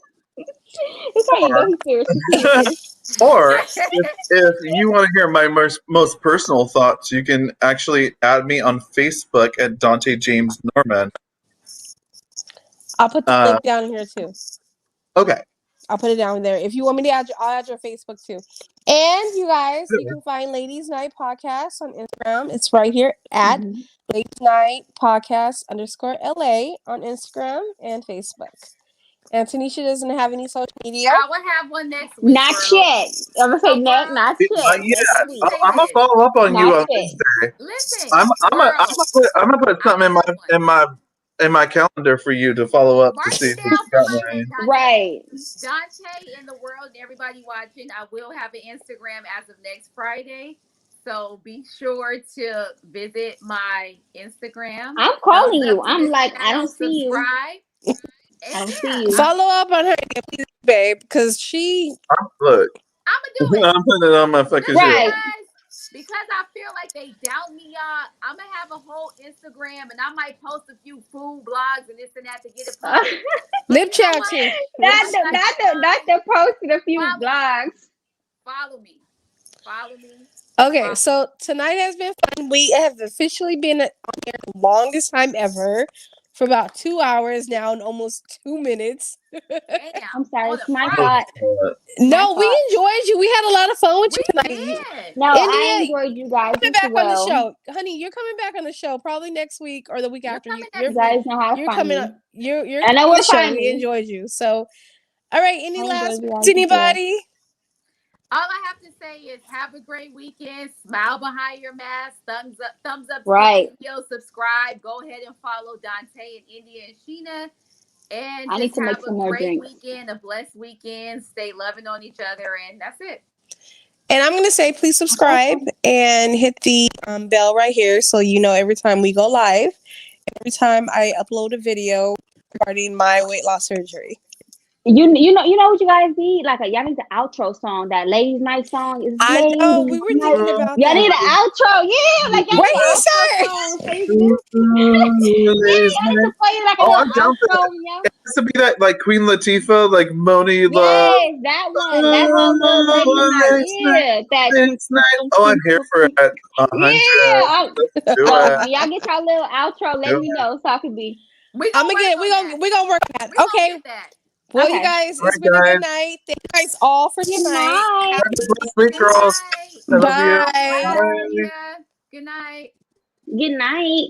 Speaker 2: It's how you go. He's serious. He's serious.
Speaker 4: or if you want to hear my most personal thoughts, you can actually add me on Facebook at Dante James Norman.
Speaker 1: I'll put the link down here too.
Speaker 4: Okay.
Speaker 1: I'll put it down there. If you want me to I'll add your Facebook too. And you guys, you can find Ladies Night Podcast on Instagram. It's right here at Ladies Night Podcast _LA on Instagram and Facebook. And Tanisha doesn't have any social media.
Speaker 5: I will have one next week.
Speaker 2: Not yet. I'm gonna say not
Speaker 4: Not
Speaker 2: yet.
Speaker 4: yet.
Speaker 2: Next week.
Speaker 4: I'm gonna follow up on you
Speaker 2: Not
Speaker 4: on
Speaker 2: yet.
Speaker 4: Wednesday.
Speaker 5: Listen,
Speaker 4: I'm gonna put something in my calendar for you to follow up to
Speaker 5: mark
Speaker 4: see
Speaker 5: it
Speaker 4: if you
Speaker 5: down
Speaker 4: got
Speaker 5: for Monday,
Speaker 4: mine.
Speaker 5: Dante.
Speaker 2: Right.
Speaker 5: Dante in the world and everybody watching, I will have an Instagram as of next Friday. So be sure to visit my Instagram.
Speaker 2: I'm calling you. I'm like, I don't see you.
Speaker 5: Subscribe.
Speaker 2: I don't see you.
Speaker 1: Follow up on her, please, babe, because she.
Speaker 4: Look,
Speaker 5: I'm gonna do it.
Speaker 4: I'm putting it on my fucking
Speaker 2: Right.
Speaker 5: Because I feel like they doubt me, y'all. I'm gonna have a whole Instagram, and I might post a few food blogs and this and that to get it posted.
Speaker 1: Lip chat too.
Speaker 2: Not the posted a few blogs.
Speaker 5: Follow me.
Speaker 1: Okay, so tonight has been fun. We have officially been on here the longest time ever for about 2 hours now and almost 2 minutes.
Speaker 2: I'm sorry, it's my fault.
Speaker 1: No, we enjoyed you. We had a lot of fun with you tonight.
Speaker 5: Did.
Speaker 2: No, I enjoyed you guys
Speaker 1: coming
Speaker 2: as
Speaker 1: back
Speaker 2: well.
Speaker 1: on the show, honey. You're coming back on the show probably next week or the week after.
Speaker 2: You guys know how to find me.
Speaker 1: You're
Speaker 2: I know
Speaker 1: on
Speaker 2: where
Speaker 1: the
Speaker 2: to
Speaker 1: show.
Speaker 2: find
Speaker 1: We
Speaker 2: me.
Speaker 1: enjoyed you. So, all right. Any last words,
Speaker 2: you
Speaker 1: anybody?
Speaker 5: All I have to say is have a great weekend. Smile behind your mask. Thumbs up to
Speaker 2: Right.
Speaker 5: the video. Subscribe. Go ahead and follow Dante and India and Sheena. And
Speaker 2: I need
Speaker 5: just
Speaker 2: to make
Speaker 5: have
Speaker 2: some
Speaker 5: a
Speaker 2: more
Speaker 5: great
Speaker 2: drinks.
Speaker 5: weekend, a blessed weekend. Stay loving on each other, and that's it.
Speaker 1: And I'm gonna say, please subscribe and hit the bell right here so you know every time we go live, every time I upload a video regarding my weight loss surgery.
Speaker 2: You know what you guys need? Like y'all need the outro song, that ladies' night song. Is
Speaker 1: I know we were thinking about
Speaker 2: y'all
Speaker 1: that.
Speaker 2: need an outro, yeah. Like y'all
Speaker 1: Where
Speaker 2: need
Speaker 1: you
Speaker 2: an outro song. So you can do. Yeah, y'all need to play it like a
Speaker 4: I'm
Speaker 2: little
Speaker 4: down for
Speaker 2: outro,
Speaker 4: that.
Speaker 2: yeah.
Speaker 4: It has to be that like Queen Latifah, like Moni Love.
Speaker 2: Yes, that one. That little ladies' night. Yeah, that.
Speaker 4: Oh, I'm here for it. 100.
Speaker 2: Yeah.
Speaker 4: Let's do
Speaker 2: So
Speaker 4: it.
Speaker 2: when y'all get y'all little outro, let me know so I can be.
Speaker 1: We gonna work on that. Okay. Well, you guys, it's been a good night. Thank you guys all for tonight.
Speaker 4: Have a blessed week, girls. I love you.
Speaker 1: Bye.
Speaker 5: Good night.
Speaker 2: Good night.